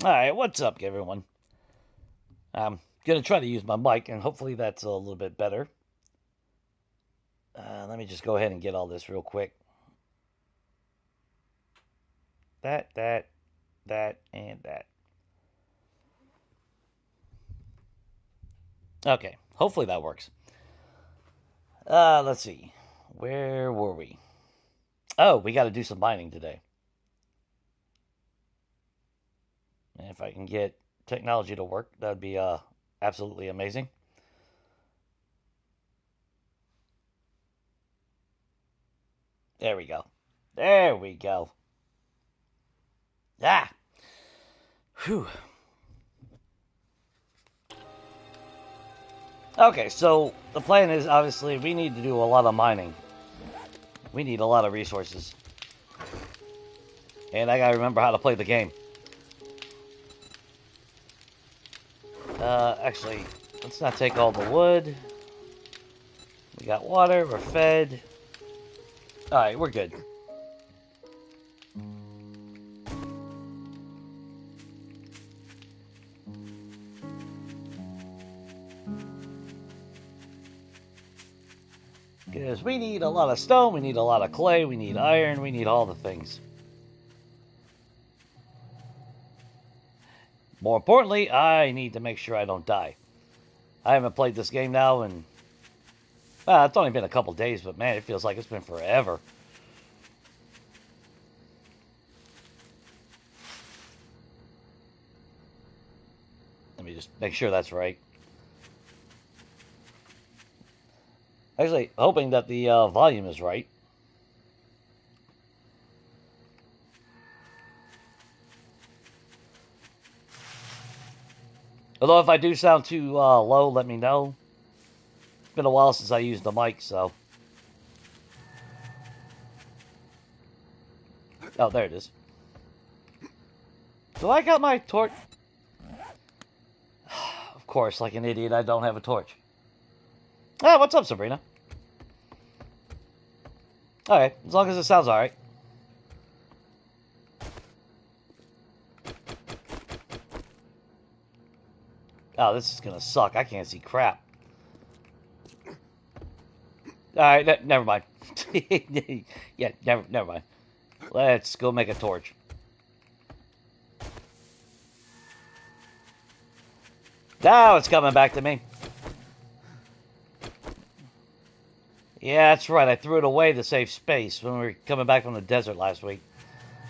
Alright, what's up, everyone? I'm gonna try to use my mic, and hopefully that's a little bit better. Let me just go ahead and get all this real quick. That, and that. Okay, hopefully that works. Let's see. Where were we? Oh, we got to do some mining today. And if I can get technology to work, that'd be absolutely amazing. There we go. There we go. Ah. Whew. Okay, so the plan is obviously we need to do a lot of mining. We need a lot of resources. And I gotta remember how to play the game. Actually, let's not take all the wood. We got water, we're fed. Alright, we're good. Because we need a lot of stone, we need a lot of clay, we need iron, we need all the things. More importantly, I need to make sure I don't die. I haven't played this game now and it's only been a couple days, but man, it feels like it's been forever. Let me just make sure that's right. Actually, hoping that the volume is right. Although if I do sound too low, let me know. It's been a while since I used the mic, so. Oh, there it is. Do I got my torch? Of course, like an idiot, I don't have a torch. Ah, what's up, Sabrina? Alright, as long as it sounds alright. Oh, this is gonna suck. I can't see crap. Alright, never mind. Yeah, never mind. Let's go make a torch. Now it's coming back to me. Yeah, that's right. I threw it away to save space when we were coming back from the desert last week.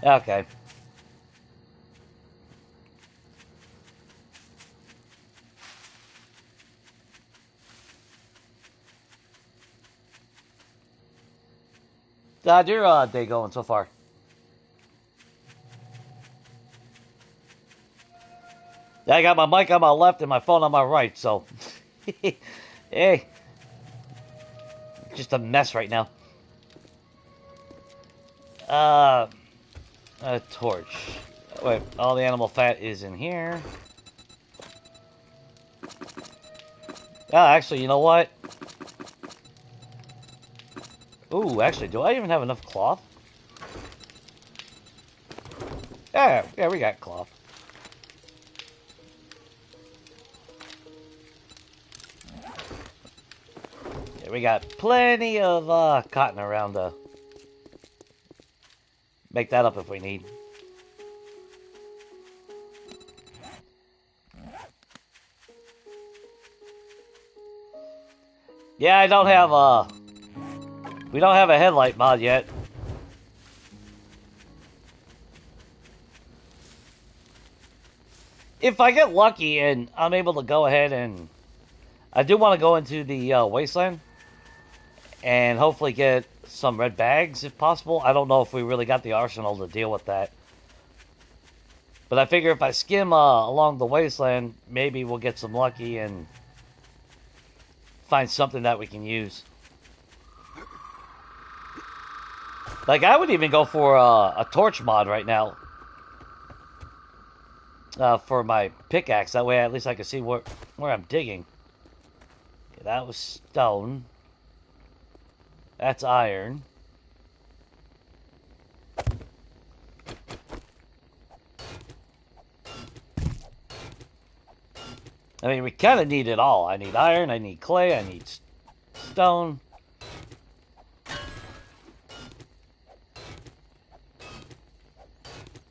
Okay. How'd your day going so far? I got my mic on my left and my phone on my right, so... Hey. Just a mess right now. A torch. Wait, all the animal fat is in here. Actually, you know what? Ooh, actually, do I even have enough cloth? Yeah, we got cloth. Yeah, we got plenty of cotton around to make that up if we need. Yeah, I don't have we don't have a headlight mod yet. If I get lucky and I'm able to go ahead and... I do want to go into the wasteland and hopefully get some red bags if possible. I don't know if we really got the arsenal to deal with that. But I figure if I skim along the wasteland, maybe we'll get some lucky and find something that we can use. Like, I would even go for a torch mod right now. For my pickaxe. That way, at least I can see where I'm digging. Okay, that was stone. That's iron. I mean, we kind of need it all. I need iron, I need clay, I need stone.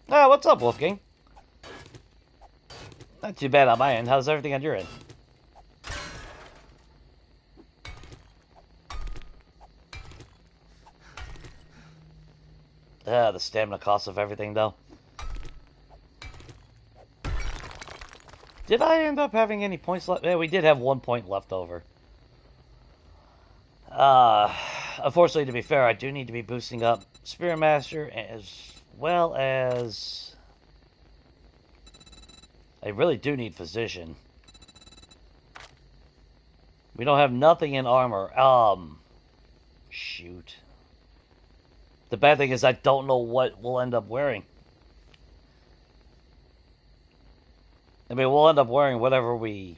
Ah, what's up, Wolfgang? Not too bad on my end. How's everything on your end? The stamina cost of everything, though. Did I end up having any points left? Yeah, we did have 1 point left over. Unfortunately, to be fair, I do need to be boosting up Spearmaster as well as... I really do need Physician. We don't have nothing in armor. Shoot. The bad thing is I don't know what we'll end up wearing. I mean, we'll end up wearing whatever we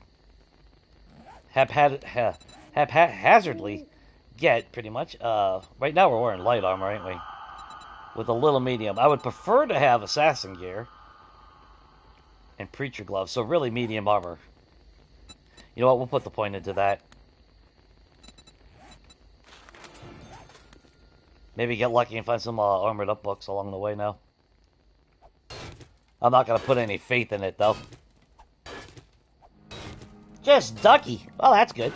haphazardly get, pretty much. Right now we're wearing light armor, ain't we? With a little medium. I would prefer to have assassin gear and preacher gloves, so really medium armor. You know what? We'll put the point into that. Maybe get lucky and find some armored up books along the way now. I'm not going to put any faith in it, though. Just Ducky. Well, that's good.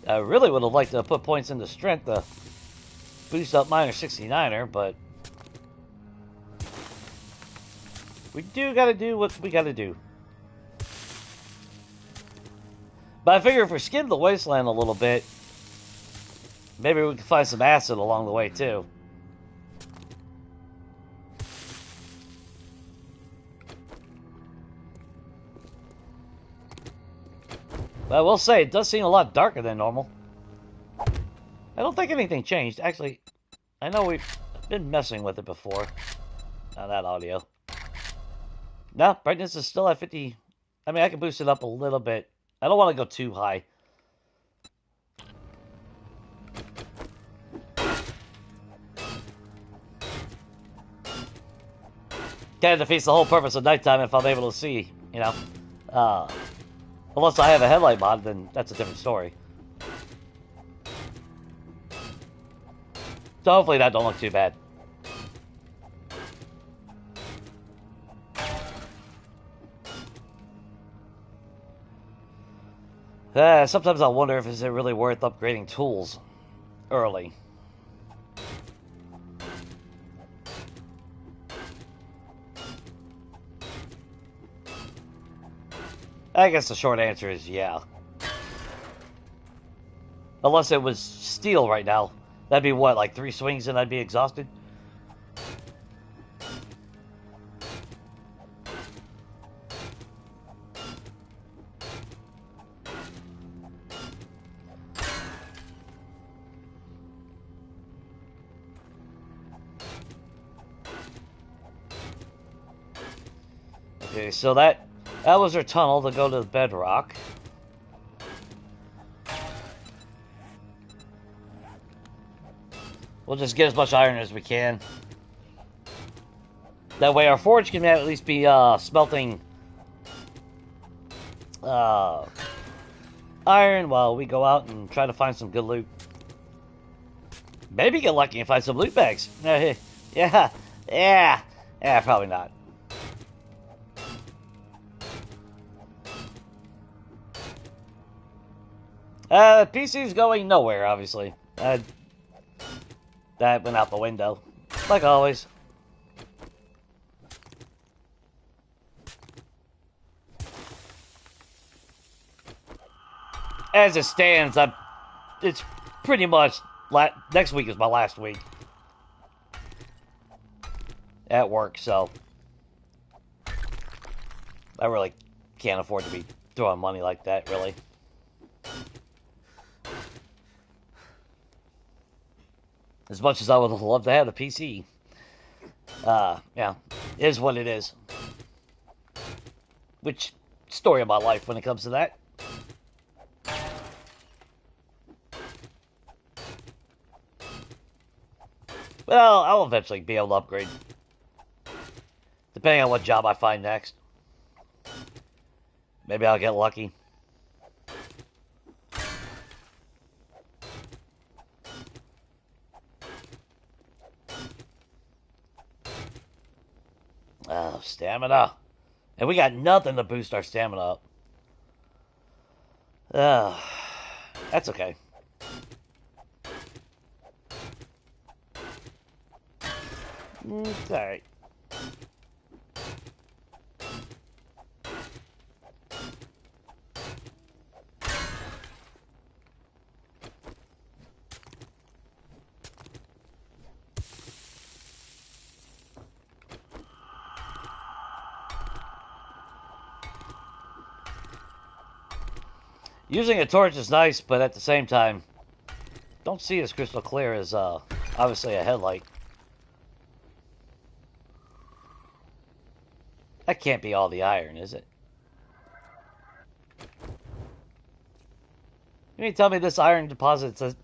I really would have liked to put points into strength to boost up mine or 69er, but we do got to do what we got to do. But I figure if we skim the wasteland a little bit, maybe we can find some acid along the way, too. But I will say, it does seem a lot darker than normal. I don't think anything changed. Actually, I know we've been messing with it before. Not that audio. No, brightness is still at 50. I mean, I can boost it up a little bit. I don't want to go too high. Kind of defeats the whole purpose of nighttime if I'm able to see, you know. Unless I have a headlight mod, then that's a different story. So hopefully that don't look too bad. Sometimes I wonder if it's really worth upgrading tools early. I guess the short answer is yeah. Unless it was steel right now. That'd be what, like 3 swings and I'd be exhausted? Okay, so that was our tunnel to go to the bedrock. We'll just get as much iron as we can. That way our forge can at least be smelting iron while we go out and try to find some good loot. Maybe get lucky and find some loot bags. Yeah, probably not. PC's going nowhere, obviously. That went out the window, like always. As it stands, it's pretty much next week is my last week at work, so I really can't afford to be throwing money like that, really. As much as I would love to have the PC. Yeah, it is what it is. Which, story of my life when it comes to that. Well, I'll eventually be able to upgrade. Depending on what job I find next. Maybe I'll get lucky. Oh, stamina. And we got nothing to boost our stamina up. That's okay. It's alright. Using a torch is nice, but at the same time, don't see as crystal clear as obviously a headlight. That can't be all the iron, is it? You mean tell me this iron deposit says...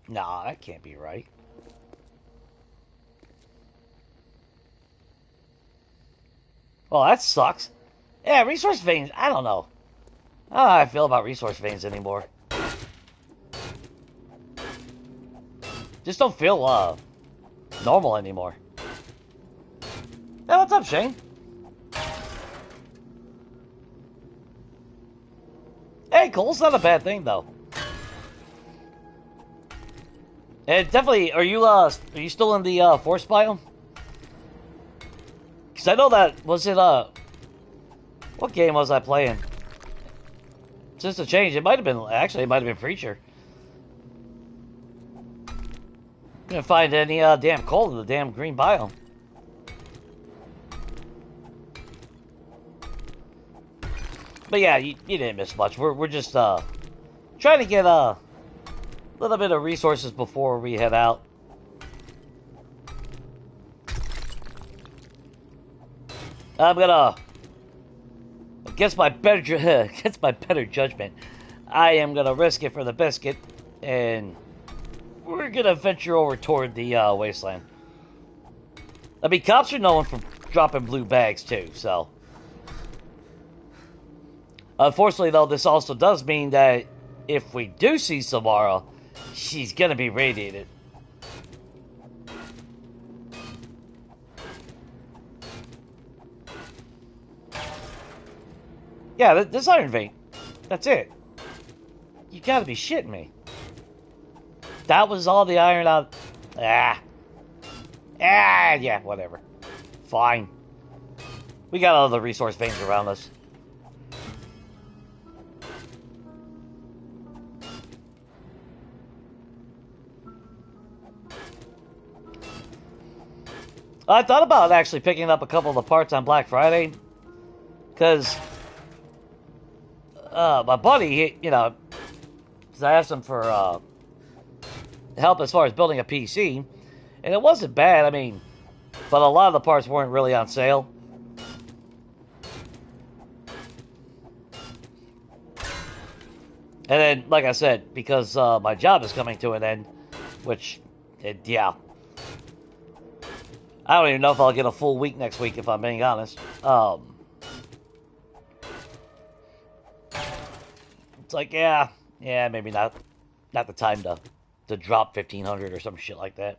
Nah, that can't be right. Well, that sucks. Yeah, resource veins, I don't know. I don't know how I feel about resource veins anymore. Just don't feel, normal anymore. Hey, what's up, Shane? Hey, coal's not a bad thing, though. And definitely, are you still in the, forest biome? Because I know that, was it, what game was I playing? Since the change, it might have been, actually, it might have been Preacher. Couldn't find any, damn coal in the damn green biome. But yeah, you didn't miss much. We're just, trying to get, a little bit of resources before we head out. I'm gonna, against my better judgment, I am gonna risk it for the biscuit, and we're gonna venture over toward the wasteland. I mean, cops are known for dropping blue bags too, so. Unfortunately, though, this also does mean that if we do see Samara, she's gonna be radiated. Yeah, this iron vein. That's it. You gotta be shitting me. That was all the iron out. Yeah, whatever. Fine. We got all the resource veins around us. I thought about actually picking up a couple of the parts on Black Friday. Because my buddy, you know, because I asked him for help as far as building a PC, and it wasn't bad, I mean, but a lot of the parts weren't really on sale. And then, like I said, because my job is coming to an end, which, yeah. I don't even know if I'll get a full week next week, if I'm being honest. It's like, yeah, maybe not the time to drop 1,500 or some shit like that.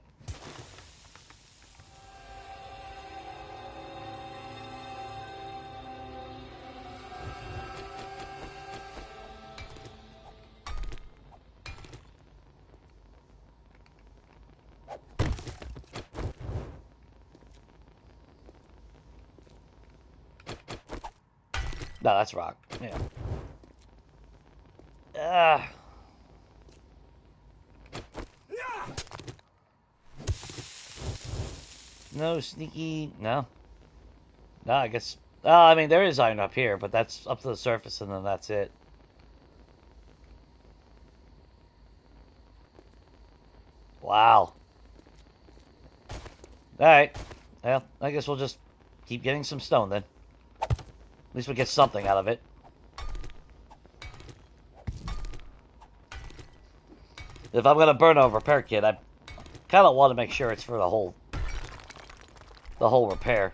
No, that's rock. Yeah. No sneaky. No. No, I guess. I mean, there is iron up here, but that's up to the surface, and then that's it. Wow. Alright. Well, I guess we'll just keep getting some stone then. At least we get something out of it. If I'm gonna burn a repair kit, Kind of want to make sure it's for the whole repair.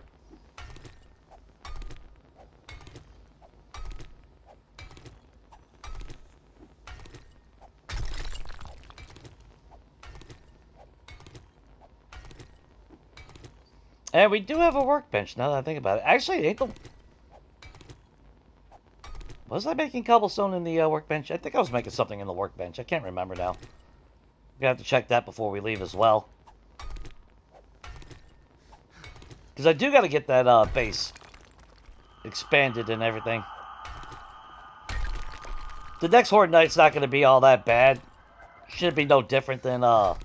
And we do have a workbench, now that I think about it. Actually, it ain't the... Was I making cobblestone in the workbench? I think I was making something in the workbench. I can't remember now. We have to check that before we leave as well. Because I do got to get that base expanded and everything. The next Horde Night's not going to be all that bad. Should be no different than the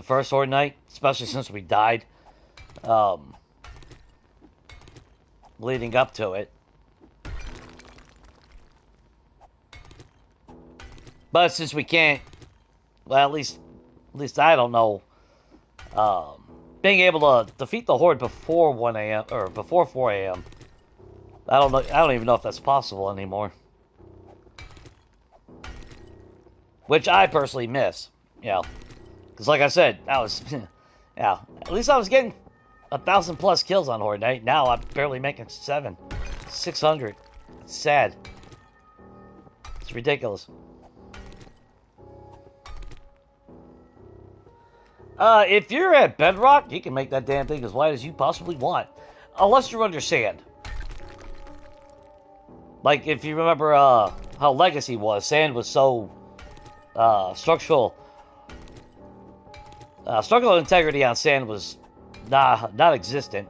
first Horde Night, especially since we died. Leading up to it. But since we can't, well, at least I don't know, being able to defeat the Horde before 1 a.m. or before 4 a.m. I don't know. I don't even know if that's possible anymore. Which I personally miss, you know, because like I said, I was, yeah, at least I was getting 1,000+ kills on Horde Night. Now I'm barely making 600. It's sad. It's ridiculous. If you're at Bedrock, you can make that damn thing as wide as you possibly want. Unless you're under sand. Like, if you remember, how Legacy was. Sand was so, structural integrity on sand was non-existent.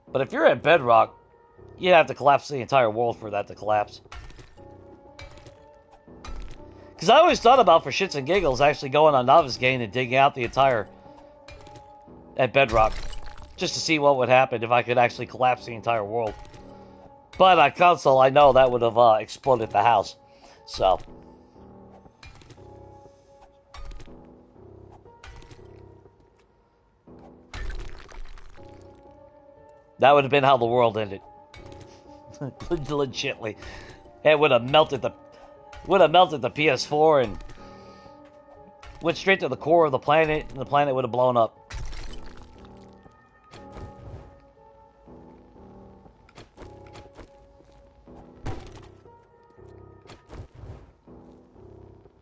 But if you're at Bedrock, you have to collapse the entire world for that to collapse. Because I always thought about, for shits and giggles, actually going on Novice Gain and digging out the entire... at Bedrock. Just to see what would happen if I could actually collapse the entire world. But on console, I know that would have exploded the house. So... that would have been how the world ended. Legitly. It would have melted the PS4 and went straight to the core of the planet, and the planet would have blown up.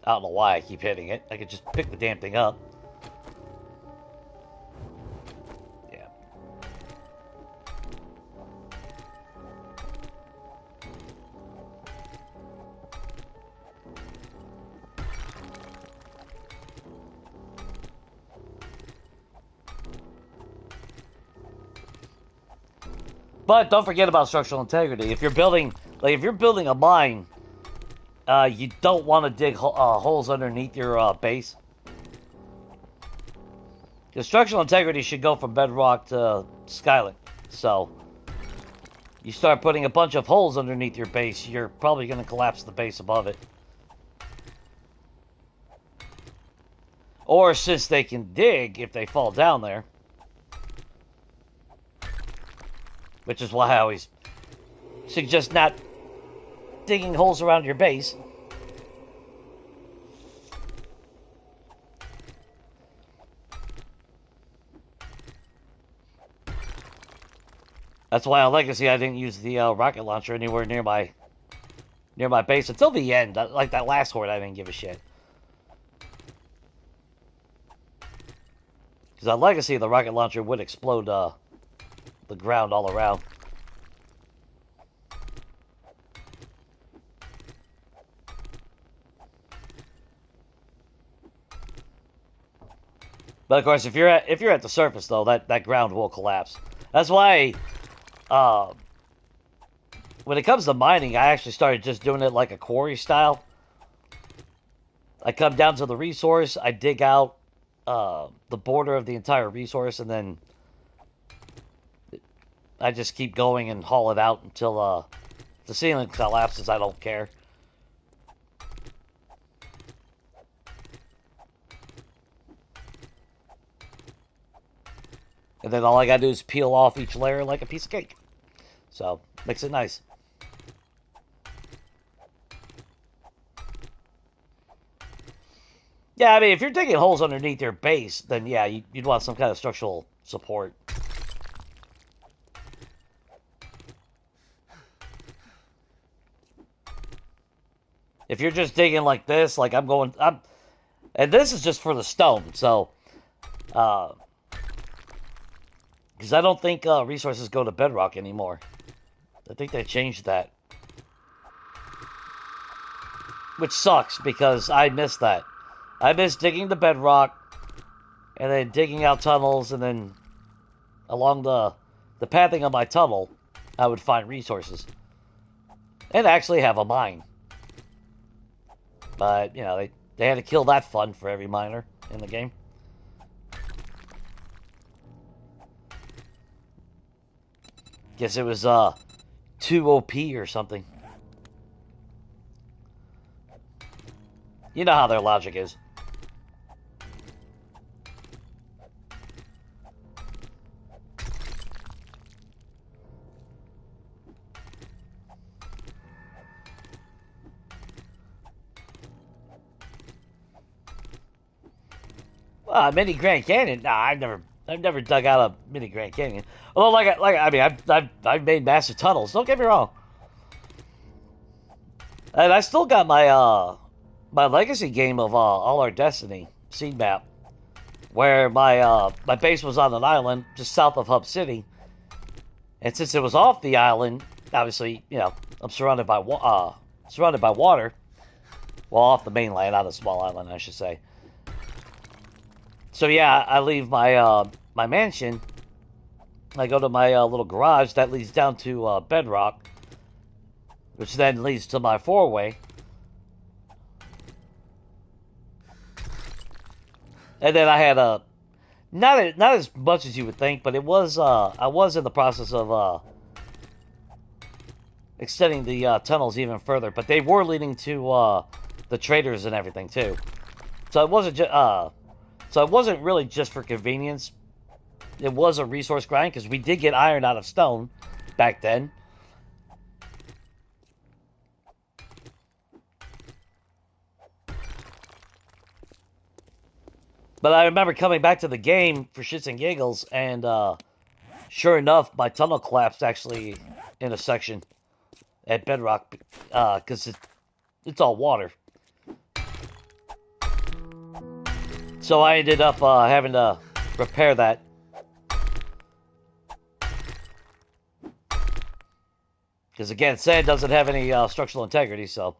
I don't know why I keep hitting it. I could just pick the damn thing up. Yeah. But don't forget about structural integrity. If you're building, a mine, you don't want to dig holes underneath your base. Because structural integrity should go from bedrock to skylight. So, you start putting a bunch of holes underneath your base, you're probably going to collapse the base above it. Or since they can dig if they fall down there. Which is why I always suggest not digging holes around your base. That's why on Legacy I didn't use the rocket launcher anywhere near my base until the end. Like that last horde, I didn't give a shit. Because on Legacy, the rocket launcher would explode the ground all around. But of course, if you're at the surface though, that ground will collapse. That's why, when it comes to mining, I actually started just doing it like a quarry style. I come down to the resource, I dig out the border of the entire resource, and then I just keep going and haul it out until the ceiling collapses. I don't care. And then all I gotta do is peel off each layer like a piece of cake. So, makes it nice. Yeah, I mean, if you're digging holes underneath your base, then yeah, you'd want some kind of structural support. If you're just digging like this, like and this is just for the stone, so, because I don't think resources go to bedrock anymore. I think they changed that. Which sucks, because I miss that. I miss digging the bedrock, and then digging out tunnels, and then along the pathing of my tunnel, I would find resources. And actually have a mine. But, you know, they had to kill that fun for every miner in the game. Guess it was too OP or something. You know how their logic is. Mini Grand Canyon? Nah, I've never dug out a mini Grand Canyon. Although, I mean, I've made massive tunnels. Don't get me wrong. And I still got my my legacy game of All Our Destiny seed map, where my base was on an island just south of Hub City, and since it was off the island, obviously, you know, I'm surrounded by water. Well, off the mainland, not a small island, I should say. So yeah, I leave my my mansion. I go to my little garage that leads down to bedrock, which then leads to my four-way. And then I had a not as much as you would think, but it was I was in the process of extending the tunnels even further, but they were leading to the traders and everything too. So it wasn't so it wasn't really just for convenience. It was a resource grind because we did get iron out of stone back then. But I remember coming back to the game for shits and giggles, and sure enough, my tunnel collapsed actually in a section at bedrock because it's all water. So I ended up having to repair that. Because again, sand doesn't have any structural integrity, so.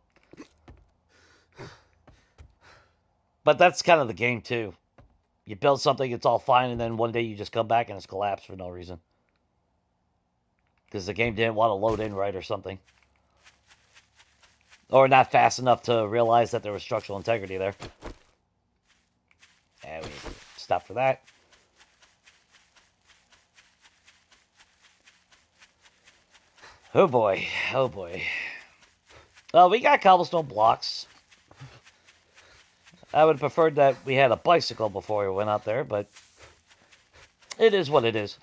But that's kind of the game too. You build something, it's all fine, and then one day you just come back and it's collapsed for no reason. Because the game didn't want to load in right or something. Or not fast enough to realize that there was structural integrity there. And we stop for that. Oh boy, oh boy. Well, we got cobblestone blocks. I would have preferred that we had a bicycle before we went out there, but it is what it is.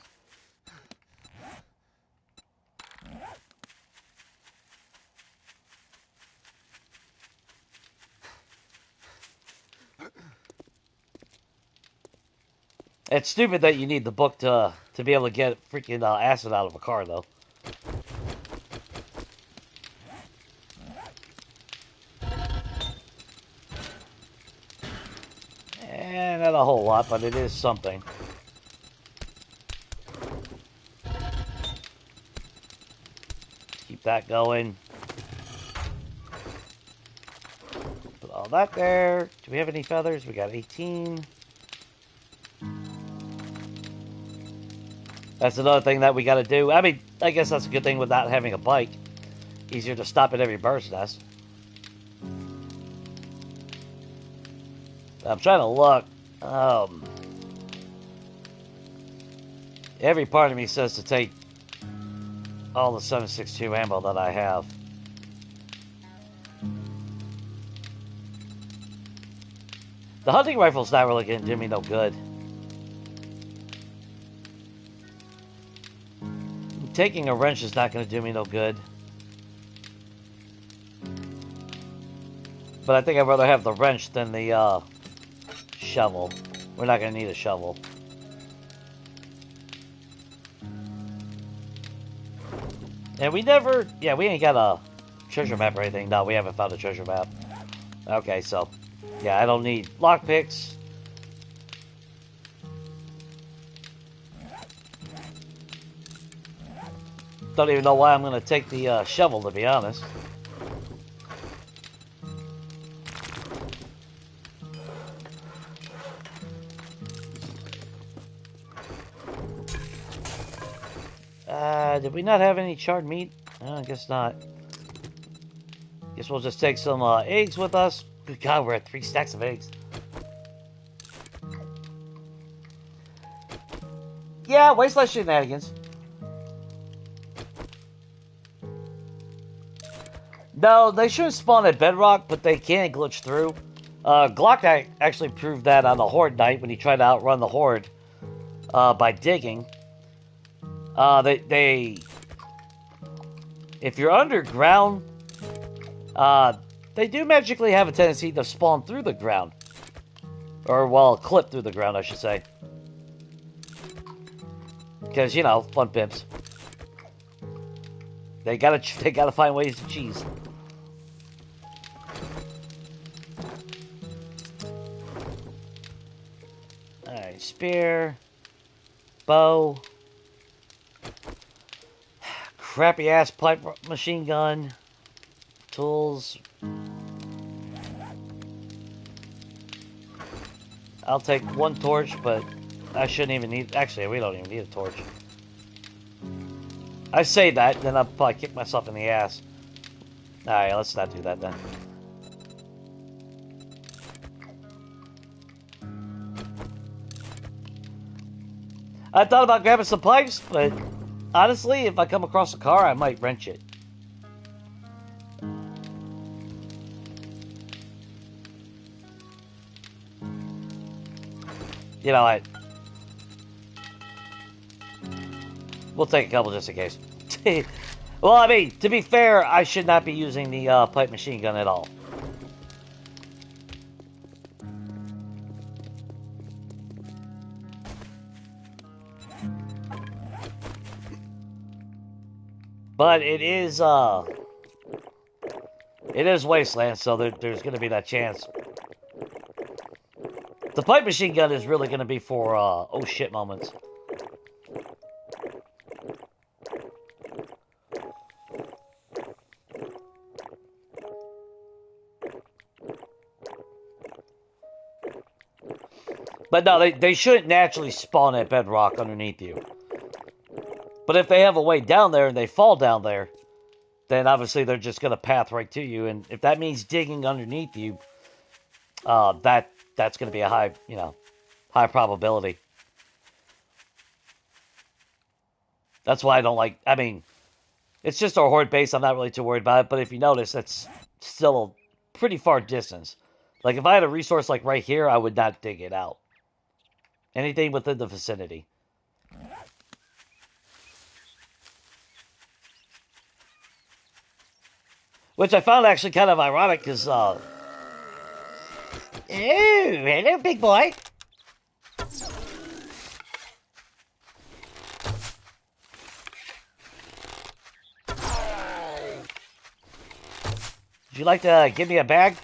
It's stupid that you need the book to be able to get freaking acid out of a car, though. And not a whole lot, but it is something. Keep that going. Put all that there. Do we have any feathers? We got 18. That's another thing that we got to do. I mean, I guess that's a good thing with not having a bike. Easier to stop at every bird's nest. I'm trying to look. Every part of me says to take all the 7.62 ammo that I have. The hunting rifle's not really going to do me no good. Taking a wrench is not going to do me no good. But I think I'd rather have the wrench than the shovel. We're not gonna need a shovel. And we never... Yeah, we ain't got a treasure map or anything. No, we haven't found a treasure map. Okay, so... Yeah, I don't need lockpicks. Don't even know why I'm gonna take the shovel, to be honest. Did we not have any charred meat? I guess not. Guess we'll just take some eggs with us. Good God, we're at 3 stacks of eggs. Yeah, wasteland shenanigans. No, they shouldn't spawn at bedrock, but they can glitch through. Glock actually proved that on the Horde night when he tried to outrun the Horde by digging. If you're underground, they do magically have a tendency to spawn through the ground. Or, well, clip through the ground, I should say. Because, you know, fun pimps. They gotta find ways to cheese. Alright, spear. Bow. Crappy ass pipe machine gun. Tools. I'll take 1 torch, but I shouldn't even need... Actually, we don't even need a torch. I say that, then I'll probably kick myself in the ass. Alright, let's not do that then. I thought about grabbing some pipes, but honestly, if I come across a car, I might wrench it. You know, we'll take a couple just in case. Well, I mean, to be fair, I should not be using the pipe machine gun at all. But it is wasteland, so there's going to be that chance. The pipe machine gun is really going to be for oh shit moments. But no, they shouldn't naturally spawn at bedrock underneath you. But if they have a way down there and they fall down there, then obviously they're just going to path right to you. And if that means digging underneath you, that's going to be a high, high probability. That's why I don't like, I mean, it's just our horde base. I'm not really too worried about it. But if you notice, it's still a pretty far distance. Like if I had a resource like right here, I would not dig it out. Anything within the vicinity. Which I found actually kind of ironic because, ooh, hello, big boy. Would you like to give me a bag?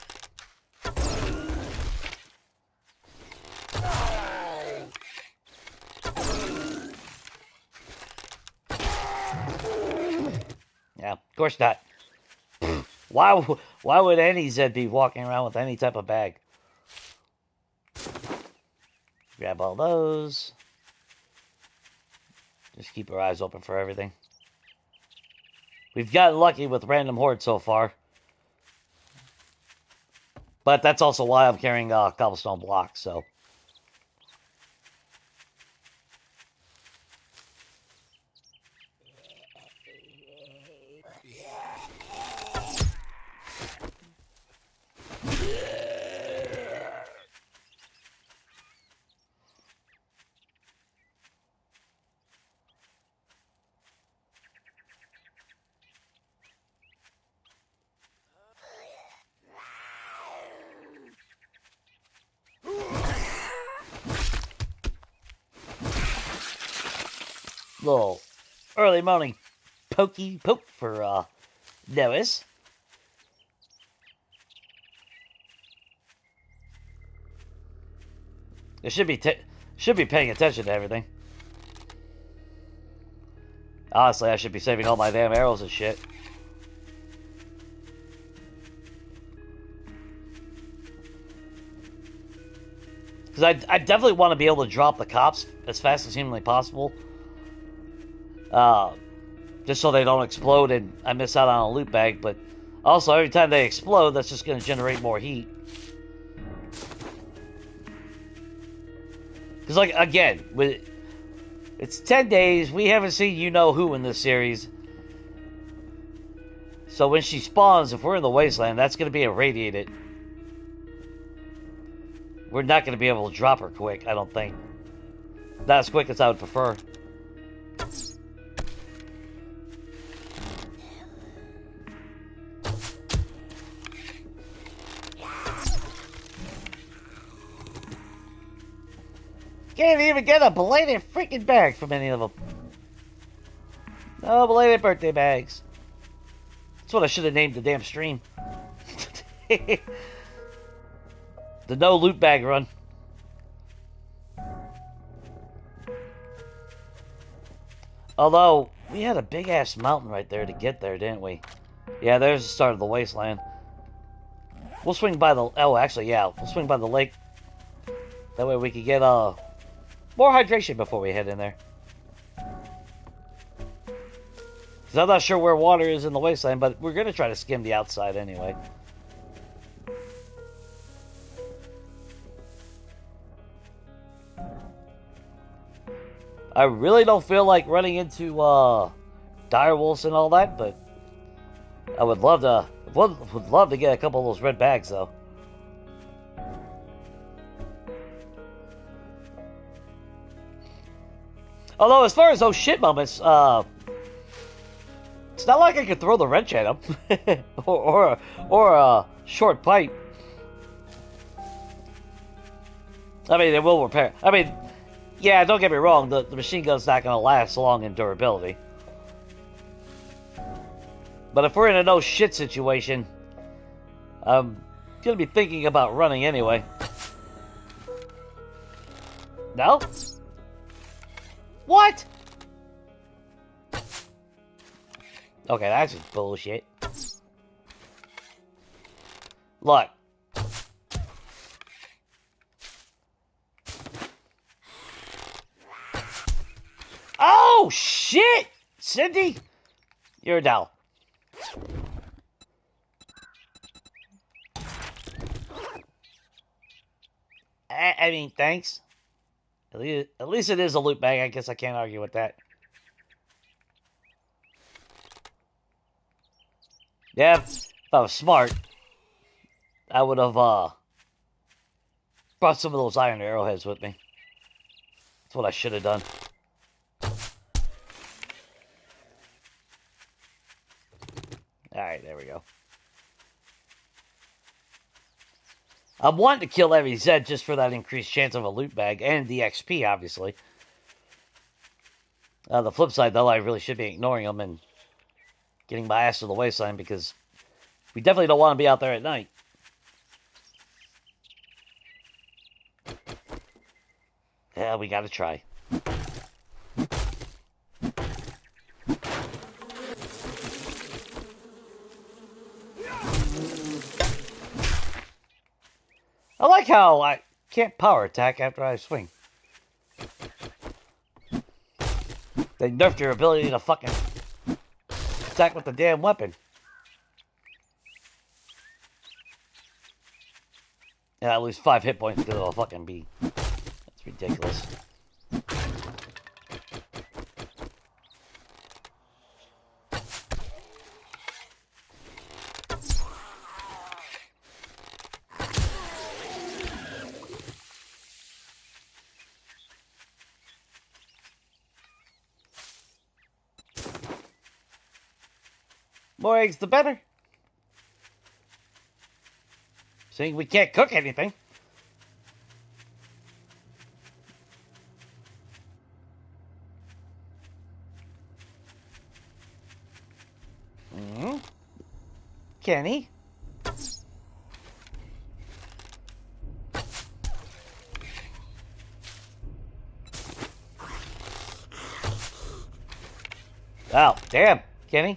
Yeah, of course not. Why would any Zed be walking around with any type of bag? Grab all those. Just keep our eyes open for everything. We've gotten lucky with random horde so far. But that's also why I'm carrying cobblestone blocks, so... Little early morning pokey poke for Lois. It should be paying attention to everything. Honestly, I should be saving all my damn arrows and shit. Because I definitely want to be able to drop the cops as fast as humanly possible. Just so they don't explode and I miss out on a loot bag. But also, every time they explode, that's just going to generate more heat. Because, like, again, it's 10 days. We haven't seen you-know-who in this series. So when she spawns, if we're in the wasteland, that's going to be irradiated. We're not going to be able to drop her quick, I don't think. Not as quick as I would prefer. Can't even get a belated freaking bag from any of them. No belated birthday bags. That's what I should have named the damn stream. The no loot bag run. Although, we had a big ass mountain right there to get there, didn't we? Yeah, there's the start of the wasteland. We'll swing by the... Oh, actually, yeah. We'll swing by the lake. That way we can get more hydration before we head in there. Because I'm not sure where water is in the wasteland, but we're going to try to skim the outside anyway. I really don't feel like running into direwolves and all that, but I would love to get a couple of those red bags though. Although as far as those shit moments, it's not like I could throw the wrench at them or a short pipe. I mean, it will repair. I mean. Yeah, don't get me wrong, the machine gun's not going to last long in durability. But if we're in a no-shit situation, I'm going to be thinking about running anyway. No? What? Okay, that's just bullshit. Look. Oh, shit! Cindy! You're a doll. I mean, thanks. At least it is a loot bag. I guess I can't argue with that. Yeah, if I was smart, I would have brought some of those iron arrowheads with me. That's what I should have done. Alright, there we go. I'm wanting to kill every Zed just for that increased chance of a loot bag and the XP, obviously. The flip side, though, I really should be ignoring them and getting my ass to the wasteland because we definitely don't want to be out there at night. Yeah, we gotta try. I like how I can't power attack after I swing. They nerfed your ability to fucking attack with the damn weapon. Yeah, I lose 5 hit points because of a fucking bee. That's ridiculous. More eggs, the better. Seeing we can't cook anything. Kenny. Oh, damn, Kenny.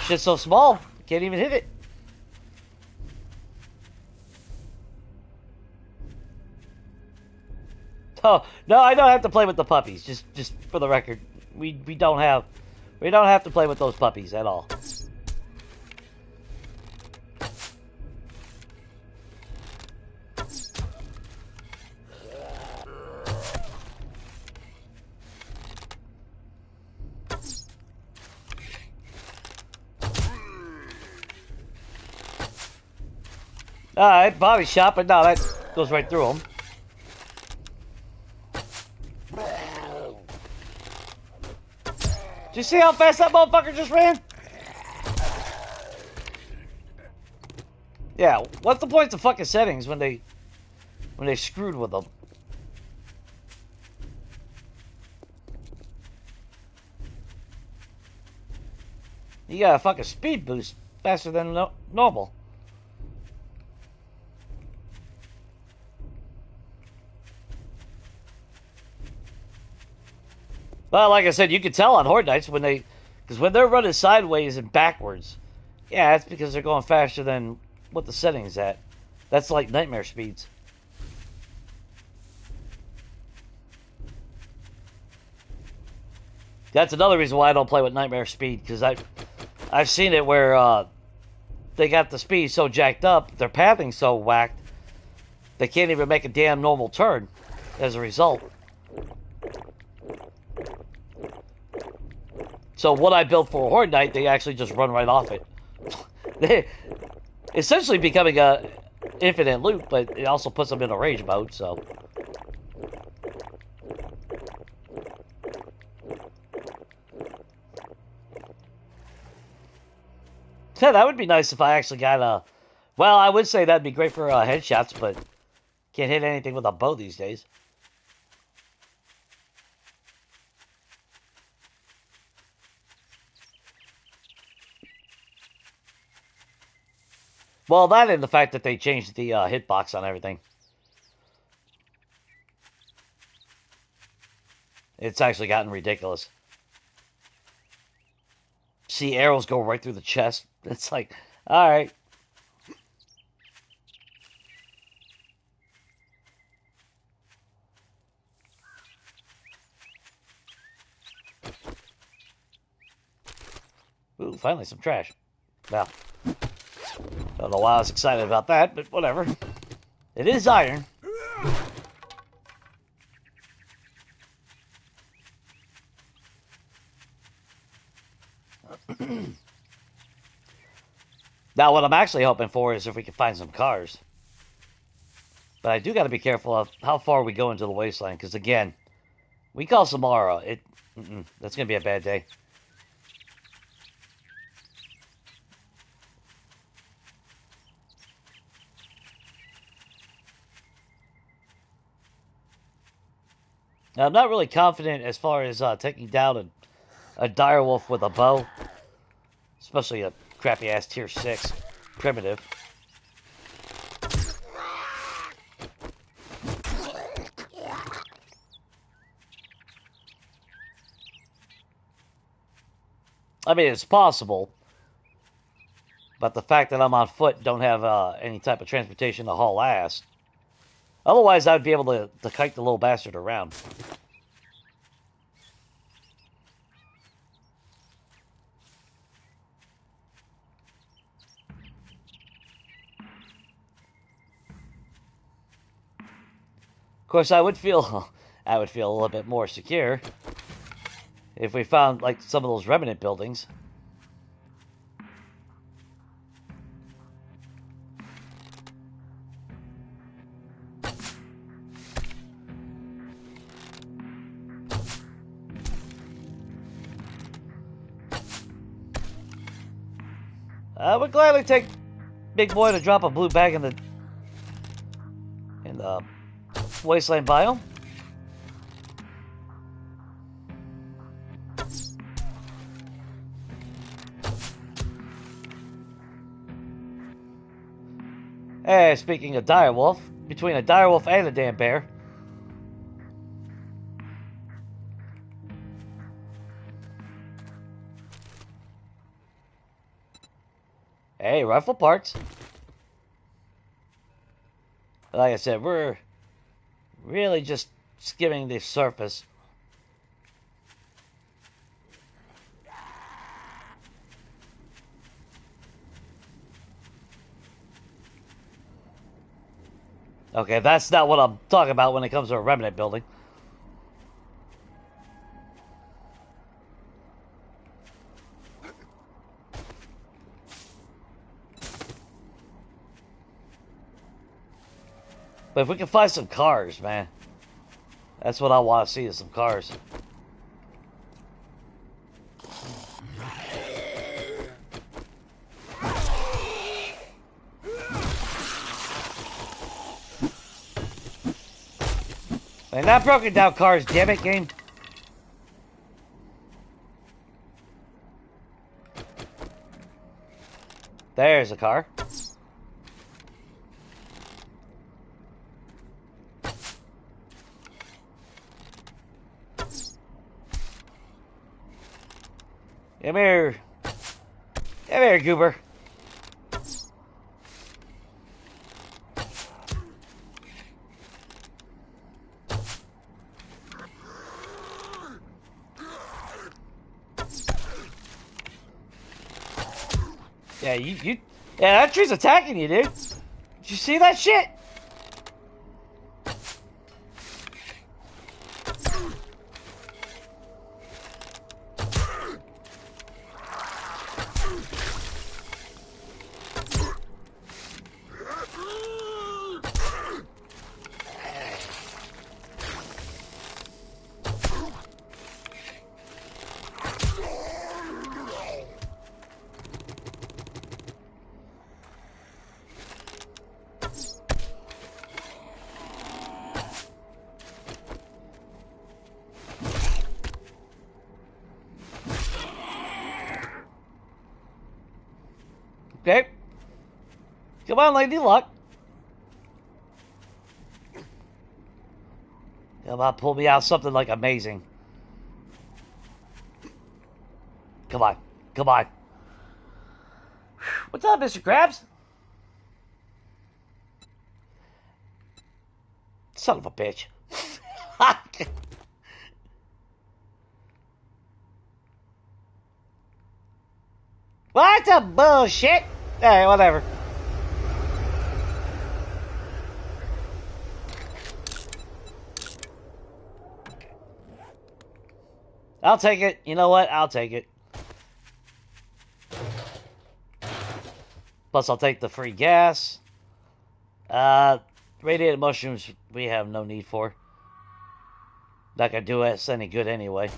Shit's so small, can't even hit it. Oh, no, I don't have to play with the puppies. Just for the record, we don't have to play with those puppies at all. Alright, body shot, but no, that goes right through him. Did you see how fast that motherfucker just ran? Yeah, what's the point of fucking settings when they screwed with them? You got a fucking speed boost faster than normal. Well, like I said, you can tell on Horde Nights because when they're running sideways and backwards, yeah, that's because they're going faster than what the setting's at. That's like nightmare speeds. That's another reason why I don't play with nightmare speed, because I've seen it where they got the speed so jacked up, their pathing so whacked, they can't even make a damn normal turn as a result. So what I built for a Horde Night, they actually just run right off it. They essentially becoming a infinite loop, but it also puts them in a rage mode, so. Yeah, that would be nice if I actually got a... Well, I would say that'd be great for headshots, but can't hit anything with a bow these days. Well, that and the fact that they changed the hitbox on everything. It's actually gotten ridiculous. See arrows go right through the chest. It's like, alright. Ooh, finally some trash. Well, don't know why I was excited about that, but whatever. It is iron. Now, what I'm actually hoping for is if we can find some cars. But I do got to be careful of how far we go into the wasteland, because again, we call tomorrow. That's going to be a bad day. Now, I'm not really confident as far as taking down a direwolf with a bow. Especially a crappy-ass tier 6 primitive. I mean, it's possible. But the fact that I'm on foot, don't have any type of transportation to haul ass. Otherwise, I'd be able to kite the little bastard around. Of course, I would feel a little bit more secure if we found like some of those remnant buildings. I would gladly take Big Boy to drop a blue bag in the wasteland biome. Hey, speaking of direwolf, between a direwolf and a damn bear. Hey, rifle parts. Like I said, we're really just skimming the surface. Okay, that's not what I'm talking about when it comes to a remnant building. But if we can find some cars, man. That's what I want to see, is some cars. And not broken down cars, damn it, game. There's a car. Come here. Come here, goober. Yeah, yeah, that tree's attacking you, dude. Did you see that shit? Okay. Come on, Lady Luck. Come on, pull me out something like amazing. Come on. Come on. What's up, Mr. Krabs? Son of a bitch. What the bullshit? Hey, whatever. I'll take it. You know what? I'll take it. Plus, I'll take the free gas. Radiated mushrooms we have no need for. Not gonna do us any good anyway.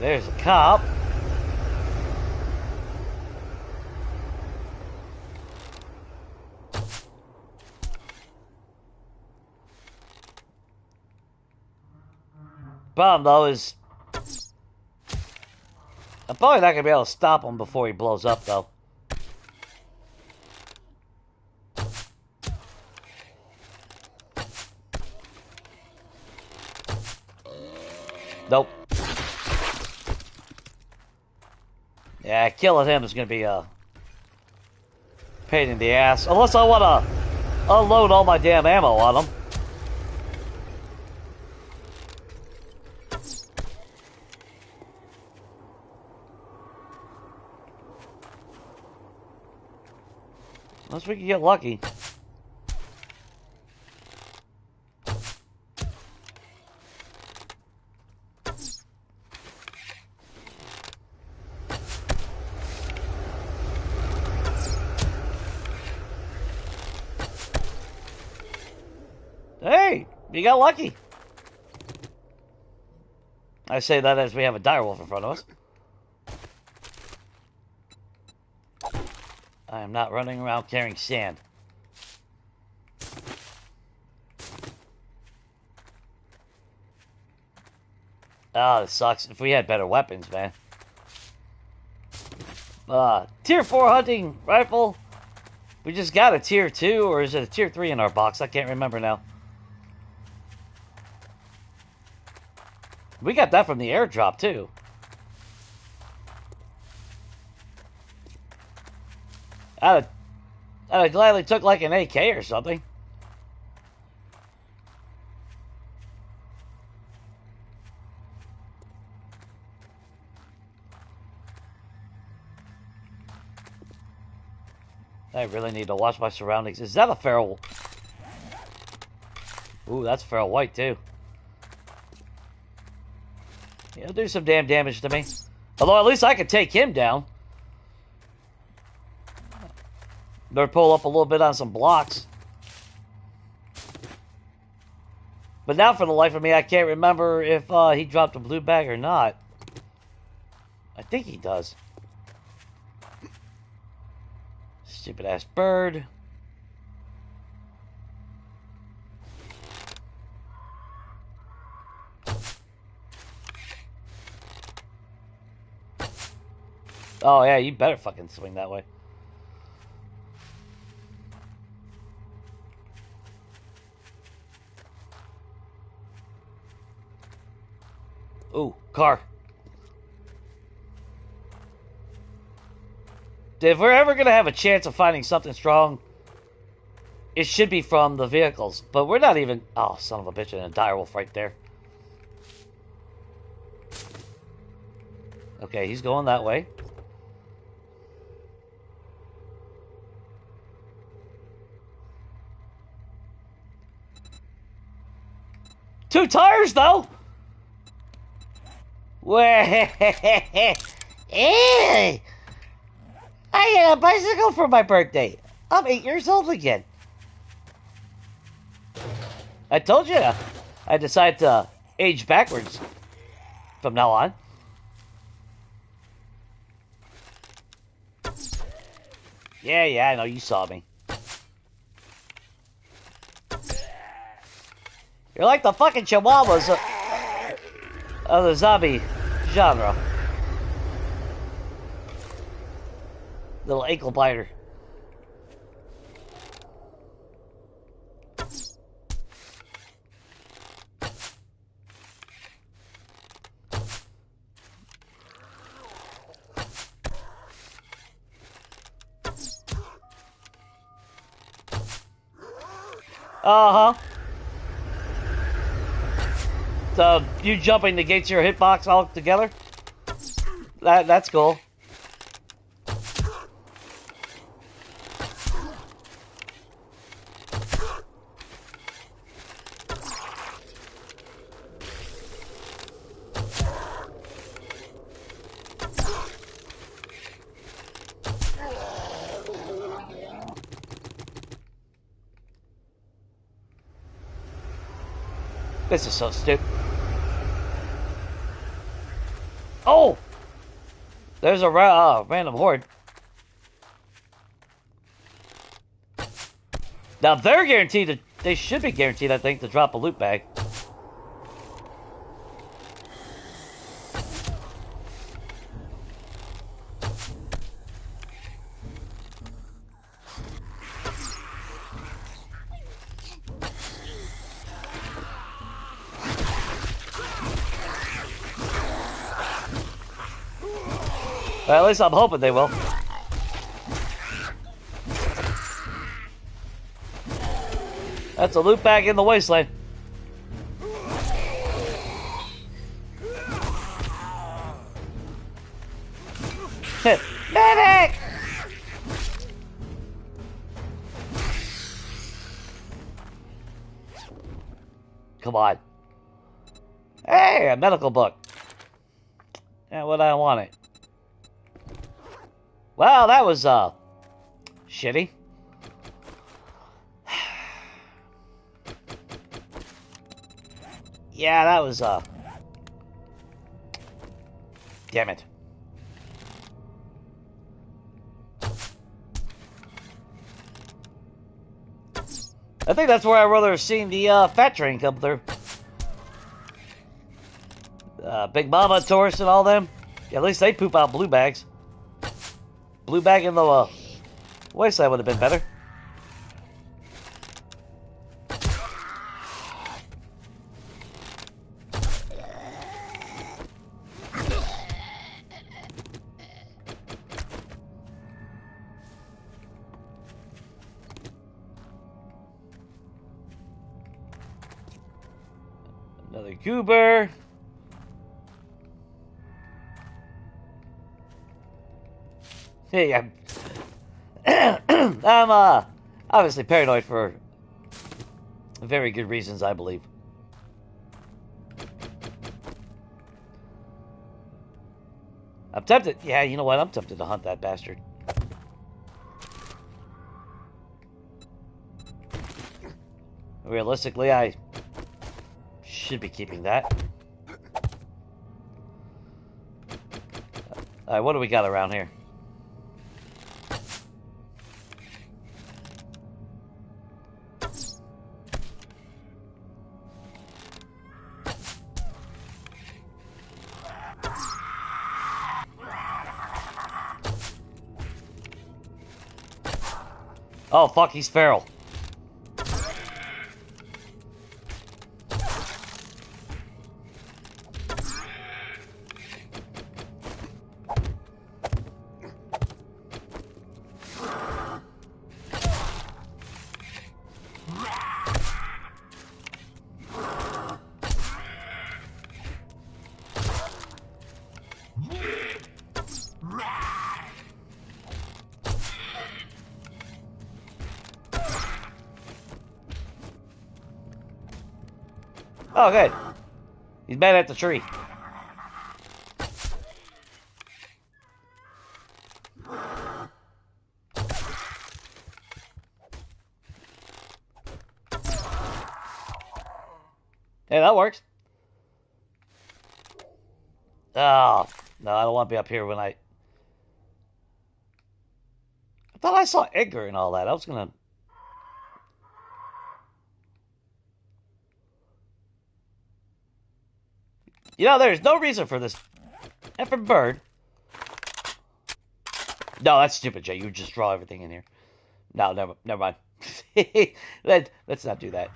There's a cop. Problem though is I'm probably not gonna be able to stop him before he blows up though. Nope. Yeah, killing him is gonna be a pain in the ass. Unless I wanna unload all my damn ammo on him. Unless we can get lucky. Hey, you got lucky. I say that as we have a direwolf in front of us. I am not running around carrying sand. Oh, this sucks. If we had better weapons, man. Tier 4 hunting rifle. We just got a tier 2, or is it a tier 3 in our box? I can't remember now. We got that from the airdrop, too. I'd have gladly took like an AK or something. I really need to watch my surroundings. Is that a feral? Ooh, that's feral white, too. He'll do some damn damage to me. Although, at least I could take him down. Better pull up a little bit on some blocks. But now, for the life of me, I can't remember if he dropped a blue bag or not. I think he does. Stupid ass bird. Oh yeah, you better fucking swing that way. Ooh, car. If we're ever going to have a chance of finding something strong, it should be from the vehicles. But we're not even... Oh, son of a bitch, and a direwolf right there. Okay, he's going that way. Two tires, though! Hey! I got a bicycle for my birthday. I'm 8 years old again. I told you I decided to age backwards from now on. Yeah, I know, you saw me. You're like the fucking chihuahuas of the zombie genre. Little ankle biter. Uh-huh. So, you jumping negates your hitbox altogether? That's cool. This is so stupid. Oh! There's a random horde. Now they're guaranteed to... They should be guaranteed, I think, to drop a loot bag. Well, at least I'm hoping they will. That's a loot bag in the wasteland. Medic! Come on. Hey, a medical book. Yeah, what I wanted. Well, that was, shitty. Yeah, that was, damn it. I think that's where I'd rather have seen the, fat train come through. Big Mama, Tourist, and all them. Yeah, at least they poop out blue bags. Blue bag in the wasteland would have been better. Another goober. Hey, I'm obviously paranoid for very good reasons, I believe. I'm tempted. Yeah, you know what? I'm tempted to hunt that bastard. Realistically, I should be keeping that. Alright, what do we got around here? Oh, fuck, he's feral. Oh, good. He's mad at the tree. Hey, that works. Oh, no, I don't want to be up here when I thought I saw Edgar and all that. I was gonna... You know, there's no reason for this effing bird. No, that's stupid, Jay. You just draw everything in here. No, never mind. Let's not do that.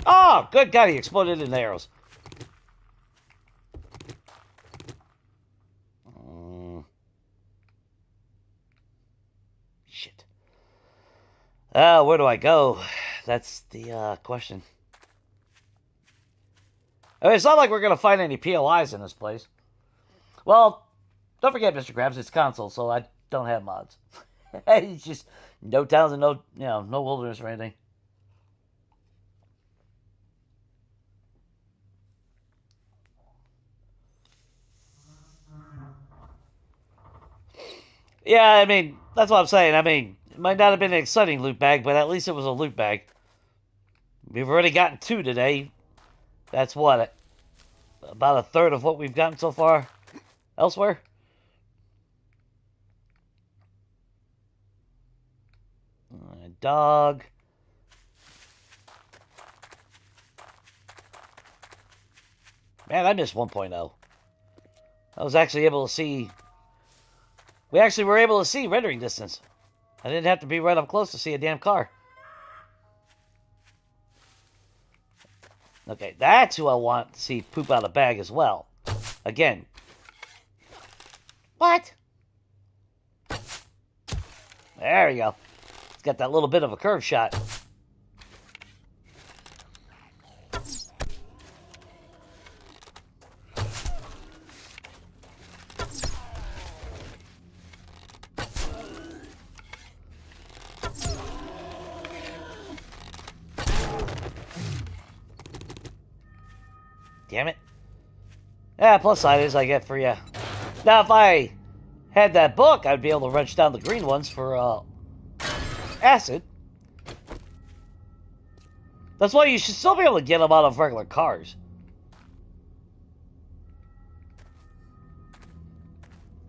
Oh, good God, he exploded in arrows. Shit. Where do I go? That's the question. I mean, it's not like we're going to find any POIs in this place. Well, don't forget, Mr. Krabs, it's console, so I don't have mods. It's just no towns and no, no wilderness or anything. Yeah, I mean, that's what I'm saying. I mean, it might not have been an exciting loot bag, but at least it was a loot bag. We've already gotten 2 today. That's what? About a third of what we've gotten so far elsewhere? Dog. Man, I missed 1.0. I was actually able to see... We actually were able to see rendering distance. I didn't have to be right up close to see a damn car. Okay, that's who I want to see poop out a bag as well. Again. What? There you go. It's got that little bit of a curve shot. Damn it. Yeah, plus side is I get for you. Now, if I had that book, I'd be able to wrench down the green ones for acid. That's why you should still be able to get them out of regular cars.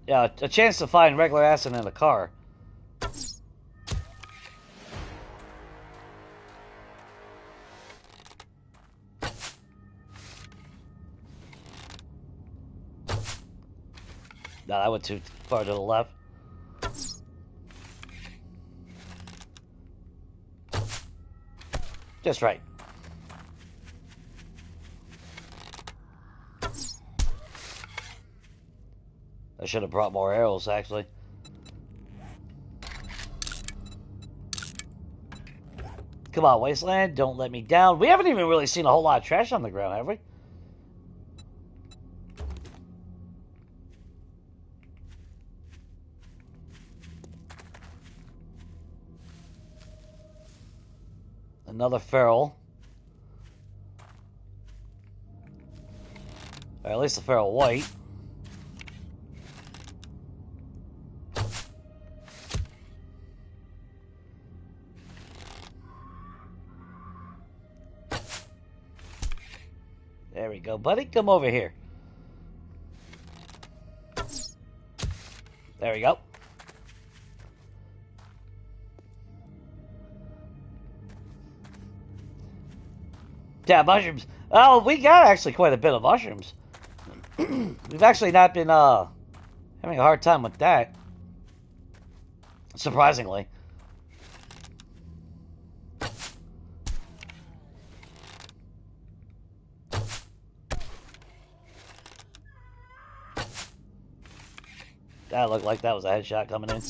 Yeah, a chance to find regular acid in a car. No, I went too far to the left. Just right. I should have brought more arrows, actually. Come on, Wasteland, don't let me down. We haven't even really seen a whole lot of trash on the ground, have we? Another feral. Or at least a feral white. There we go, buddy. Come over here. There we go. Yeah, mushrooms. Oh, we got actually quite a bit of mushrooms. We've actually not been having a hard time with that. Surprisingly. That looked like that was a headshot coming in.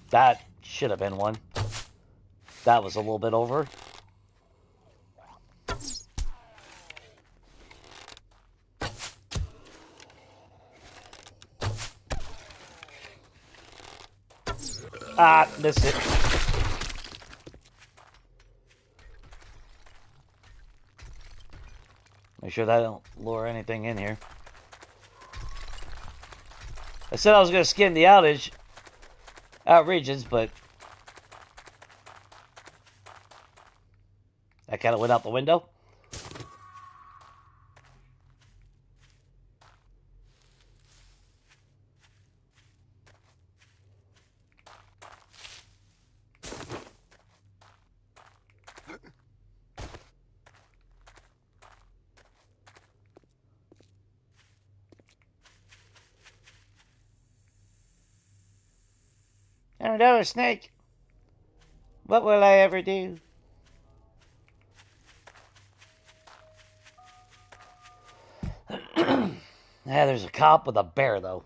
That should have been one. That was a little bit over. Ah, missed it. Make sure that don't lure anything in here. I said I was going to skim the out regions, but that kind of went out the window. Another snake. What will I ever do? Yeah, there's a cop with a bear, though.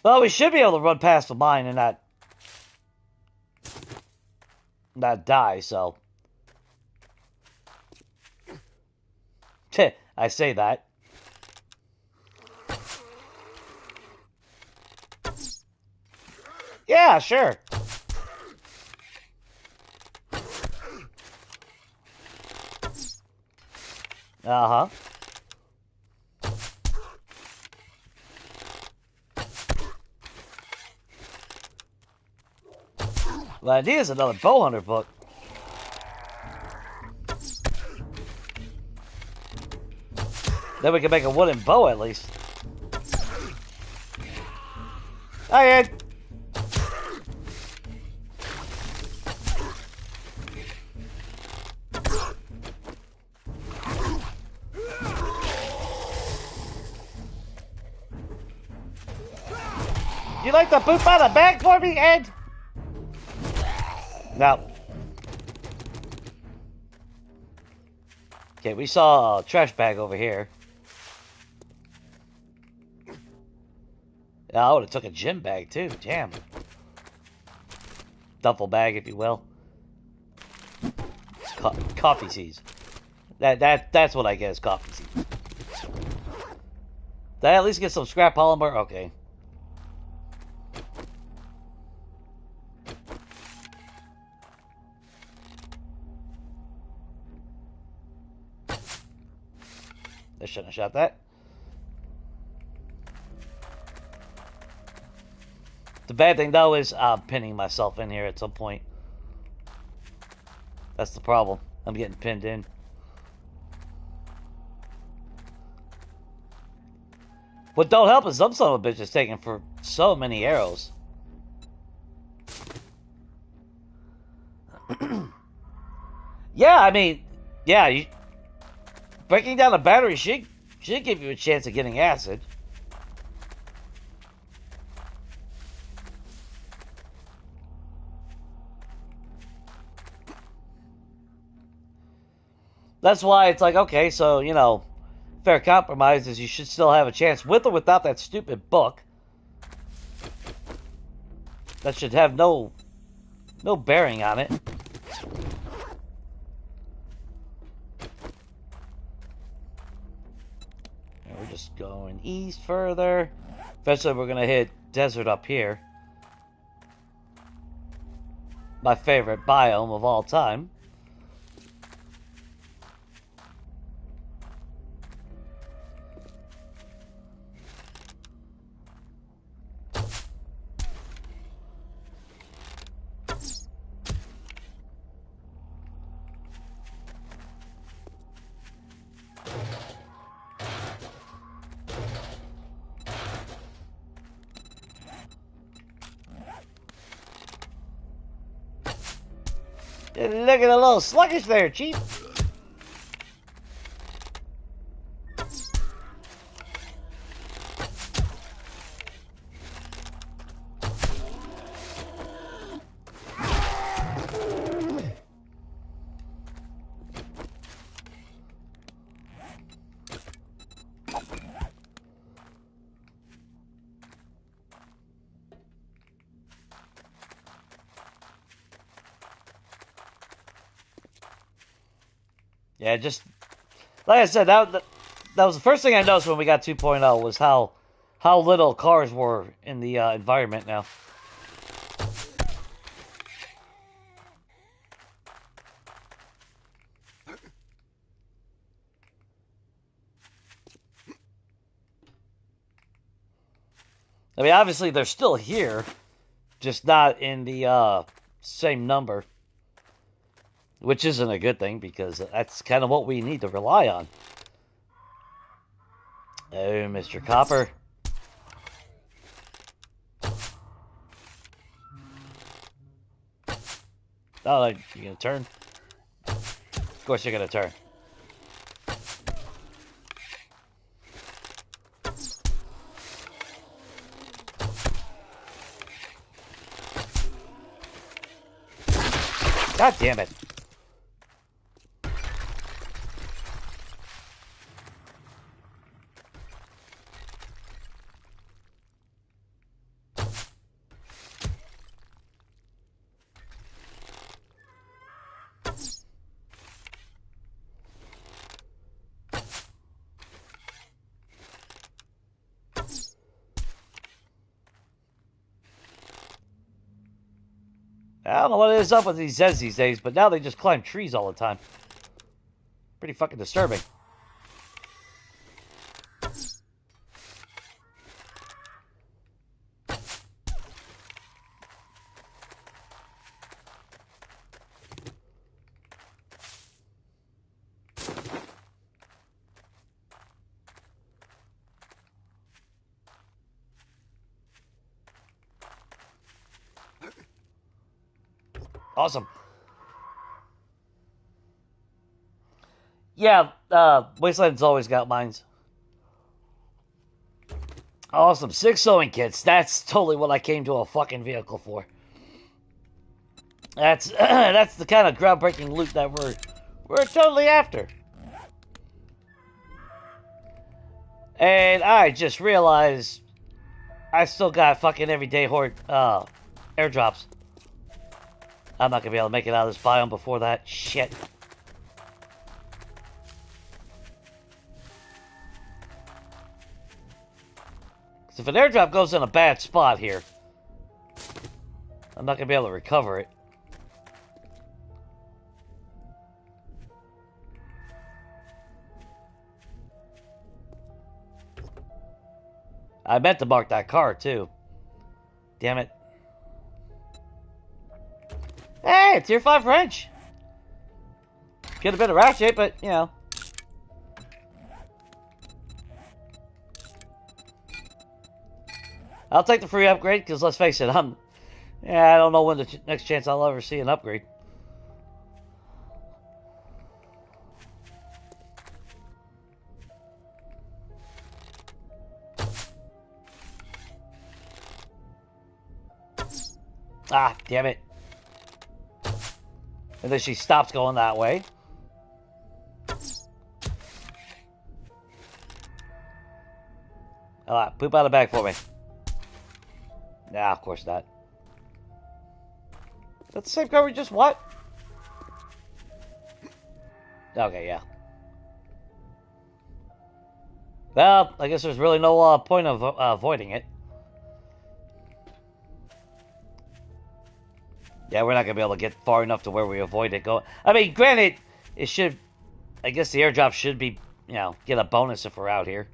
Well, we should be able to run past the mine and not die, so. I say that. Yeah, sure. Uh-huh. Well, I need is another bow hunter book. Then we can make a wooden bow at least. Hi, Ed. You like to poop out of bag for me, Ed? No. Okay, we saw a trash bag over here. Yeah, I would have took a gym bag too. Damn. Duffel bag, if you will. Coffee seeds. That's what I get is coffee seeds. Did I at least get some scrap polymer? Okay. I shouldn't have shot that. The bad thing, though, is I'm pinning myself in here at some point. That's the problem. I'm getting pinned in. What don't help is some son of a bitch is taking for so many arrows. Yeah, I mean, yeah, breaking down a battery should should give you a chance of getting acid. That's why it's like, okay, so, you know, fair compromise is you should still have a chance with or without that stupid book. That should have no bearing on it. And we're just going east further. Eventually we're going to hit desert up here. My favorite biome of all time. Looking a little sluggish there, Chief. Yeah, just like I said, that was the first thing I noticed when we got 2.0 was how little cars were in the environment now. I mean, obviously they're still here, just not in the same number. Which isn't a good thing, because that's kind of what we need to rely on. Oh, Mr. Copper. Oh, you gonna turn? Of course you're gonna turn. God damn it. I don't know what is up with these Zeds these days, but now they just climb trees all the time. Pretty fucking disturbing. Awesome. Yeah, Wasteland's always got mines. Awesome. 6 sewing kits. That's totally what I came to a fucking vehicle for. That's that's the kind of groundbreaking loot that we're totally after. And I just realized I still got fucking everyday horde airdrops. I'm not gonna be able to make it out of this biome before that. Shit. Because if an airdrop goes in a bad spot here, I'm not gonna be able to recover it. I meant to mark that car too. Damn it. Hey, tier 5 wrench. Get a bit of ratchet, but you know. I'll take the free upgrade, because let's face it, I don't know when the next chance I'll ever see an upgrade. Ah, damn it. And then she stops going that way. Alright, poop out of the bag for me. Nah, of course not. That's the same car we just what? Okay, yeah. Well, I guess there's really no point of avoiding it. Yeah, we're not going to be able to get far enough to where we avoid it going. I mean, granted, it should... I guess the airdrop should be, you know, get a bonus if we're out here.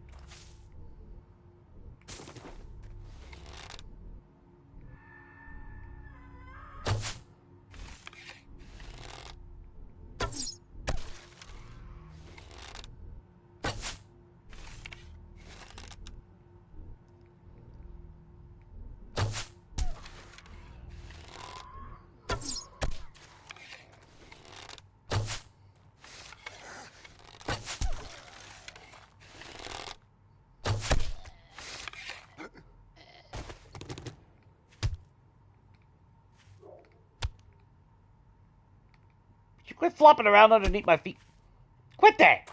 Quit flopping around underneath my feet. Quit that!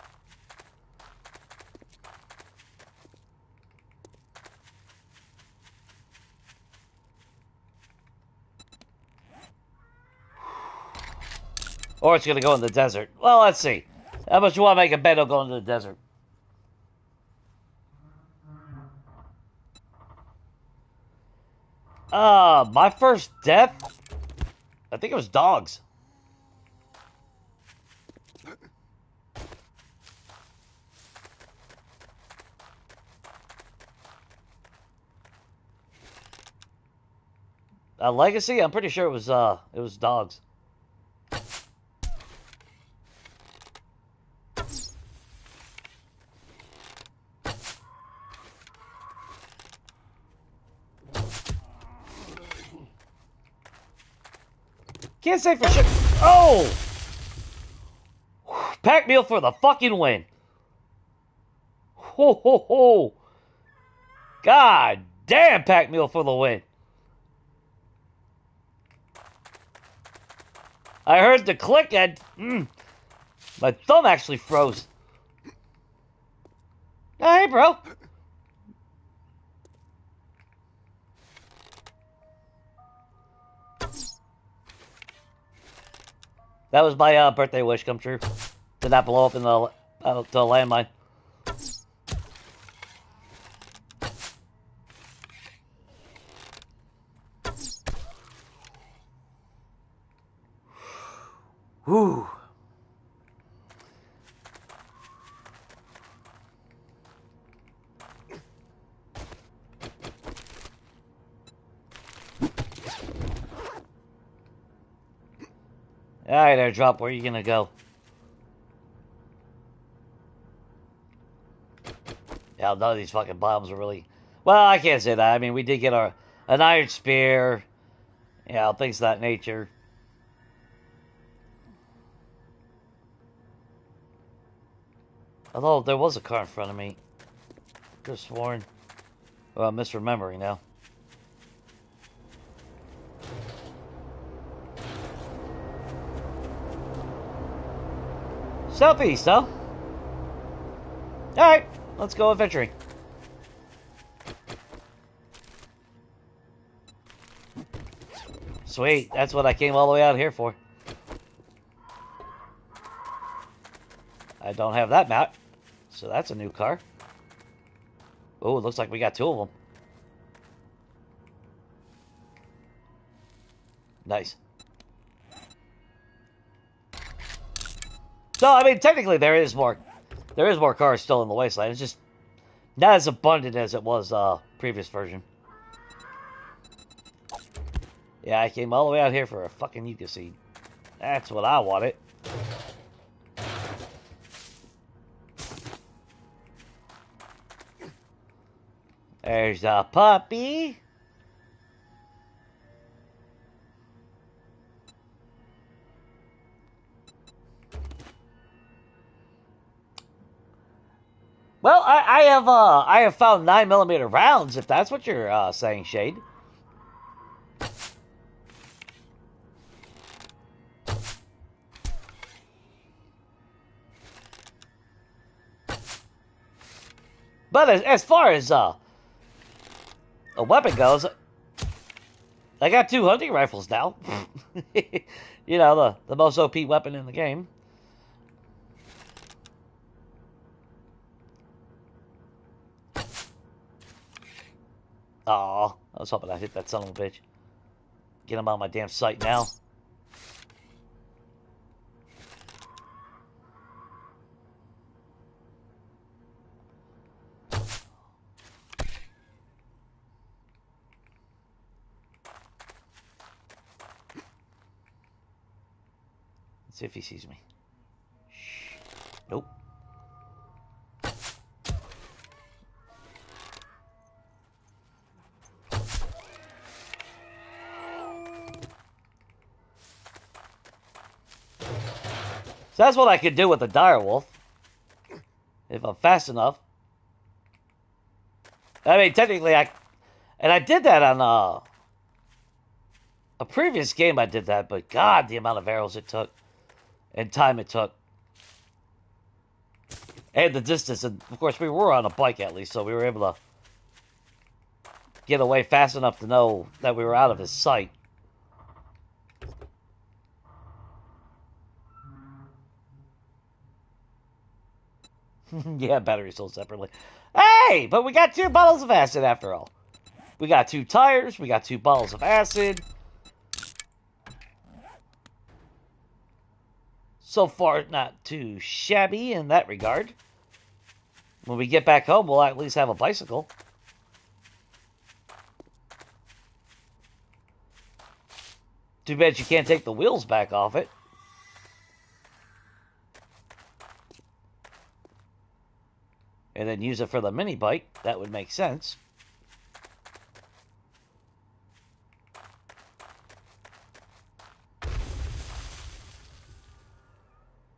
Or it's going to go in the desert. Well, let's see. How much you want to make a bet it'll go into the desert? My first death? I think it was dogs. Legacy? I'm pretty sure it was dogs. Can't say for sure. Oh! Pack meal for the fucking win. Ho ho ho! God damn, pack meal for the win. I heard the click and my thumb actually froze. Oh, hey, bro. That was my birthday wish come true. Did not blow up in the landmine. Whew. Alright, airdrop, where are you gonna go? Yeah, none of these fucking bombs are really... Well, I can't say that. I mean, we did get an iron spear. You know, things of that nature. Although, there was a car in front of me. Could have sworn. Well, I'm misremembering now. Southeast, huh? Alright, let's go adventuring. Sweet, that's what I came all the way out here for. I don't have that map, so that's a new car. Oh, it looks like we got two of them. Nice. So, I mean, technically there is more cars still in the wasteland. It's just not as abundant as it was previous version. Yeah, I came all the way out here for a fucking Yucca seed. That's what I wanted. There's a puppy. Well, I have found 9mm rounds, if that's what you're saying, Shade. But as far as a weapon goes, I got 2 hunting rifles now. You know, the most OP weapon in the game. Aw, I was hoping I'd hit that son of a bitch. Get him on my damn sight now. Let's see if he sees me. Shh. Nope. So that's what I could do with the direwolf. If I'm fast enough. I mean, technically, I did that on a previous game. I did that, but God, the amount of arrows it took and time it took, and the distance. And of course, we were on a bike at least, so we were able to get away fast enough to know that we were out of his sight. Yeah, battery sold separately. Hey, but we got 2 bottles of acid after all. We got 2 tires. We got 2 bottles of acid. So far, not too shabby in that regard. When we get back home, we'll at least have a bicycle. Too bad you can't take the wheels back off it. And then use it for the mini bike. That would make sense.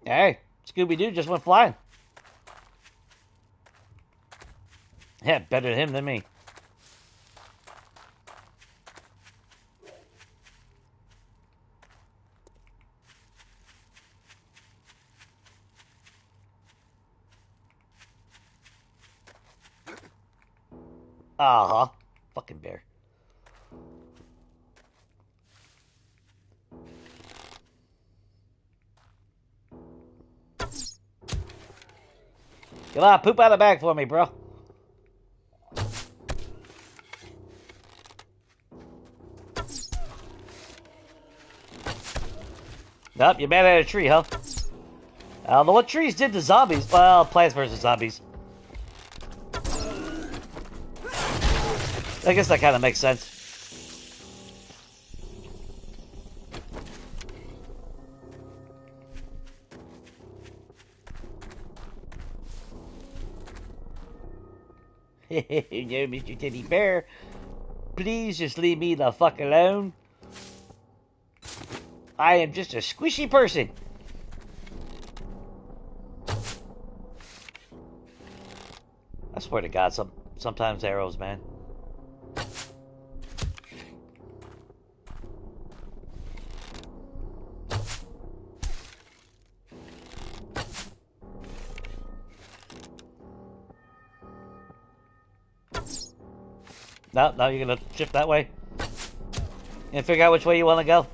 Hey, Scooby-Doo just went flying. Yeah, better him than me. Uh-huh. Fucking bear. Come on, poop out of the bag for me, bro. Nope, you're mad at a tree, huh? I don't know what trees did to zombies. Well, Plants vs. Zombies. I guess that kind of makes sense. No, Mr. Teddy Bear. Please just leave me the fuck alone. I am just a squishy person. I swear to God, sometimes arrows, man. No, now you're gonna shift that way. And figure out which way you want to go.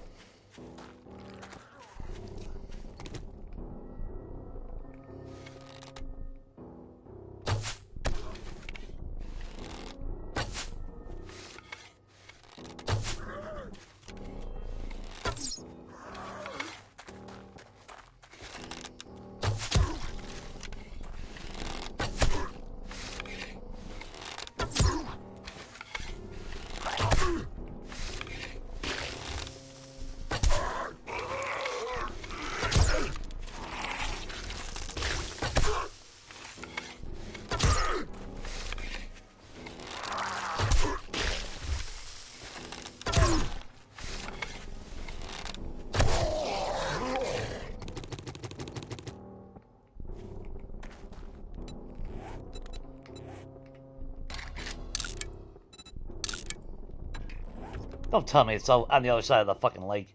Don't tell me it's on the other side of the fucking lake.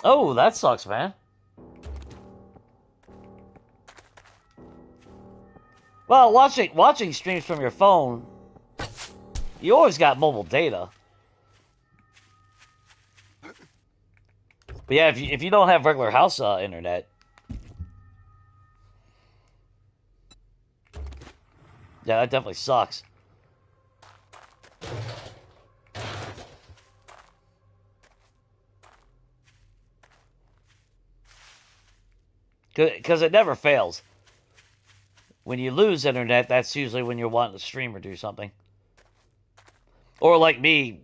Oh, that sucks, man. Well, watching streams from your phone, you always got mobile data. But yeah, if you don't have regular house internet, yeah, that definitely sucks. Because it never fails. When you lose internet, that's usually when you're wanting to stream or do something. Or like me,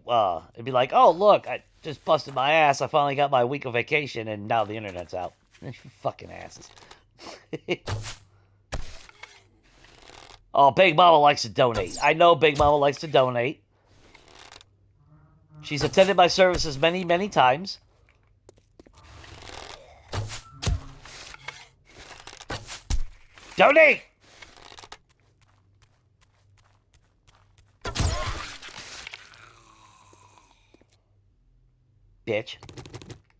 it'd be like, oh, look, I just busted my ass. I finally got my week of vacation, and now the internet's out. Fucking asses. Oh, Big Mama likes to donate. I know Big Mama likes to donate. She's attended my services many, many times. Donate! Bitch.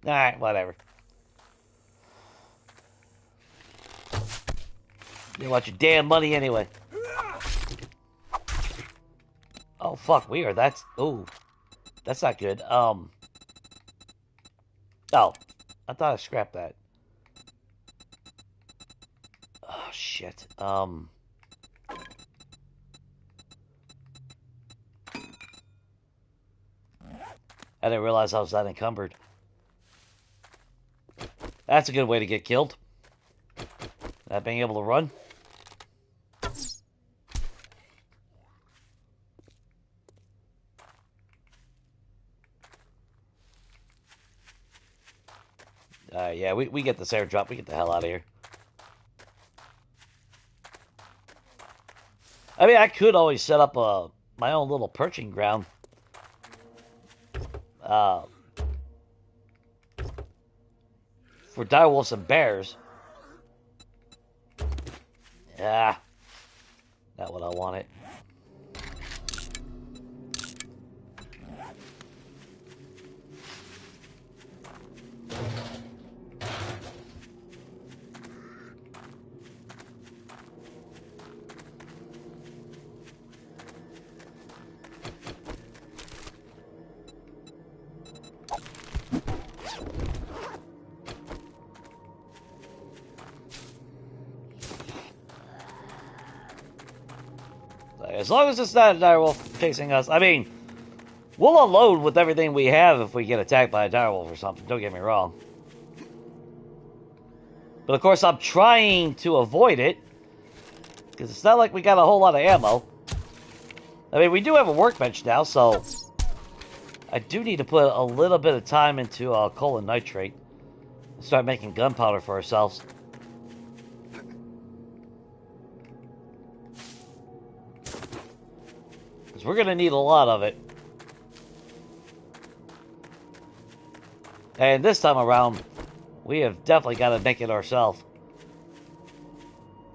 Alright, whatever. You want your damn money anyway. Oh, fuck, weird. That's... Ooh. That's not good. Oh. I thought I scrapped that. Oh, shit. I didn't realize I was that encumbered. That's a good way to get killed. Not being able to run. Yeah, we get this airdrop. We get the hell out of here. I mean, I could always set up my own little perching ground. For direwolves and bears. Yeah. Not what I wanted. As long as it's not a direwolf chasing us. I mean, we'll unload with everything we have if we get attacked by a direwolf or something. Don't get me wrong. But of course, I'm trying to avoid it. Because it's not like we got a whole lot of ammo. I mean, we do have a workbench now, so... I do need to put a little bit of time into coal and nitrate. And start making gunpowder for ourselves. Because we're going to need a lot of it. And this time around, we have definitely got to make it ourselves.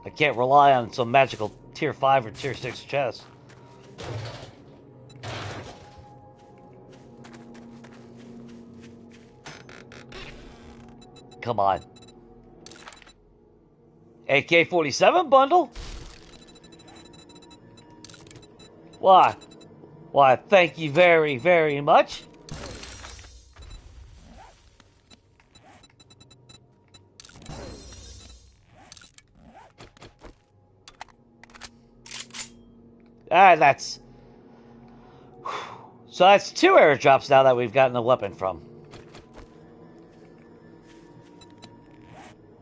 I can't rely on some magical tier 5 or tier 6 chest. Come on. AK-47 bundle? Why? Why, thank you very, very much. That's... So that's 2 airdrops now that we've gotten a weapon from.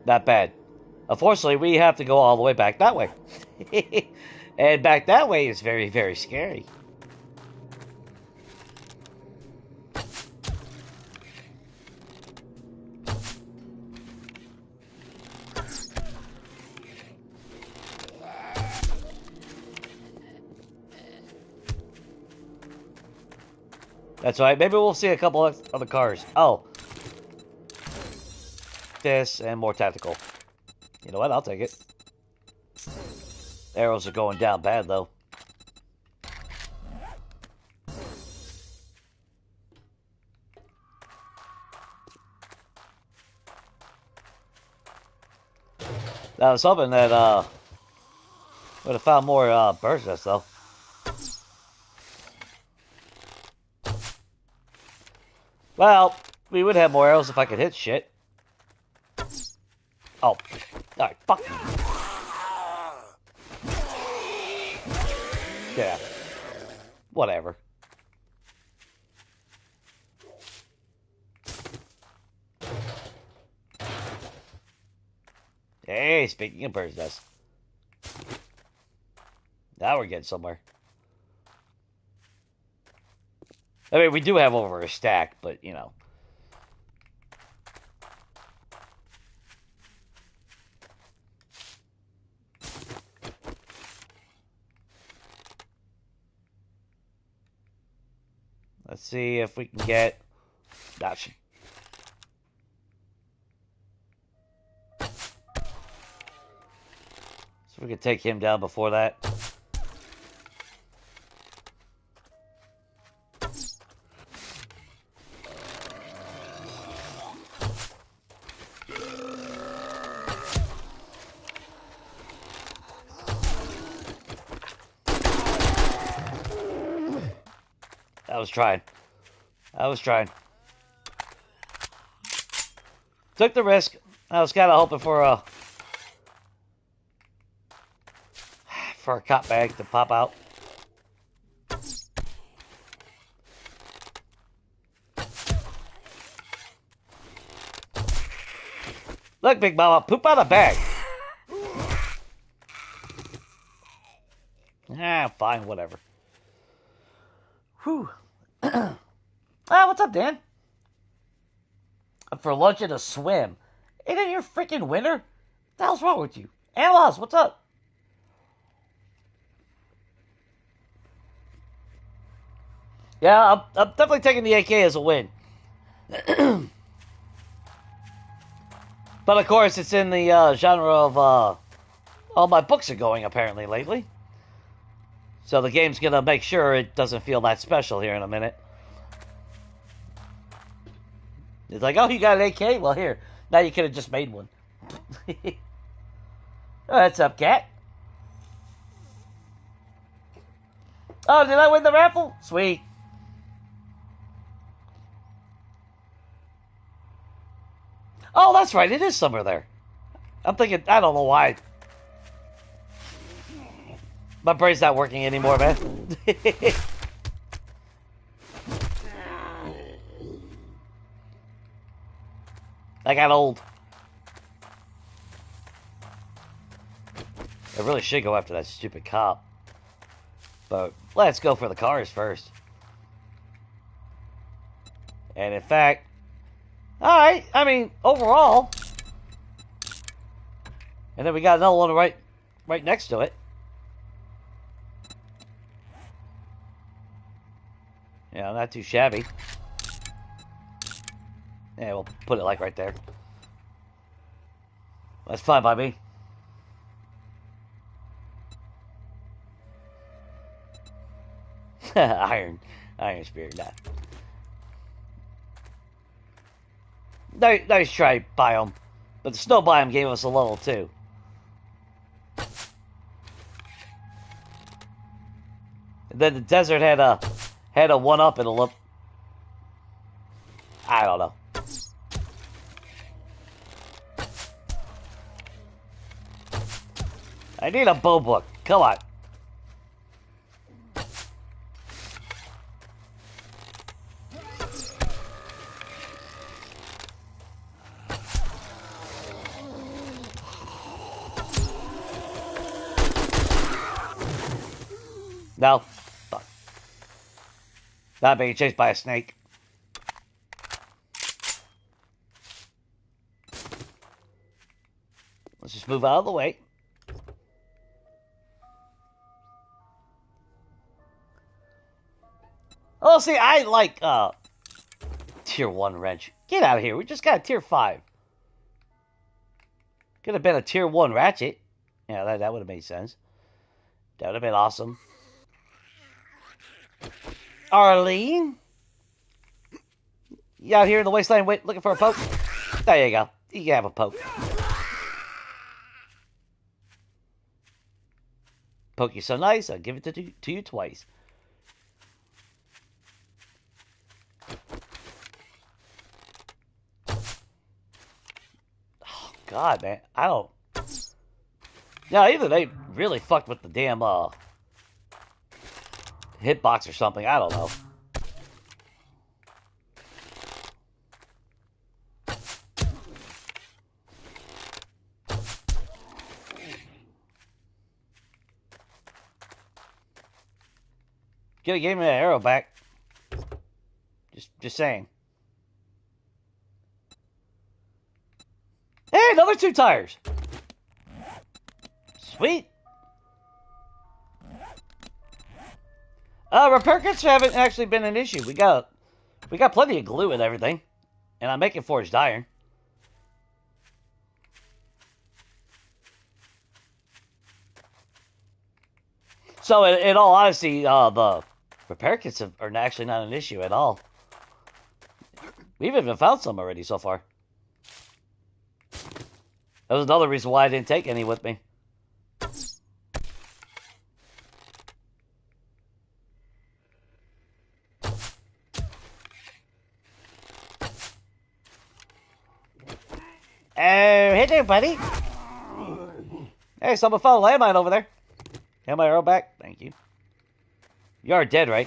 Not bad. Unfortunately, we have to go all the way back that way. And back that way is very, very scary. That's right. Maybe we'll see a couple of other cars. Oh. This and more tactical. You know what? I'll take it. Arrows are going down bad, though. I was hoping that, Would have found more bird's nest though. Well, we would have more arrows if I could hit shit. Oh, alright, fuck you. Yeah. Whatever. Hey, speaking of bird's nest. Now we're getting somewhere. I mean, we do have over a stack, but, you know. Let's see if we can get... Gosh. So we can take him down before that. I was trying. Took the risk. I was kind of hoping for a cop bag to pop out. Look, Big Mama, poop out a bag. Ah, fine, whatever. Whew. What's up, Dan? For lunch and a swim. Ain't it your freaking winter? What the hell's wrong with you? Analyze, what's up? Yeah, I'm definitely taking the AK as a win. But of course, it's in the genre of all my books are going apparently lately. So the game's gonna make sure it doesn't feel that special here in a minute. It's like, oh, you got an AK? Well, here. Now you could have just made one. What's up, cat? Oh, did I win the raffle? Sweet. Oh, that's right. It is somewhere there. I'm thinking, I don't know why. My brain's not working anymore, man. I got old. I really should go after that stupid cop. But let's go for the cars first. And in fact, alright, I mean, overall. And then we got another one right next to it. Yeah, not too shabby. Yeah, we'll put it like right there. That's fine by me. Iron Spirit, nah. Nice try, biome. But the snow biome gave us a level 2. And then the desert had a 1-up and a look. I don't know. I need a bow book. Come on. No. Fuck. Not being chased by a snake. Let's just move out of the way. Oh, see, I like tier 1 wrench. Get out of here. We just got a tier 5. Could have been a tier 1 ratchet. Yeah, that would have made sense. That would have been awesome. Arlene? You out here in the wasteland looking for a poke? There you go. You can have a poke. poke you so nice, I'll give it to you twice. Oh, God, man. I don't... Yeah, either they really fucked with the damn, hitbox or something. I don't know. Gave me that arrow back. Just saying. Hey, another 2 tires. Sweet. Repair kits haven't actually been an issue. We got plenty of glue and everything, and I'm making forged iron. So, in all honesty, the repair kits are actually not an issue at all. We've even found some already so far. That was another reason why I didn't take any with me. Hey there, buddy. Hey, someone found a landmine over there. Have my arrow back? Thank you. You are dead, right?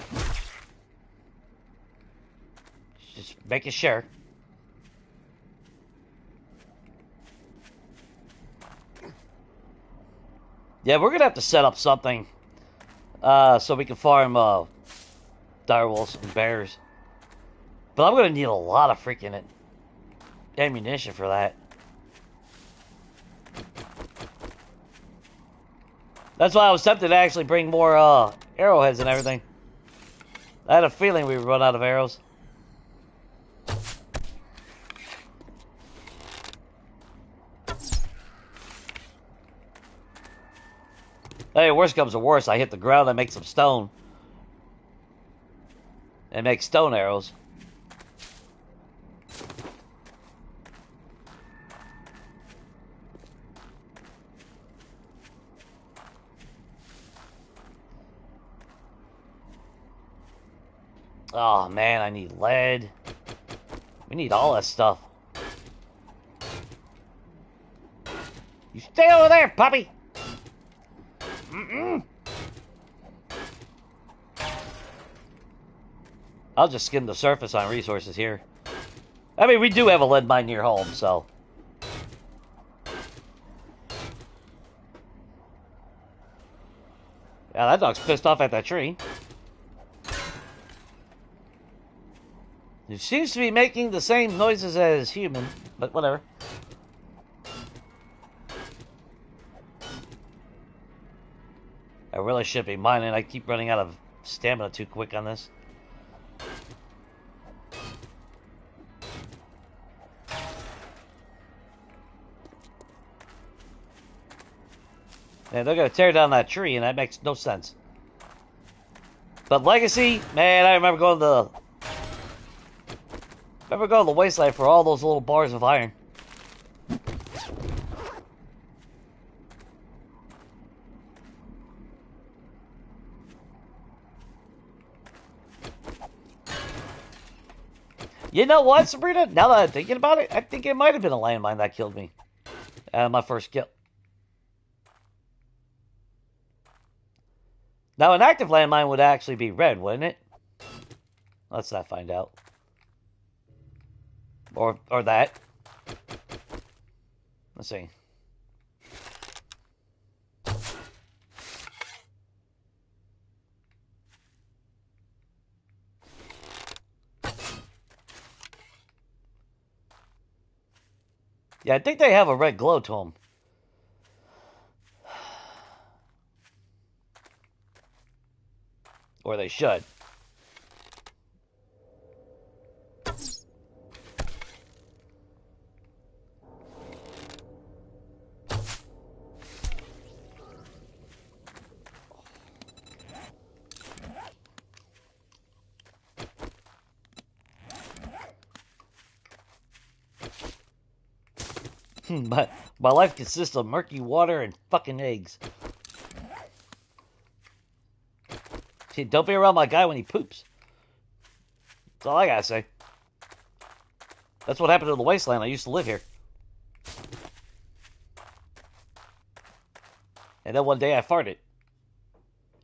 Just making sure. Yeah, we're gonna have to set up something so we can farm direwolves and bears. But I'm gonna need a lot of freaking ammunition for that. That's why I was tempted to actually bring more arrowheads and everything. I had a feeling we would run out of arrows. Hey, worst comes to worst, I hit the ground and make some stone. And make stone arrows. Oh man, I need lead. We need all that stuff. You stay over there, puppy! I'll just skim the surface on resources here. I mean, we do have a lead mine near home, so... Yeah, that dog's pissed off at that tree. It seems to be making the same noises as human, but whatever. I really should be mining. I keep running out of stamina too quick on this. And they're gonna tear down that tree, and that makes no sense. But Legacy, man, I remember going to the wasteland for all those little bars of iron. You know what, Sabrina? Now that I'm thinking about it, I think it might have been a landmine that killed me. My first kill. Now, an active landmine would actually be red, wouldn't it? Let's not find out. Or that. Let's see. Yeah, I think they have a red glow to them. Or they should. My life consists of murky water and fucking eggs. Don't be around my guy when he poops. That's all I gotta say. That's what happened to the wasteland. I used to live here. And then one day I farted.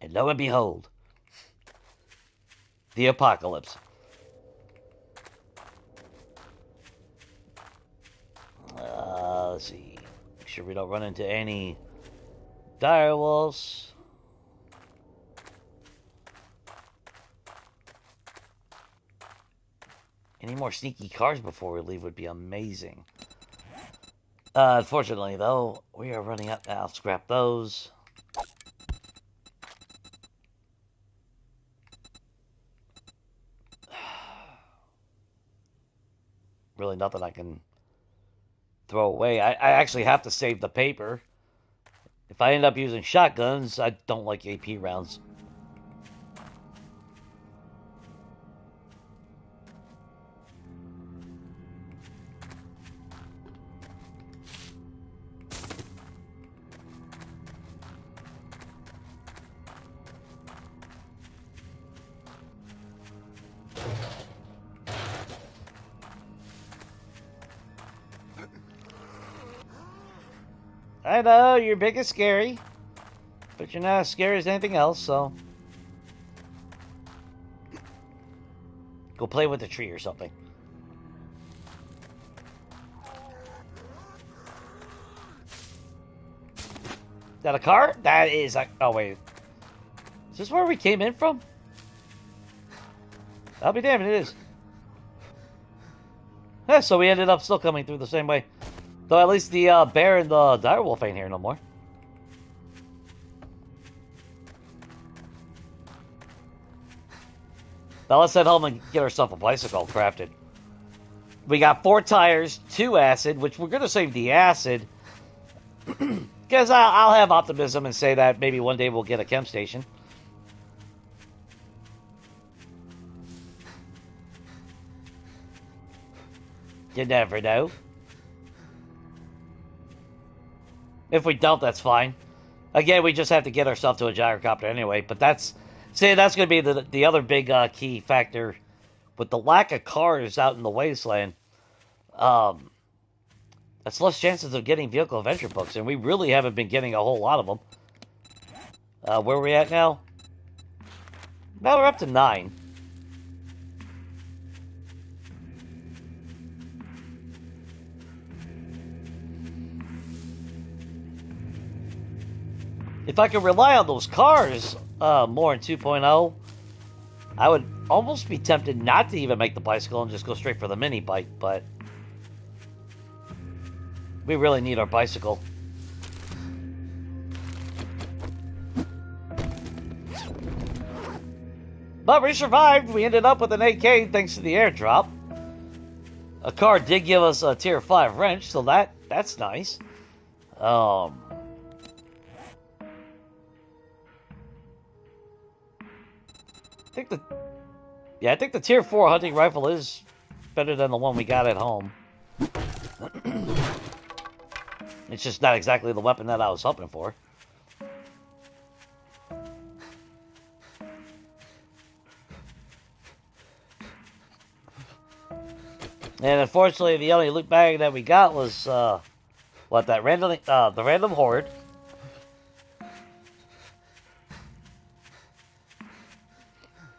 And lo and behold, the apocalypse. Let's see. Make sure we don't run into any dire wolves. Any more sneaky cars before we leave would be amazing. Unfortunately, though, we are running out now. Scrap those. Really nothing I can throw away. I actually have to save the paper. If I end up using shotguns, I don't like AP rounds. I know, you're big and scary. But you're not as scary as anything else, so... Go play with the tree or something. Is that a car? That is like... Oh, wait. Is this where we came in from? I'll be damned, it is. Yeah, so we ended up still coming through the same way. Though at least the bear and the direwolf ain't here no more. Now let's head home and get ourselves a bicycle crafted. We got 4 tires, 2 acid, which we're going to save the acid. Because I'll have optimism and say that maybe one day we'll get a chem station. You never know. If we don't, that's fine. Again, we just have to get ourselves to a gyrocopter anyway. But that's going to be the other big key factor with the lack of cars out in the wasteland. That's less chances of getting vehicle adventure books, and we really haven't been getting a whole lot of them. Where are we at now? Now we're up to 9. If I could rely on those cars more in 2.0, I would almost be tempted not to even make the bicycle and just go straight for the mini bike, but we really need our bicycle. But we survived. We ended up with an AK thanks to the airdrop. A car did give us a tier 5 wrench, so that's nice. I think the tier 4 hunting rifle is better than the one we got at home. It's just not exactly the weapon that I was hoping for. And unfortunately, the only loot bag that we got was the random horde.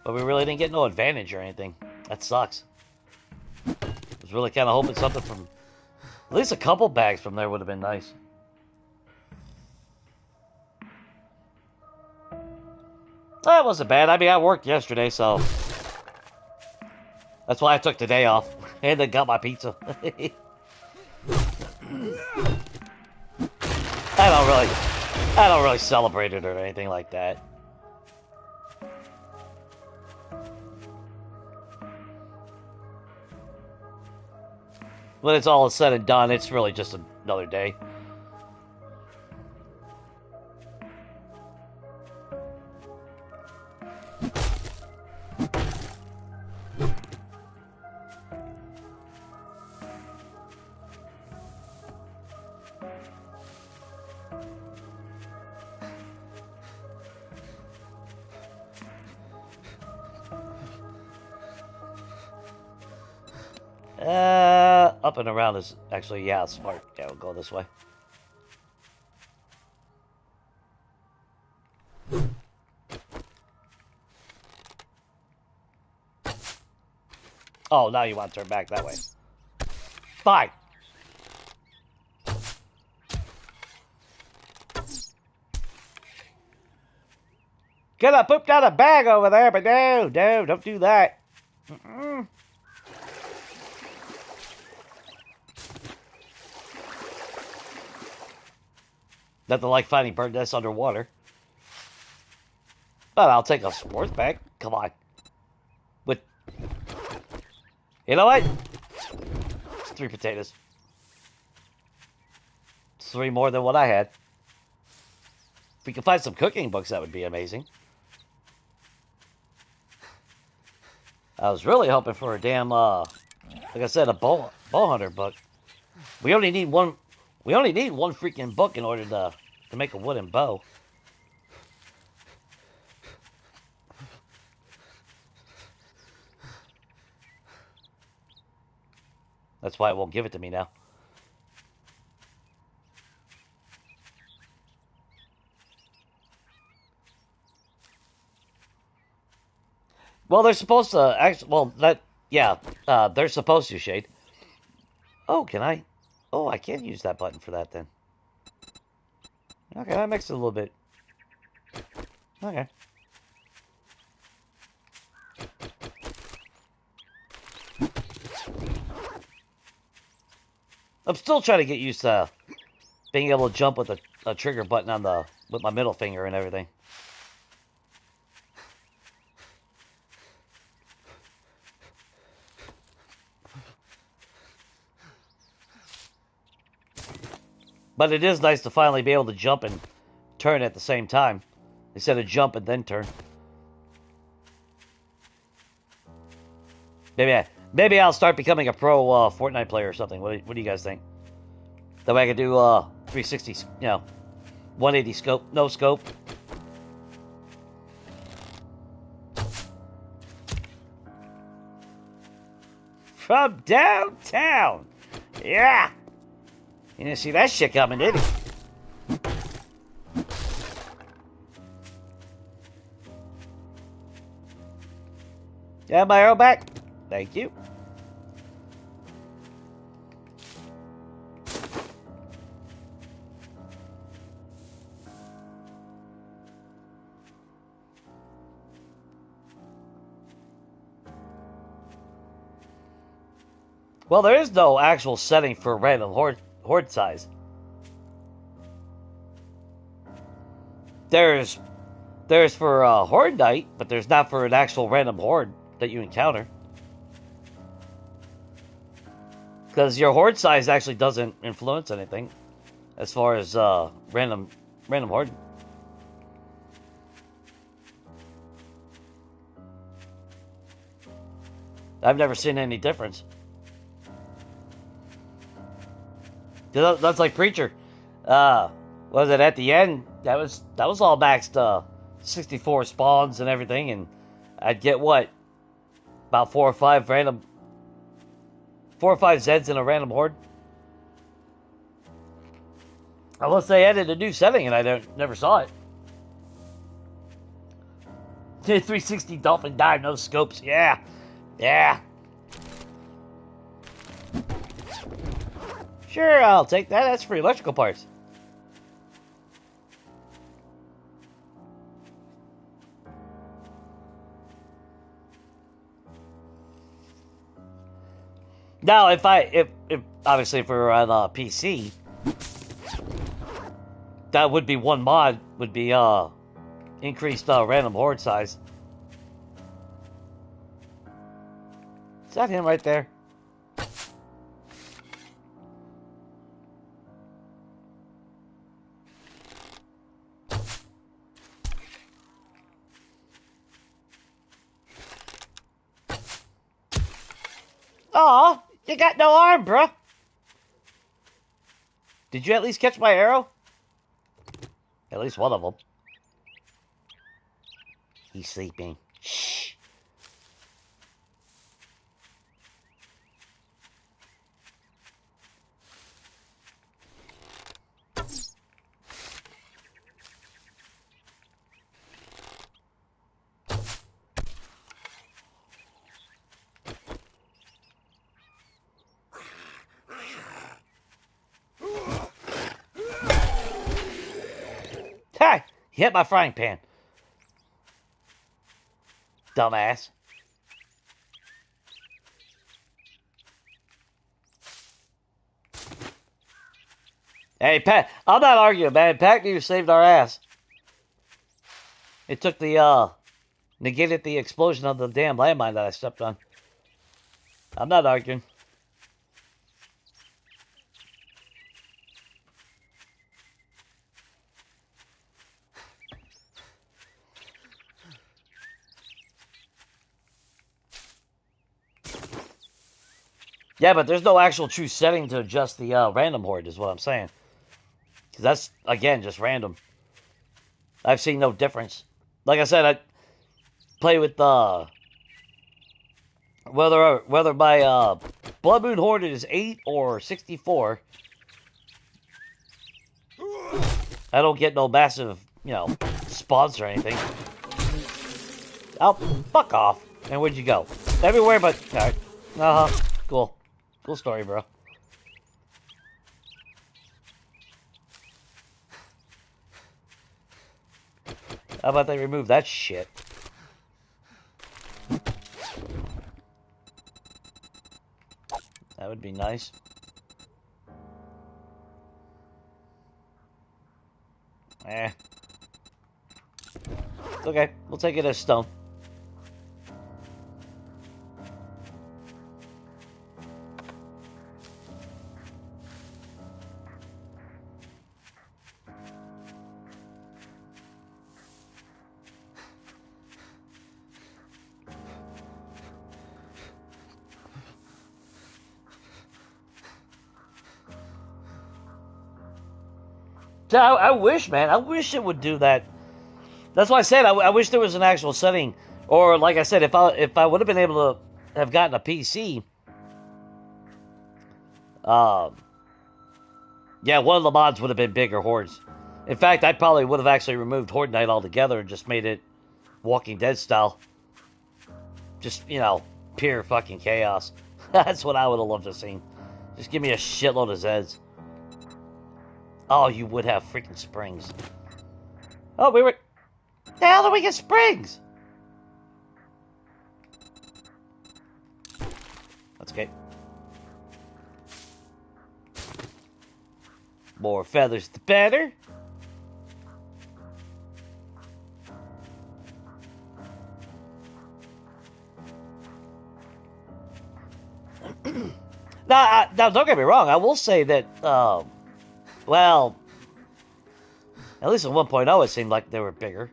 But we really didn't get no advantage or anything. That sucks. I was really kind of hoping something from... At least a couple bags from there would have been nice. That wasn't bad. I mean, I worked yesterday, so... That's why I took the day off. And then got my pizza. I don't really celebrate it or anything like that. When it's all said and done, it's really just another day. Up and around is actually, yeah, smart. Yeah, we'll go this way. Oh, now you want to turn back that way. Fine. Could have pooped out a bag over there, but no, don't do that. Mm-mm. Nothing like finding bird nests underwater. But I'll take a sports bag. Come on. With, you know what? It's 3 potatoes. It's 3 more than what I had. If we can find some cooking books, that would be amazing. I was really hoping for a damn, like I said, a bow hunter book. We only need one. We only need one freaking book in order to make a wooden bow. That's why it won't give it to me now. Well, they're supposed to actually. Well, yeah, they're supposed to shade. Oh, can I? Oh, I can use that button for that then. Okay, that makes it a little bit. Okay. I'm still trying to get used to being able to jump with a trigger button on with my middle finger and everything. But it is nice to finally be able to jump and turn at the same time, instead of jump and then turn. Maybe I'll start becoming a pro Fortnite player or something. What do you guys think? That way I can do 360, 180 scope, no scope. From downtown, yeah. You didn't see that shit coming, did you? Yeah, my arrow back. Thank you. Well, there is no actual setting for random horde size. There's for horde night, but there's not for an actual random horde that you encounter. Because your horde size actually doesn't influence anything as far as random horde. I've never seen any difference. That's like Preacher. Was it at the end? That was all maxed 64 spawns and everything, and I'd get what? About 4 or 5 Zeds in a random horde. Unless they added a new setting and I never saw it. 360 Dolphin Dive, no scopes. Yeah. Yeah. Sure, I'll take that. That's free electrical parts. Now, if obviously if we were on PC, that would be one mod, would be increased random horde size. Is that him right there? Aw, you got no arm, bruh. Did you at least catch my arrow? At least one of them. He's sleeping. Shh. He hit my frying pan. Dumbass. Hey, Pat, I'm not arguing, man. Pat, you saved our ass. It took the, negated the explosion of the damn landmine that I stepped on. I'm not arguing. Yeah, but there's no actual true setting to adjust the random horde, is what I'm saying. Because that's, again, just random. I've seen no difference. Like I said, I play with whether my Blood Moon Horde is 8 or 64. I don't get no massive, spawns or anything. Oh, fuck off. And where'd you go? Everywhere but... Alright. Uh-huh. Cool. Cool story, bro. How about they remove that shit? That would be nice. It's okay. We'll take it as stone. I wish, man. I wish it would do that. That's why I said I wish there was an actual setting, or like I said, if I would have been able to have gotten a PC, yeah, one of the mods would have been bigger hordes. In fact, I probably would have actually removed Horde Night altogether and just made it Walking Dead style. Just pure fucking chaos. That's what I would have loved to see. Just give me a shitload of Zeds. Oh, you would have freaking springs. Oh, we were... The hell did we get springs? That's okay. More feathers, the better. Now, don't get me wrong. I will say that... well, at least at 1.0 it seemed like they were bigger.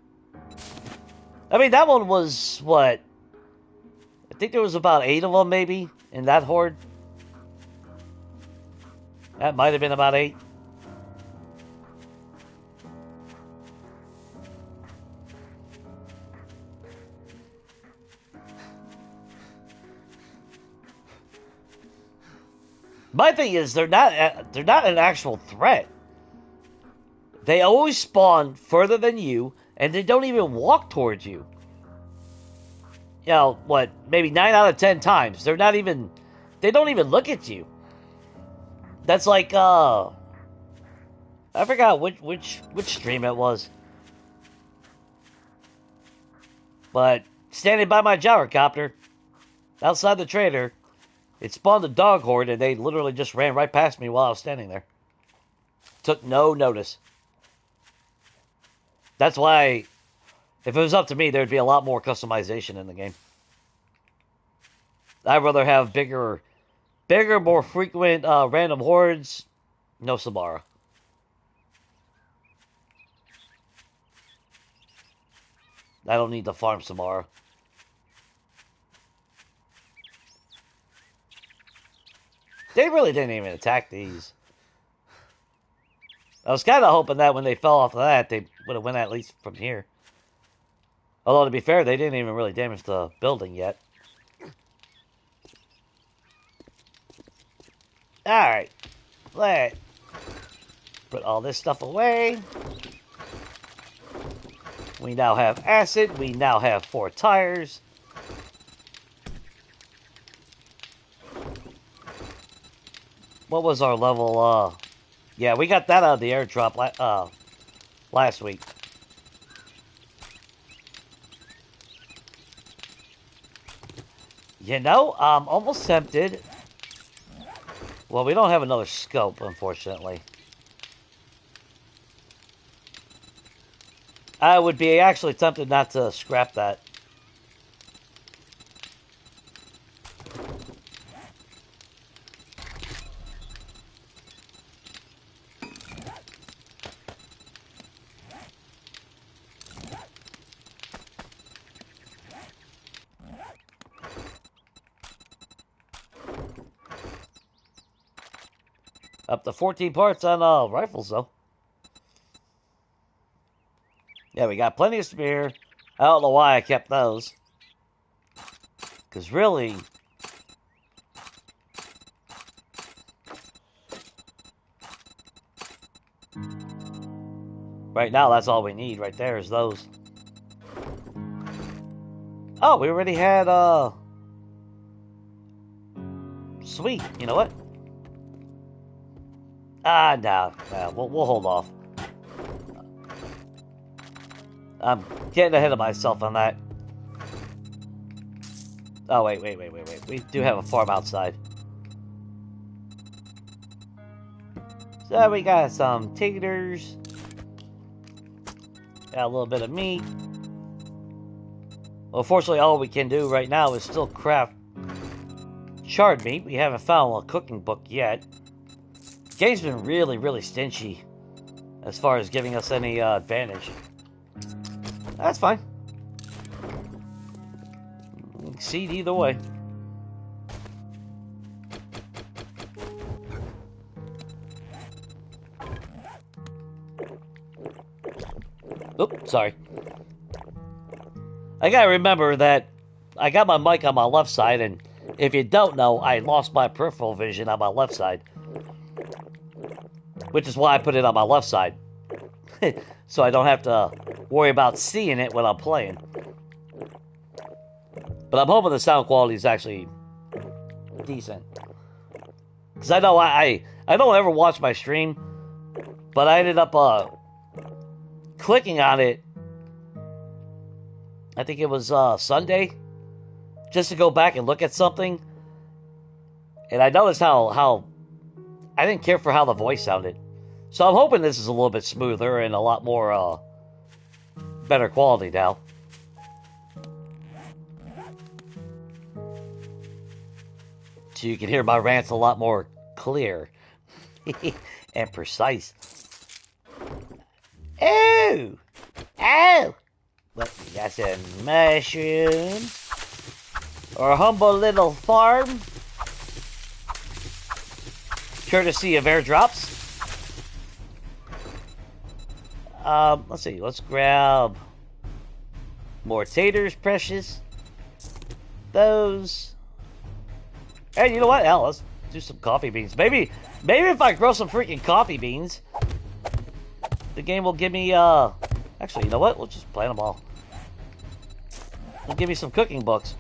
I mean, that one was, what? I think there was about 8 of them, maybe, in that horde. That might have been about 8. My thing is, they're not an actual threat. They always spawn further than you, and they don't even walk towards you. What? Maybe 9 out of 10 times. They don't even look at you. That's like, I forgot which stream it was. But, standing by my gyrocopter, outside the trader, it spawned a dog horde, and they literally just ran right past me while I was standing there. Took no notice. That's why, if it was up to me, there'd be a lot more customization in the game. I'd rather have bigger, more frequent random hordes. No Samara. I don't need to farm Samara. They really didn't even attack these. I was kind of hoping that when they fell off of that, they would have went at least from here. Although, to be fair, they didn't even really damage the building yet. Alright. Let's put all this stuff away. We now have acid. We now have 4 tires. What was our level? Yeah, we got that out of the airdrop last week. You know, I'm almost tempted. Well, we don't have another scope, unfortunately. I would be actually tempted not to scrap that. Up to 14 parts on rifles, though. Yeah, we got plenty of spear. I don't know why I kept those. Because really... right now, that's all we need right there is those. Oh, we already had, sweet. You know what? No. We'll hold off. I'm getting ahead of myself on that. Oh, wait. We do have a farm outside. So we got some taters. Got a little bit of meat. Well, unfortunately, all we can do right now is still craft charred meat. We haven't found a cooking book yet. The game's been really, really stingy as far as giving us any advantage. That's fine. We can see it either way. Oops, sorry. I gotta remember that I got my mic on my left side, and if you don't know, I lost my peripheral vision on my left side. Which is why I put it on my left side. So I don't have to worry about seeing it when I'm playing. But I'm hoping the sound quality is actually decent. Because I know I don't ever watch my stream, but I ended up clicking on it. I think it was Sunday, just to go back and look at something. And I noticed how I didn't care for how the voice sounded. So I'm hoping this is a little bit smoother and a lot more better quality now. So you can hear my rants a lot more clear and precise. Oh! Oh! Look, we got some mushrooms. Our humble little farm. Courtesy of airdrops. Let's see. Let's grab more taters, precious. Those. Hey, you know what? Hell, let's do some coffee beans. Maybe if I grow some freaking coffee beans, the game will give me, actually, you know what? We'll just plant them all. It'll give me some cooking books.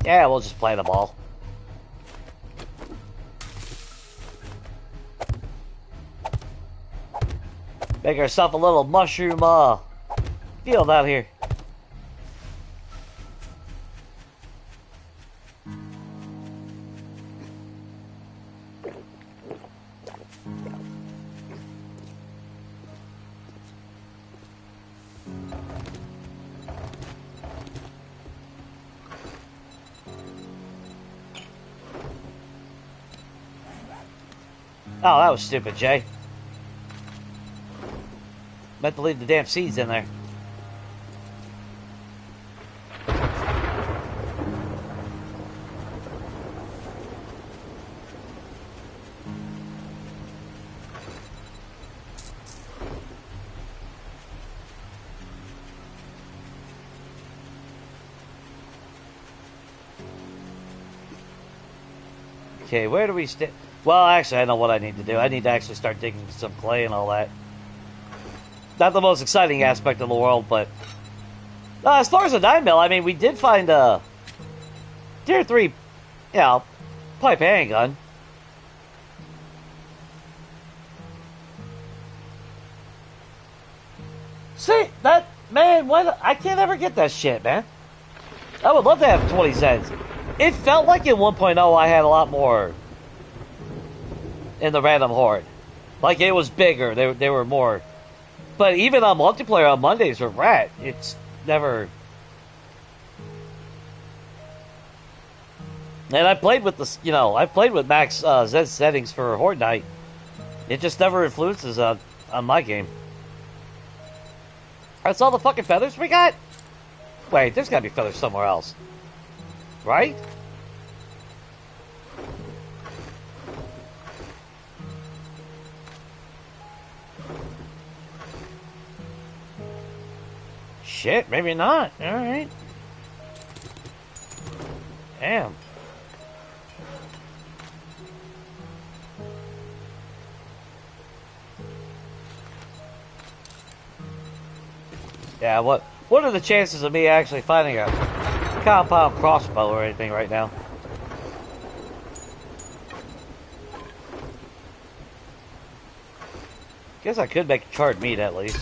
Yeah, we'll just plant them all. Make ourselves a little mushroom field out here. Oh, that was stupid, Jay. Meant to leave the damn seeds in there. Okay, where do we stay? Well, actually, I know what I need to do. I need to actually start digging some clay and all that. Not the most exciting aspect of the world, but... as far as the 9mm, I mean, we did find a... Tier 3, you know, pipe handgun. See, that, man, what? I can't ever get that shit, man. I would love to have 20 cents. It felt like in 1.0 I had a lot more in the random horde. Like, it was bigger. They were more. But even on multiplayer on Mondays with Rat, it's never... And I played with this, you know, I played with max Z settings for Horde Night. It just never influences on my game. That's all the fucking feathers we got? Wait, there's gotta be feathers somewhere else. Right? Shit, maybe not. Alright. Damn. Yeah, what are the chances of me actually finding a compound crossbow or anything right now? Guess I could make charred meat at least.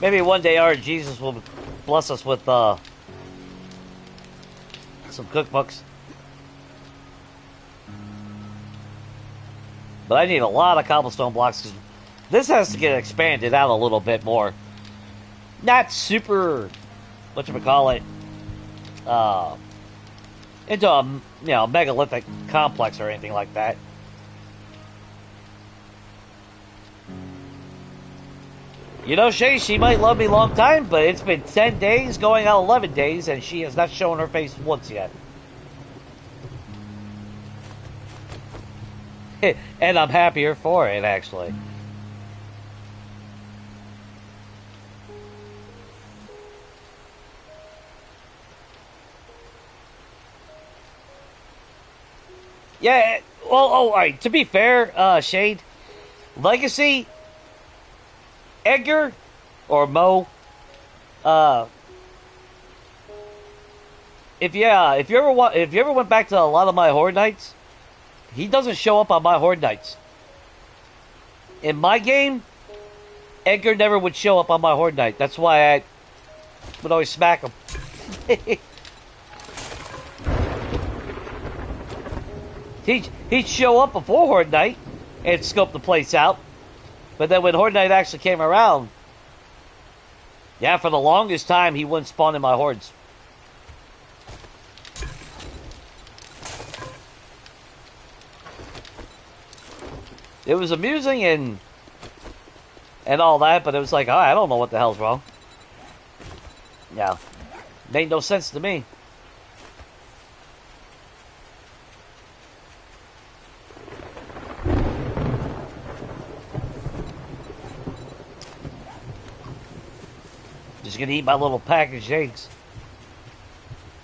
Maybe one day our Jesus will bless us with some cookbooks. But I need a lot of cobblestone blocks because this has to get expanded out a little bit more. Not super, whatchamacallit, into a, you know, megalithic complex or anything like that. You know, she might love me a long time, but it's been 10 days, going on 11 days, and she has not shown her face once yet. And I'm happier for it, actually. Yeah, well, oh, alright, to be fair, Shade, Legacy... Edgar or Mo, if you ever went back to a lot of my Horde Nights, he doesn't show up on my Horde Nights. In my game, Edgar never would show up on my Horde Night. That's why I would always smack him. He'd show up before Horde Night and scope the place out. But then when Horde Night actually came around, yeah, for the longest time, he wouldn't spawn in my hordes. It was amusing and all that, but it was like, oh, I don't know what the hell's wrong. Yeah, made no sense to me. Just gonna eat my little packaged eggs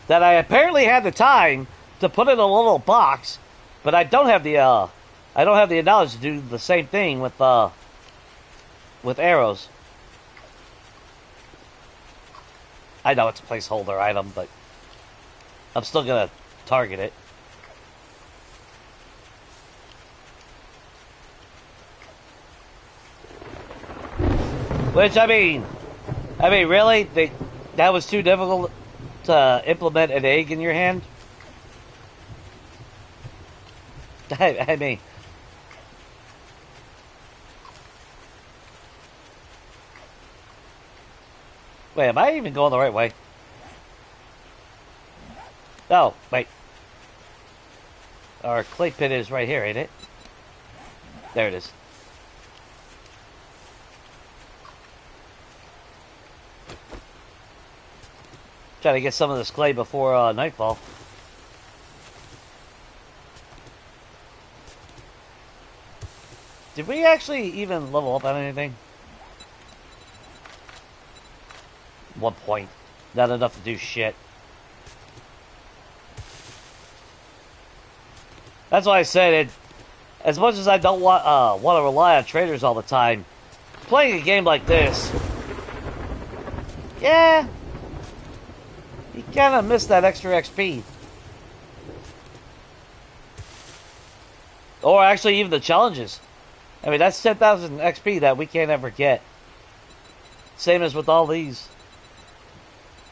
that I apparently had the time to put in a little box, but I don't have the knowledge to do the same thing with arrows. I know it's a placeholder item, but I'm still gonna target it. Which, I mean, really? That was too difficult to implement an egg in your hand? I mean... Wait, am I even going the right way? Oh, wait. Our clay pit is right here, ain't it? There it is. Try to get some of this clay before nightfall. Did we actually even level up on anything? 1 point. Not enough to do shit. That's why I said it. As much as I don't want to rely on traders all the time, playing a game like this, yeah, You kind of miss that extra XP. Or actually even the challenges. I mean, that's 10,000 XP that we can't ever get. Same as with all these.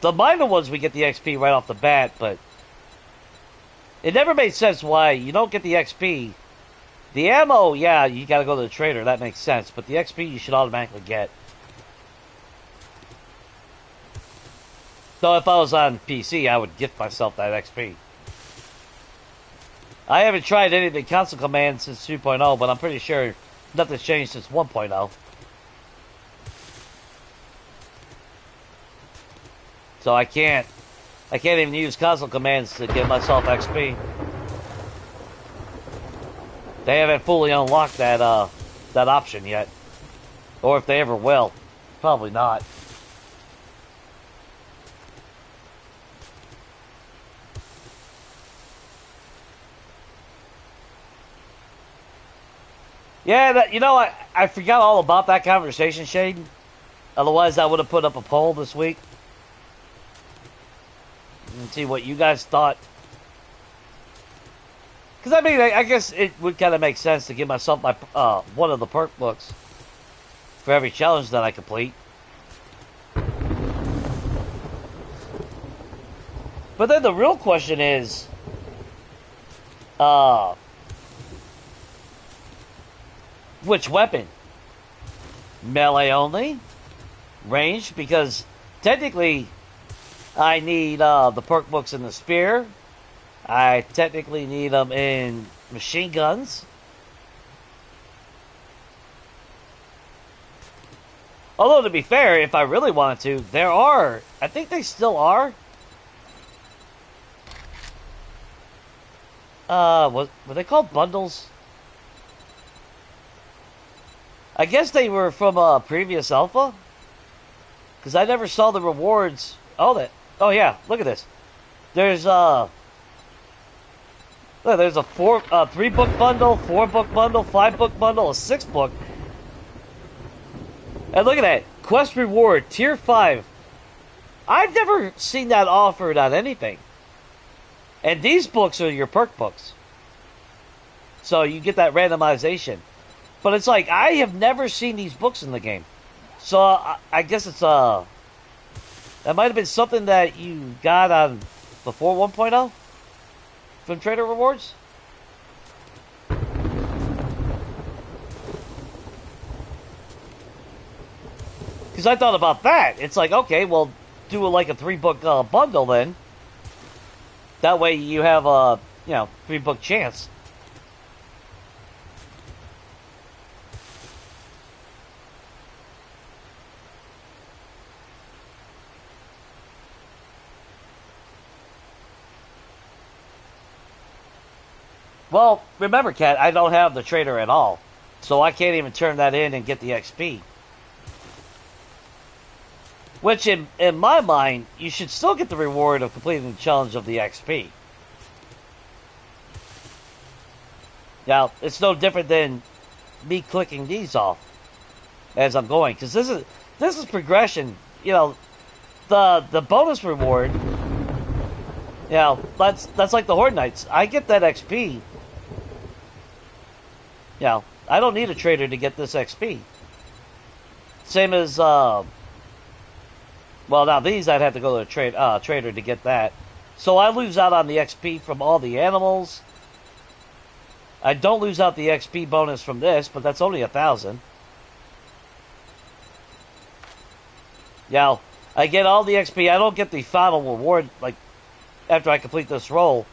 The minor ones we get the XP right off the bat, but it never made sense why you don't get the XP. The ammo, yeah, you gotta go to the trader, that makes sense, but the XP you should automatically get. So if I was on PC, I would gift myself that XP. I haven't tried any of the console commands since 2.0, but I'm pretty sure nothing's changed since 1.0. So I can't even use console commands to give myself XP. They haven't fully unlocked that that option yet. Or if they ever will. Probably not. Yeah, you know, I forgot all about that conversation, Shade. Otherwise, I would have put up a poll this week. And see what you guys thought. Because, I mean, I guess it would kind of make sense to give myself my one of the perk books for every challenge that I complete. But then the real question is, which weapon? Melee only? Range? Because technically, I need the perk books in the spear. I technically need them in machine guns. Although, to be fair, if I really wanted to, there are, I think they still are. Were they called bundles? I guess they were from a previous alpha. Because I never saw the rewards. Oh yeah, look at this. There's there's a 3-book bundle, 4-book bundle, 5-book bundle, a 6-book. And look at that. Quest reward, tier 5. I've never seen that offered on anything. And these books are your perk books. So you get that randomization. But it's like, I have never seen these books in the game. So I guess it's, that might have been something that you got on before 1.0? From Trader Rewards? Because I thought about that. It's like, okay, well, do like a 3-book bundle then. That way you have a, 3-book chance. Well, remember, Kat, I don't have the trader at all. So I can't even turn that in and get the XP. Which, in my mind, you should still get the reward of completing the challenge of the XP. Now, it's no different than me clicking these off as I'm going. Because this is progression. The bonus reward, that's like the Horde Knights. I get that XP. I don't need a trader to get this XP. Same as, well, now these I'd have to go to a trader to get that. So I lose out on the XP from all the animals. I don't lose out the XP bonus from this, but that's only 1,000. I get all the XP. I don't get the final reward, like, after I complete this role.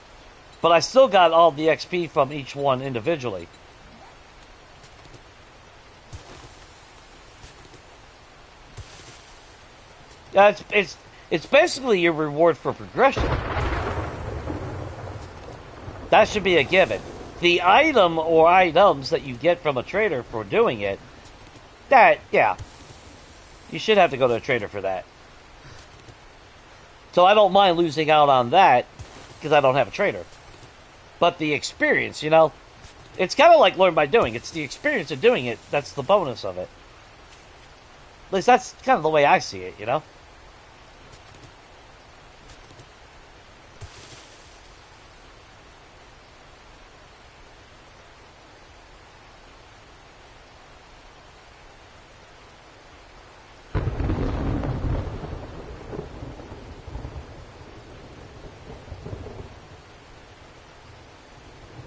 But I still got all the XP from each one individually. Yeah, it's basically your reward for progression. That should be a given. The item or items that you get from a trader for doing it, you should have to go to a trader for that. So I don't mind losing out on that because I don't have a trader. But the experience, it's kind of like learn by doing. It's the experience of doing it that's the bonus of it. At least that's kind of the way I see it,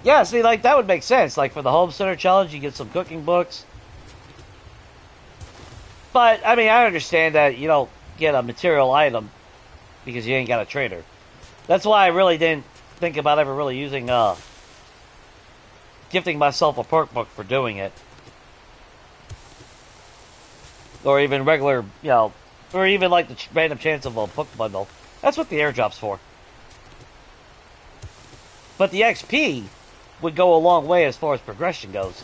Yeah, see, like, that would make sense. Like, for the home center challenge, you get some cooking books. But, I mean, I understand that you don't get a material item because you ain't got a trader. That's why I really didn't think about ever really using, gifting myself a perk book for doing it. Or even regular, or even like the random chance of a book bundle. That's what the airdrop's for. But the XP would go a long way as far as progression goes.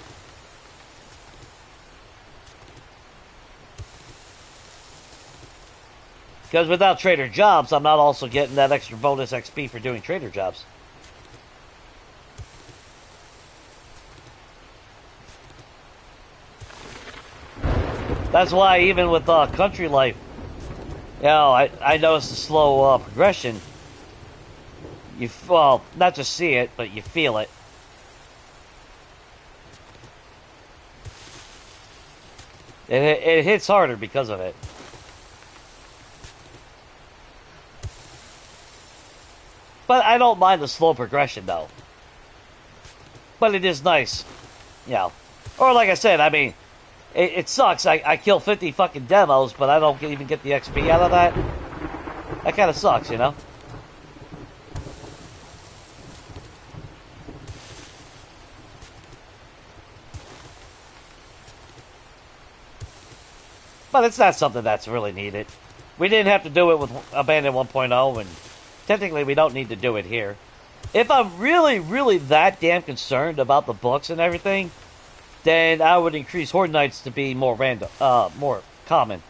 Because without trader jobs, I'm not also getting that extra bonus XP for doing trader jobs. That's why even with country life, I noticed a slow progression. Well, not just see it, but you feel it. It hits harder because of it. But I don't mind the slow progression, though. But it is nice. Or like I said, I mean, it sucks. I kill 50 fucking demos, but I don't even get the XP out of that. That kind of sucks, you know? But it's not something that's really needed. We didn't have to do it with Abandon 1.0, and technically we don't need to do it here. If I'm really, really that damn concerned about the books and everything, then I would increase Horde Nights to be more random, more common.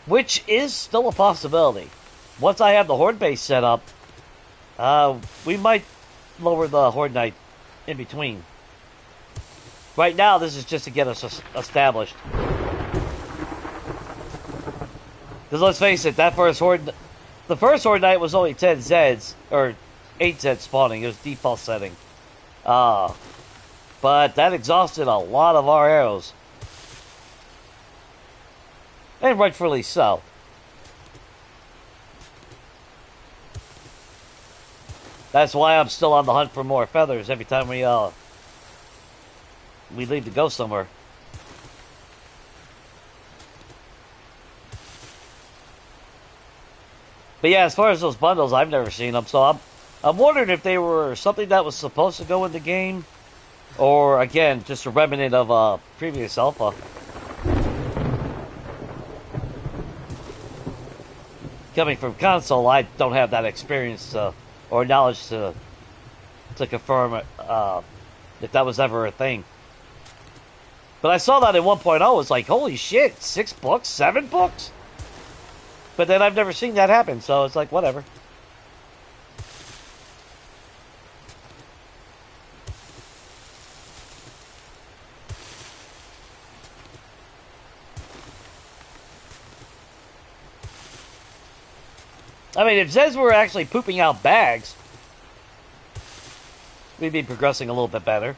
Which is still a possibility. Once I have the Horde base set up, we might lower the Horde Night in between. Right now, this is just to get us established. Because let's face it, the first Horde Night was only 10 Zeds, or 8 Zeds spawning. It was default setting. But that exhausted a lot of our arrows. And rightfully so. That's why I'm still on the hunt for more feathers every time we leave to go somewhere. But yeah, as far as those bundles, I've never seen them, so I'm wondering if they were something that was supposed to go in the game, or again, just a remnant of a previous alpha. Coming from console, I don't have that experience or knowledge to confirm if that was ever a thing. But I saw that in 1.0. It's like, holy shit, 6 books, 7 books? But then I've never seen that happen, so it's like, whatever. I mean, if Zeds were actually pooping out bags, we'd be progressing a little bit better.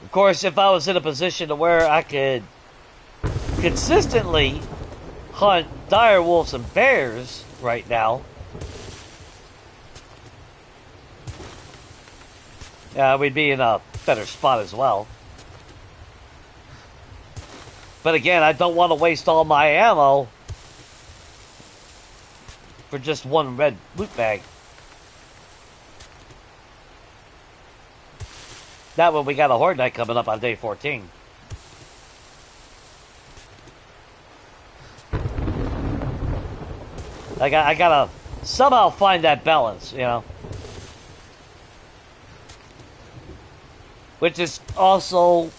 Of course, if I was in a position to where I could consistently hunt dire wolves and bears right now, we'd be in a better spot as well. But again, I don't want to waste all my ammo for just one red loot bag. Not when we got a Horde Night coming up on day 14. I gotta somehow find that balance, you know. Which is also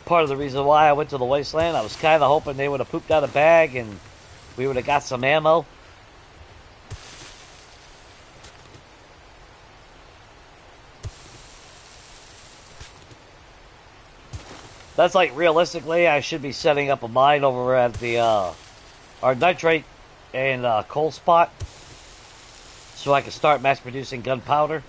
part of the reason why I went to the Wasteland. I was kind of hoping they would have pooped out a bag and we would have got some ammo. That's like, realistically, I should be setting up a mine over at the, our nitrate and coal spot so I can start mass producing gunpowder.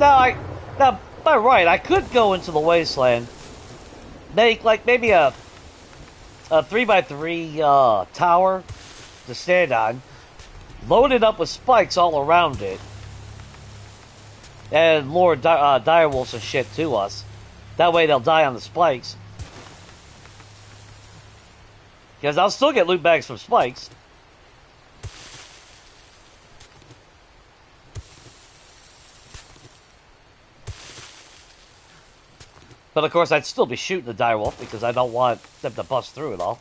now, by right, I could go into the wasteland, make like maybe a 3x3 tower to stand on, load it up with spikes all around it, and lure direwolves and shit to us. That way they'll die on the spikes. Because I'll still get loot bags from spikes. But of course, I'd still be shooting the direwolf because I don't want them to bust through it all.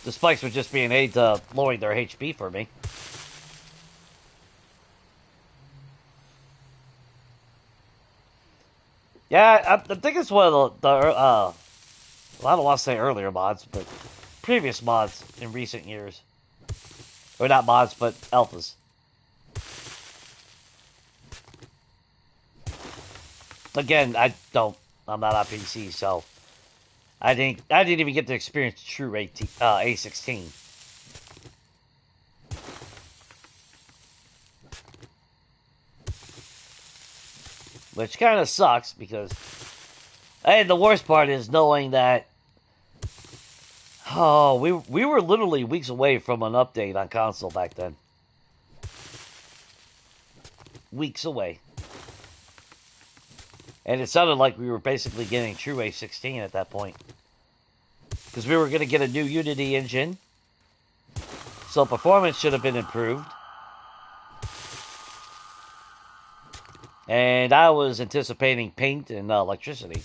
The spikes would just be an aid to lowering their HP for me. Yeah, I think it's one of well, I don't want to say earlier mods, but previous mods in recent years. Or not mods, but alphas. Again, I'm not on PC, so I didn't even get to experience true A16. Which kind of sucks because, and the worst part is knowing that, we were literally weeks away from an update on console back then. Weeks away. And it sounded like we were basically getting true A16 at that point. Because we were going to get a new Unity engine. So performance should have been improved. And I was anticipating paint and electricity.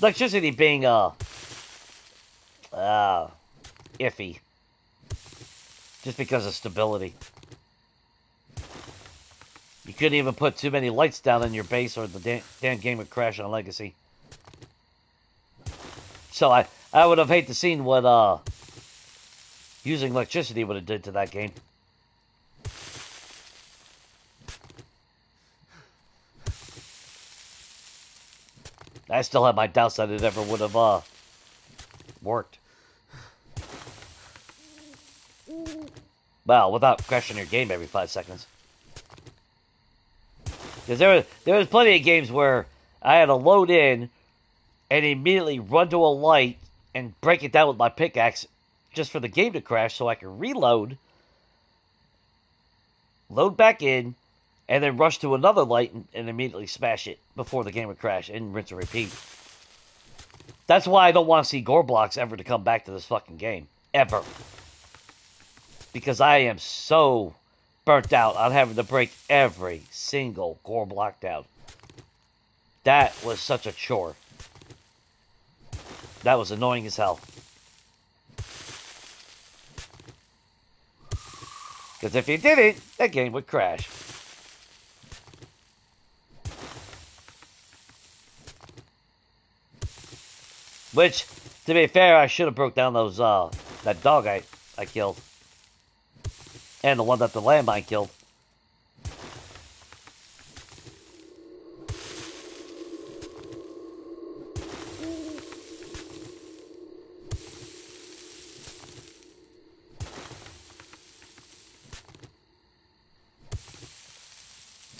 Electricity being iffy. Just because of stability. You couldn't even put too many lights down in your base or the damn game would crash on Legacy. So I would have hated to seen what using electricity would have did to that game. I still have my doubts that it ever would have worked. Well, without crashing your game every 5 seconds. Because there was plenty of games where I had to load in and immediately run to a light and break it down with my pickaxe just for the game to crash so I could reload, load back in, and then rush to another light and immediately smash it before the game would crash and rinse and repeat. That's why I don't want to see gore blocks ever to come back to this fucking game. Ever. Because I am so burnt out on having to break every single gore block down. That was such a chore. That was annoying as hell. Because if you didn't, that game would crash. Which, to be fair, I should have broke down those, that dog I killed. And the one that the landmine killed.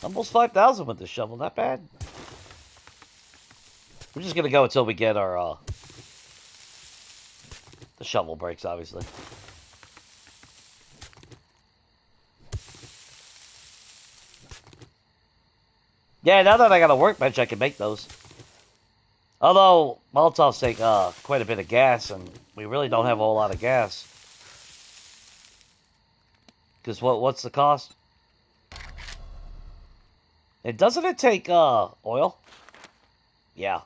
Almost 5,000 with the shovel, not bad. We're just gonna go until we get our, the shovel breaks, obviously. Yeah, now that I got a workbench, I can make those. Although, Molotovs take quite a bit of gas, and we really don't have a whole lot of gas. Because what's the cost? And doesn't it take oil? Yeah.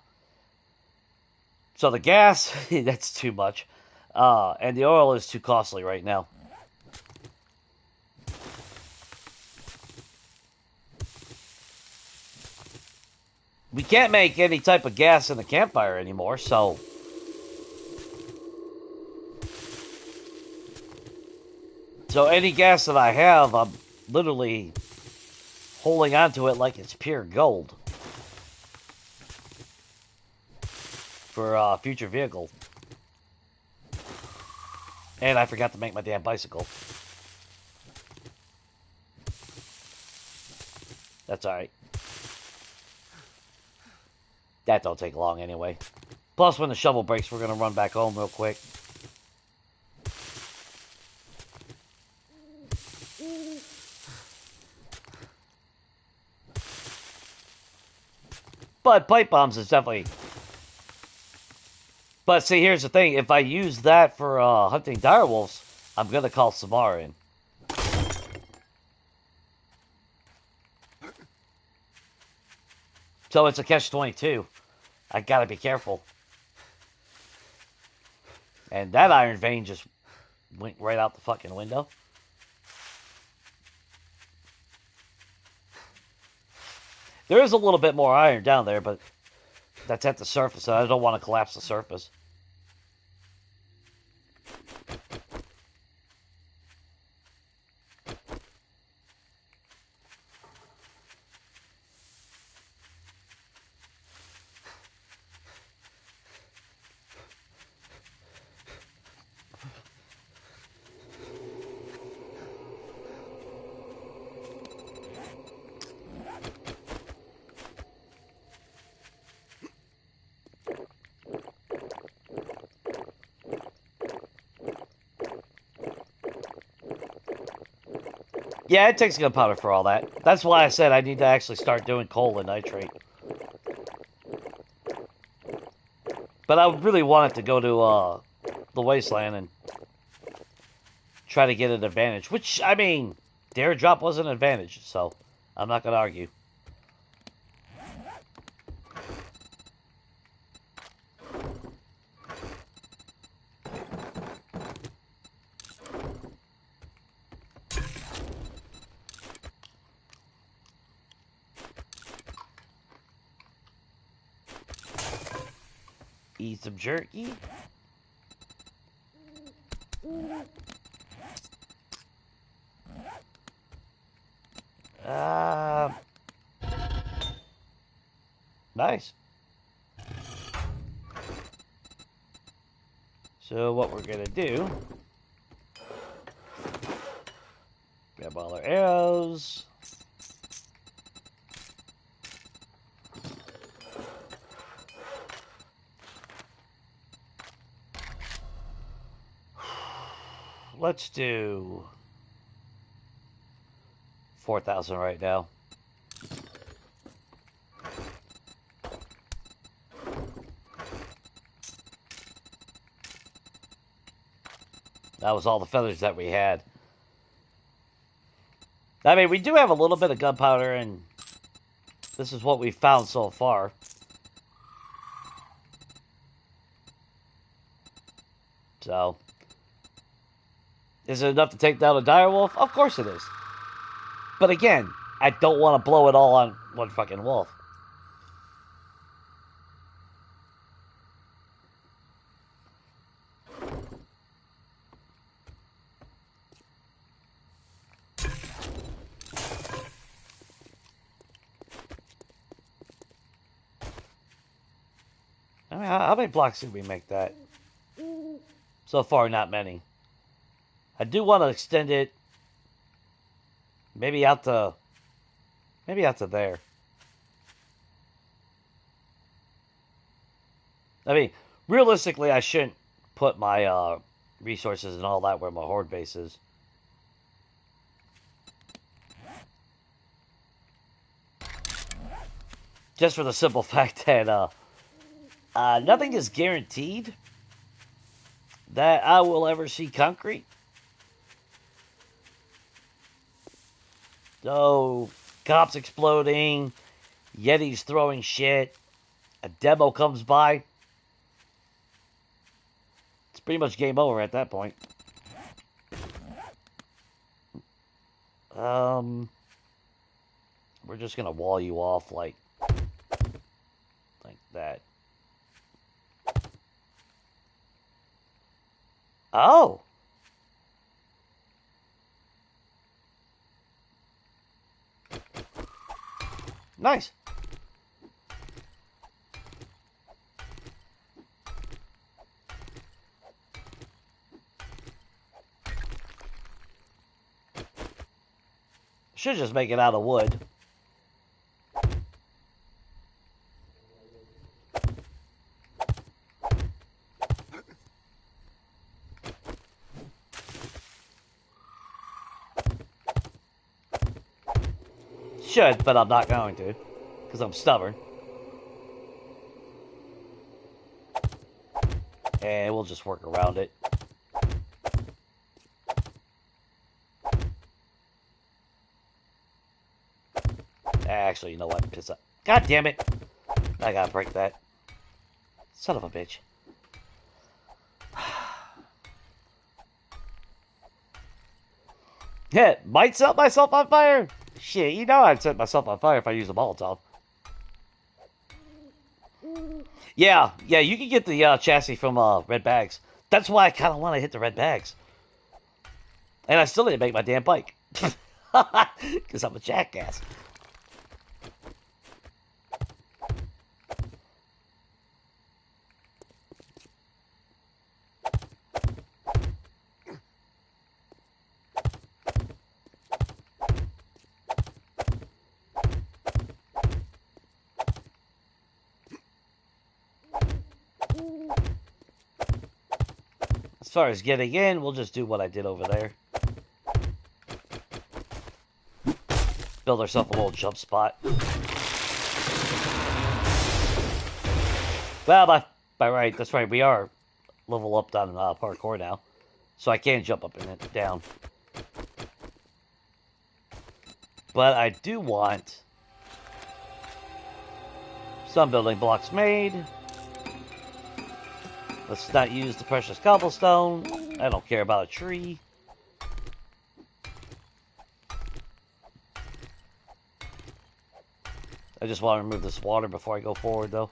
So the gas, that's too much. And the oil is too costly right now. We can't make any type of gas in the campfire anymore, so... So any gas that I have, I'm literally holding onto it like it's pure gold. For future vehicle. And I forgot to make my damn bicycle. That's alright. That don't take long anyway. Plus, when the shovel breaks, we're going to run back home real quick. But pipe bombs is definitely... But see, here's the thing. If I use that for hunting direwolves, I'm going to call Samara in. So it's a catch-22. I got to be careful. And that iron vein just went right out the fucking window. There is a little bit more iron down there, but that's at the surface, and I don't want to collapse the surface. Yeah, it takes gunpowder for all that. That's why I said I need to actually start doing coal and nitrate. But I really wanted to go to the wasteland and try to get an advantage. Which, I mean, the airdrop was an advantage, so I'm not going to argue. Eat some jerky. Nice. So what we're gonna do, grab all our arrows. Let's do 4,000 right now. That was all the feathers that we had. I mean, we do have a little bit of gunpowder, and this is what we've found so far. So, is it enough to take down a direwolf? Of course it is. But again, I don't want to blow it all on one fucking wolf. I mean, how many blocks did we make that? So far, not many. I do want to extend it maybe out to there. I mean, realistically, I shouldn't put my resources and all that where my horde base is. Just for the simple fact that nothing is guaranteed that I will ever see concrete. So, cops exploding, Yetis throwing shit, a demo comes by. It's pretty much game over at that point. We're just gonna wall you off like that. Oh! Nice. Should just make it out of wood. should, but I'm not going to. Because I'm stubborn. And we'll just work around it. Actually, you know what? Piss up. God damn it. I gotta break that. Son of a bitch. Yeah, might set myself on fire. Shit, you know I'd set myself on fire if I use a Molotov. Yeah, you can get the chassis from Red Bags. That's why I kind of want to hit the Red Bags. And I still didn't make my damn bike. Because I'm a jackass. As far as getting in, we'll just do what I did over there. Build ourselves a little jump spot. Well, by right, that's right. We are level up on parkour now. So I can jump up and down. But I do want some building blocks made. Let's not use the precious cobblestone. I don't care about a tree. I just want to remove this water before I go forward, though.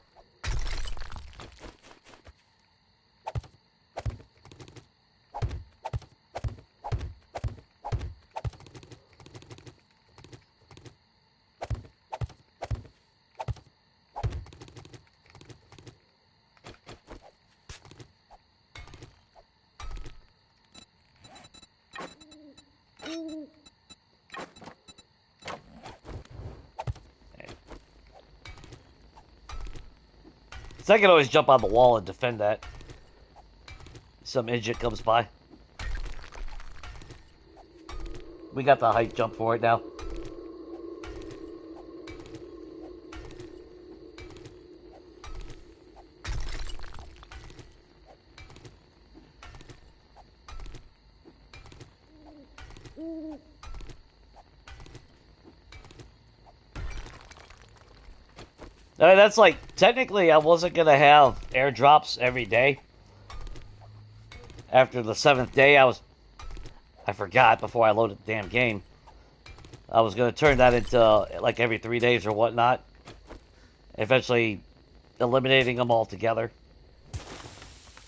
So I can always jump on the wall and defend that. Some idiot comes by. We got the height jump for it now. I mean, that's like, technically I wasn't going to have airdrops every day. After the 7th day, I forgot before I loaded the damn game. I was going to turn that into like every 3 days or whatnot. Eventually eliminating them altogether.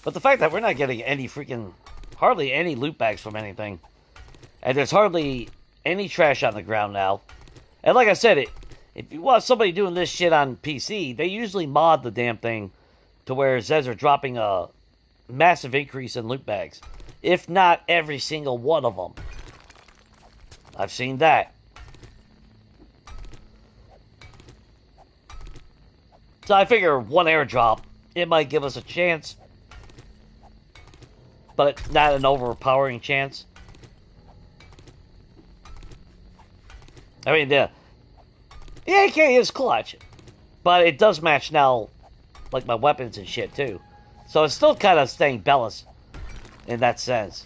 But the fact that we're not getting any hardly any loot bags from anything. And there's hardly any trash on the ground now. And like I said, if you want somebody doing this shit on PC, they usually mod the damn thing to where Zeds are dropping a massive increase in loot bags. If not every single one of them. I've seen that. So I figure one airdrop, it might give us a chance. But not an overpowering chance. I mean, the AK is clutch, but it does match now, like my weapons and shit too. So it's still kind of staying balanced in that sense.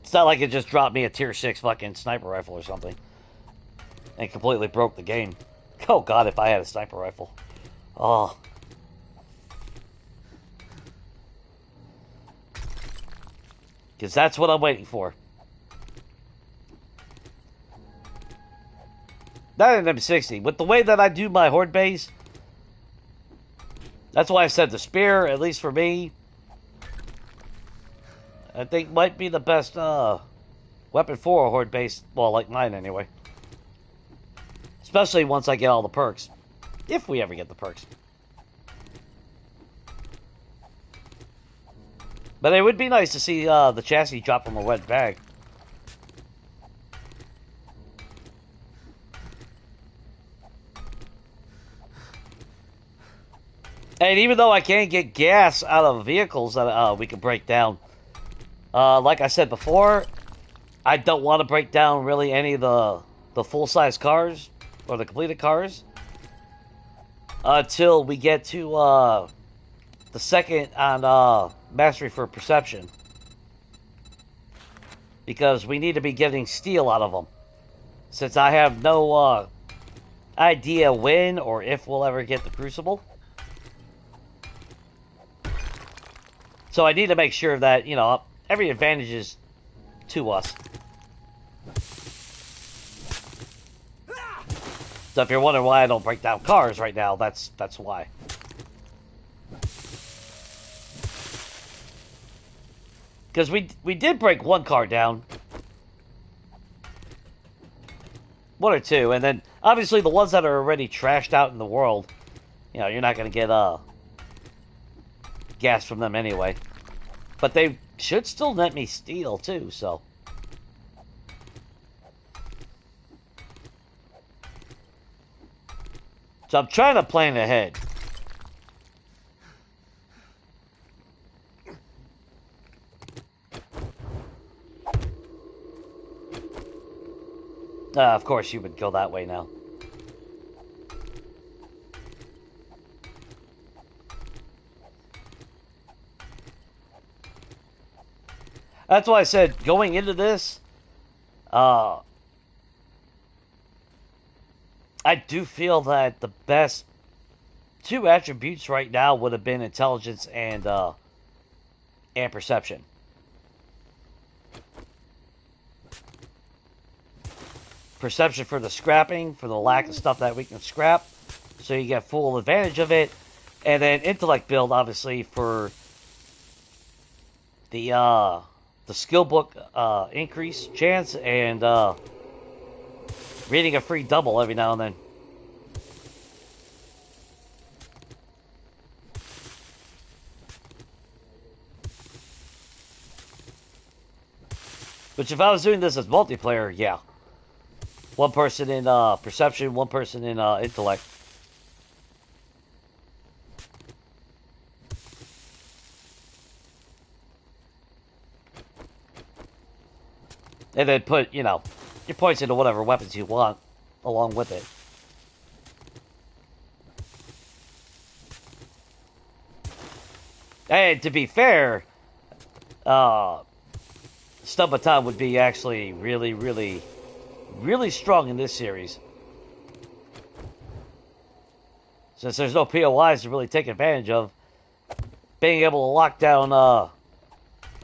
It's not like it just dropped me a tier 6 fucking sniper rifle or something and completely broke the game. Oh god, if I had a sniper rifle. Oh. Because that's what I'm waiting for. Not an M60. With the way that I do my horde base, that's why I said the spear, at least for me, I think might be the best weapon for a horde base. Well, like mine anyway. Especially once I get all the perks. If we ever get the perks. But it would be nice to see the chassis drop from a red bag. And even though I can't get gas out of vehicles that we can break down, like I said before, I don't want to break down really any of the the full-size cars, or the completed cars, until we get to the second on Mastery for Perception. Because we need to be getting steel out of them. Since I have no idea when or if we'll ever get the Crucible. So I need to make sure that, you know, every advantage is to us. So if you're wondering why I don't break down cars right now, that's why. Because we did break one car down. One or two, and then obviously the ones that are already trashed out in the world, you know, you're not going to get gas from them anyway. But they should still net me steel too, so. So I'm trying to plan ahead. Of course you would go that way now. That's why I said, going into this, I do feel that the best two attributes right now would have been intelligence and perception. Perception for the scrapping, for the lack of stuff that we can scrap, so you get full advantage of it. And then intellect build, obviously, for the skill book increase chance, and reading a free double every now and then. Which if I was doing this as multiplayer, yeah. One person in perception, one person in intellect. And then put, you know, your points into whatever weapons you want along with it. And to be fair, Stub Baton would be actually really strong in this series. Since there's no POIs to really take advantage of, being able to lock down a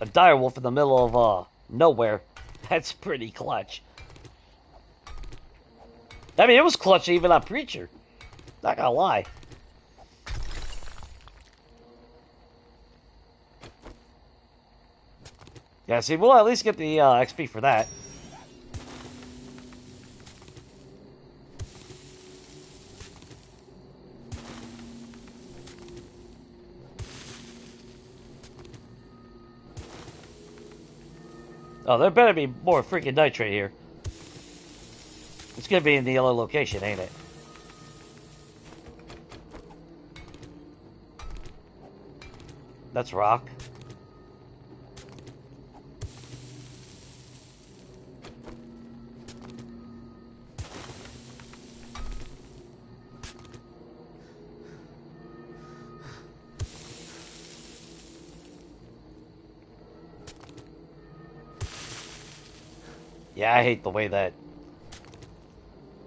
direwolf in the middle of nowhere, that's pretty clutch. I mean, it was clutch even on Preacher. Not gonna lie. Yeah, see, we'll at least get the XP for that. Oh, there better be more freaking nitrate here. It's gonna be in the yellow location, ain't it? That's rock. Yeah, I hate the way that... I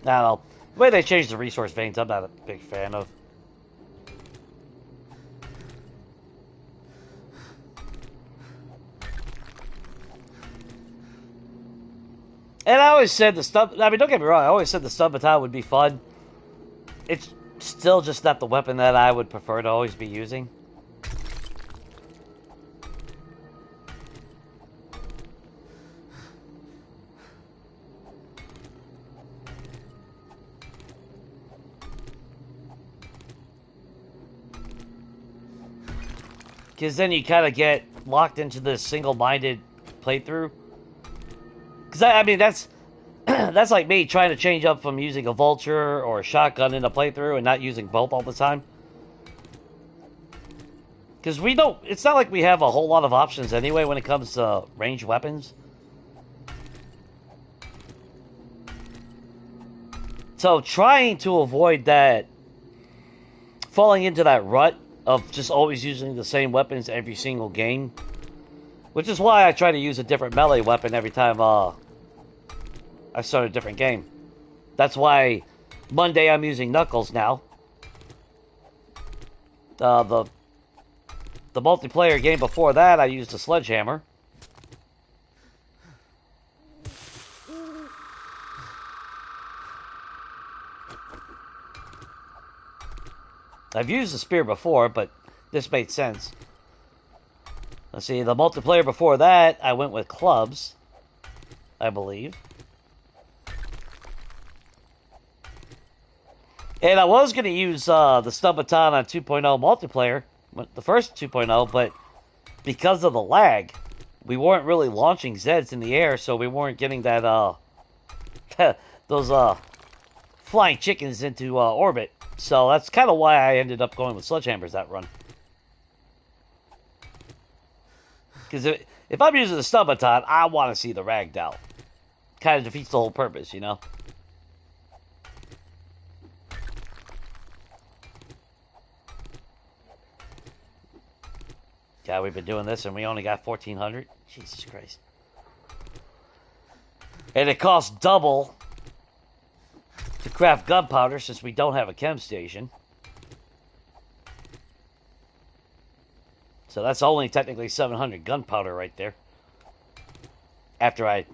don't know. The way they changed the resource veins, I'm not a big fan of. And I always said the stub... I mean, don't get me wrong. I always said the stub baton would be fun. It's still just not the weapon that I would prefer to always be using. Because then you kind of get locked into this single-minded playthrough. Because, I mean, that's that's like me trying to change up from using a vulture or a shotgun in a playthrough and not using both all the time. Because we don't... It's not like we have a whole lot of options anyway when it comes to ranged weapons. So trying to avoid that... Falling into that rut of just always using the same weapons every single game. Which is why I try to use a different melee weapon every time I start a different game. That's why Monday I'm using Knuckles now. The multiplayer game before that, I used a sledgehammer. I've used the spear before, but this made sense. Let's see, the multiplayer before that, I went with clubs, I believe. And I was going to use the stun baton on 2.0 multiplayer, the first 2.0, but because of the lag, we weren't really launching Zeds in the air, so we weren't getting that those flying chickens into orbit. So that's kind of why I ended up going with sledgehammers that run. Because if I'm using the stun baton, I want to see the ragdoll. Kind of defeats the whole purpose, you know? God, we've been doing this and we only got 1,400? Jesus Christ. And it costs double to craft gunpowder since we don't have a chem station. So that's only technically 700 gunpowder right there. After I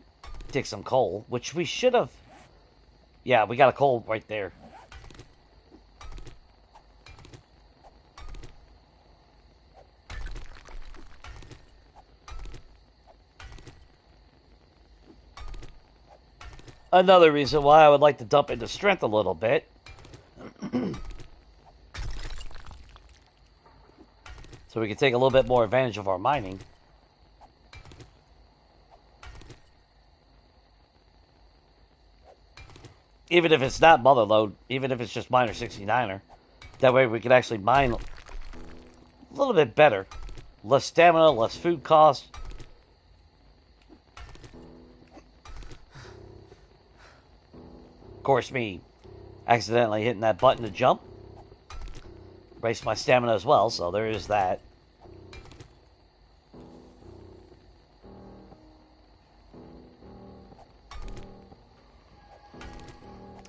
dig some coal, which we should have... Yeah, we got a coal right there. Another reason why I would like to dump into strength a little bit. So we can take a little bit more advantage of our mining. Even if it's not mother load, even if it's just miner 69er. That way we can actually mine a little bit better. Less stamina, less food cost. Of course, me accidentally hitting that button to jump raised my stamina as well, so there is that.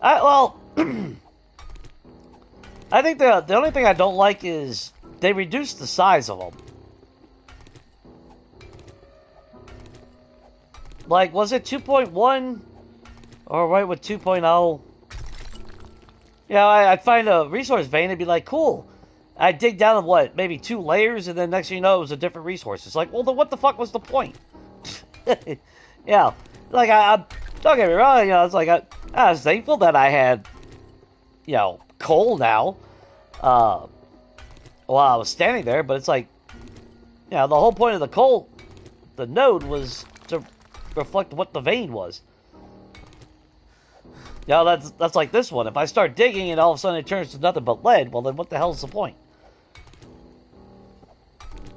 Well, I think the only thing I don't like is they reduced the size of them. Like, was it 2.1? Or right with 2.0? Yeah, I'd find a resource vein and be like, cool. I'd dig down what, maybe 2 layers, and then next thing you know, it was a different resource. It's like, well, then what the fuck was the point? Yeah, like, don't get me wrong, you know, it's like, I was thankful that I had, you know, coal now, while I was standing there, but it's like, you know, the whole point of the coal, the node, was to reflect what the vein was. You know, that's like this one. If I start digging and all of a sudden it turns to nothing but lead, well then what the hell's the point?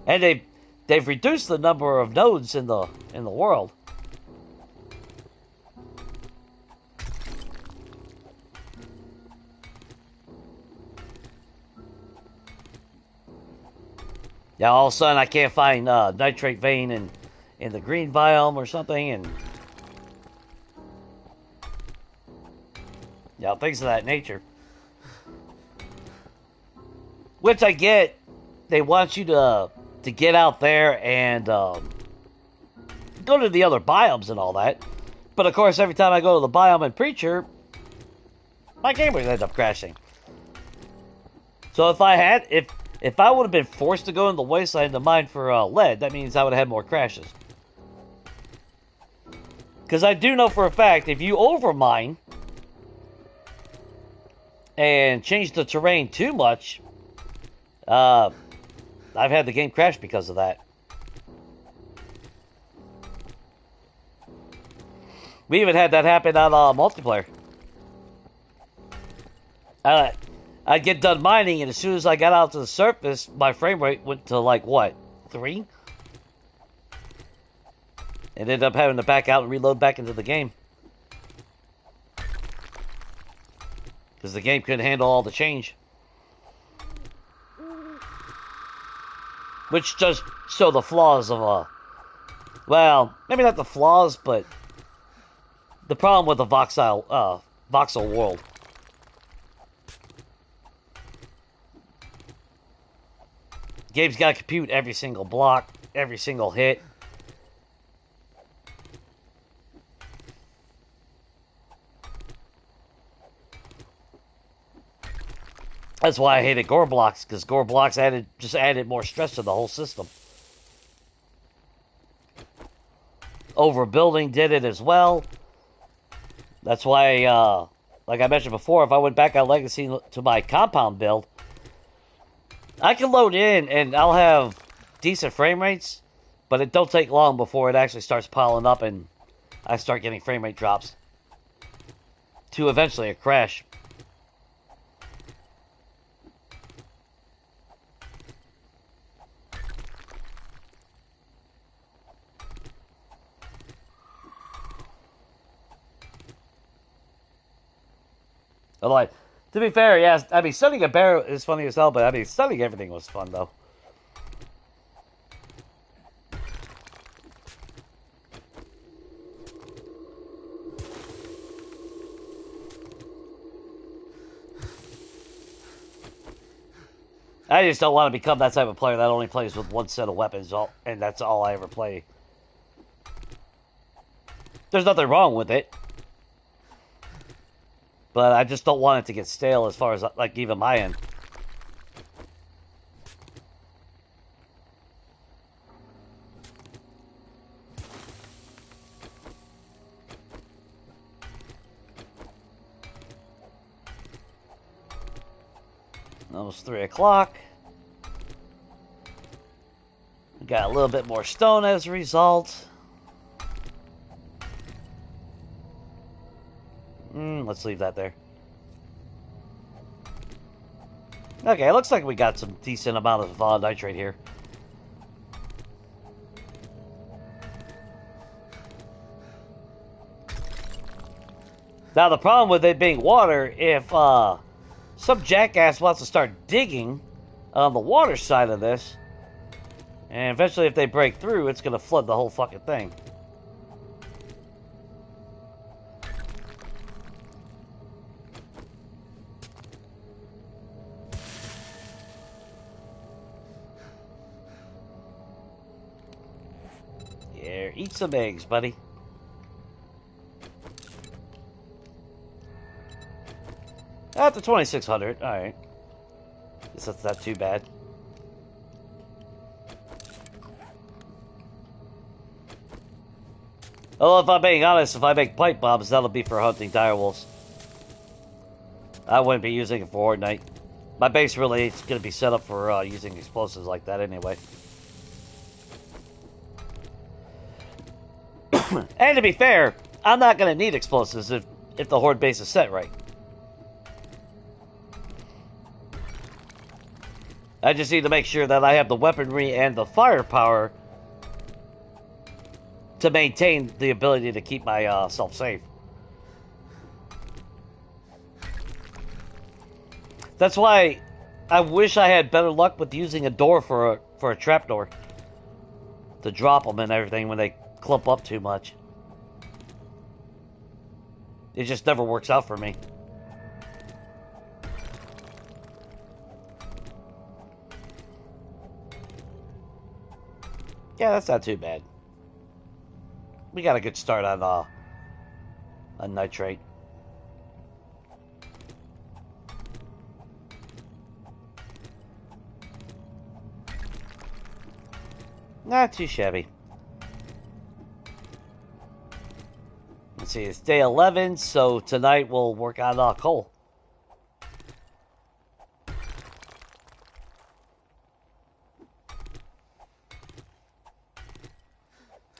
And they've reduced the number of nodes in the world. Yeah, all of a sudden I can't find nitrate vein in the green biome or something, and yeah, things of that nature. Which I get. They want you to get out there and go to the other biomes and all that. But of course, every time I go to the biome in Preacher, my game would end up crashing. So if I would have been forced to go in the wasteland to mine for lead, that means I would have had more crashes. Because I do know for a fact, if you overmine and change the terrain too much, I've had the game crash because of that. We even had that happen on multiplayer. I'd get done mining, and as soon as I got out to the surface, my frame rate went to like what, 3? And ended up having to back out and reload back into the game. Because the game couldn't handle all the change. Which just show the flaws of well, maybe not the flaws, but the problem with the voxel world. Game's got to compute every single block, every single hit. That's why I hated gore blocks, because gore blocks just added more stress to the whole system. Overbuilding did it as well. That's why, like I mentioned before, if I went back on Legacy to my compound build, I can load in and I'll have decent frame rates, but it don't take long before it actually starts piling up and I start getting frame rate drops to eventually a crash. Like, to be fair, yes, I mean, studying a bear is funny as hell, but I mean, studying everything was fun, though. I just don't want to become that type of player that only plays with one set of weapons, and that's all I ever play. There's nothing wrong with it. But I just don't want it to get stale as far as, like, even my end. Almost 3 o'clock. We got a little bit more stone as a result. Let's leave that there. Okay, it looks like we got some decent amount of nitrate here. Now, the problem with it being water, if some jackass wants to start digging on the water side of this, and eventually if they break through, it's going to flood the whole fucking thing. Yeah, eat some eggs, buddy. At the 2600, alright. Guess that's not too bad. Well, if I'm being honest, if I make pipe bombs, that'll be for hunting direwolves. I wouldn't be using it for Fortnite. My base really is going to be set up for using explosives like that anyway. And to be fair, I'm not going to need explosives if the horde base is set right. I just need to make sure that I have the weaponry and the firepower to maintain the ability to keep myself safe. That's why I wish I had better luck with using a door for a trapdoor to drop them and everything when they clump up too much. It just never works out for me. Yeah, that's not too bad. We got a good start on nitrate. Not too shabby. Let's see, it's day 11, so tonight we'll work on coal.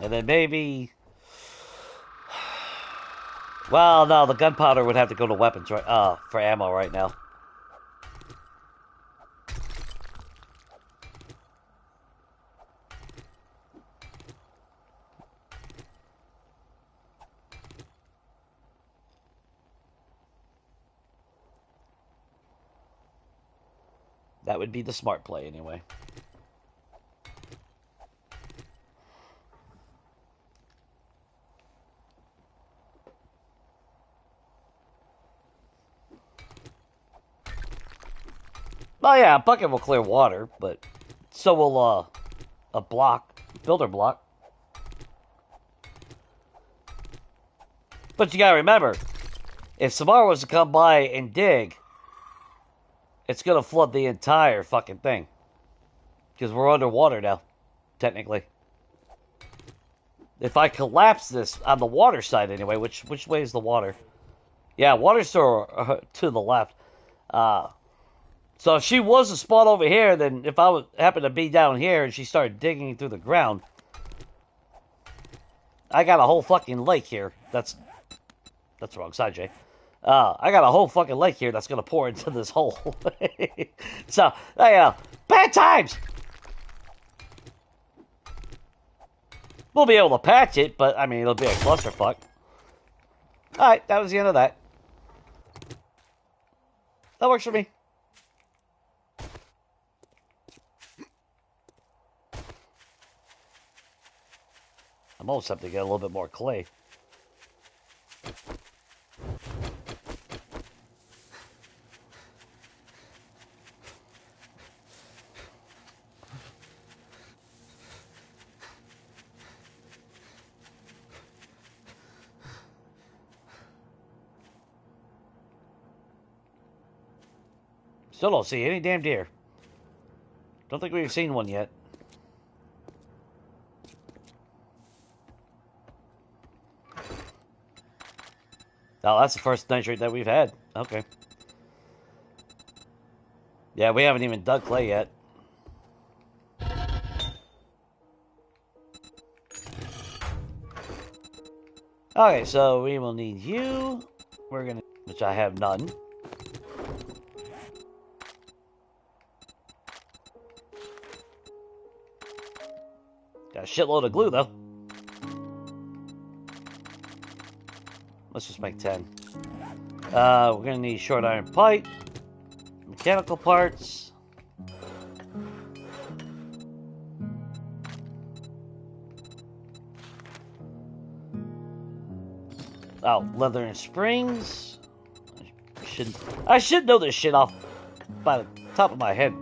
And then maybe Well, no, the gunpowder would have to go to weapons, right? For ammo right now. That would be the smart play, anyway. Oh yeah, a bucket will clear water, but so will a builder block. But you gotta remember, if Samara was to come by and dig, it's gonna flood the entire fucking thing. Because we're underwater now, technically. If I collapse this on the water side anyway, which way is the water? Yeah, water's to the left. So if she was to spawn over here, then if I happen to be down here and she started digging through the ground, I got a whole fucking lake here. That's the wrong side, Jay. I got a whole fucking lake here that's gonna pour into this hole. So, bad times! We'll be able to patch it, but, I mean, it'll be a clusterfuck. Alright, that was the end of that. That works for me. I'm almost tempted to get a little bit more clay. Still don't see any damn deer. Don't think we've seen one yet. Oh, that's the first nitrate that we've had. Okay. Yeah, we haven't even dug clay yet. Okay, so we will need you. We're gonna, which I have none. Got a shitload of glue, though. Let's just make 10. We're gonna need short iron pipe, mechanical parts. Oh, leather and springs. I should know this shit off by the top of my head.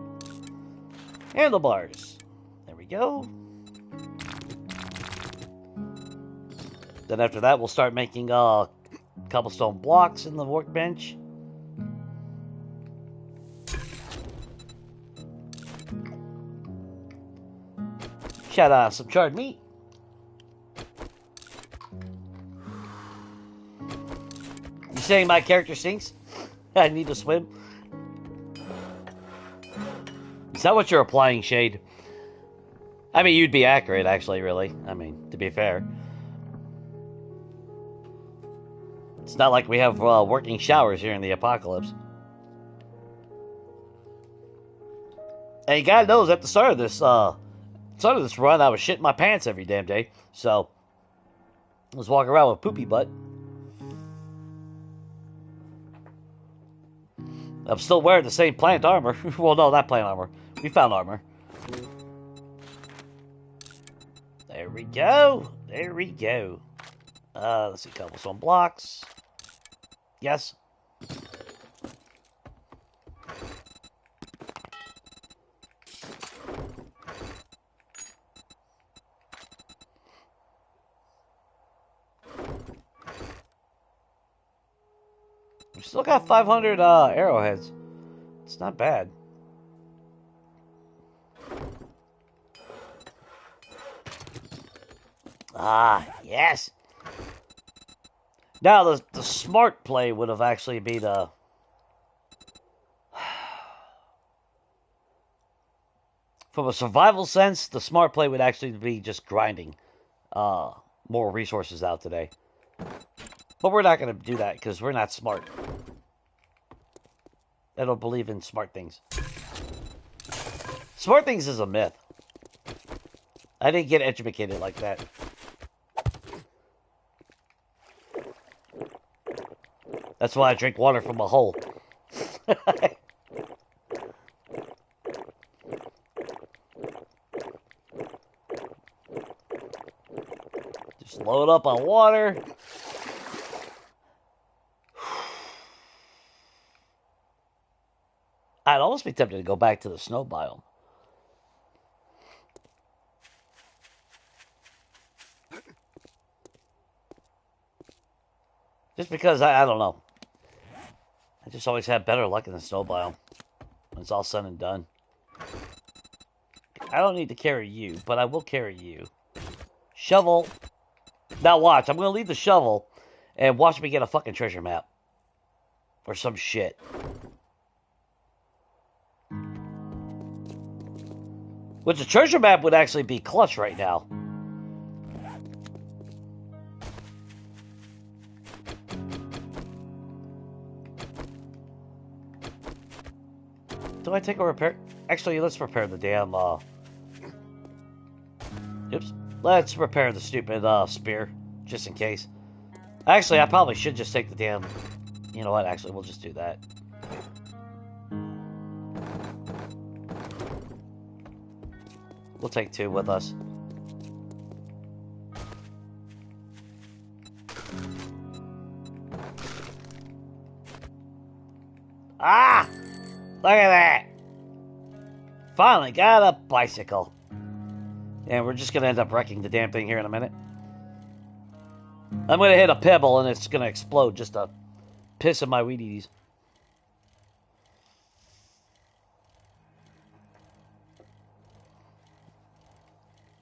Handlebars. There we go. Then after that, we'll start making cobblestone blocks in the workbench. Shout out some charred meat. You saying my character stinks? I need to swim. Is that what you're applying, Shade? I mean, you'd be accurate, actually, really. I mean, to be fair. It's not like we have working showers here in the apocalypse. And God knows, at the start of this run, I was shitting my pants every damn day. So, I was walking around with poopy butt. I'm still wearing the same plant armor. Well, no, not plant armor. We found armor. There we go. There we go. Let's see, cobblestone blocks. Yes. We still got 500 arrowheads. It's not bad. Ah, yes. Now, the smart play would have actually been from a survival sense, the smart play would actually be just grinding more resources out today. But we're not going to do that because we're not smart. I don't believe in smart things. Smart things is a myth. I didn't get educated like that. That's why I drink water from a hole. Just load up on water. I'd almost be tempted to go back to the snow biome. Just because, I don't know. I just always have better luck in the snow biome. When it's all said and done. I don't need to carry you, but I will carry you. Shovel. Now watch, I'm going to leave the shovel and watch me get a fucking treasure map. Or some shit. Which a treasure map would actually be clutch right now. Do I take a repair? Actually, let's repair the damn, Oops. Let's repair the stupid, spear. Just in case. Actually, I probably should just take the damn... You know what? Actually, we'll just do that. We'll take 2 with us. Ah! Look at that! Finally got a bicycle. And we're just going to end up wrecking the damn thing here in a minute. I'm going to hit a pebble and it's going to explode just a piss of my Wheaties.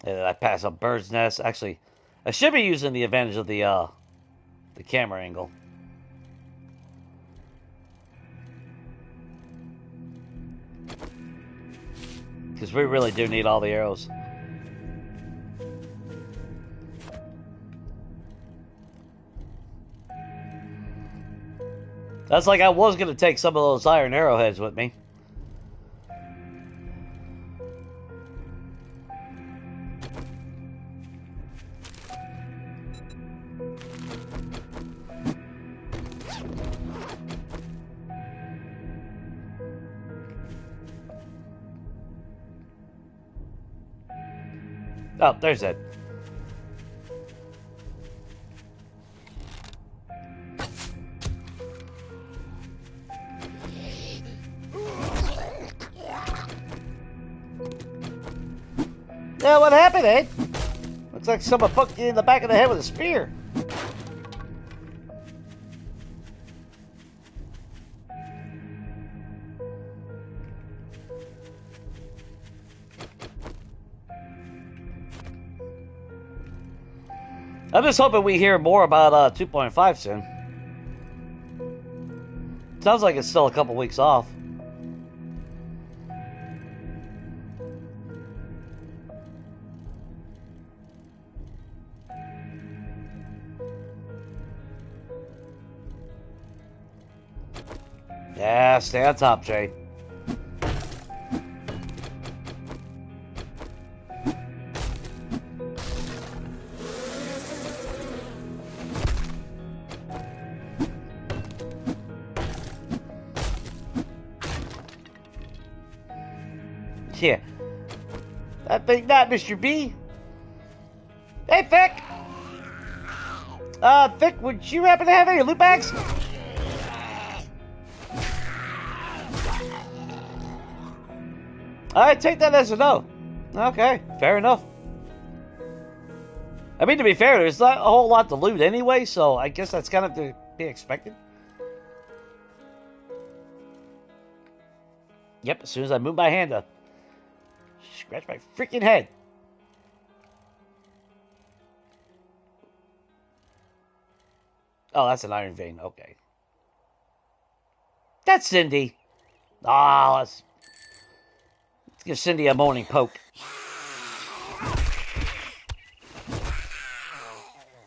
And I pass a bird's nest. Actually, I should be using the advantage of the camera angle. Because we really do need all the arrows. That's like I was going to take some of those iron arrowheads with me. Oh, there's it. Yeah, what happened, Ed? Looks like someone fucked you in the back of the head with a spear. I'm just hoping we hear more about 2.5 soon. Sounds like it's still a couple weeks off. Yeah, stay on top, Jay. Yeah. I think not, Mr. B. Hey, Vic! Vic, would you happen to have any loot bags? I take that as a no. Okay, fair enough. I mean, to be fair, there's not a whole lot to loot anyway, so I guess that's kind of to be expected. Yep, as soon as I move my hand up. Scratch my freaking head. Oh, that's an iron vein. Okay. That's Cindy. Ah, let's give Cindy a morning poke.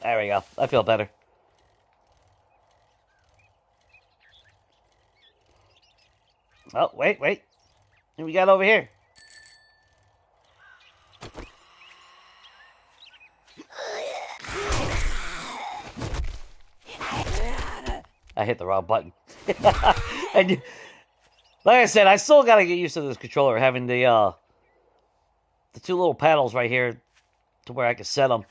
There we go. I feel better. Oh, wait. What do we got over here? I hit the wrong button. And like I said, I still gotta get used to this controller, having the two little paddles right here to where I can set them.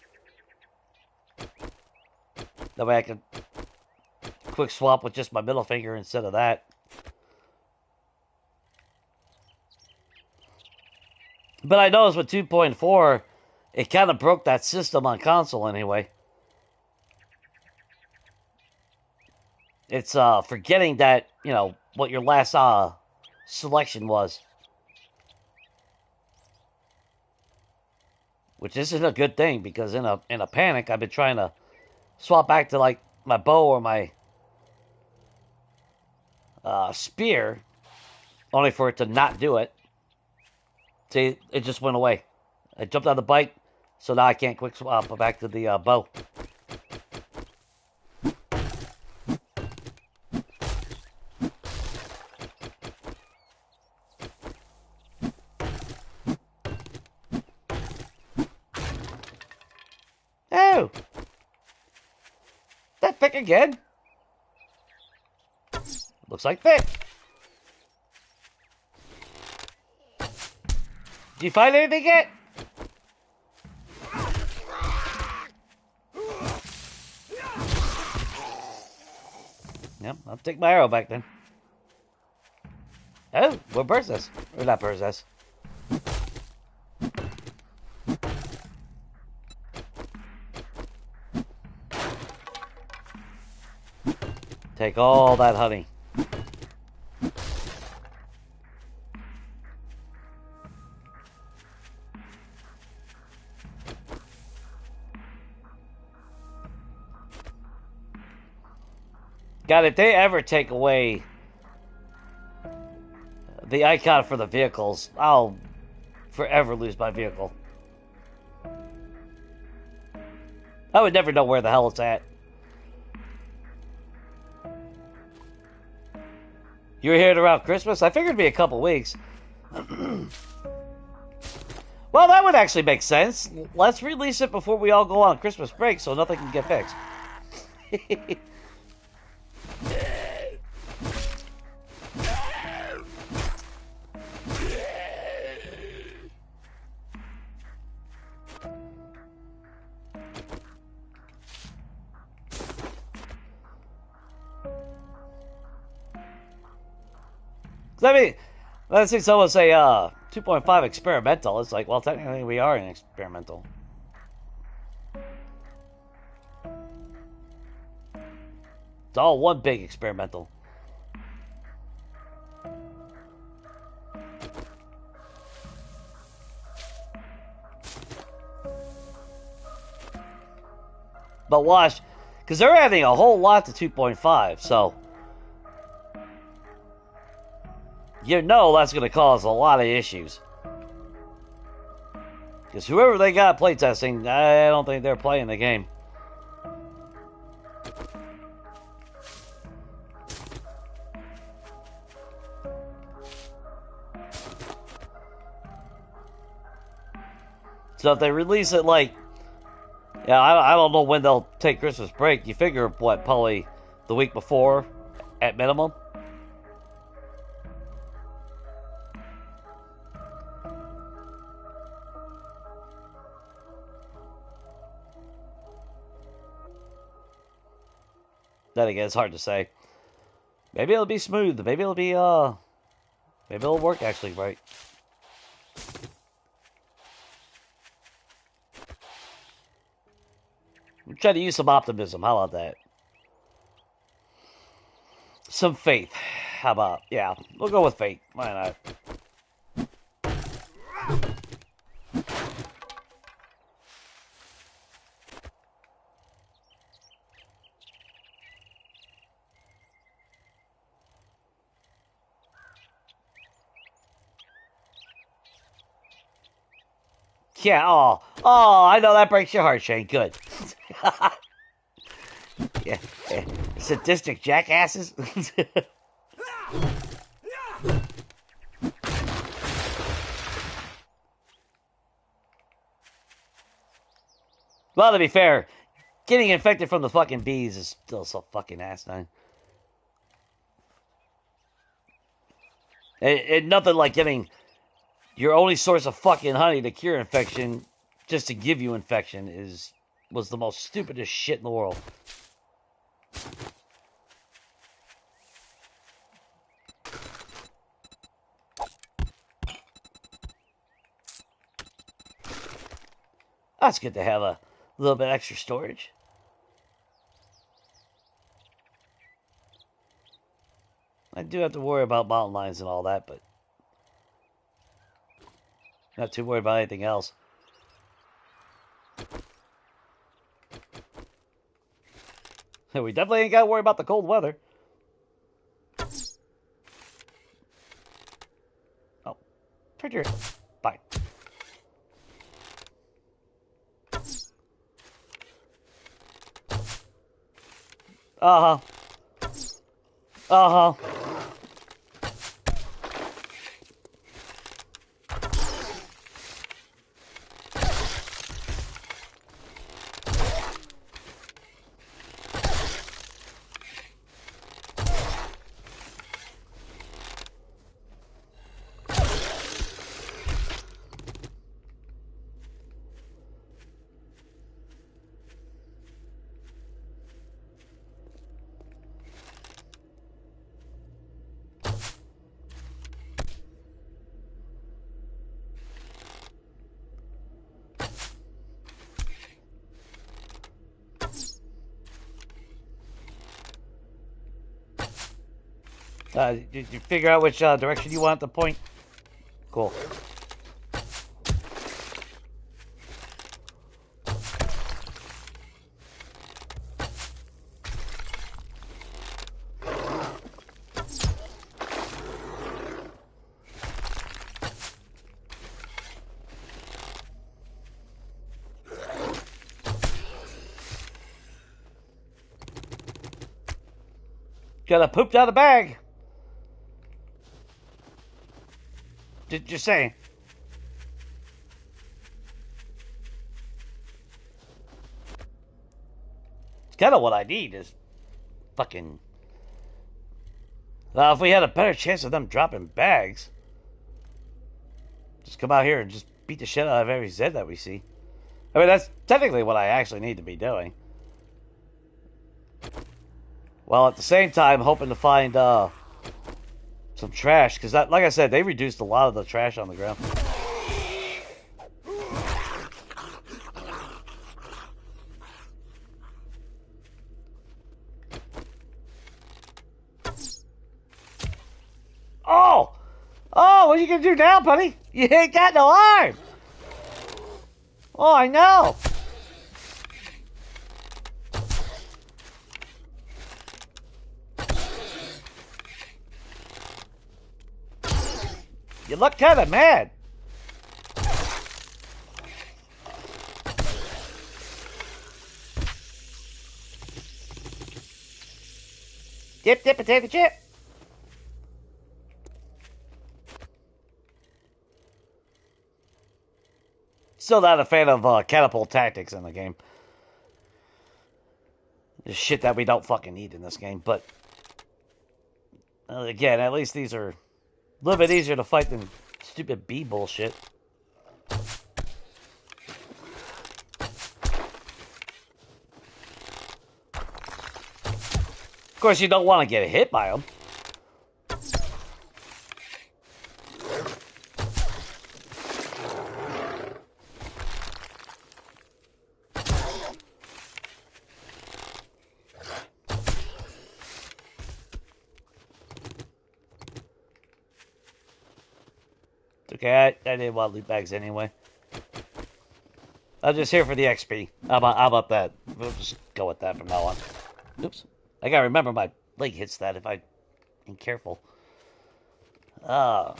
That way I can quick swap with just my middle finger instead of that. But I noticed with 2.4, it kind of broke that system on console anyway. It's forgetting that, you know, what your last selection was. Which isn't a good thing, because in a panic, I've been trying to swap back to like my bow or my spear, only for it to not do it. See, it just went away. I jumped on the bike, so now I can't quick swap back to the bow. Oh! That pick again? Looks like pick. Did you find anything yet? Yep, I'll take my arrow back then. Oh, what bird's this? Or not bird's this? Take all that honey. God, if they ever take away the icon for the vehicles, I'll forever lose my vehicle. I would never know where the hell it's at. You were here around Christmas? I figured it'd be a couple weeks. Well, that would actually make sense. Let's release it before we all go on Christmas break so nothing can get fixed. I mean, let's see someone say 2.5 experimental. It's like, well, technically we are in experimental. It's all one big experimental. But watch, because they're adding a whole lot to 2.5, so you know that's going to cause a lot of issues. Because whoever they got playtesting, I don't think they're playing the game. So if they release it like, yeah, I don't know when they'll take Christmas break. You figure, what, probably the week before at minimum? Then again, it's hard to say. Maybe it'll be smooth. Maybe it'll be, maybe it'll work actually right. I'm trying to use some optimism. How about that? Some faith. How about, yeah, we'll go with faith. Why not? Yeah, oh, I know that breaks your heart, Shane. Good. Yeah, sadistic jackasses. Well, to be fair, getting infected from the fucking bees is still so fucking asinine. Nothing like getting your only source of fucking honey to cure infection just to give you infection was the most stupidest shit in the world. That's good to have a little bit extra storage. I do have to worry about mountain lions and all that, but not too worried about anything else. We definitely ain't got to worry about the cold weather. Oh, picture it. Bye. Uh-huh. Uh-huh. Did you figure out which direction you want to point? Cool. Gotta pooped out a bag. Just saying. It's kind of what I need is fucking... if we had a better chance of them dropping bags, just come out here and just beat the shit out of every Zed that we see. I mean, that's technically what I actually need to be doing. While at the same time, hoping to find some trash. Because, like I said, they reduced a lot of the trash on the ground. Oh! Oh, what are you going to do now, buddy? You ain't got no arm! Oh, I know! You look kind of mad. Dip, dip, potato chip. Still not a fan of catapult tactics in the game. There's shit that we don't fucking need in this game, but again, at least these are a little bit easier to fight than stupid bee bullshit. Of course, you don't want to get hit by them. Okay, I didn't want loot bags anyway. I'm just here for the XP. How about that? We'll just go with that from now on. Oops. I gotta remember my leg hits that if I ain't careful. No,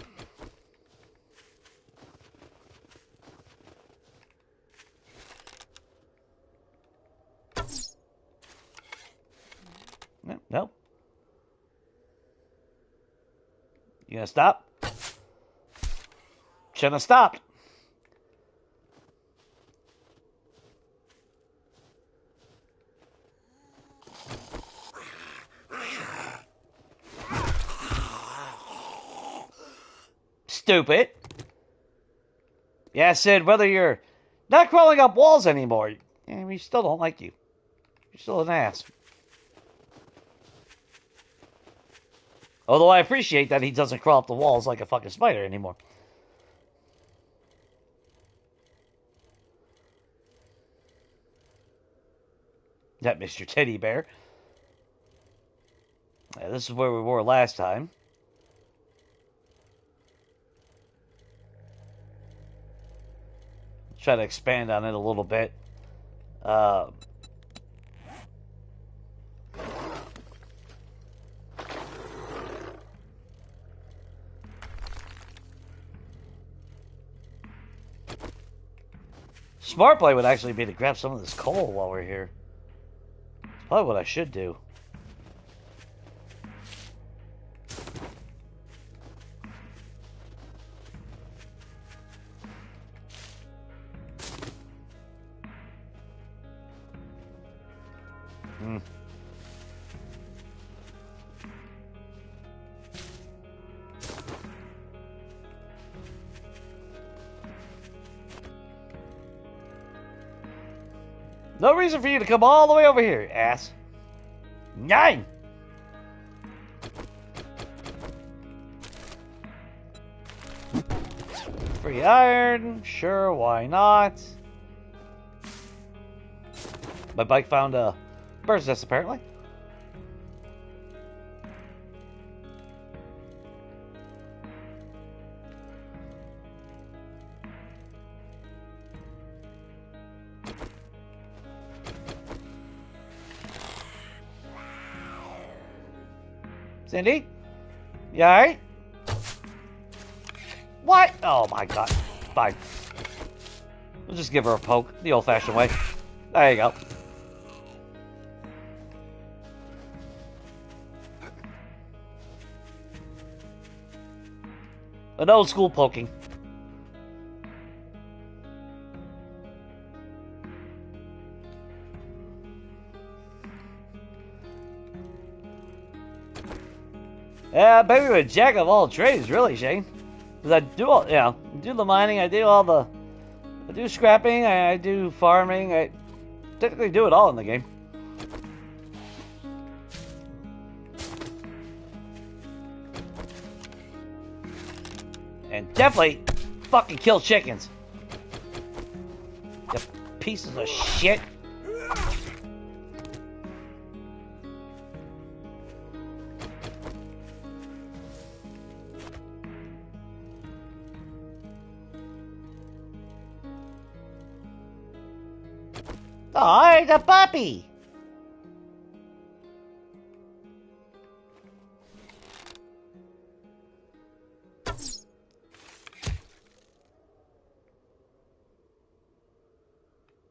no. You gonna stop? Shouldn't have stopped. stupid. Yeah, Sid, whether you're not crawling up walls anymore, we still don't like you. You're still an ass. Although I appreciate that he doesn't crawl up the walls like a fucking spider anymore. That Mr. Teddy Bear. Yeah, this is where we were last time. Try to expand on it a little bit. Smart play would actually be to grab some of this coal while we're here. That's probably what I should do. No reason for you to come all the way over here, ass. 9! Free iron, sure, why not? My bike found a bird's nest, apparently. Cindy? You alright? What? Oh my god. Fine. We'll just give her a poke the old-fashioned way. There you go. An old school poking. Yeah, maybe we're a jack of all trades, really, Shane. Because I do all, do the mining, I do scrapping, I do farming, I technically do it all in the game. And definitely fucking kill chickens. You pieces of shit. Oh, the puppy!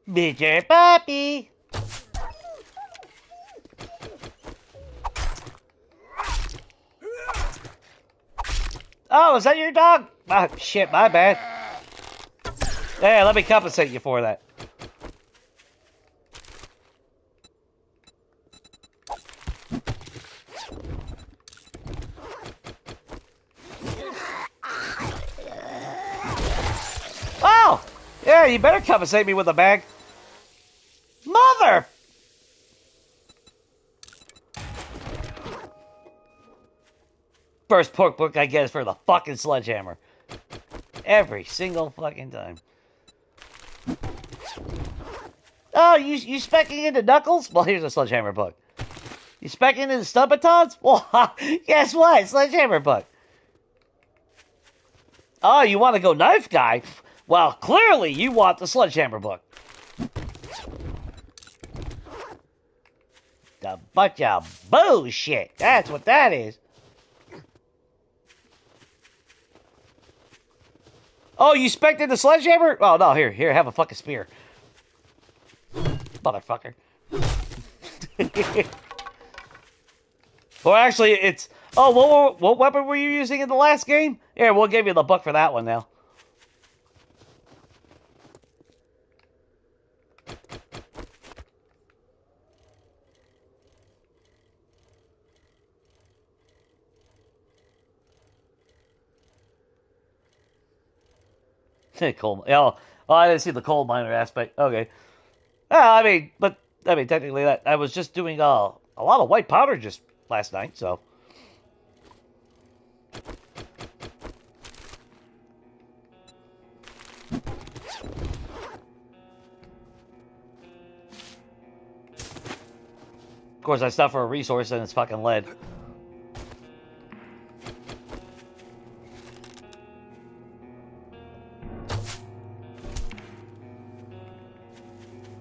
Mr. Puppy! Oh, is that your dog? Oh, shit, my bad. Hey, let me compensate you for that. Oh! Yeah, you better compensate me with a bag. Mother! First pork book I get is for the fucking sledgehammer. Every single fucking time. Oh, you specking into Knuckles? Well, here's a sledgehammer book. You specking into Stumpatons? Well, guess what? Sledgehammer book. Oh, you want to go knife guy? Well, clearly you want the sledgehammer book. A bunch of bullshit. That's what that is. Oh, you spected the sledgehammer? Oh, no, here, have a fucking spear. Motherfucker. Or actually, it's... Oh, what weapon were you using in the last game? Here, we'll give you the book for that one now. Coal. Oh, I didn't see the coal miner aspect. Okay. I mean, but I mean, technically, that I was just doing a lot of white powder just last night, so. Of course, I stopped for a resource and it's fucking lead.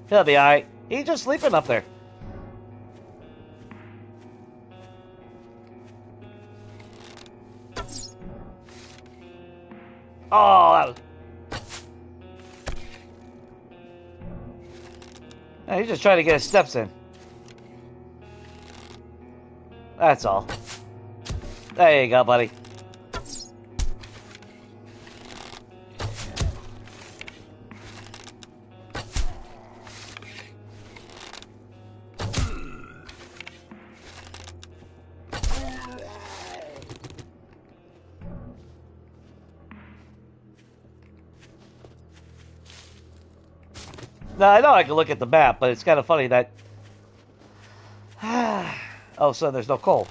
He'll be alright. He's just sleeping up there. Oh, that was... Yeah, he's just trying to get his steps in. That's all. There you go, buddy. Now, I know I can look at the map, but it's kind of funny that... oh, so there's no coal.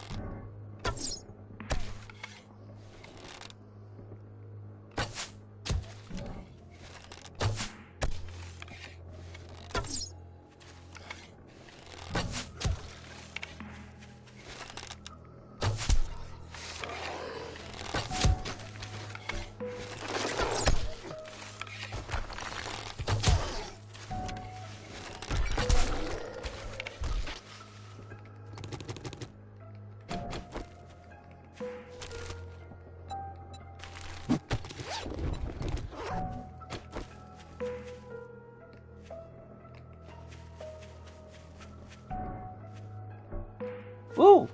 Woo!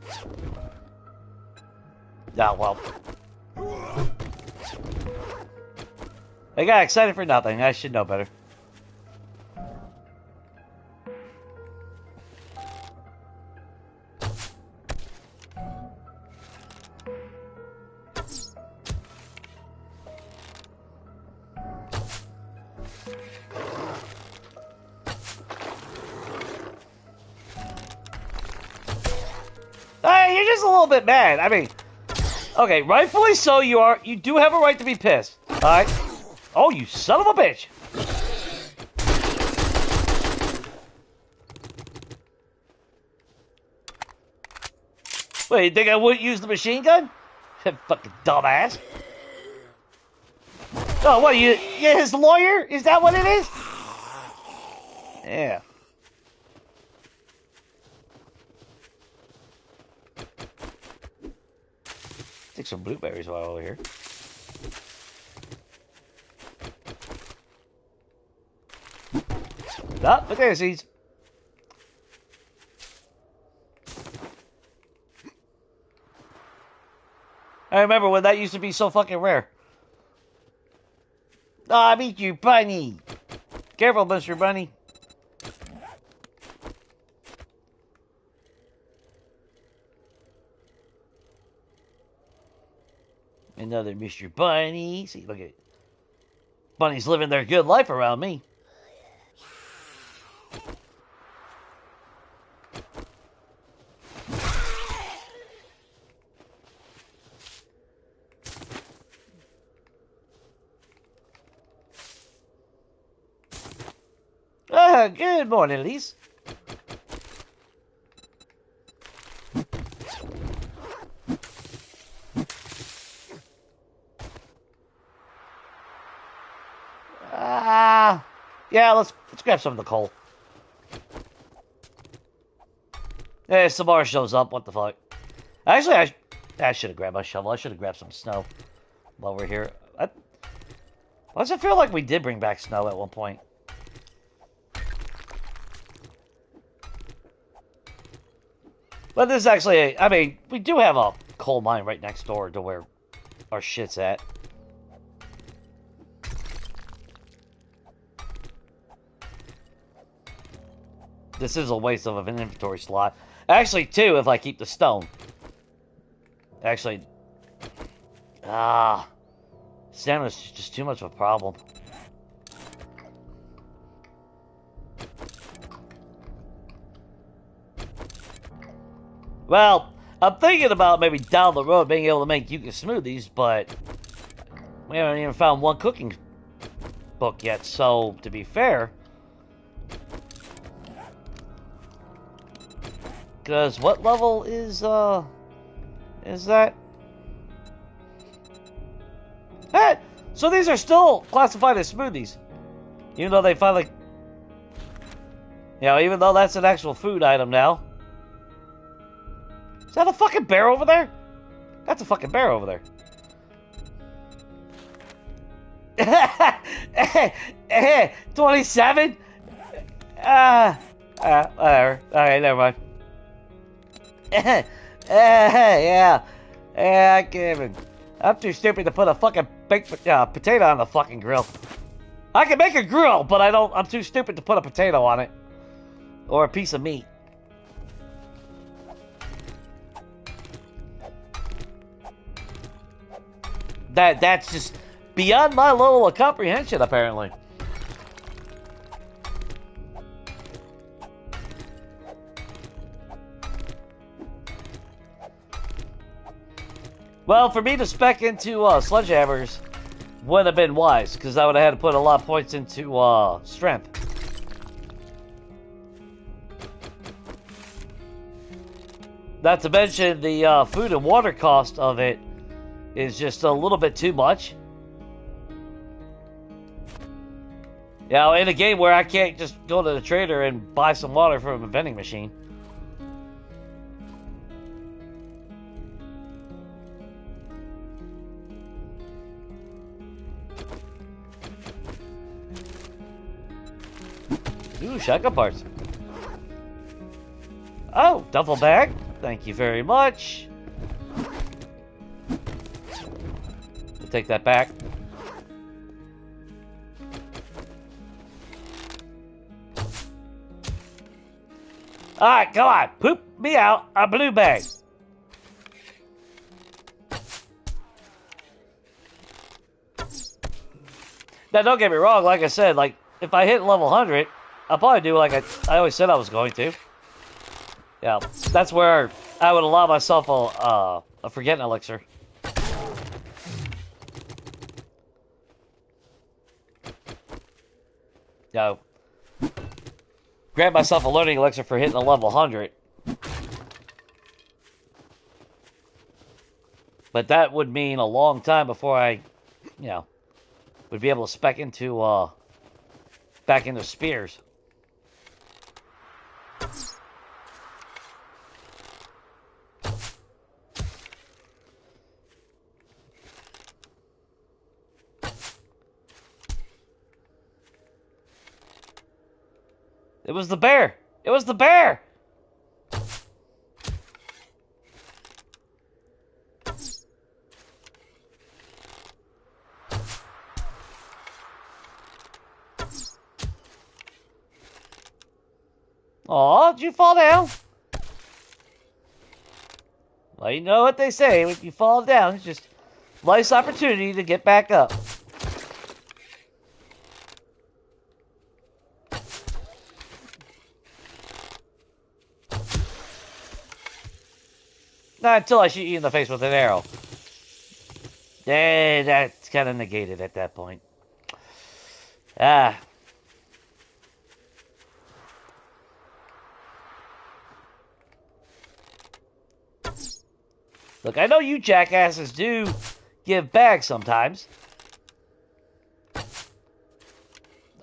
Ah, well. I got excited for nothing. I should know better. Hey, you're just a little bit mad. I mean, okay, rightfully so. You do have a right to be pissed. All right. Oh, you son of a bitch! Wait, you think I wouldn't use the machine gun? Fucking dumbass. Oh, what, you're his lawyer? Is that what it is? Yeah. Take some blueberries while over here. Ah, potato seeds. I remember when that used to be so fucking rare. Ah, oh, Mr. Bunny. Careful, Mr. Bunny. Another Mr. Bunny. See, look at Bunny's living their good life around me. Good morning, Elise. Yeah, let's grab some of the coal. Yeah, Samara shows up. What the fuck? Actually, I should have grabbed my shovel. I should have grabbed some snow while we're here. Why does it feel like we did bring back snow at one point? But this is actually, I mean, we do have a coal mine right next door to where our shit's at. This is a waste of an inventory slot. Actually, too, if I keep the stone. Actually, stamina's just too much of a problem. Well, I'm thinking about maybe down the road being able to make yuca smoothies, but we haven't even found one cooking book yet, so to be fair, because what level is that? Hey, so these are still classified as smoothies, even though they finally, even though that's an actual food item now. Is that a fucking bear over there? That's a fucking bear over there. 27? Whatever. Okay, never mind. Yeah. I can't even. I'm too stupid to put a fucking baked potato on the fucking grill. I can make a grill, but I'm too stupid to put a potato on it. Or a piece of meat. That's just beyond my level of comprehension, apparently. Well, for me to spec into sledgehammers wouldn't have been wise, because I would have had to put a lot of points into strength. Not to mention the food and water cost of it is just a little bit too much. In a game where I can't just go to the trader and buy some water from a vending machine. Ooh, shotgun parts. Oh, duffel bag. Thank you very much. We'll take that back. Alright, come on. Poop me out a blue bag. Now, don't get me wrong. Like I said, if I hit level 100, I'll probably do like I always said I was going to. Yeah, that's where I would allow myself a forgetting elixir. Grant myself a learning elixir for hitting a level 100. But that would mean a long time before I, would be able to spec into, back into spears. It was the bear! It was the bear! Aw, did you fall down? Well, you know what they say, if you fall down, it's just life's opportunity to get back up. Not until I shoot you in the face with an arrow. That's kind of negated at that point. Look, I know you jackasses do give bags sometimes.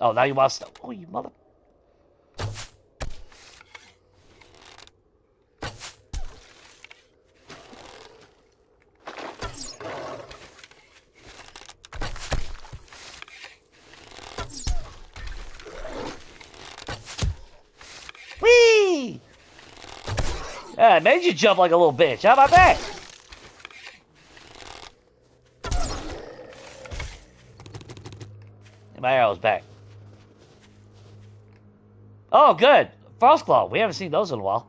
Oh, now you want stuff. Oh, you mother... Whee! Yeah, it made you jump like a little bitch. How about that? My arrow's back. Oh, good. Frostclaw. We haven't seen those in a while.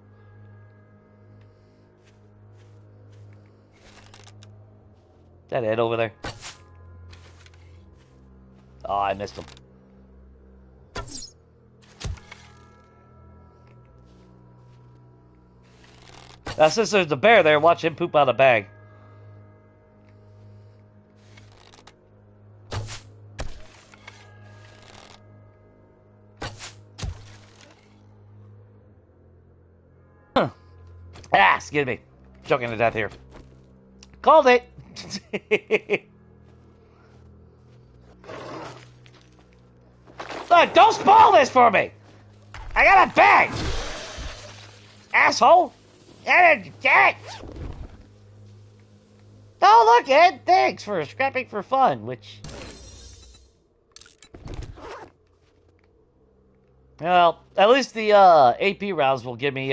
Is that it over there? Oh, I missed him. Since there's a bear there, watch him poop out a bag. Ah, excuse me. Choking to death here. Called it. Look, don't spoil this for me. I got a bag. Asshole. Damn it. Oh, look, Ed. Thanks for scrapping for fun, which... Well, at least the AP rounds will give me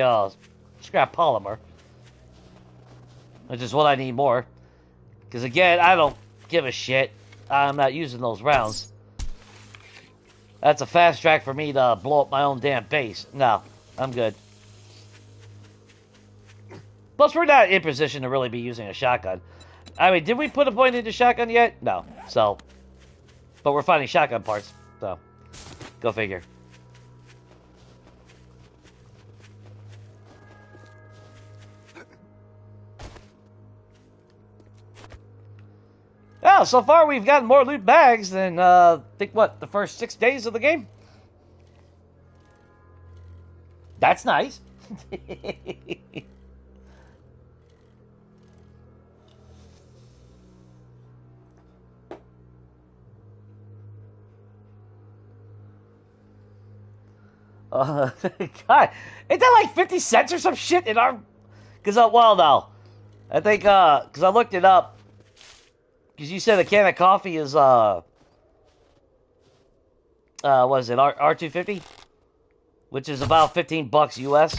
scrap polymer. Which is what I need more. Because again, I don't give a shit. I'm not using those rounds. That's a fast track for me to blow up my own damn base. No, I'm good. Plus, we're not in position to really be using a shotgun. I mean, did we put a point into shotgun yet? No. So, but we're finding shotgun parts. So, go figure. Well, so far we've gotten more loot bags than, I think, what, the first 6 days of the game? That's nice. God, ain't that like 50 cents or some shit in our... Because, well, no. I think, because I looked it up. Because you said a can of coffee is, what is it, R250? Which is about 15 bucks US.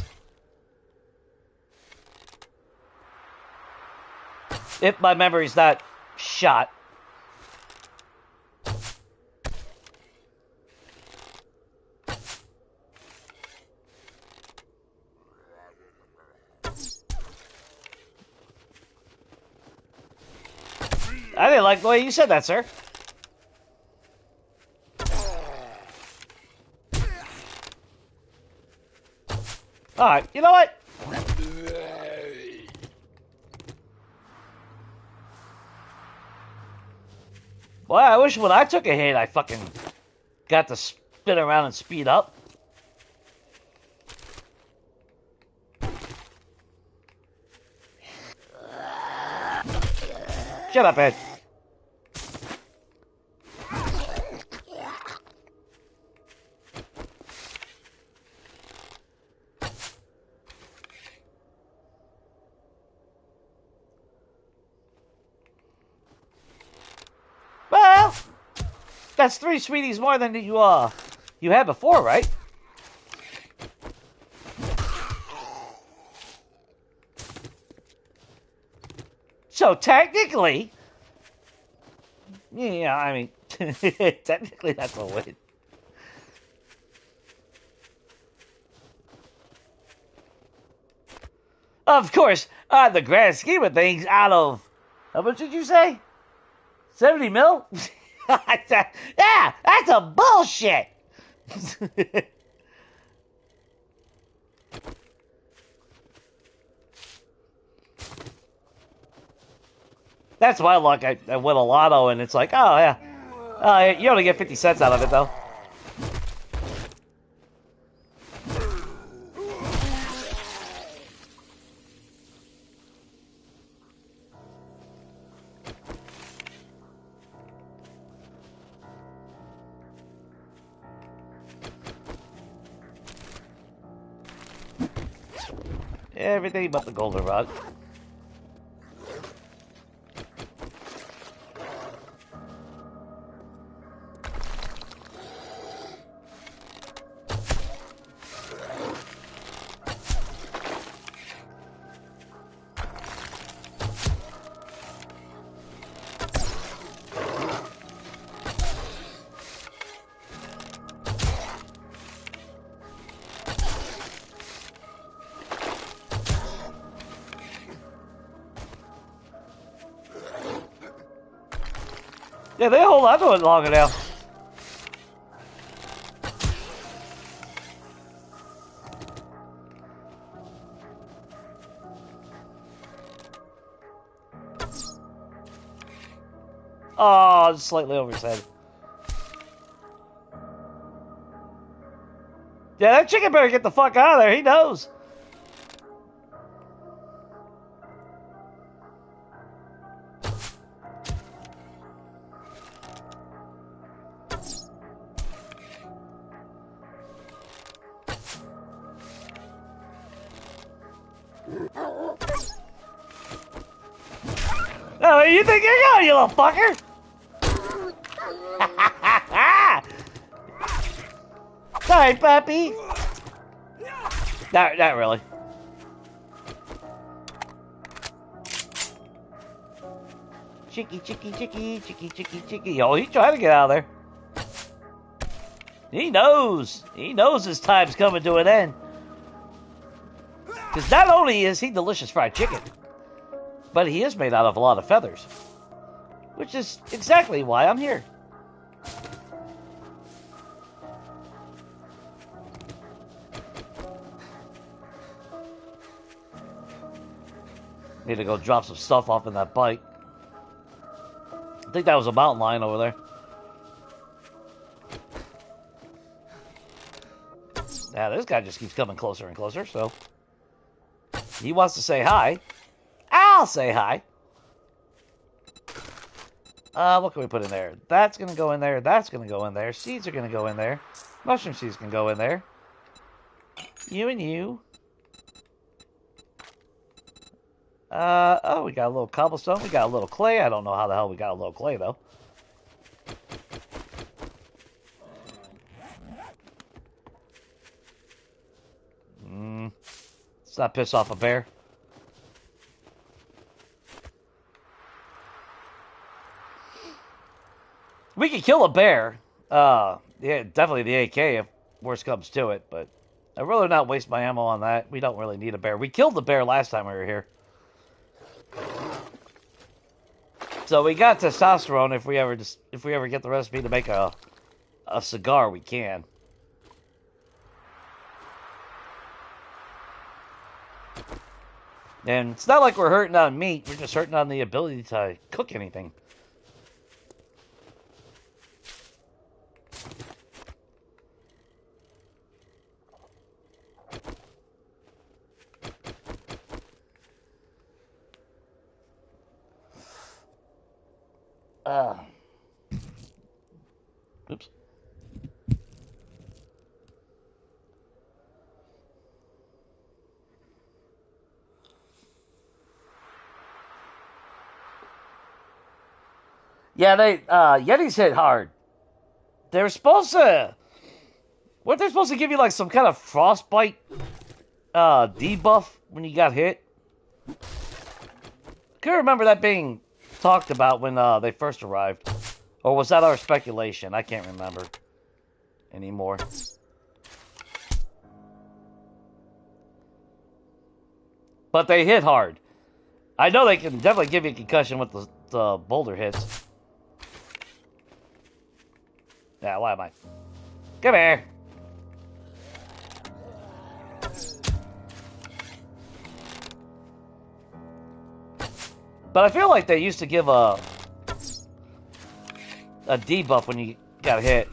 If my memory's not shot. I didn't like the way you said that, sir. Alright, you know what? Boy, I wish when I took a hit, I fucking got to spin around and speed up. Shut up, Ed. Well, that's 3 sweeties more than you had before, right? So technically, yeah, I mean, technically that's a win. Of course, on the grand scheme of things, out of, how much did you say? 70 mil? Yeah, that's a bullshit. That's my luck. I win a lotto, and it's like, oh, yeah. You only get 50 cents out of it, though. Everything but the goldenrod. Yeah, they hold on to it long enough. Oh, just slightly over his head. Yeah, that chicken better get the fuck out of there. He knows. Oh, you think you're going, you little fucker? Sorry, puppy. Not really. Chicky, chicky, chicky, chicky, chicky, chicky. Oh, he's trying to get out of there. He knows. He knows his time's coming to an end. Because not only is he delicious fried chicken, but he is made out of a lot of feathers. Which is exactly why I'm here. Need to go drop some stuff off in that bike. I think that was a mountain lion over there. Yeah, this guy just keeps coming closer and closer, so... He wants to say hi. I'll say hi. What can we put in there? That's going to go in there. That's going to go in there. Seeds are going to go in there. Mushroom seeds can go in there. You and you. Oh, we got a little cobblestone. We got a little clay. I don't know how the hell we got a little clay, though. Let's not piss off a bear. We could kill a bear. Yeah, definitely the AK if worse comes to it, but I'd rather not waste my ammo on that. We don't really need a bear. We killed the bear last time we were here. So we got testosterone. If we ever get the recipe to make a cigar, we can. And it's not like we're hurting on meat. We're just hurting on the ability to cook anything. Oops. Yeah, Yetis hit hard. They're supposed to... Weren't they supposed to give you, like, some kind of frostbite debuff when you got hit? Couldn't remember that being talked about when they first arrived. Or was that our speculation? I can't remember anymore. But they hit hard. I know they can definitely give you a concussion with the boulder hits. Yeah, why am I? Come here. But I feel like they used to give a debuff when you got hit.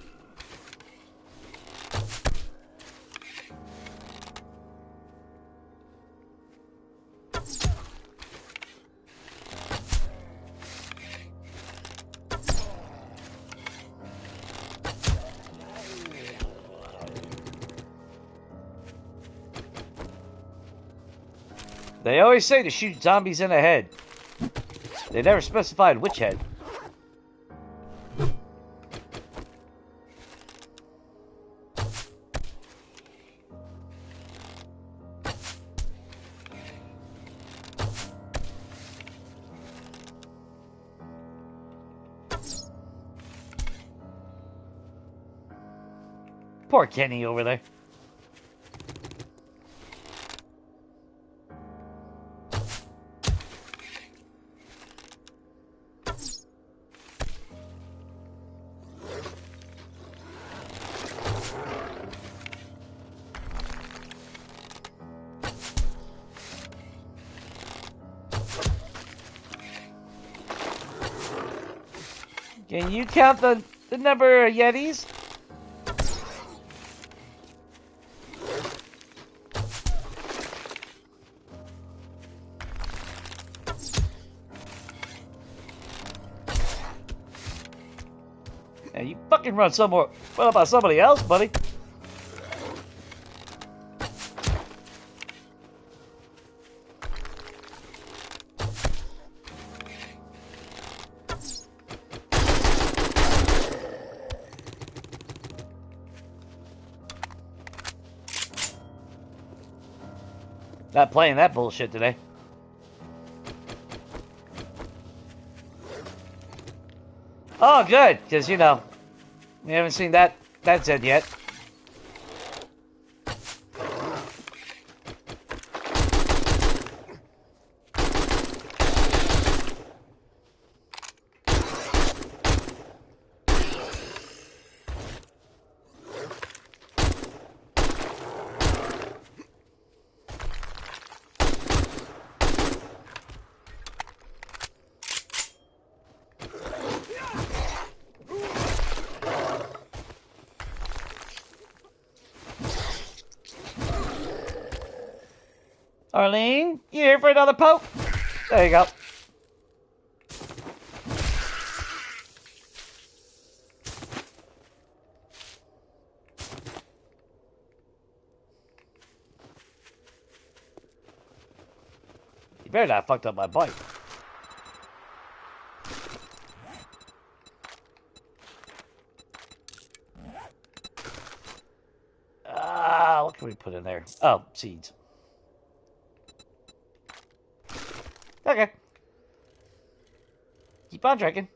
They always say to shoot zombies in the head. They never specified which head. Poor Kenny over there. Can you count the number of Yetis? Yeah, you fucking run somewhere. What about somebody else, buddy? Not playing that bullshit today. Oh, good, because, you know, we haven't seen that Zed yet. Arlene, you here for another poke? There you go. You better not have fucked up my bike. What can we put in there? Oh, seeds. Okay. Keep on drinking.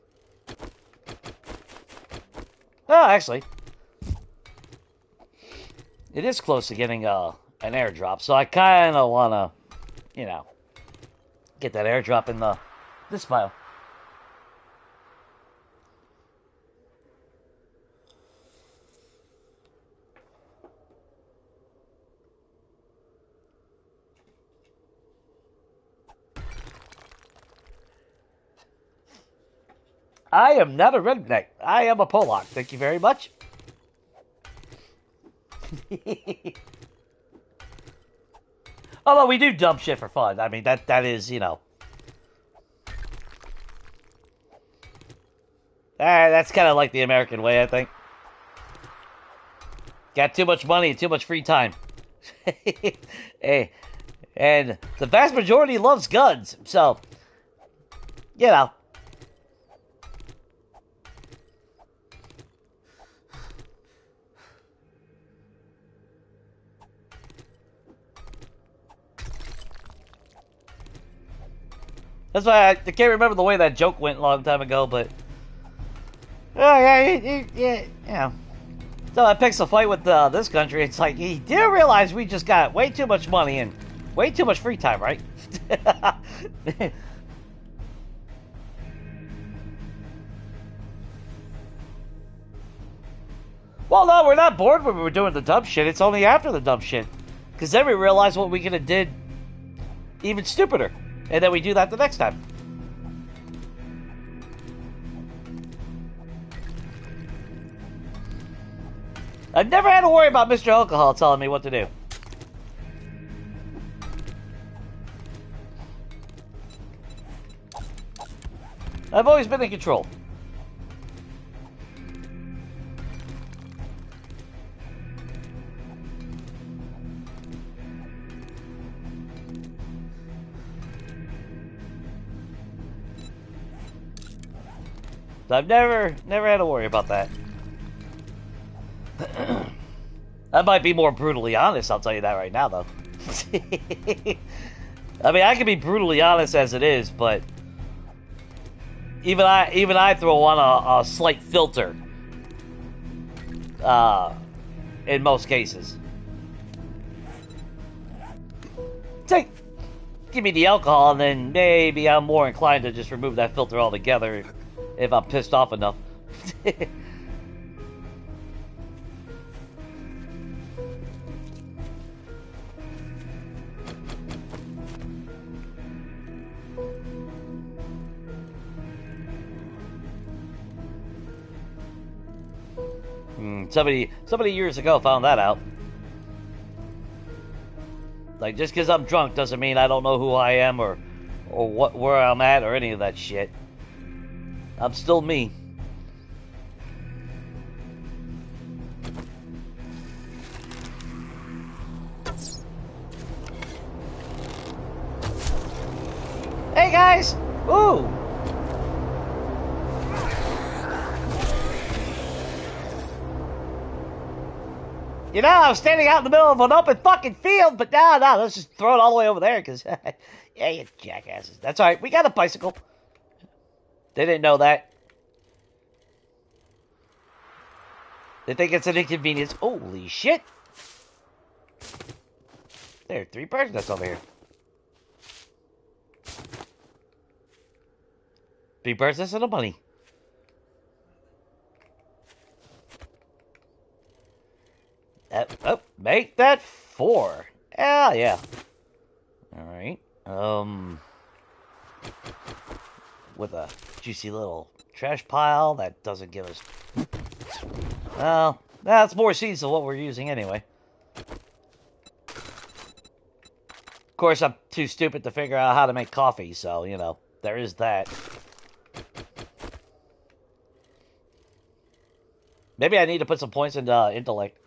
Oh, actually. It is close to getting an airdrop, so I kind of want to, you know, get that airdrop in this file. I am not a redneck. I am a Polak. Thank you very much. Although we do dump shit for fun. I mean, that is, you know. That's kind of like the American way, I think. Got too much money and too much free time. Hey, and the vast majority loves guns. So, you know. That's why I can't remember the way that joke went a long time ago, but... yeah, you know. So I picked a fight with this country. It's like, you do realize we just got way too much money and way too much free time, right? Well, no, we're not bored when we were doing the dumb shit. It's only after the dumb shit. Because then we realized what we could have did even stupider. And then we do that the next time. I've never had to worry about Mr. Alcohol telling me what to do. I've always been in control. So I've never had to worry about that. I might be more brutally honest, I'll tell you that right now, though. I mean, I can be brutally honest as it is, but even I throw on a slight filter in most cases. Give me the alcohol, and then maybe I'm more inclined to just remove that filter altogether if I'm pissed off enough. somebody years ago found that out. Like, just because I'm drunk doesn't mean I don't know who I am or where I'm at or any of that shit. I'm still me. Hey guys! Ooh! You know, I was standing out in the middle of an open fucking field, but no, let's just throw it all the way over there, because, yeah, you jackasses. That's alright, we got a bicycle. They didn't know that. They think it's an inconvenience. Holy shit! There are 3 birds that's over here. 3 birds that's and a bunny. Oh, make that 4. Yeah. Alright. With a juicy little trash pile that doesn't give us... Well, that's more seeds than what we're using anyway. Of course, I'm too stupid to figure out how to make coffee, so, you know, there is that. Maybe I need to put some points into intellect.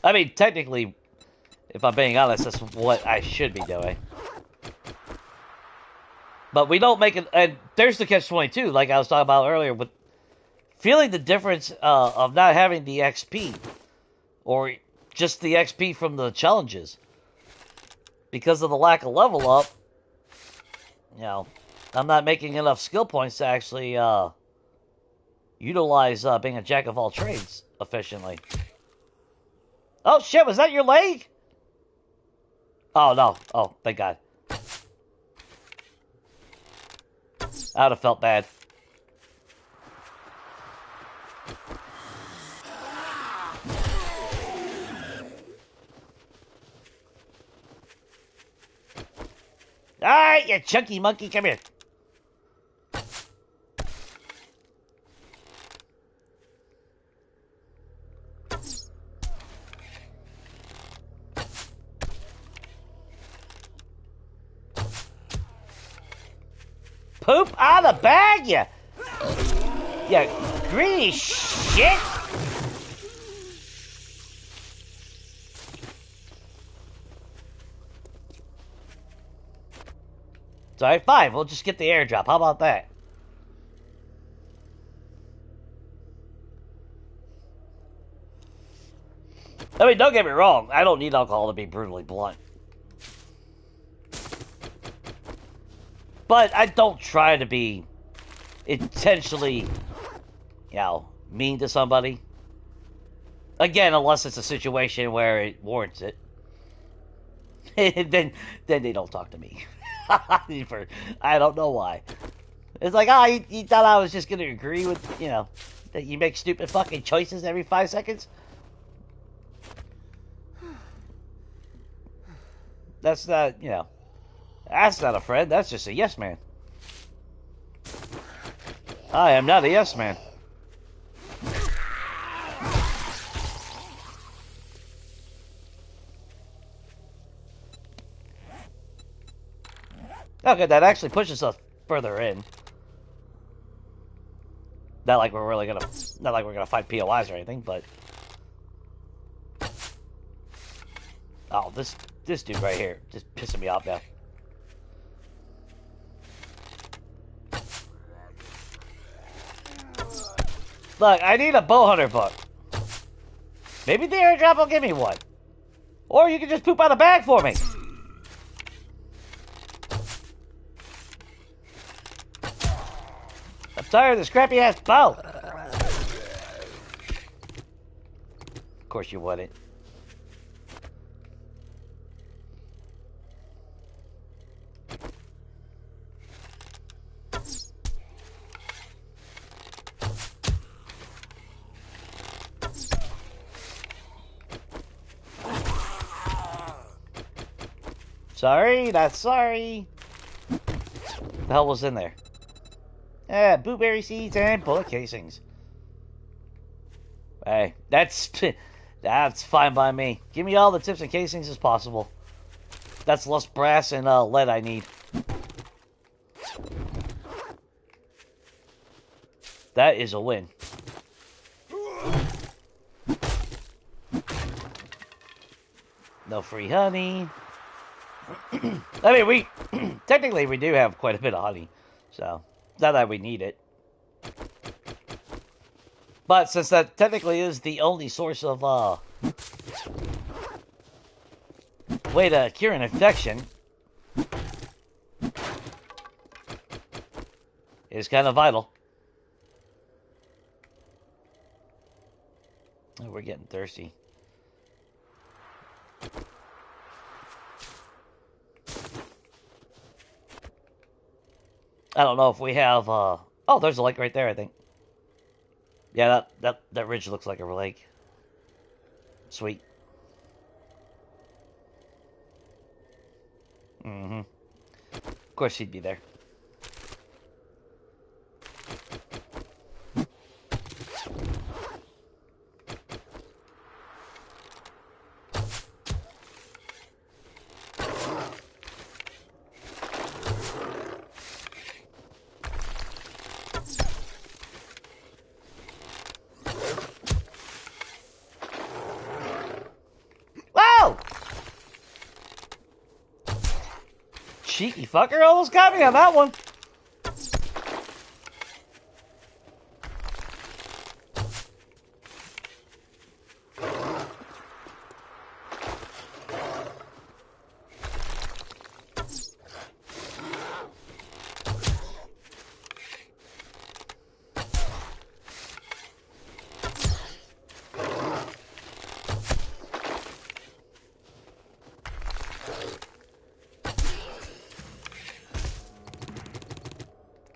I mean, technically, if I'm being honest, that's what I should be doing. But we don't make it... And there's the catch-22, like I was talking about earlier, with feeling the difference of not having the XP. Or just the XP from the challenges. Because of the lack of level up, you know, I'm not making enough skill points to actually utilize being a jack of all trades efficiently. Oh shit, was that your leg? Oh no. Oh, thank God. I would have felt bad. Alright, you chunky monkey, come here. Poop out of the bag, you greedy shit. Sorry, fine, we'll just get the airdrop. How about that? I mean, don't get me wrong. I don't need alcohol to be brutally blunt. But I don't try to be intentionally, you know, mean to somebody. Again, unless it's a situation where it warrants it. then they don't talk to me. I don't know why. It's like, oh, you thought I was just going to agree with, you know, that you make stupid fucking choices every 5 seconds? That's not, you know, that's not a friend. That's just a yes man. I am not a yes man. Okay, that actually pushes us further in. Not like we're gonna fight POIs or anything, but oh, this dude right here just pissing me off now. Look, I need a bow hunter book. Maybe the airdrop will give me one. Or you can just poop out a bag for me. I'm tired of this crappy ass bow. Of course you wouldn't. Sorry, not sorry. The hell was in there? Blueberry seeds and bullet casings. Hey, that's fine by me. Give me all the tips and casings as possible. That's less brass and lead I need. That is a win. No free honey. I mean, we technically we do have quite a bit of honey, so not that we need it. But since that technically is the only source of way to cure an infection, it's kind of vital. Oh, we're getting thirsty. I don't know if we have, oh, there's a lake right there, I think. Yeah, that ridge looks like a lake. Sweet. Mm-hmm. Of course she'd be there. Cheeky fucker almost got me on that one.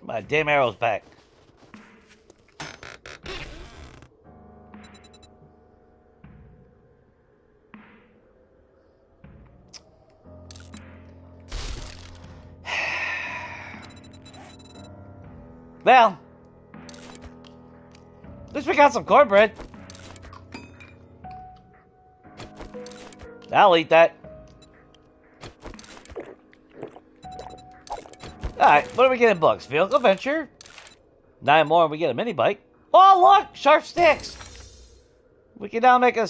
My damn arrow's back. Well, at least we got some cornbread. I'll eat that. Alright, what do we get in books? Vehicle Adventure. 9 more and we get a mini bike. Oh, look! Sharp sticks! We can now make a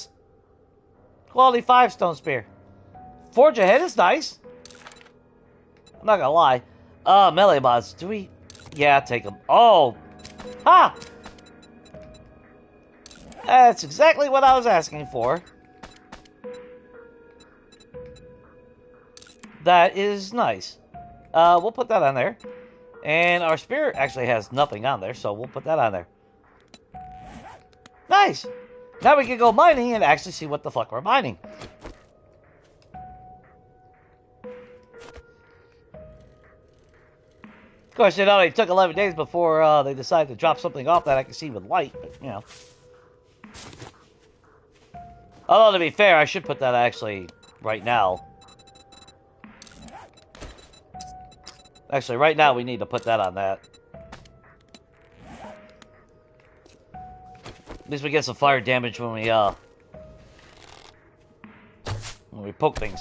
quality 5 stone spear. Forge ahead is nice. I'm not gonna lie. Melee mods. Do we... Yeah, take them. Oh! Ha! That's exactly what I was asking for. That is nice. We'll put that on there. And our spear actually has nothing on there, so we'll put that on there. Nice! Now we can go mining and actually see what the fuck we're mining. Of course, it only took 11 days before they decided to drop something off that I can see with light, but, you know. Although, to be fair, I should put that actually right now. Actually, right now we need to put that on that. At least we get some fire damage when we poke things.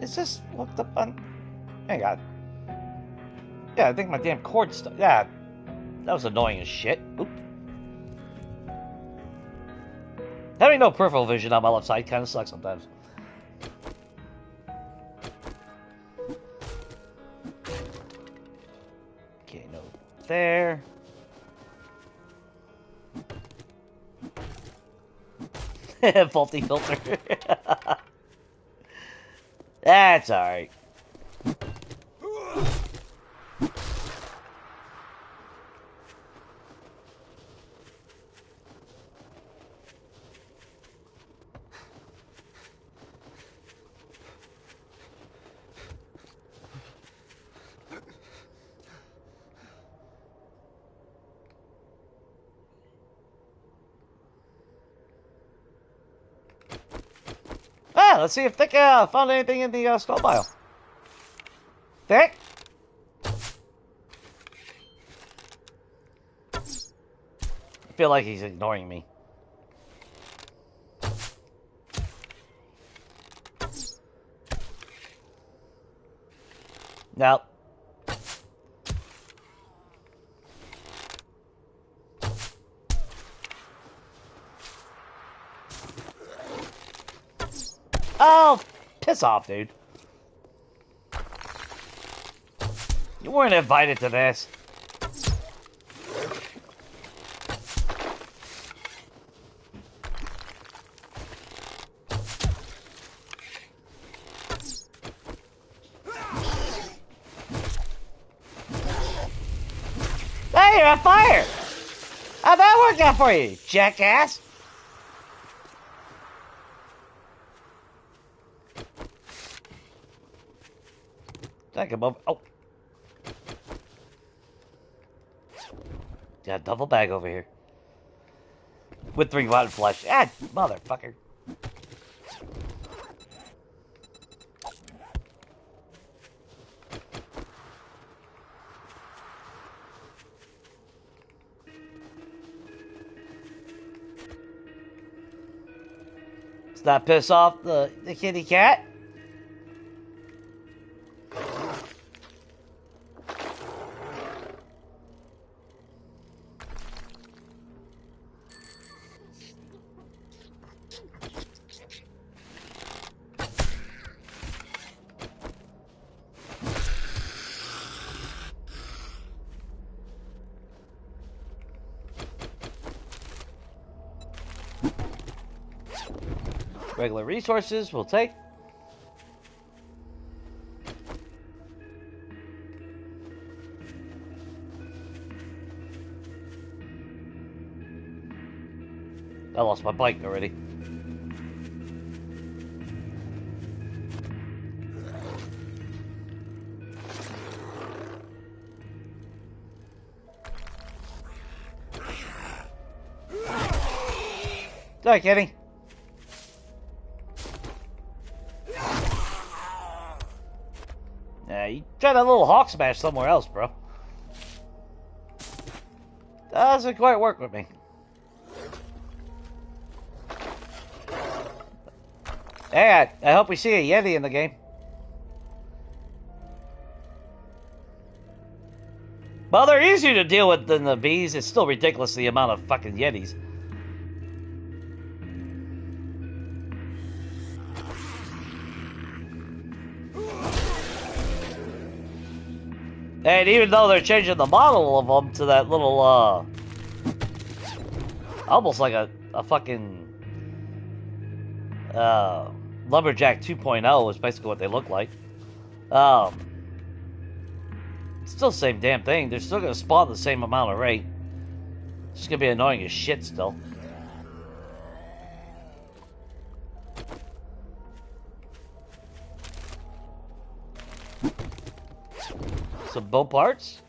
Is this looked up on... Hang on. Yeah, I think my damn cord stuck. Yeah, that was annoying as shit. Oop. Having no peripheral vision on my left side kind of sucks sometimes. Okay, no there. Faulty filter. That's alright. Yeah, let's see if Thick found anything in the skull pile. Thick? I feel like he's ignoring me. No. Oh, piss off, dude. You weren't invited to this. Hey, you're on fire! How'd that work out for you, jackass? Think above. Oh. Got a double bag over here. With 3 rotten flesh. Ah, motherfucker. Let's not piss off the kitty cat. Regular resources we'll take. I lost my bike already. Sorry, Kenny. Yeah, you try that little hawk smash somewhere else, bro. Doesn't quite work with me. Hey, I hope we see a Yeti in the game. Well, they're easier to deal with than the bees. It's still ridiculous the amount of fucking Yetis. And even though they're changing the model of them to that little, almost like a fucking, Lumberjack 2.0 is basically what they look like. Still the same damn thing. They're still going to spawn the same amount of rate. It's just going to be annoying as shit still. Some bow parts.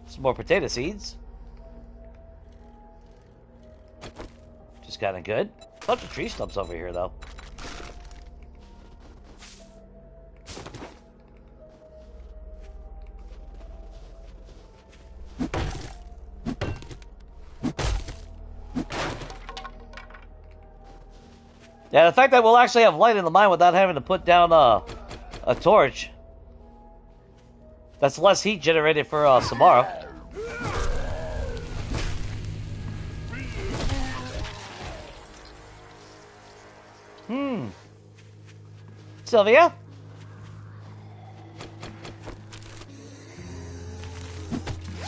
Some more potato seeds. Just kind of good. Bunch of tree stumps over here, though. Yeah, the fact that we'll actually have light in the mine without having to put down a torch. That's less heat generated for tomorrow. Sylvia?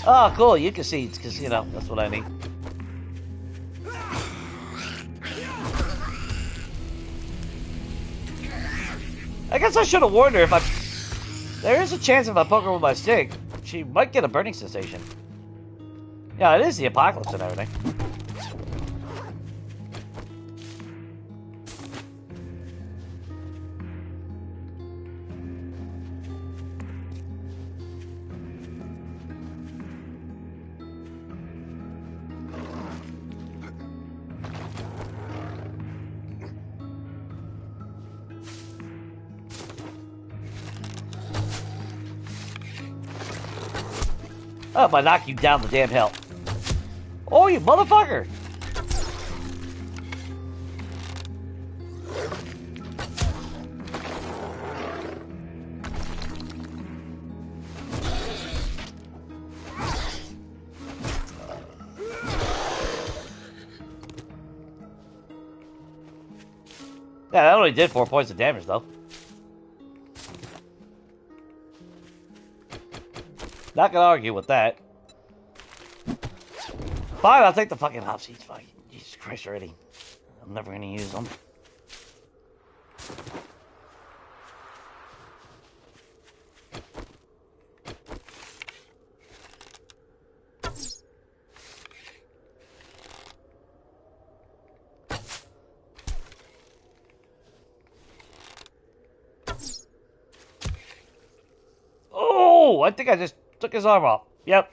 Oh, cool. Yucca seeds, because, you know, that's what I need. I guess I should have warned her if I... There is a chance if I poke her with my stick, she might get a burning sensation. Yeah, it is the apocalypse and everything. Oh, if I knock you down the damn hill. Oh, you motherfucker! Yeah, that only did 4 points of damage, though. Not gonna argue with that. Fine, I'll take the fucking hop seeds. Fine. Jesus Christ already. I'm never gonna use them. Oh, I think I just took his arm off. Yep.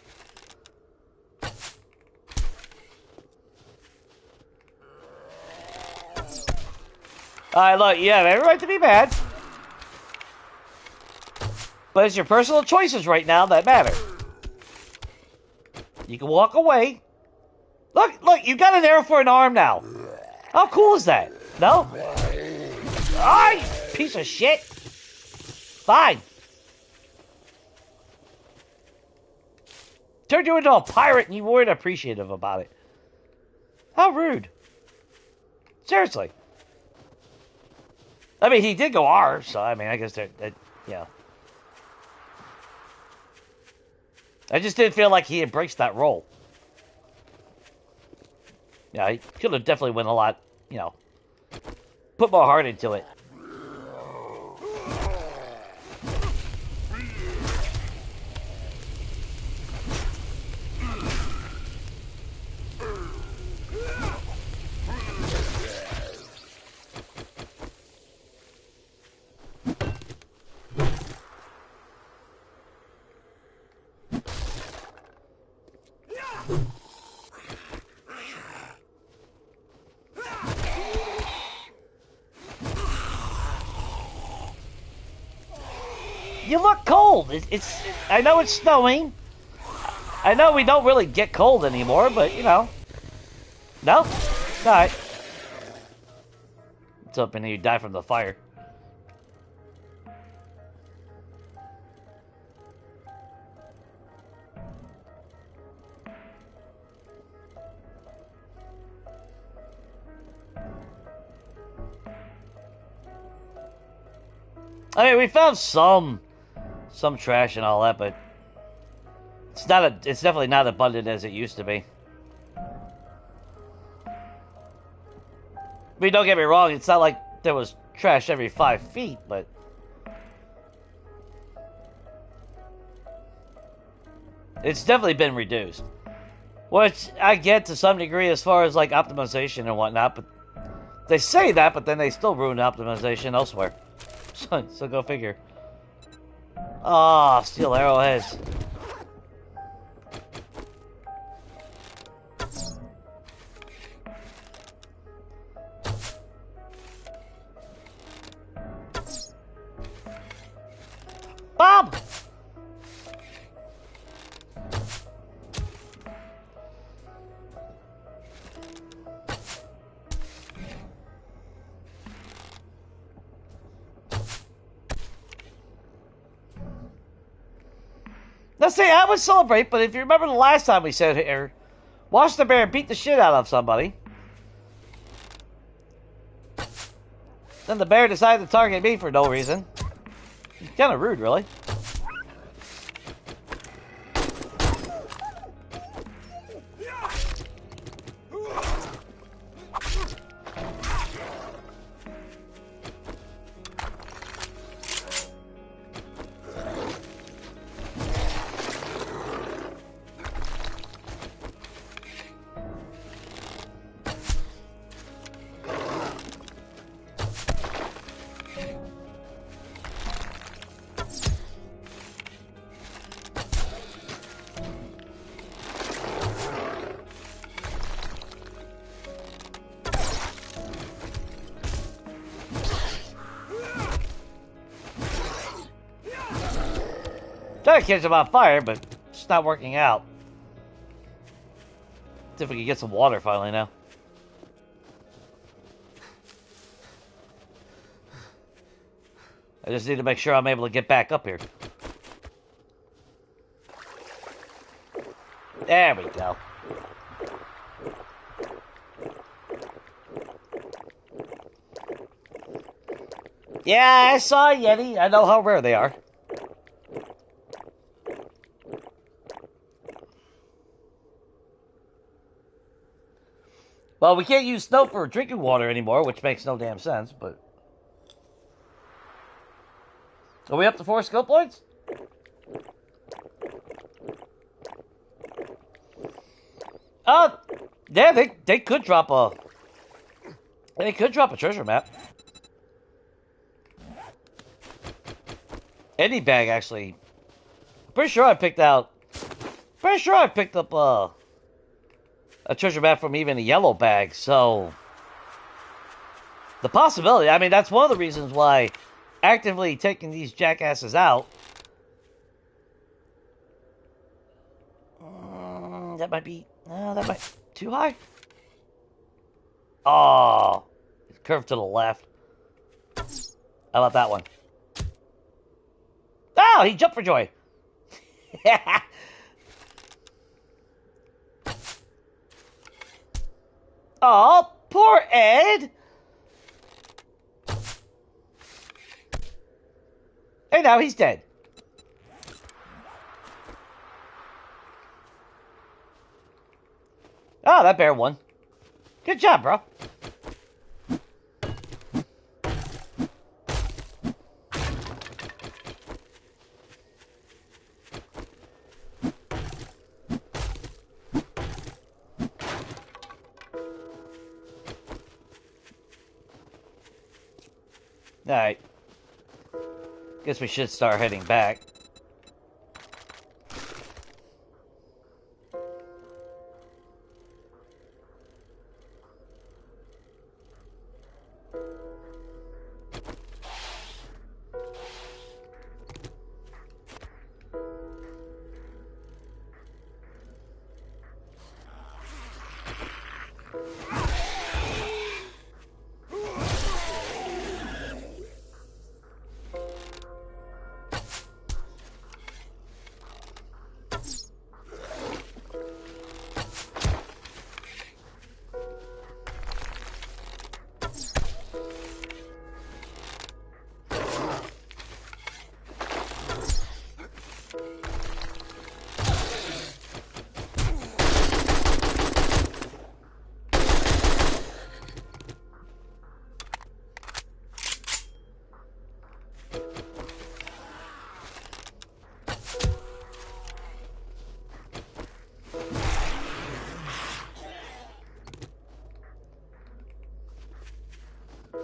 Alright, look, you have every right to be mad. But it's your personal choices right now that matter. You can walk away. Look, you got an arrow for an arm now. How cool is that? No? Ay, piece of shit. Fine. Turned you into a pirate and you weren't appreciative about it. How rude. Seriously. I mean, he did go R, so I mean, I guess that, yeah. I just didn't feel like he embraced that role. Yeah, he could have definitely went a lot, you know, put more heart into it. You look cold. It's I know it's snowing. I know we don't really get cold anymore, but, you know. No? Alright. It's hoping you die from the fire. I mean, we found some trash and all that, but it's definitely not abundant as it used to be. I mean, don't get me wrong, it's not like there was trash every 5 feet, but it's definitely been reduced. Which I get to some degree as far as like optimization and whatnot, but they say that, but then they still ruin optimization elsewhere. So go figure. Ah, oh, steel arrowheads. Bob! Let's say I would celebrate, but if you remember the last time we said here, watch the bear beat the shit out of somebody. Then the bear decided to target me for no reason. It's kind of rude, really. Trying to catch him on fire, but just not working out. See if we can get some water finally now. I just need to make sure I'm able to get back up here. There we go. Yeah, I saw a Yeti. I know how rare they are. Well, we can't use snow for drinking water anymore, which makes no damn sense, but... Are we up to 4 skill points? Yeah, they could drop a... They could drop a treasure map. Any bag, actually. Pretty sure I picked up a treasure map from even a yellow bag, so... The possibility, I mean, that's one of the reasons why actively taking these jackasses out... that might be... that might... Too high? Oh, it's curved to the left. How about that one? Oh, he jumped for joy. Oh, poor Ed. Hey, now he's dead. Oh, that bear won. Good job, bro. Alright. Guess we should start heading back.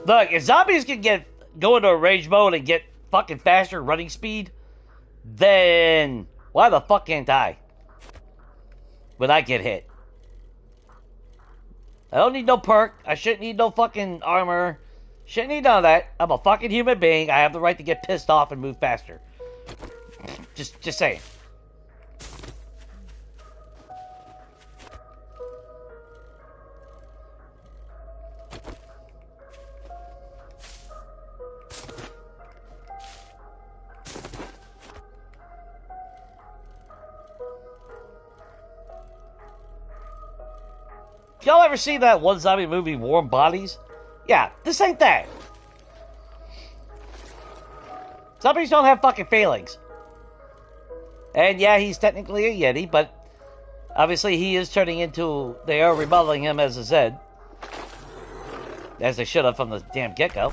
Look, if zombies can go into a rage mode and get fucking faster running speed, then why the fuck can't I? When I get hit. I don't need no perk. I shouldn't need no fucking armor. Shouldn't need none of that. I'm a fucking human being. I have the right to get pissed off and move faster. Just saying. Y'all ever see that one zombie movie, Warm Bodies? Yeah, this ain't that. Zombies don't have fucking feelings. And yeah, he's technically a Yeti, but obviously he is turning into... They are remodeling him as a Zed. As they should have from the damn get-go.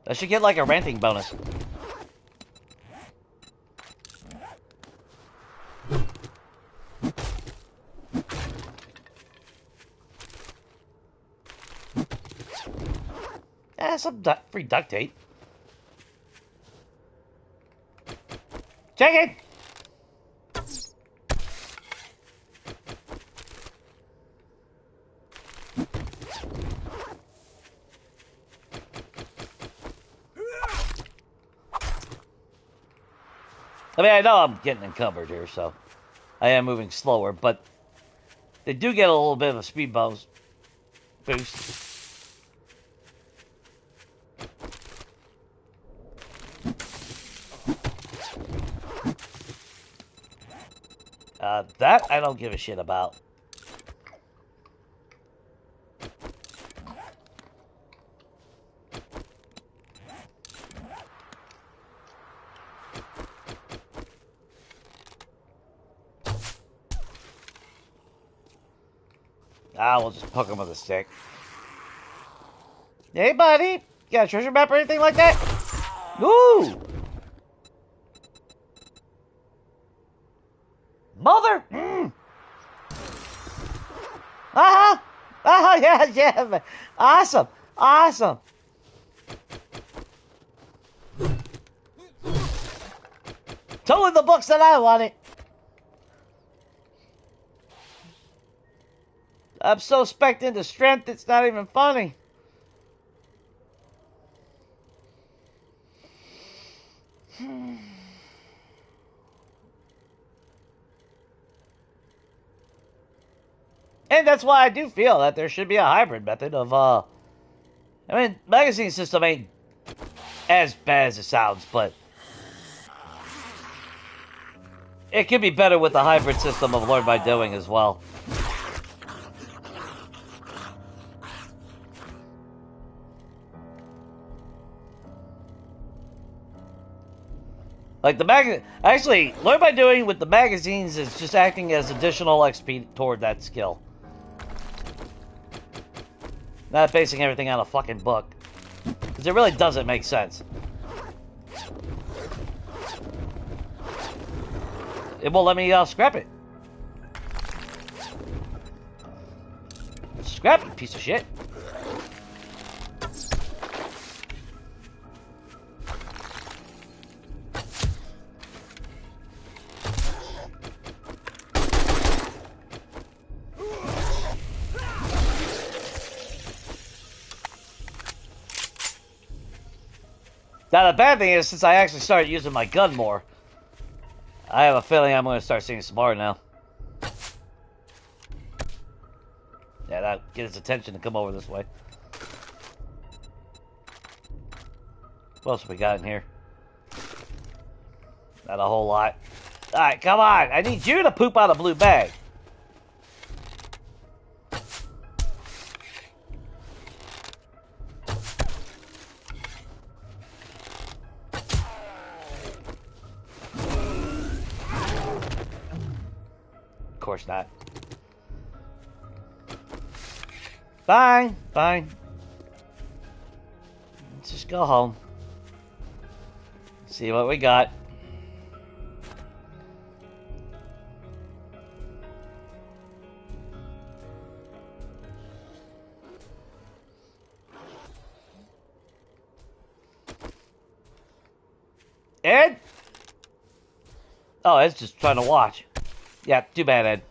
I should get like a ranting bonus. Yeah, some free duct tape. Check it! I mean, I know I'm getting encumbered here, so I am moving slower, but they do get a little bit of a speed boost. That I don't give a shit about. We'll just poke him with a stick. Hey, buddy! You got a treasure map or anything like that? Woo! Mother! Uh-huh! Oh, yeah, yeah. Awesome! Awesome! Totally the books that I wanted. I'm so specced into strength, it's not even funny. And that's why I do feel that there should be a hybrid method of, I mean, magazine system ain't as bad as it sounds, but it could be better with the hybrid system of learn by doing as well. Like actually, learn by doing with the magazines is just acting as additional XP toward that skill. Not basing everything on a fucking book. Because it really doesn't make sense. It won't let me scrap it. Scrap, you piece of shit. Now, the bad thing is, since I actually started using my gun more, I have a feeling I'm going to start seeing some more now. Yeah, that'll get his attention to come over this way. What else have we got in here? Not a whole lot. Alright, come on! I need you to poop out a blue bag. Of course not. Fine, fine. Let's just go home. See what we got. Ed? Oh, Ed's just trying to watch. Yeah, too bad, Ed.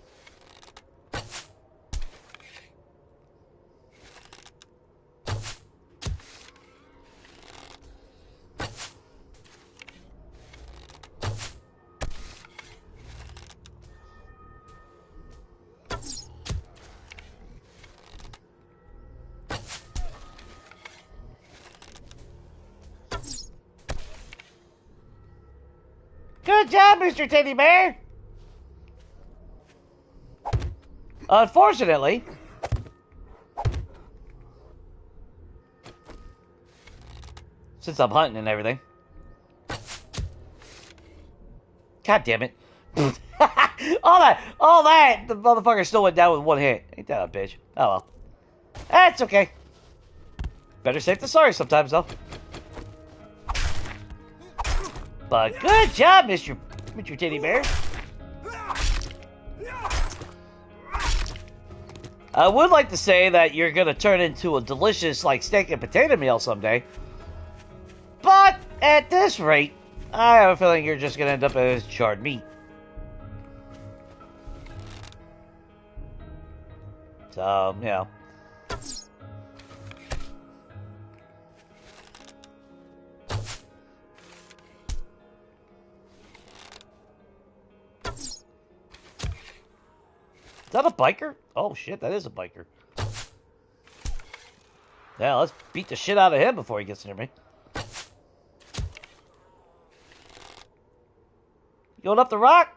Good job, Mr. Teddy Bear! Unfortunately, since I'm hunting and everything. God damn it. all that, the motherfucker still went down with one hit. Ain't that a bitch? Oh well. That's okay. Better safe than sorry sometimes, though. But good job, Mr. Teddy Bear. I would like to say that you're gonna turn into a delicious, like, steak and potato meal someday. But, at this rate, I have a feeling you're just gonna end up as charred meat. So, you know. Is that a biker? Oh shit, that is a biker. Yeah, let's beat the shit out of him before he gets near me. Going up the rock?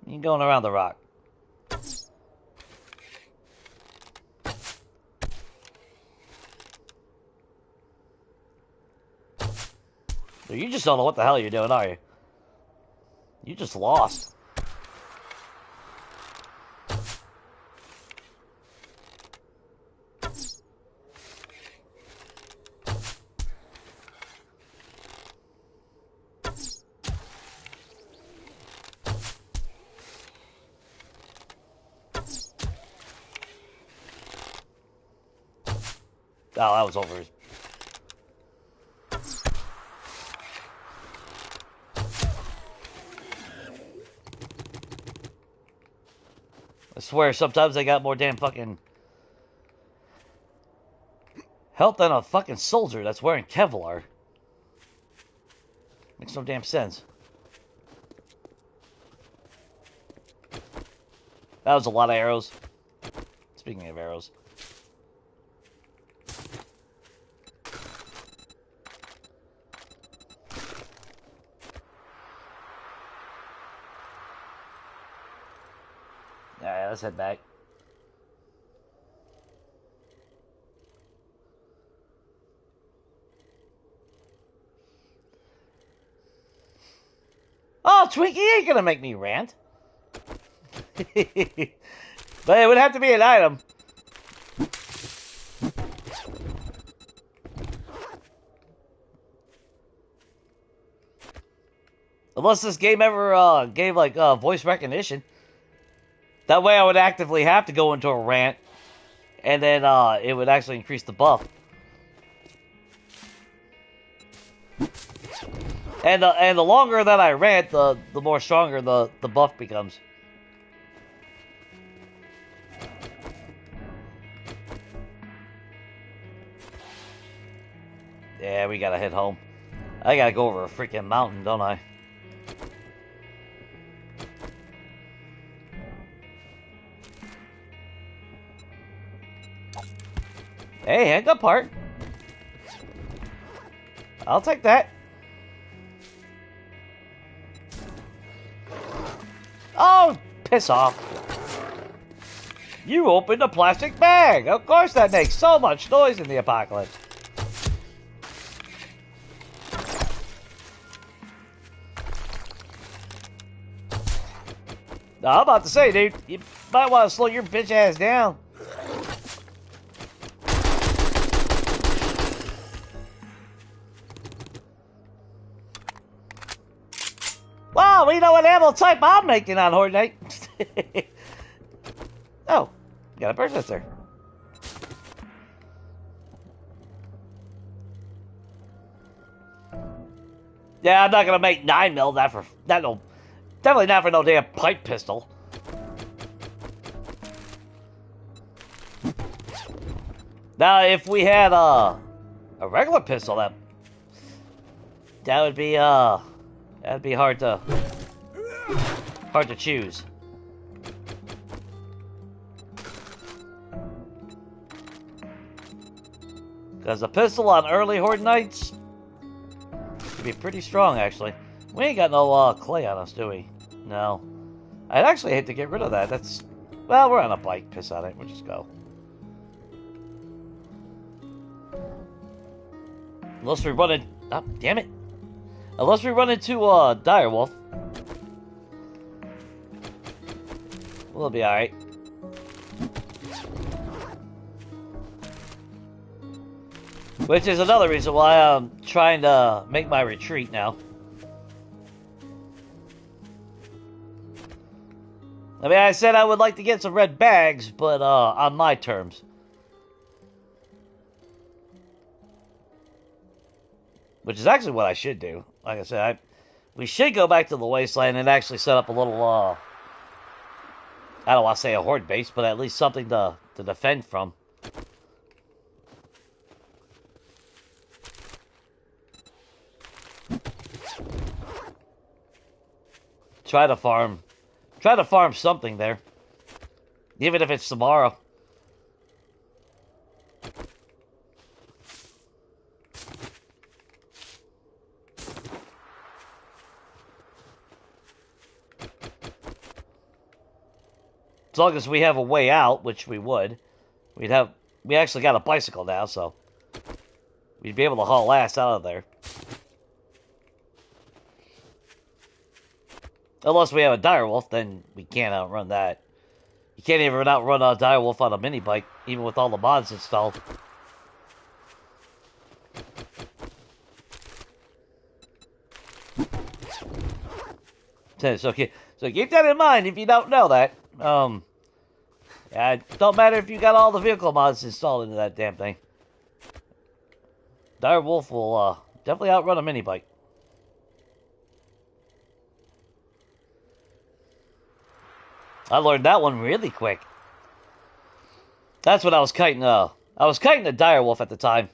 You going around the rock. You just don't know what the hell you're doing, are you? You just lost. Oh, that was over. I swear, sometimes they got more damn fucking health than a fucking soldier that's wearing Kevlar. Makes no damn sense. That was a lot of arrows. Speaking of arrows. Alright, let's head back. Oh, Twinkie ain't gonna make me rant. But it would have to be an item. Unless this game ever gave like voice recognition. That way I would actively have to go into a rant, and then it would actually increase the buff. And the longer that I rant, the more stronger the buff becomes. Yeah, we gotta head home. I gotta go over a freaking mountain, don't I? Hey, handgun part. I'll take that. Oh, piss off. You opened a plastic bag. Of course that makes so much noise in the apocalypse. Now, I'm about to say, dude, you might want to slow your bitch ass down. Wow, we know what ammo type I'm making on Horde Night. Oh, got a bird there. Yeah, I'm not gonna make 9mm. Definitely not for no damn pipe pistol. Now, if we had a regular pistol, that would be that'd be hard to choose. Because a pistol on early Horde nights could be pretty strong, actually. We ain't got no clay on us, do we? No. I'd actually hate to get rid of that. That's... Well, we're on a bike. Piss on it. We'll just go. Unless we run in... Oh, damn it. Unless we run into Direwolf. We'll be alright. Which is another reason why I'm trying to make my retreat now. I mean, I said I would like to get some red bags, but on my terms. Which is actually what I should do. Like I said, we should go back to the wasteland and actually set up a little, I don't want to say a horde base, but at least something to defend from. Try to farm something there. Even if it's tomorrow. As long as we have a way out, which we would. We actually got a bicycle now, so we'd be able to haul ass out of there. Unless we have a direwolf, then we can't outrun that. You can't even outrun a direwolf on a mini bike, even with all the mods installed. So keep that in mind if you don't know that. It don't matter if you got all the vehicle mods installed into that damn thing. Direwolf will definitely outrun a mini bike. I learned that one really quick. That's when I was kiting a direwolf at the time.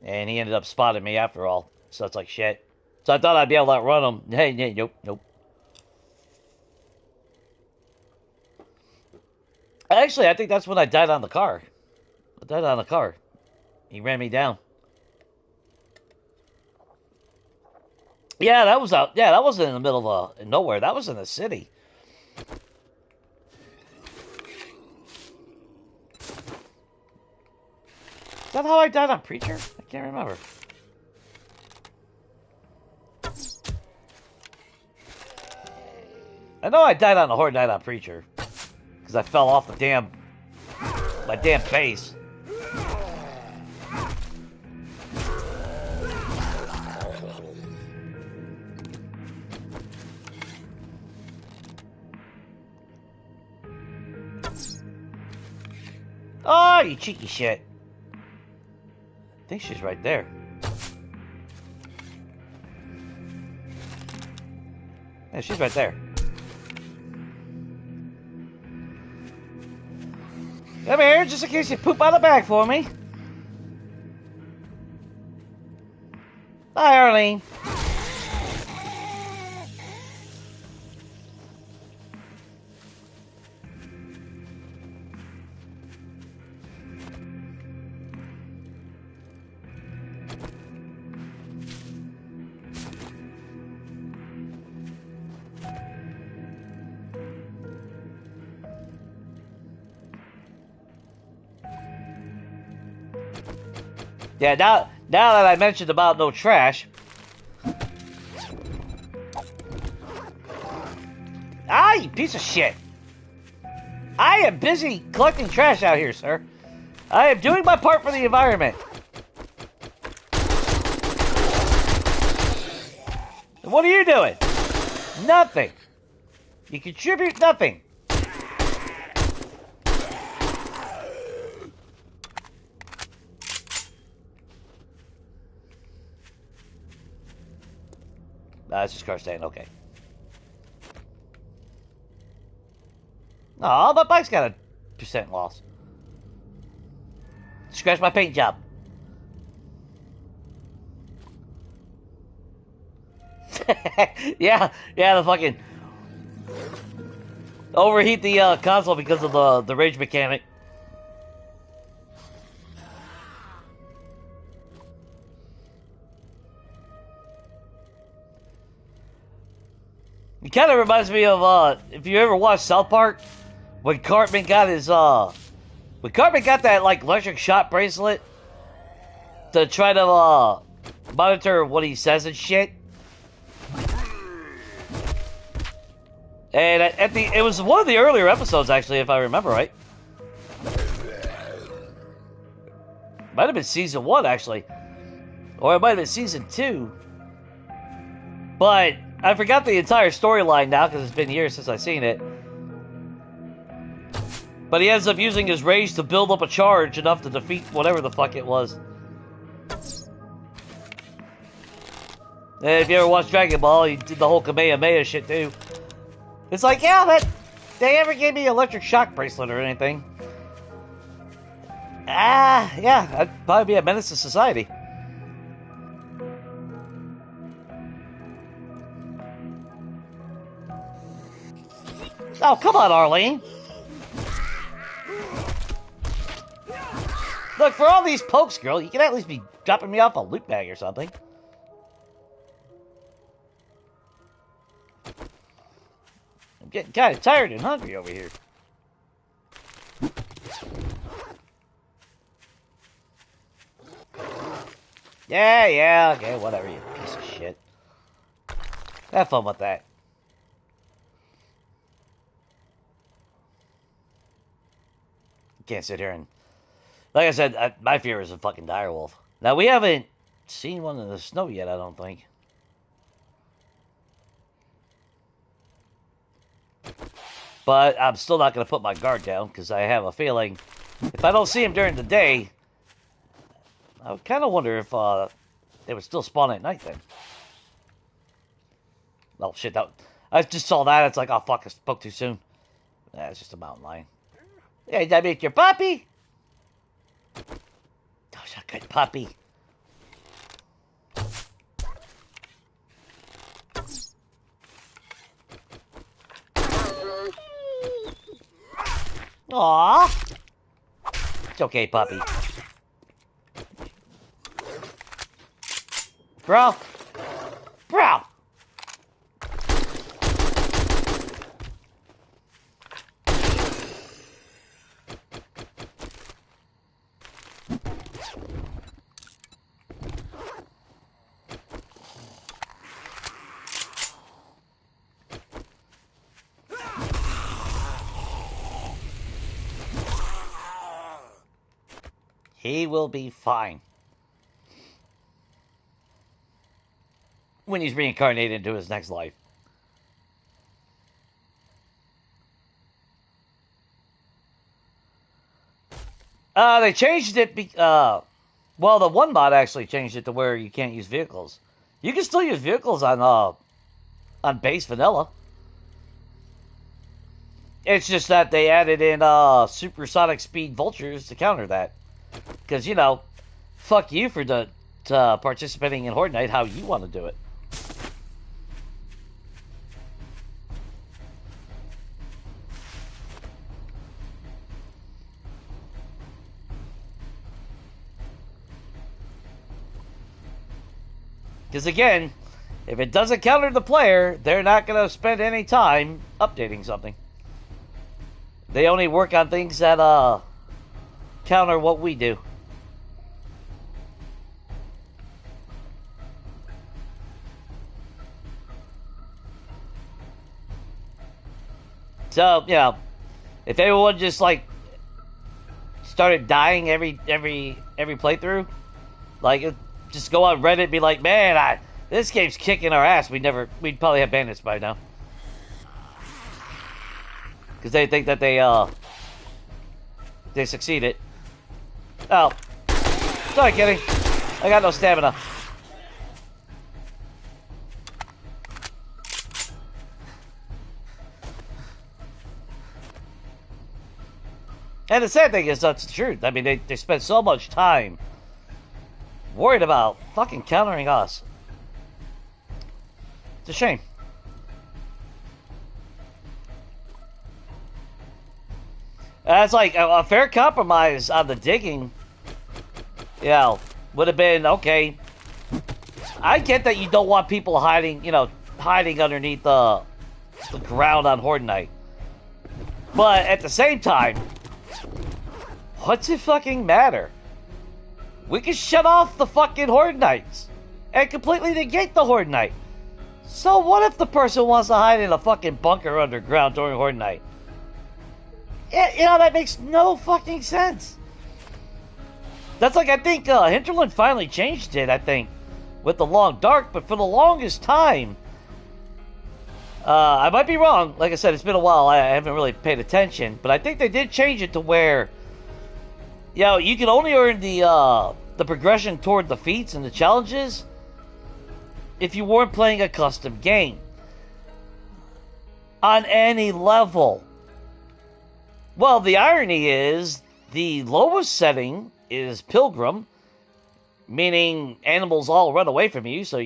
And he ended up spotting me after all. So it's like shit. So I thought I'd be able to outrun him. Hey, nope. Actually, I think that's when I died on the car. He ran me down. Yeah, that was out. Yeah, that wasn't in the middle of nowhere. That was in the city. Is that how I died on Preacher? I can't remember. I know I died on the Horde Night on Preacher. Because I fell off my damn base. Oh, you cheeky shit. I think she's right there. Yeah, she's right there. Come here, just in case you poop out the bag for me. Hi, Arlene. Yeah, now that I mentioned about no trash. Ah, you piece of shit. I am busy collecting trash out here, sir. I am doing my part for the environment. And what are you doing? Nothing. You contribute nothing. It's just car staying, okay. Oh, my bike's got a % loss. Scratch my paint job. yeah, the fucking overheat the console because of the rage mechanic. It kind of reminds me of, if you ever watched South Park, when Cartman got that, like, electric shock bracelet to try to, monitor what he says and shit. And it was one of the earlier episodes, actually, if I remember right. Might have been season 1, actually. Or it might have been season 2. But I forgot the entire storyline now because it's been years since I've seen it. But he ends up using his rage to build up a charge enough to defeat whatever the fuck it was. And if you ever watched Dragon Ball, he did the whole Kamehameha shit too. It's like, yeah, but they ever gave me an electric shock bracelet or anything. Yeah, I'd probably be a menace to society. Oh, come on, Arlene. Look, for all these pokes, girl, you can at least be dropping me off a loot bag or something. I'm getting kind of tired and hungry over here. Yeah, okay, whatever, you piece of shit. Have fun with that. Can't sit here and... Like I said, my fear is a fucking direwolf. Now, we haven't seen one in the snow yet, I don't think. But I'm still not going to put my guard down, because I have a feeling if I don't see him during the day, I would kind of wonder if they would still spawn at night then. Oh, shit, I just saw that. It's like, oh, fuck, I spoke too soon. It's just a mountain lion. Hey, did I meet your puppy? Oh, a good puppy. Aww. It's okay, puppy. Bro. Bro. He will be fine. When he's reincarnated into his next life. They changed it, well, the one mod actually changed it to where you can't use vehicles. You can still use vehicles on base vanilla. It's just that they added in supersonic speed vultures to counter that. Because, you know, fuck you for participating in Horde Night how you want to do it. Because again, if it doesn't counter the player, they're not going to spend any time updating something. They only work on things that counter what we do. So, you know, if everyone just like started dying every playthrough, like just go on Reddit and be like, man, this game's kicking our ass. We'd probably have bandits by now. Because they think that they succeeded. Oh. Sorry, kidding. I got no stamina. And the sad thing is, that's the truth. I mean, they spend so much time worried about fucking countering us. It's a shame. It's like a fair compromise on the digging, you know, would have been, okay, I get that you don't want people hiding, you know, hiding underneath the ground on Horde Night. But at the same time, what's it fucking matter? We can shut off the fucking Horde Nights and completely negate the Horde Night. So what if the person wants to hide in a fucking bunker underground during Horde Night? You know, that makes no fucking sense. That's like, I think Hinterland finally changed it, I think, with the Long Dark, but for the longest time, I might be wrong. Like I said, it's been a while. I haven't really paid attention, but I think they did change it to where, you can only earn the progression toward the feats and the challenges if you weren't playing a custom game on any level. Well, the irony is the lowest setting is Pilgrim, meaning animals all run away from you, so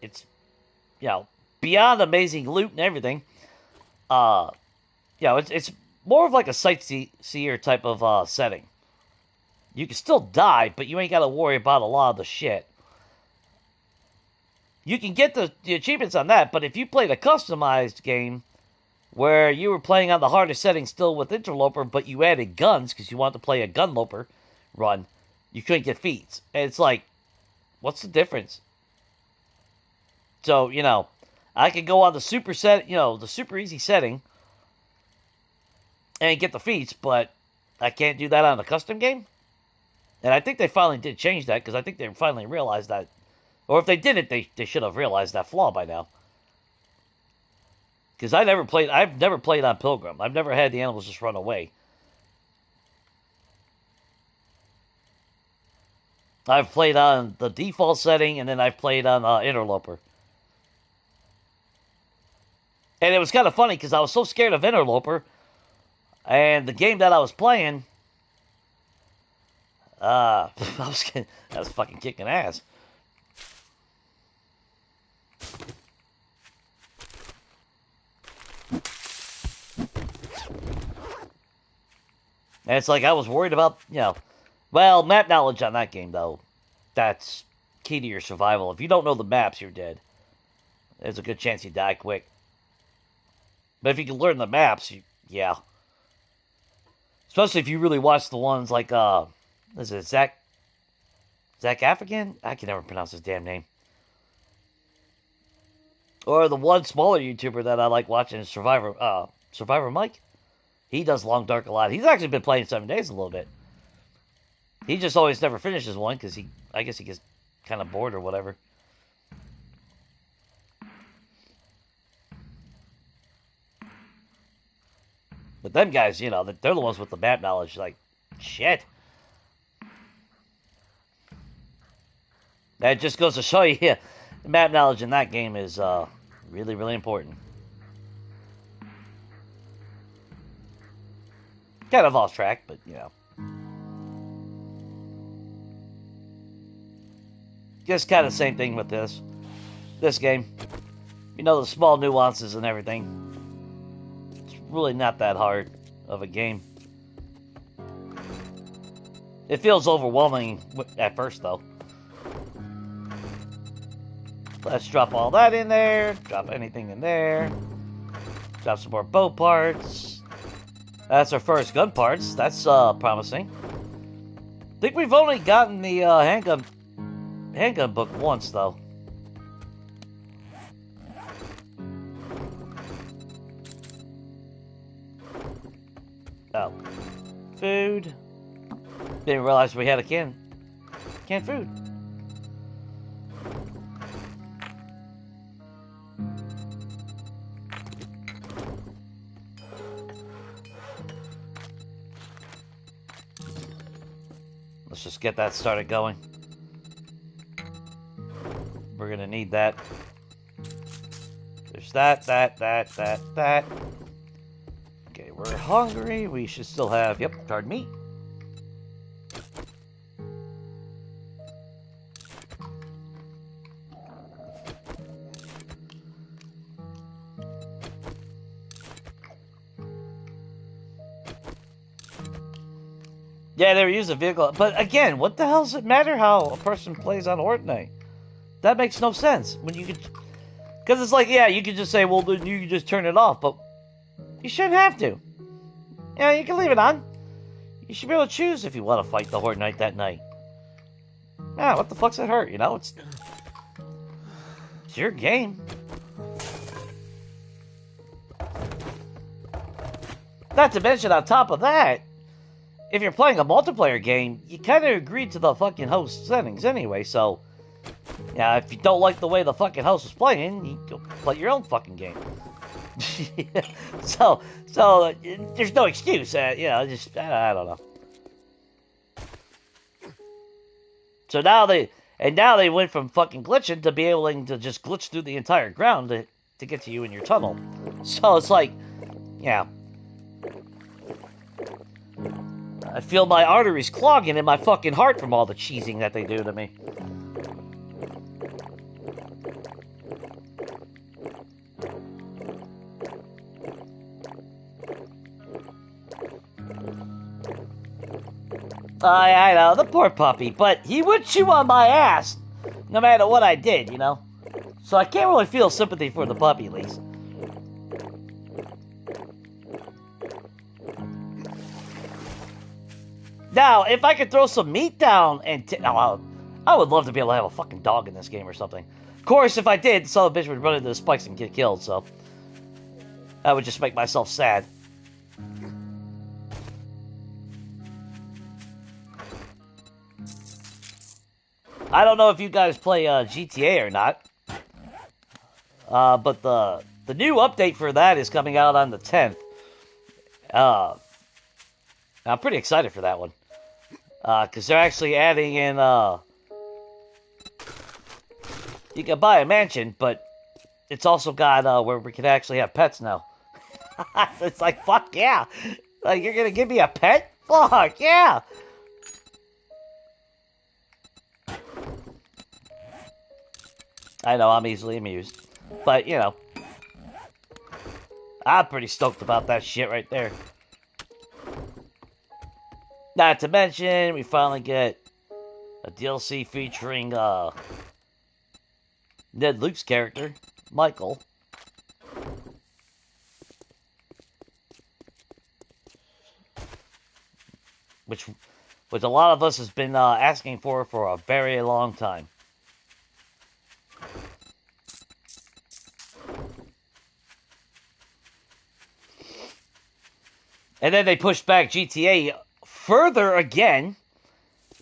it's beyond amazing loot and everything. It's more of like a sightseer type of setting. You can still die, but you ain't got to worry about a lot of the shit. You can get the achievements on that, but if you played a customized game where you were playing on the hardest setting still with Interloper, but you added guns because you wanted to play a Gunloper run, you couldn't get feats. And it's like, what's the difference? So, I could go on the the super easy setting and get the feats, but I can't do that on a custom game? And I think they finally did change that, because I think they finally realized that. Or if they didn't, they should have realized that flaw by now. Because I've never played on Pilgrim. I've never had the animals just run away. I've played on the default setting, and then I've played on Interloper. And it was kind of funny, because I was so scared of Interloper, and the game that I was playing, I was fucking kicking ass. And it's like I was worried about, map knowledge on that game, though. That's key to your survival. If you don't know the maps, you're dead. There's a good chance you die quick. But if you can learn the maps, yeah. Especially if you really watch the ones like, is it Zach Afghan? I can never pronounce his damn name. Or the one smaller YouTuber that I like watching is Survivor Mike. He does Long Dark a lot. He's actually been playing 7 Days a little bit. He just always never finishes one because I guess he gets kind of bored or whatever. But them guys, they're the ones with the map knowledge. Like, shit. That just goes to show you, the map knowledge in that game is really, really important. Kind of off track, but just kind of the same thing with this game. The small nuances and everything. It's really not that hard of a game. It feels overwhelming at first, though. Let's drop all that in there. Drop anything in there. Drop some more bow parts. That's our first gun parts. That's promising. I think we've only gotten the handgun book once, though. Oh. Food. Didn't realize we had a canned food. Let's just get that started going. We're gonna need that. There's that. Okay, we're hungry. We should still have, charred meat. Yeah, they were using a vehicle. But again, what the hell does it matter how a person plays on Fortnite? That makes no sense. When you could... Because it's like, you could just say, well, then you can just turn it off. But you shouldn't have to. You can leave it on. You should be able to choose if you want to fight the Horde Night that night. Yeah, what the fuck's it hurt? It's your game. Not to mention, on top of that, if you're playing a multiplayer game, you kind of agree to the fucking host settings anyway, so... if you don't like the way the fucking host is playing, you go play your own fucking game. So there's no excuse. Just I don't know. So now they went from fucking glitching to be able to just glitch through the entire ground to get to you in your tunnel. So it's like, yeah. I feel my arteries clogging in my fucking heart from all the cheesing that they do to me. I know, the poor puppy, but he would chew on my ass no matter what I did, you know? So I can't really feel sympathy for the puppy, at least. Now, if I could throw some meat down and... I would love to be able to have a fucking dog in this game or something. Of course, if I did, the son of a bitch would run into the spikes and get killed, so... That would just make myself sad. I don't know if you guys play GTA or not. But the new update for that is coming out on the 10th. I'm pretty excited for that one. Because they're actually adding in... you can buy a mansion, but it's also got where we can actually have pets now. It's like, fuck yeah. Like, you're gonna give me a pet? Fuck yeah. I know, I'm easily amused. But, you know. I'm pretty stoked about that shit right there. Not to mention, we finally get a DLC featuring Ned Luke's character, Michael. Which a lot of us has been asking for a very long time. And then they pushed back GTA further again.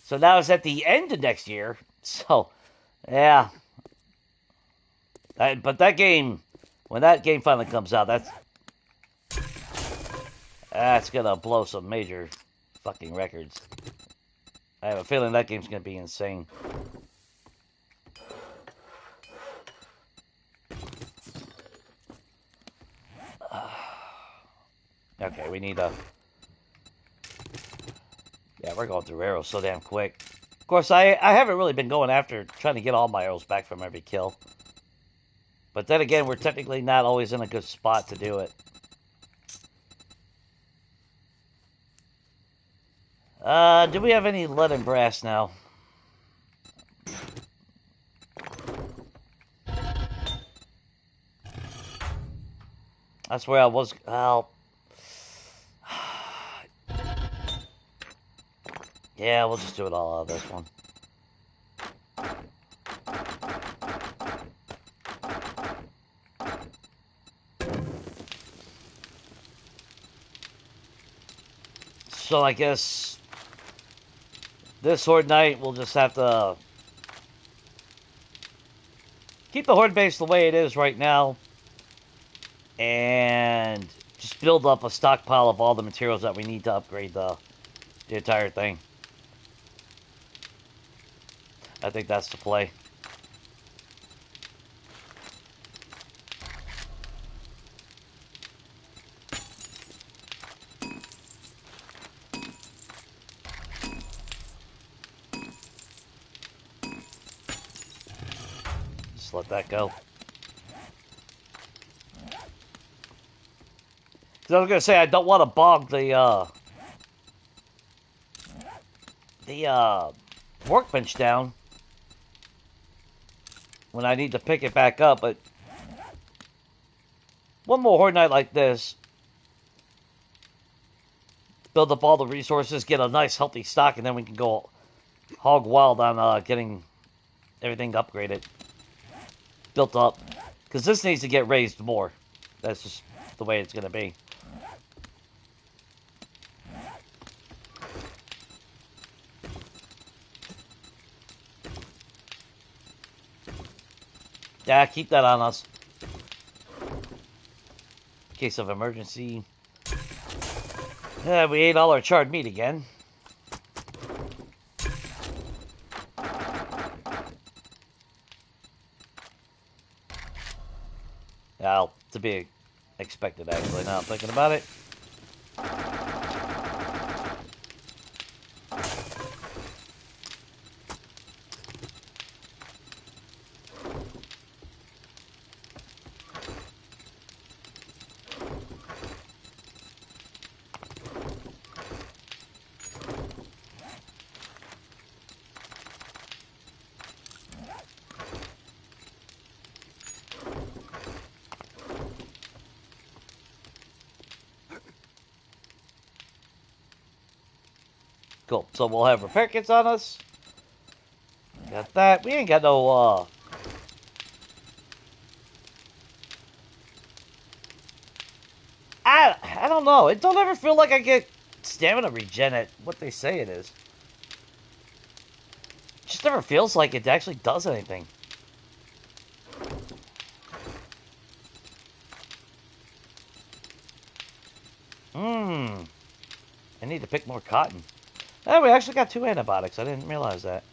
So now it's at the end of next year. So, yeah. But that game, when that game finally comes out, that's gonna blow some major fucking records. I have a feeling that game's gonna be insane. Okay, we need a... Yeah, we're going through arrows so damn quick. Of course, I haven't really been going after trying to get all my arrows back from every kill. But then again, we're technically not always in a good spot to do it. Do we have any lead and brass now? That's where I was... Well... Yeah, we'll just do it all out of this one. So I guess this Horde Night we'll just have to keep the Horde base the way it is right now and just build up a stockpile of all the materials that we need to upgrade the entire thing. I think that's the play. Just let that go. Because I was going to say, I don't want to bog the workbench down when I need to pick it back up, but one more Horde Night like this, build up all the resources, get a nice healthy stock, and then we can go hog wild on getting everything upgraded, built up, because this needs to get raised more. That's just the way it's going to be. Yeah, keep that on us. case of emergency. Yeah, we ate all our charred meat again. Well, to be expected, actually, now I'm thinking about it. Cool. So we'll have repair kits on us. Got that. We ain't got no, I don't know. It don't ever feel like I get stamina regen at what they say it is. It just never feels like it actually does anything. I need to pick more cotton. Oh, we actually got 2 antibiotics. I didn't realize that.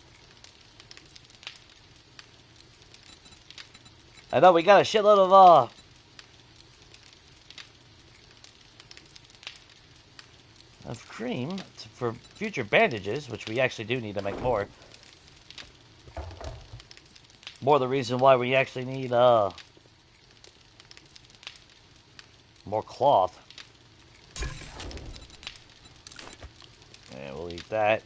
I know we got a shitload of cream for future bandages, which we actually do need to make more. More the reason why we actually need more cloth. Yeah, we'll eat that.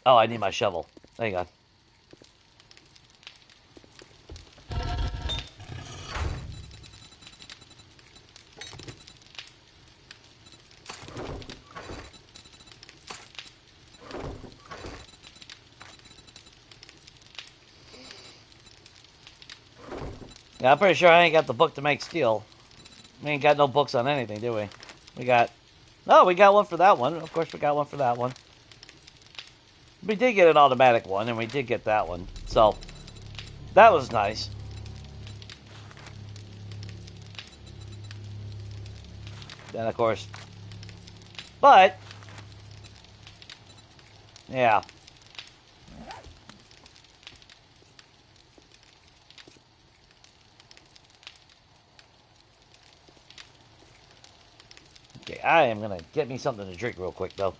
Oh, I need my shovel. Hang on. Yeah, I'm pretty sure I ain't got the book to make steel. We ain't got no books on anything, do we? We got... No, we got one for that one. Of course we got one for that one. We did get an automatic one, and we did get that one. So, that was nice. Then, of course... But... Yeah. Okay, I am gonna get me something to drink real quick, though.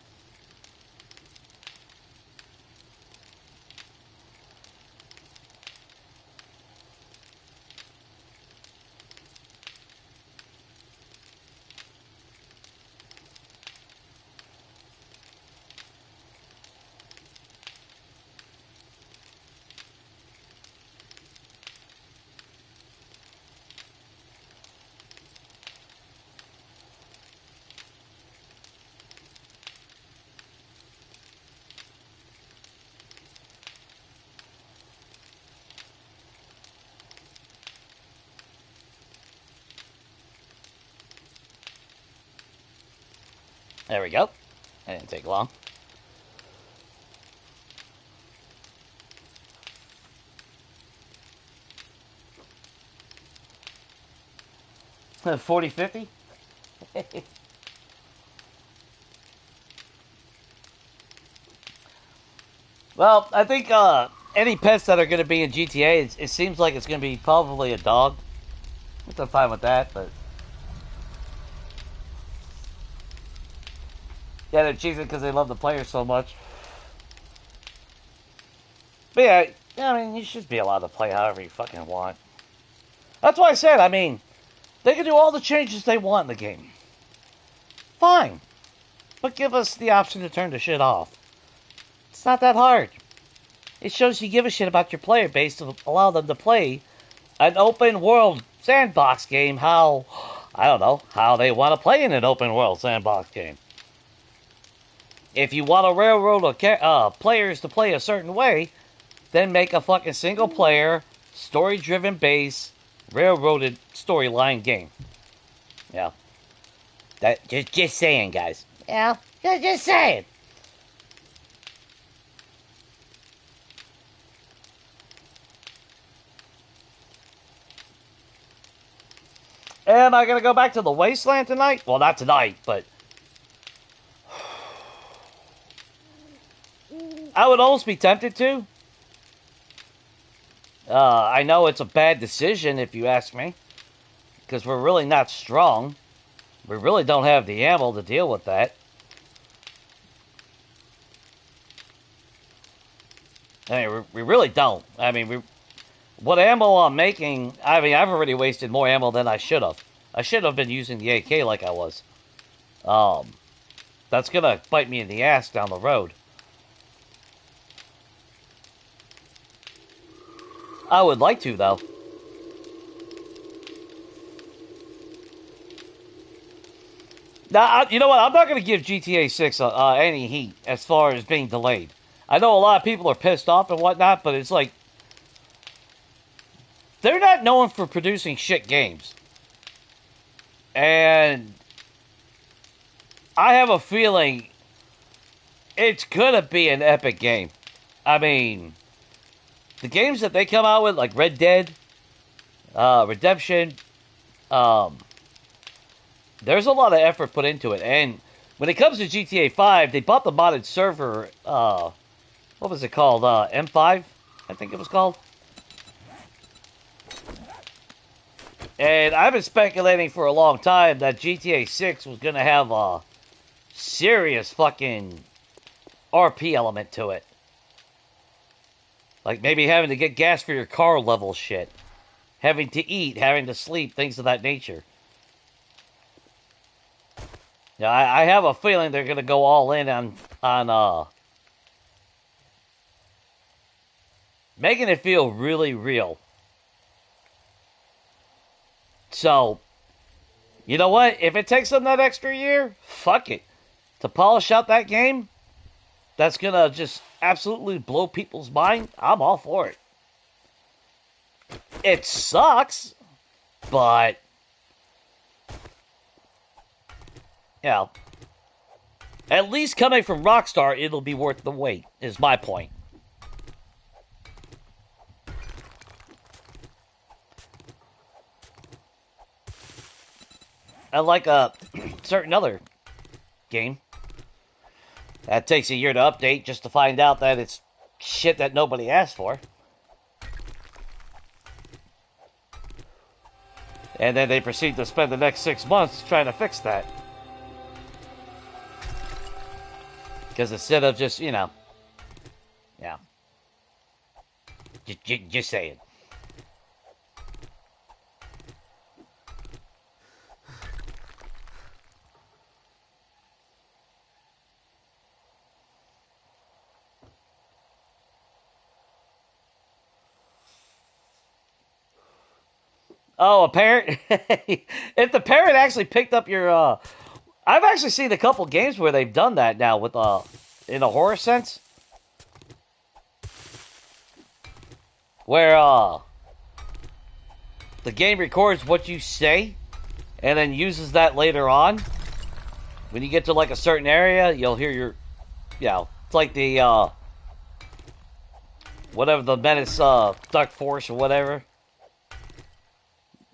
There we go. That didn't take long. $40.50? Well, I think any pets that are going to be in GTA, it seems like it's going to be probably a dog. I'm fine with that, but... Yeah, they're choosing because they love the players so much. But yeah, I mean, you should be allowed to play however you fucking want. That's why I said, I mean, they can do all the changes they want in the game. Fine. But give us the option to turn the shit off. It's not that hard. It shows you give a shit about your player base to allow them to play an open world sandbox game how, I don't know, how they want to play in an open world sandbox game. If you want to railroad players to play a certain way, then make a fucking single player, story driven base railroaded storyline game. Yeah. That just saying, guys. Yeah, just saying. Am I gonna go back to the Wasteland tonight? Well, not tonight, but I would almost be tempted to. I know it's a bad decision if you ask me, because we're really not strong. We really don't have the ammo to deal with that. I mean, we really don't. I mean, what ammo I'm making, I mean, I've already wasted more ammo than I should have. I should have been using the AK like I was. That's gonna bite me in the ass down the road. I would like to, though. Now, you know what? I'm not going to give GTA 6 any heat as far as being delayed. I know a lot of people are pissed off and whatnot, but it's like, they're not known for producing shit games. And I have a feeling it's going to be an epic game. I mean, the games that they come out with, like Red Dead, Redemption, there's a lot of effort put into it. And when it comes to GTA 5, they bought the modded server, what was it called? M5, I think it was called. And I've been speculating for a long time that GTA 6 was going to have a serious fucking RP element to it. Like maybe having to get gas for your car level shit. Having to eat, having to sleep, things of that nature. Yeah, I have a feeling they're going to go all in on making it feel really real. So, you know what? If it takes them that extra year, fuck it. To polish out that game, that's going to just absolutely blow people's mind, I'm all for it. It sucks, but, you know, at least coming from Rockstar, it'll be worth the wait, is my point. Unlike a certain other game that takes a year to update just to find out that it's shit that nobody asked for. And then they proceed to spend the next 6 months trying to fix that. Because instead of just, you know, yeah. Just saying. Oh, a parrot? If the parrot actually picked up your, I've actually seen a couple games where they've done that now with, in a horror sense. Where, the game records what you say, and then uses that later on. When you get to, like, a certain area, you'll hear your, you know, it's like the, whatever the Menace, Duck Force or whatever.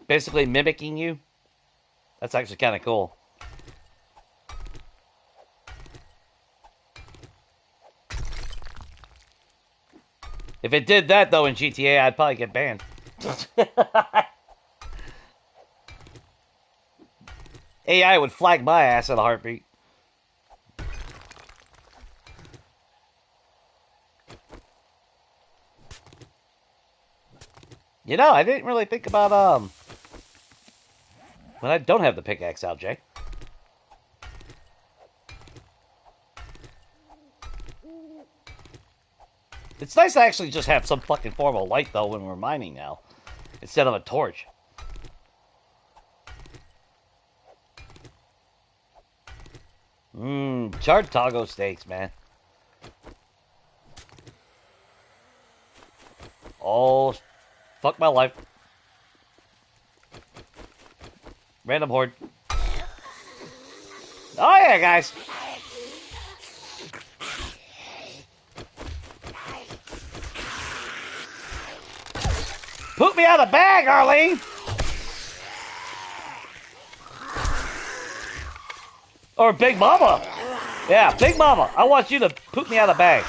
Basically mimicking you. That's actually kind of cool. If it did that, though, in GTA, I'd probably get banned. AI would flag my ass in a heartbeat. You know, I didn't really think about, when I don't have the pickaxe out, Jay. It's nice to actually just have some fucking form of light, though, when we're mining now. Instead of a torch. Charred taco steaks, man. Oh, fuck my life. Random horde. Oh yeah, guys. Poop me out of the bag, Arlene. Or Big Mama. Yeah, Big Mama. I want you to poop me out of the bag.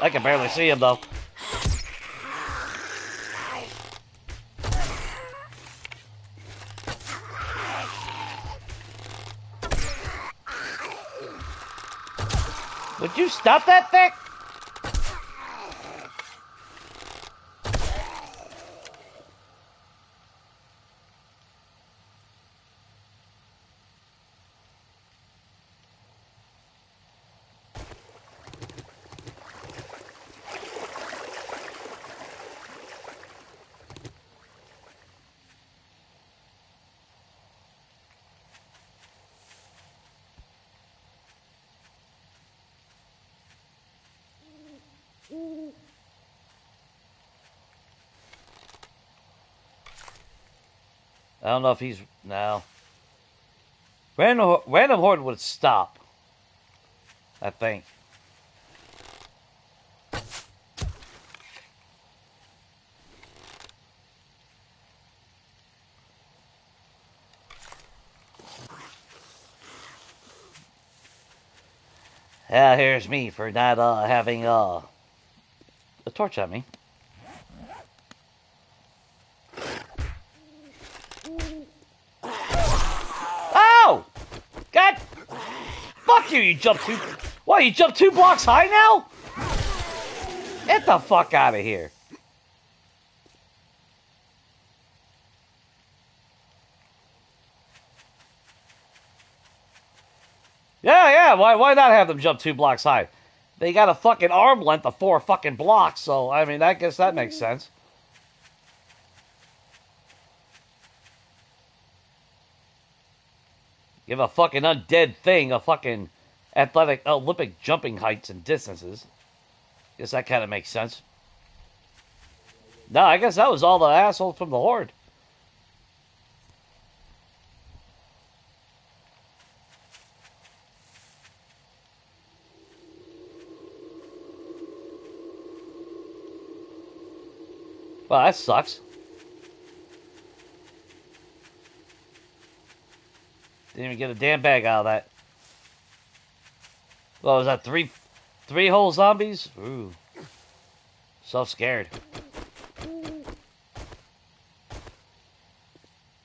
I can barely see him, though. Would you stop that thing? I don't know if he's... No. Random horde would stop. I think. Yeah, here's me for not having a torch on me. Oh! God! Fuck you, you jumped two... What, you jumped 2 blocks high now? Get the fuck out of here. Yeah, why not have them jump 2 blocks high? They got a fucking arm length of 4 fucking blocks, so, I mean, I guess that makes sense. Give a fucking undead thing a fucking athletic Olympic jumping heights and distances. Guess that kind of makes sense. No, I guess that was all the assholes from the Horde. Well, that sucks. Didn't even get a damn bag out of that. Well, was that three whole zombies? Ooh. So scared.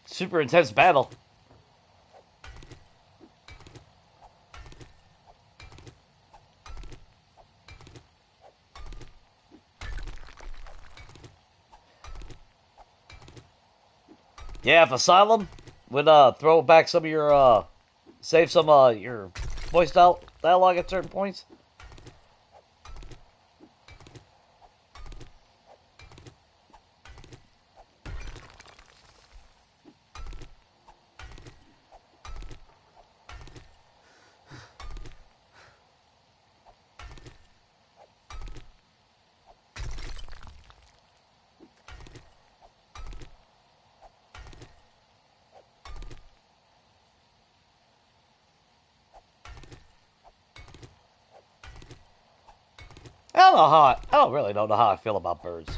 Super intense battle. Yeah, if Asylum would throw back some of your save some your voice dialogue at certain points. I don't really know how I feel about birds.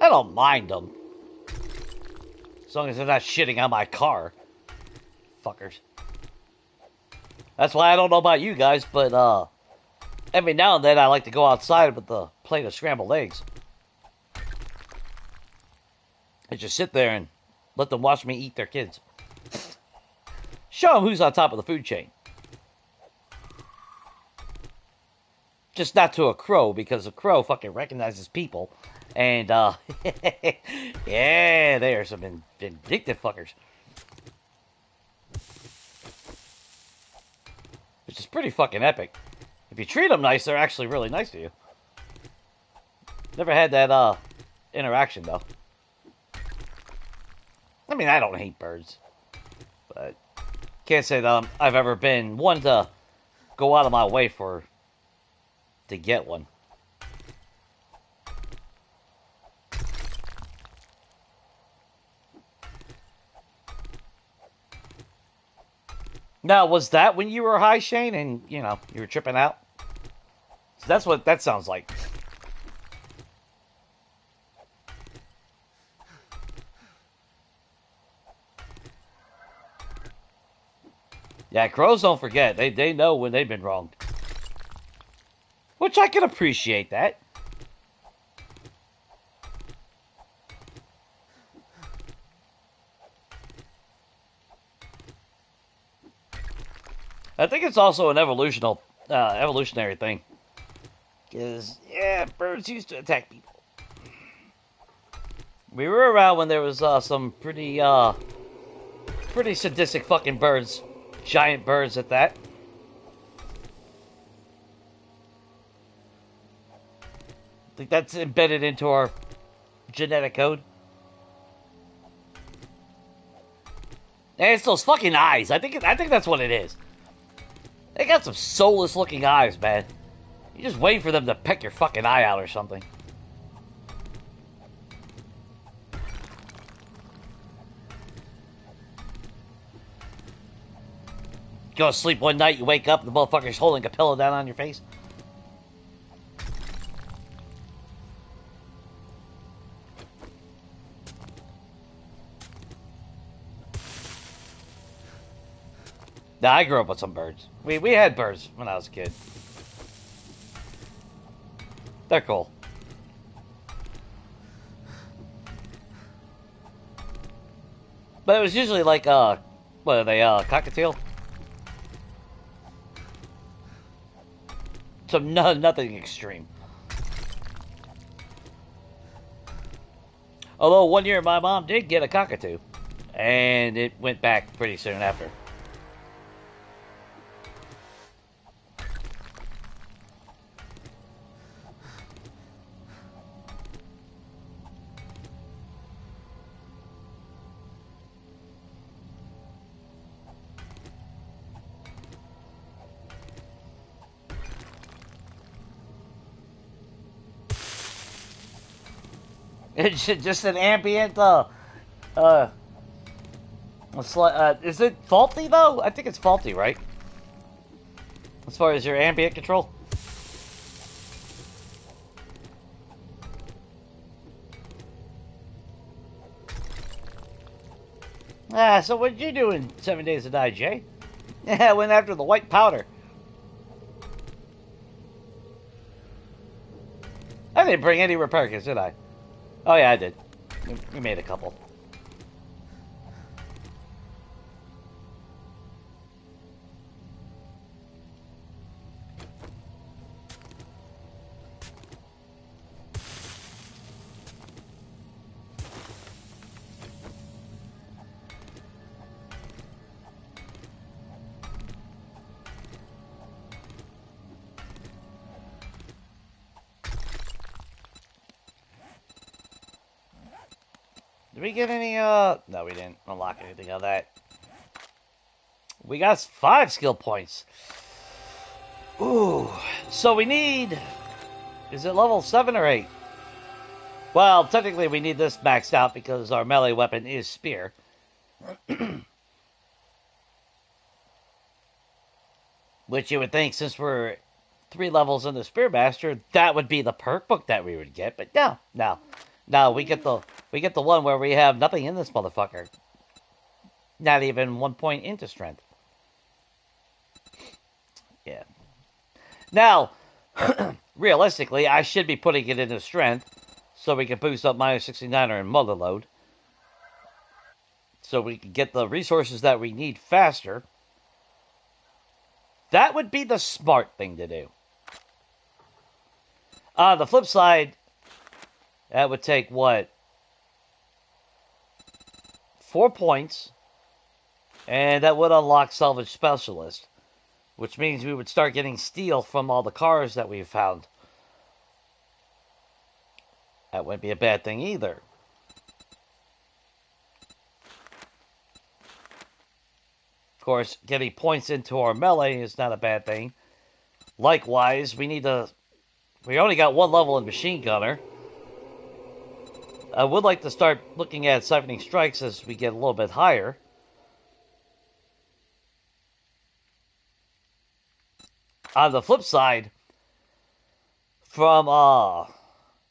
I don't mind them. As long as they're not shitting on my car. Fuckers. That's why I don't know about you guys, but every now and then I like to go outside with the plate of scrambled eggs. I just sit there and let them watch me eat their kids. Show them who's on top of the food chain. Just not to a crow, because a crow fucking recognizes people. And, yeah, they are some vindictive fuckers. Which is pretty fucking epic. If you treat them nice, they're actually really nice to you. Never had that, interaction, though. I mean, I don't hate birds, but can't say that I've ever been one to go out of my way to get one. Now, was that when you were high, Shane, and, you know, you were tripping out? So that's what that sounds like. Yeah, crows don't forget. They know when they've been wronged. Which I can appreciate that. I think it's also an evolutionary thing. Because, yeah, birds used to attack people. We were around when there was some pretty sadistic fucking birds. Giant birds at that. I think that's embedded into our genetic code. And it's those fucking eyes. I think that's what it is. They got some soulless looking eyes, man. You just wait for them to peck your fucking eye out or something. Go to sleep one night, you wake up, the motherfucker's holding a pillow down on your face. Now, I grew up with some birds. We had birds when I was a kid. They're cool. But it was usually like, what are they, cockatiel? So nothing extreme. Although one year my mom did get a cockatoo. And it went back pretty soon after. It's just an ambient, is it faulty, though? I think it's faulty, right? As far as your ambient control? So what did you do in 7 Days to Die, Jay? Yeah, I went after the white powder. I didn't bring any repair kits, did I? Oh yeah, I did. We made a couple. Did we get any, no, we didn't unlock anything of that. We got 5 skill points. Ooh. So we need, is it level 7 or 8? Well, technically we need this maxed out because our melee weapon is spear. Which you would think, since we're 3 levels in the Spearmaster, that would be the perk book that we would get. But no, we get the one where we have nothing in this motherfucker. Not even 1 point into strength. Yeah. Now, realistically, I should be putting it into strength so we can boost up my 69er and mother load. So we can get the resources that we need faster. That would be the smart thing to do. On the flip side, that would take, what? 4 points. And that would unlock Salvage Specialist. Which means we would start getting steel from all the cars that we've found. That wouldn't be a bad thing either. Of course, getting points into our melee is not a bad thing. Likewise, we only got one level in Machine Gunner. I would like to start looking at Siphoning Strikes as we get a little bit higher. On the flip side, from a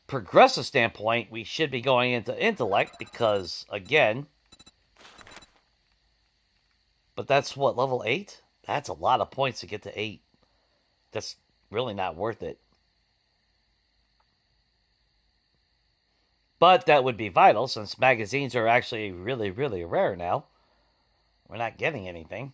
progressive standpoint, we should be going into Intellect because, again, but that's what, level 8? That's a lot of points to get to 8. That's really not worth it. But that would be vital since magazines are actually really, really rare now. We're not getting anything.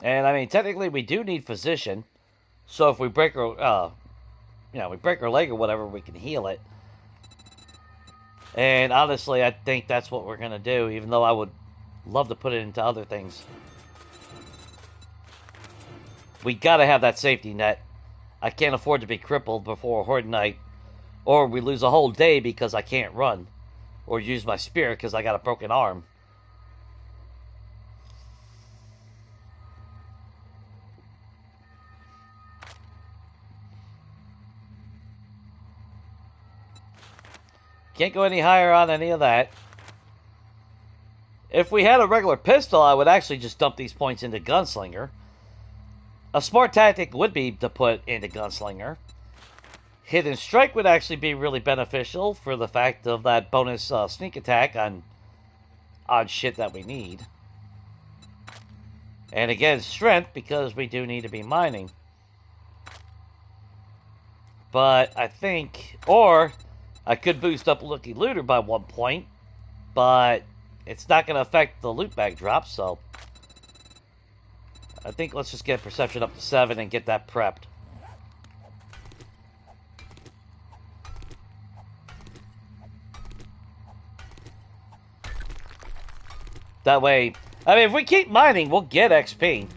And I mean, technically, we do need physician. So if we break our, we break our leg or whatever, we can heal it. And honestly, I think that's what we're gonna do. Even though I would love to put it into other things, we gotta have that safety net. I can't afford to be crippled before a Horde Night, or we lose a whole day because I can't run, or use my spear because I got a broken arm. Can't go any higher on any of that. If we had a regular pistol, I would actually just dump these points into Gunslinger. A smart tactic would be to put into Gunslinger. Hidden Strike would actually be really beneficial for the fact of that bonus sneak attack on shit that we need. And again, Strength, because we do need to be mining. But I think, or I could boost up Lucky Looter by 1 point, but it's not going to affect the loot bag drop, so I think let's just get Perception up to 7 and get that prepped. That way, I mean, if we keep mining, we'll get XP.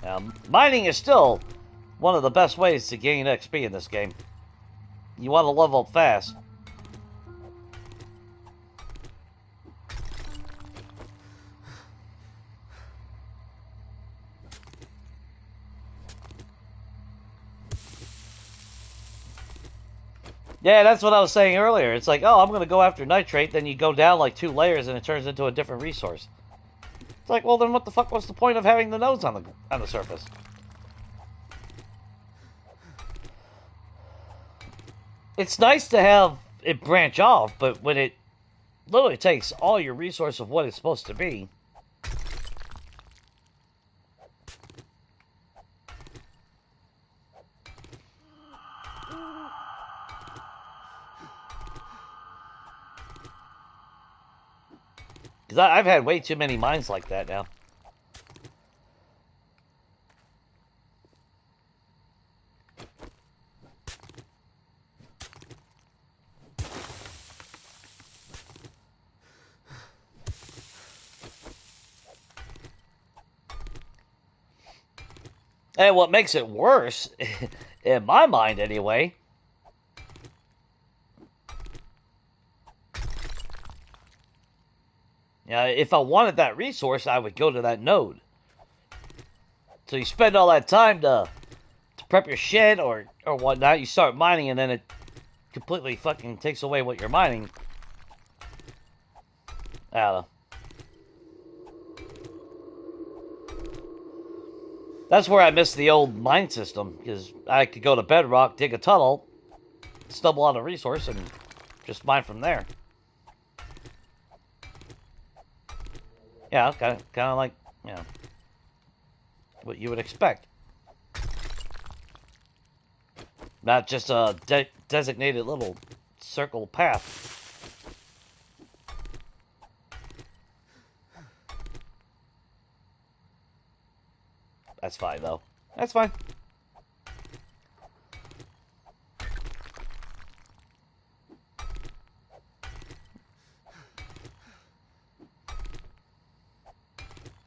Now, mining is still one of the best ways to gain XP in this game. You want to level up fast. Yeah, that's what I was saying earlier. It's like, oh, I'm going to go after nitrate, then you go down like 2 layers and it turns into a different resource. It's like, well, then what the fuck was the point of having the nodes on the surface? It's nice to have it branch off, but when it literally takes all your resource of what it's supposed to be. Because I've had way too many mines like that now. And what makes it worse, in my mind anyway, if I wanted that resource, I would go to that node. So you spend all that time to prep your shit or whatnot, you start mining, and then it completely fucking takes away what you're mining. I don't know. That's where I miss the old mine system, because I could go to Bedrock, dig a tunnel, stumble on a resource, and just mine from there. Yeah, kind of like, what you would expect. Not just a designated little circle path. That's fine, though. That's fine.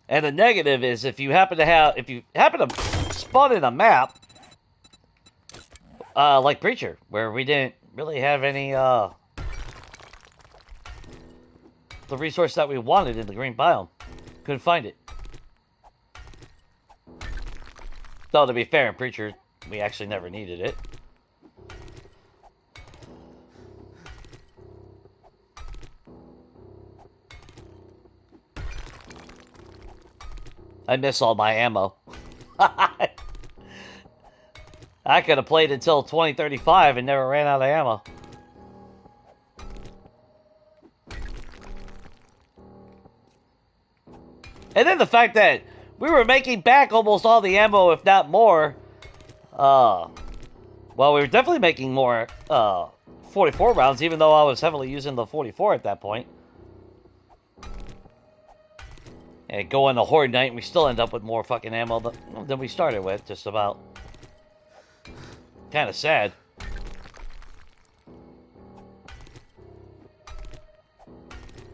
And the negative is if you happen to spawn in a map, like Preacher, where we didn't really have any, the resource that we wanted in the green biome. Couldn't find it. Though, to be fair, in Preacher, we actually never needed it. I miss all my ammo. I could have played until 2035 and never ran out of ammo. And then the fact that we were making back almost all the ammo, if not more. Well, we were definitely making more 44 rounds, even though I was heavily using the 44 at that point. And go into Horde Night, and we still end up with more fucking ammo than we started with, just about. Kind of sad.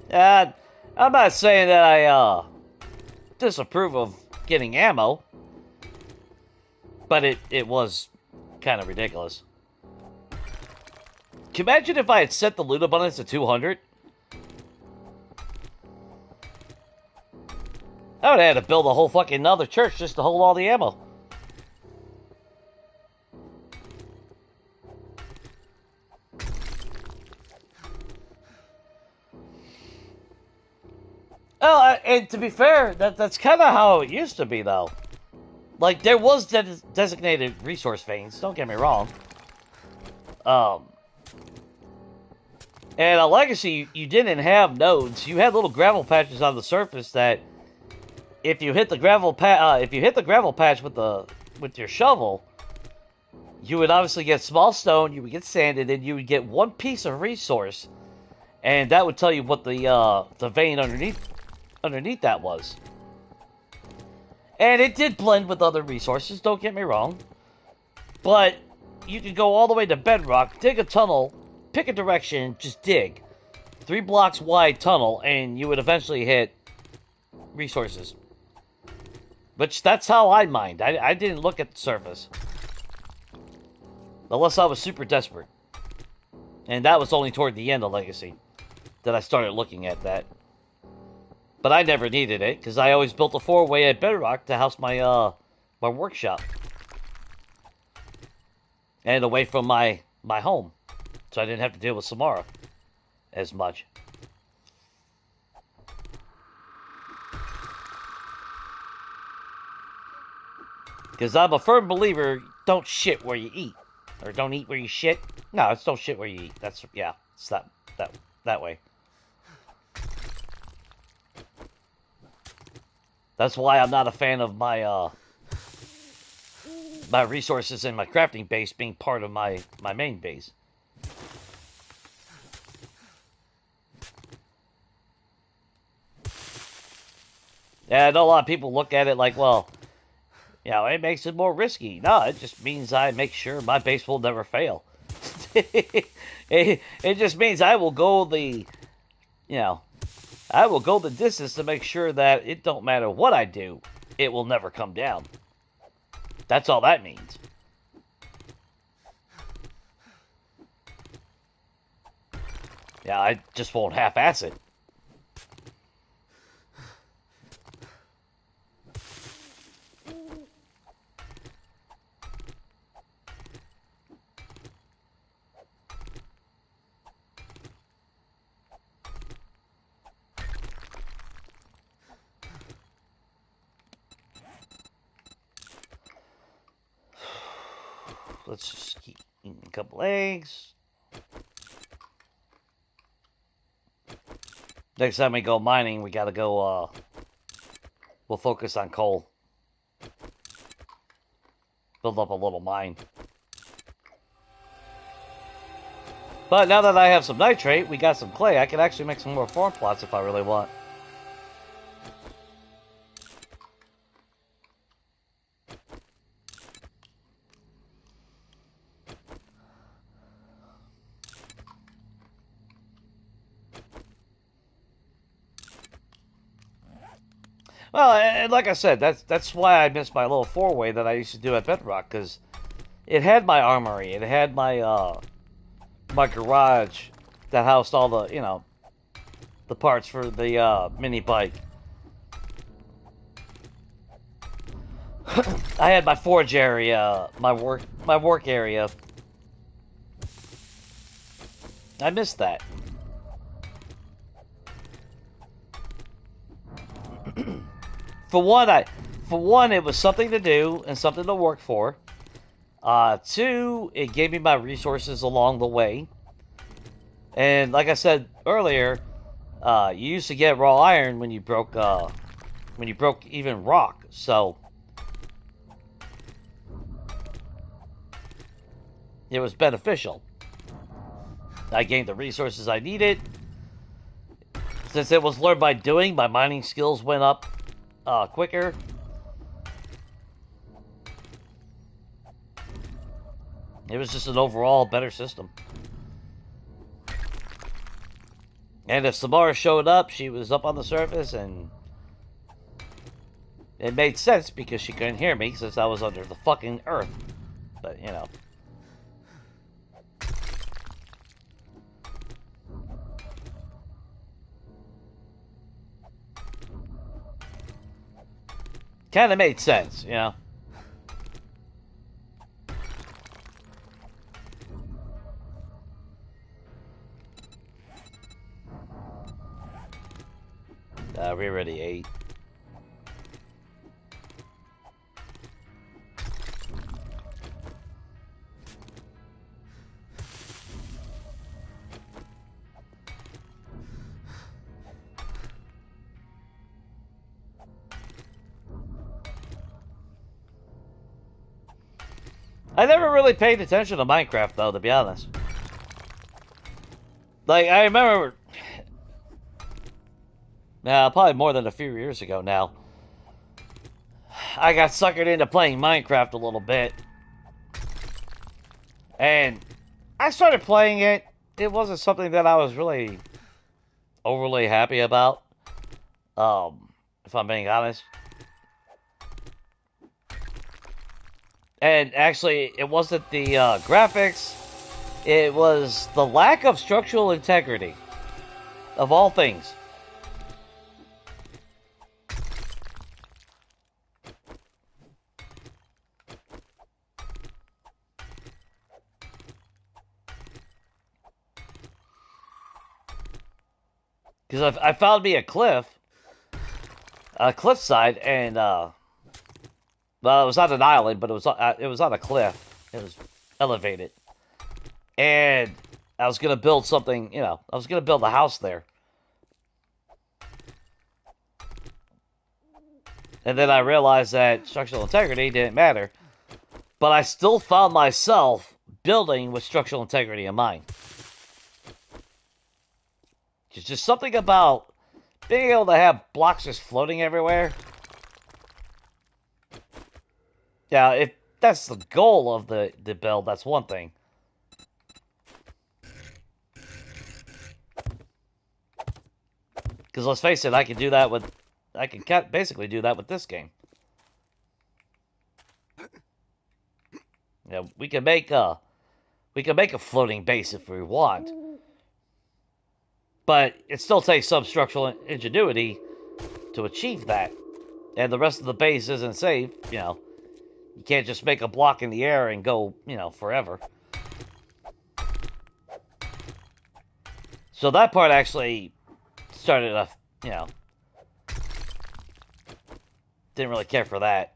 I'm not saying that I disapprove of getting ammo, but it was kind of ridiculous. Can you imagine if I had set the loot abundance to 200? I would have had to build a whole fucking another church just to hold all the ammo. Oh, and to be fair, that's kind of how it used to be, though. Like, there was designated resource veins, don't get me wrong. And a Legacy, you didn't have nodes. You had little gravel patches on the surface that, if you hit the gravel patch with your shovel, you would obviously get small stone, you would get sand, and then you would get one piece of resource, and that would tell you what the vein underneath that was. And it did blend with other resources, don't get me wrong. But you could go all the way to bedrock, dig a tunnel, pick a direction, just dig. 3 blocks wide tunnel, and you would eventually hit resources. Which, that's how I mined. I didn't look at the surface. Unless I was super desperate. And that was only toward the end of Legacy that I started looking at that. But I never needed it, because I always built a 4-way at Bedrock to house my my workshop. And away from my home. So I didn't have to deal with Samara as much. Because I'm a firm believer, don't shit where you eat. Or don't eat where you shit. No, it's don't shit where you eat. That's, yeah, it's that way. That's why I'm not a fan of my, my resources in my crafting base being part of my main base. Yeah, I know a lot of people look at it like, well, you know, it makes it more risky. No, it just means I make sure my base will never fail. it just means I will go the, you know, I will go the distance to make sure that it don't matter what I do, it will never come down. That's all that means. Yeah, I just won't half-ass it. Let's just keep eating a couple eggs. Next time we go mining, we gotta go, we'll focus on coal. Build up a little mine. But now that I have some nitrate, we got some clay, I can actually make some more farm plots if I really want. Well, and like I said, that's why I missed my little four-way that I used to do at Bedrock, because it had my armory, it had my garage that housed all the the parts for the mini bike. I had my forge area, my work area. I missed that. For one, it was something to do and something to work for. Two, it gave me my resources along the way. And like I said earlier, you used to get raw iron when you broke even rock. So it was beneficial. I gained the resources I needed. Since it was learned by doing, my mining skills went up quicker. It was just an overall better system. And if Samara showed up, she was up on the surface, and it made sense because she couldn't hear me since I was under the fucking earth. But, you know. Kind of made sense, you know. We already ate. I never really paid attention to Minecraft, though, to be honest. Like, I remember... Now, probably more than a few years ago now. I got suckered into playing Minecraft a little bit. And I started playing it. It wasn't something that I was really overly happy about. If I'm being honest. And actually, it wasn't the graphics. It was the lack of structural integrity. Of all things. Because I found me a cliffside, and well, it was on an island, but it was on a cliff. It was elevated, and I was gonna build something. You know, I was gonna build a house there, and then I realized that structural integrity didn't matter, but I still found myself building with structural integrity in mind. There's just something about being able to have blocks just floating everywhere. Yeah, if that's the goal of the build, that's one thing. Because let's face it, I can basically do that with this game. Yeah, we can make a floating base if we want. But it still takes some structural ingenuity to achieve that. And the rest of the base isn't safe, you know. You can't just make a block in the air and go, you know, forever. So that part actually started to, you know, didn't really care for that.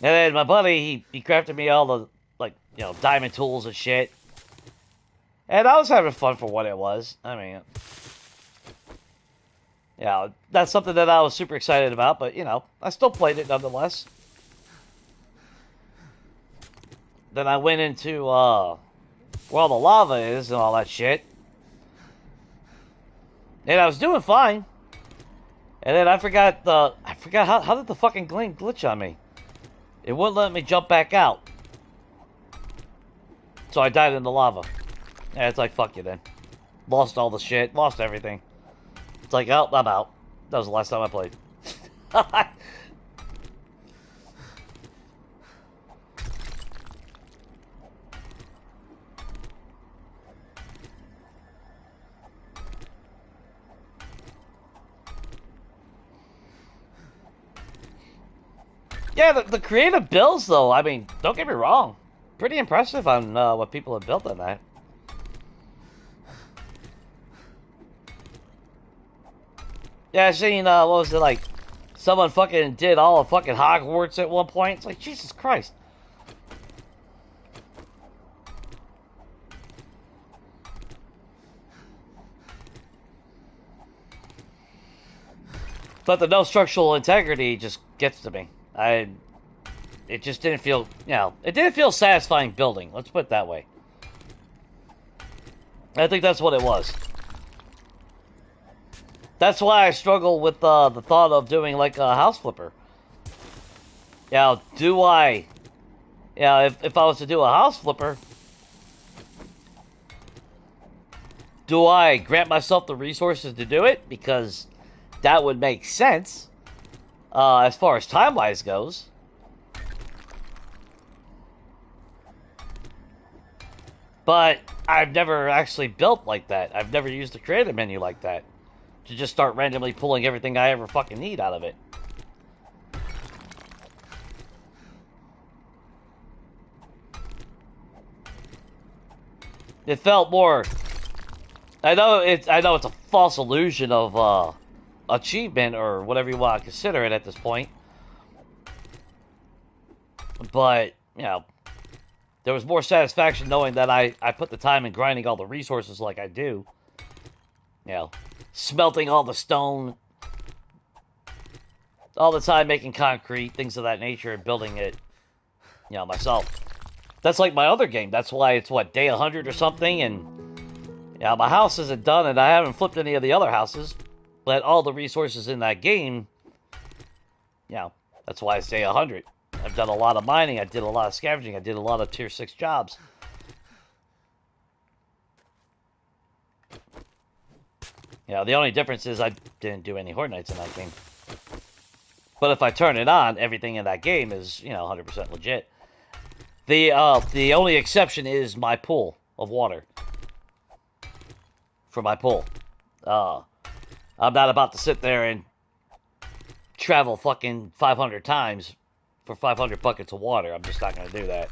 And then my buddy, he crafted me all the, like, you know, diamond tools and shit. And I was having fun for what it was. I mean, yeah, that's something that I was super excited about, but, you know, I still played it nonetheless. Then I went into, where all the lava is and all that shit. And I was doing fine. And then I forgot how did the fucking game glitch on me? It wouldn't let me jump back out. So I died in the lava. And it's like, fuck you then. Lost all the shit. Lost everything. It's like, oh, I'm out. That was the last time I played. Yeah, the creative builds, though, I mean, don't get me wrong. Pretty impressive on what people have built on that. Yeah, I seen, what was it, like, someone fucking did all of fucking Hogwarts at one point. It's like, Jesus Christ. But the no structural integrity just gets to me. It just didn't feel, it didn't feel satisfying building. Let's put it that way. I think that's what it was. That's why I struggle with the thought of doing like a house flipper. Do I, if I was to do a house flipper, do I grant myself the resources to do it? Because that would make sense as far as time-wise goes. But I've never actually built like that. I've never used a creative menu like that. To just start randomly pulling everything I ever fucking need out of it. It felt more... I know it's a false illusion of achievement or whatever you want to consider it at this point. But, there was more satisfaction knowing that I put the time in grinding all the resources like I do. Smelting all the stone. All the time making concrete, things of that nature, and building it, myself. That's like my other game. That's why it's, what, day 100 or something, and, my house isn't done, and I haven't flipped any of the other houses, but all the resources in that game, that's why it's day 100. I've done a lot of mining, I did a lot of scavenging, I did a lot of tier 6 jobs. The only difference is I didn't do any Horde Nights in that game. But if I turn it on, everything in that game is, 100% legit. The only exception is my pool of water. For my pool. I'm not about to sit there and travel fucking 500 times for 500 buckets of water. I'm just not going to do that.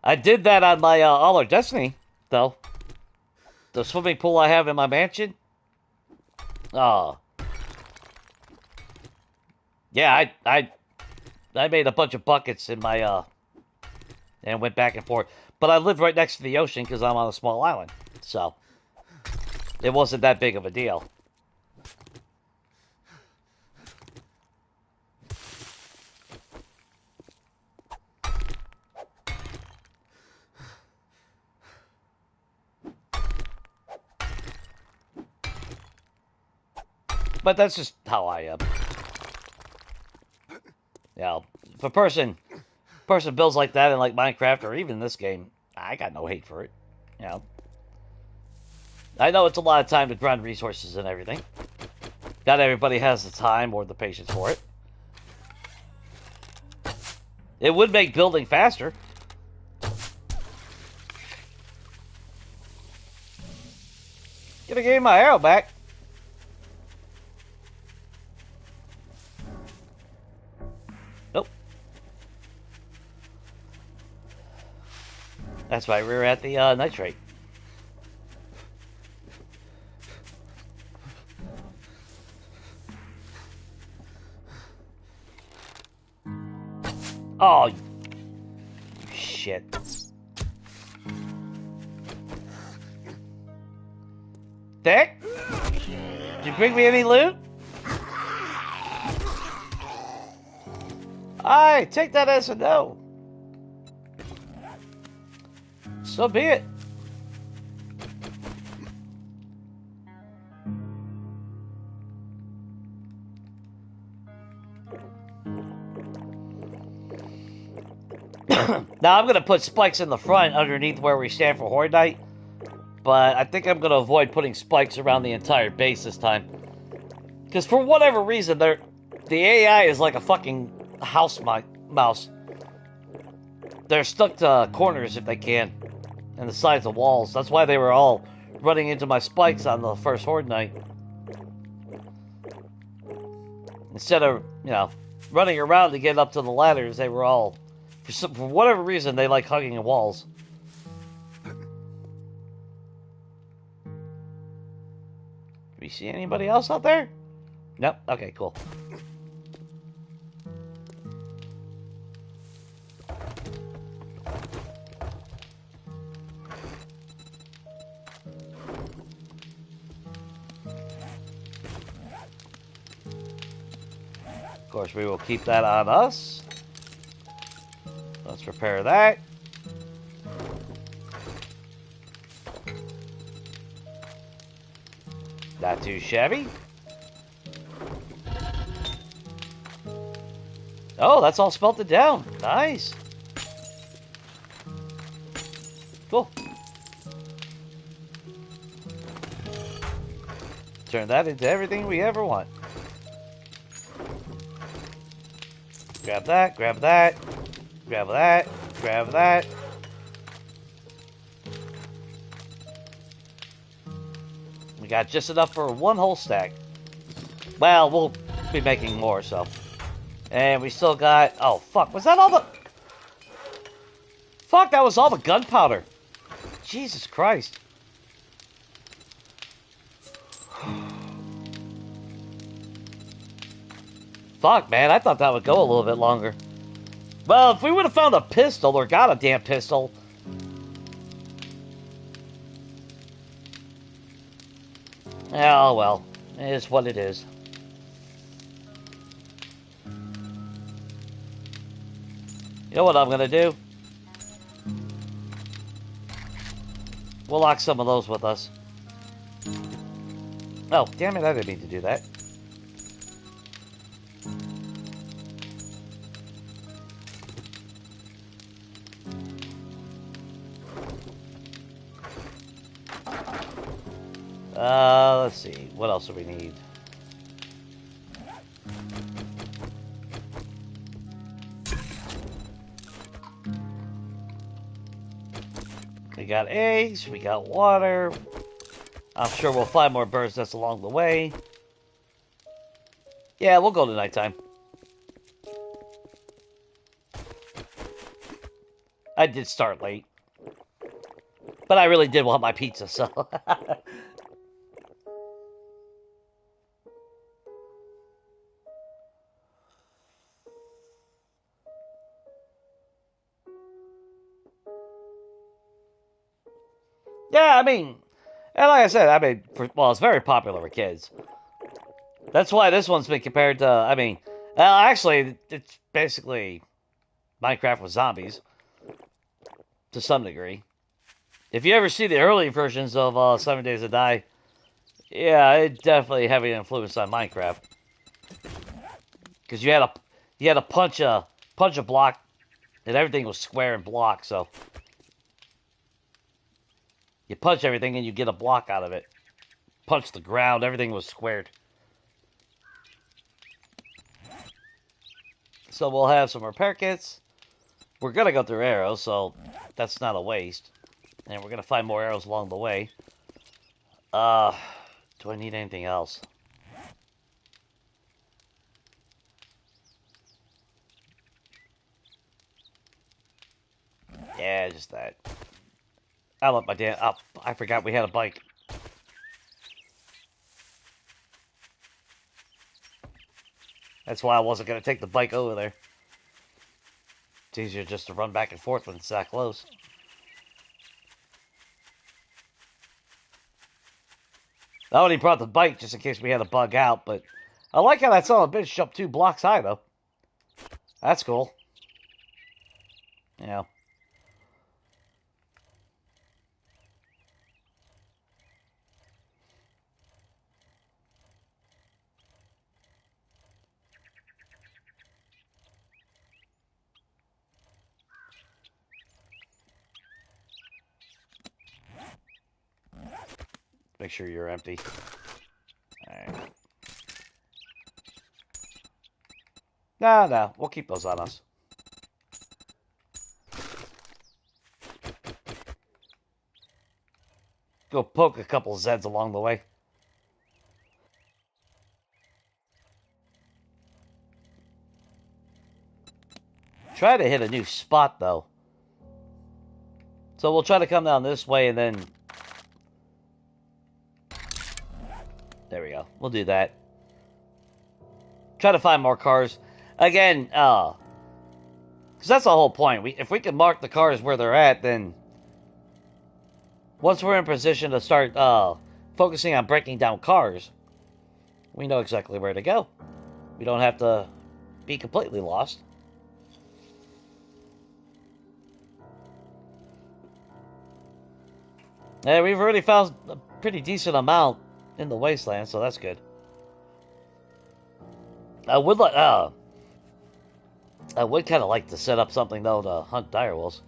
I did that on my All or Destiny, though. The swimming pool I have in my mansion. Yeah, I made a bunch of buckets in my and went back and forth. But I live right next to the ocean because I'm on a small island, so it wasn't that big of a deal. But that's just how I am. If a person builds like that in like Minecraft or even this game, I got no hate for it. I know it's a lot of time to grind resources and everything. Not everybody has the time or the patience for it. It would make building faster. Gonna give me my arrow back. Nope. That's why we were at the nitrate. Oh, you shit. Dick? Did you bring me any loot? I take that as a no. So be it. Now I'm going to put spikes in the front underneath where we stand for Horde Night. But I think I'm going to avoid putting spikes around the entire base this time. Because for whatever reason, the AI is like a fucking house mouse. They're stuck to corners if they can. And the sides of walls. That's why they were all running into my spikes on the first Horde Night. Instead of, you know, running around to get up to the ladders, they were all, for whatever reason, they like hugging the walls. Do we see anybody else out there? Nope. Okay, cool. Of course, we will keep that on us. Let's repair that. Not too shabby. Oh, that's all smelted down. Nice. Cool. Turn that into everything we ever want. Grab that, grab that, grab that, grab that. We got just enough for one whole stack. Well, we'll be making more, so. And we still got... Oh, fuck. Was that all the... Fuck, that was all the gunpowder. Jesus Christ. Fuck, man. I thought that would go a little bit longer. Well, if we would have found a pistol or got a damn pistol... Oh, well. It is what it is. You know what I'm gonna do? We'll lock some of those with us. Oh, damn it, I didn't mean to do that. Let's see. What else do we need? We got eggs, we got water. I'm sure we'll find more birds nests along the way. Yeah, we'll go to nighttime. I did start late. But I really did want my pizza, so... Yeah, I mean... And like I said, I mean... well, it's very popular with kids. That's why this one's been compared to... I mean... actually, it's basically... Minecraft with zombies. To some degree. If you ever see the early versions of 7 Days to Die... Yeah, it definitely heavy influence on Minecraft. Because you had to punch a block... And everything was square and block, so... You punch everything and you get a block out of it. Punch the ground, everything was squared. So we'll have some repair kits. We're going to go through arrows, so that's not a waste. And we're going to find more arrows along the way. Do I need anything else? Yeah, just that. I love my damn... Oh, I forgot we had a bike. That's why I wasn't going to take the bike over there. It's easier just to run back and forth when it's that close. I only brought the bike just in case we had to bug out, but... I like how that son of a bitch jumped 2 blocks high, though. That's cool. Yeah. Make sure you're empty. Alright. No, we'll keep those on us. Go poke a couple of Zeds along the way. Try to hit a new spot, though. So we'll try to come down this way and then... There we go. We'll do that. Try to find more cars. Again, because that's the whole point. If we can mark the cars where they're at, then... Once we're in position to start focusing on breaking down cars, we know exactly where to go. We don't have to be completely lost. Yeah, we've already found a pretty decent amount in the wasteland, so that's good. I would kind of like to set up something though to hunt direwolves.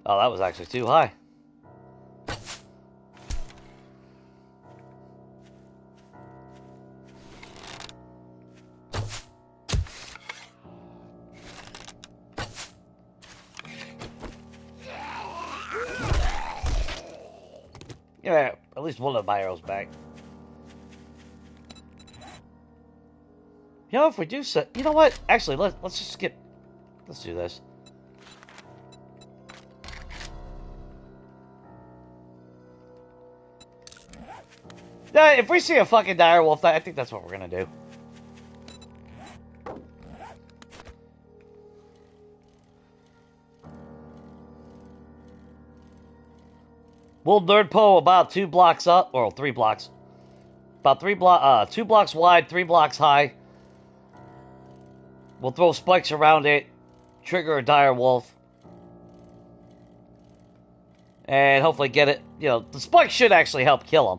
Oh, that was actually too high. Yeah, at least one of my arrows back. You know, if we do set... You know what? Actually, let's just skip... Let's do this. If we see a fucking direwolf, I think that's what we're gonna do. We'll nerd pole about 2 blocks up, or 3 blocks. About 2 blocks wide, 3 blocks high. We'll throw spikes around it, trigger a direwolf, and hopefully get it. You know, the spikes should actually help kill him.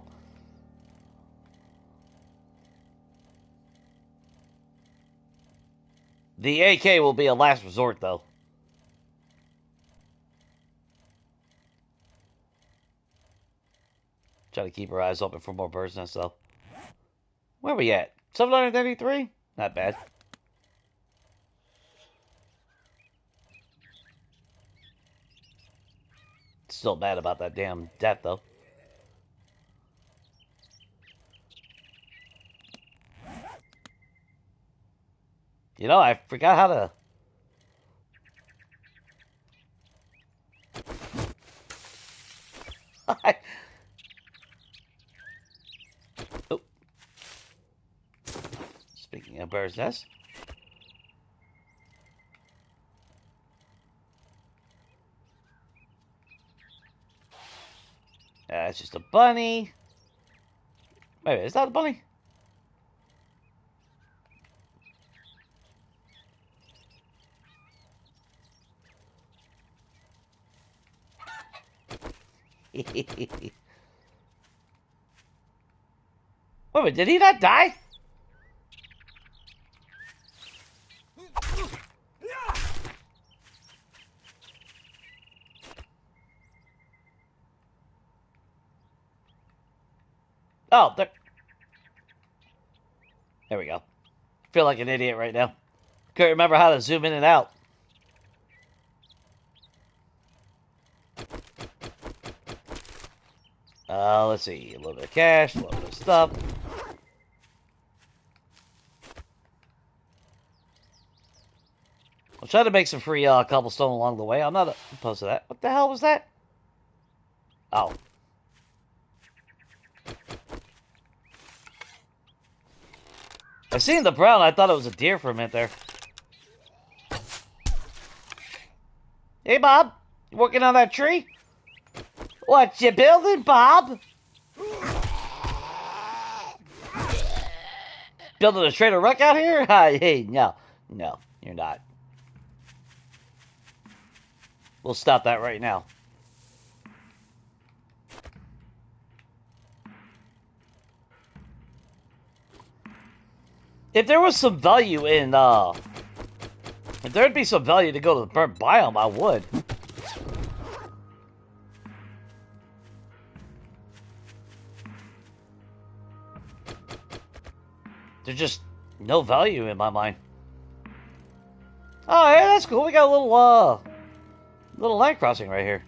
The AK will be a last resort, though. Try to keep our eyes open for more birds' nests, though. Where are we at? 783? Not bad. Still mad about that damn death, though. You know, I forgot how to... Oh. Speaking of bird's nest. It's just a bunny. Wait, is that a bunny? Wait a minute, did he not die? Oh, there we go. Feel like an idiot right now. Can't remember how to zoom in and out. Let's see. A little bit of cash, a little bit of stuff. I'll try to make some free cobblestone along the way. I'm not opposed to that. What the hell was that? Oh. I seen the brown. I thought it was a deer for a minute there. Hey, Bob. You working on that tree? What, you building, Bob? building a trader wreck out here? Hey, no. No, you're not. We'll stop that right now. If there was some value in, if there'd be some value to go to the burnt biome, I would. There's just no value in my mind. Oh, yeah, that's cool. We got a little line crossing right here.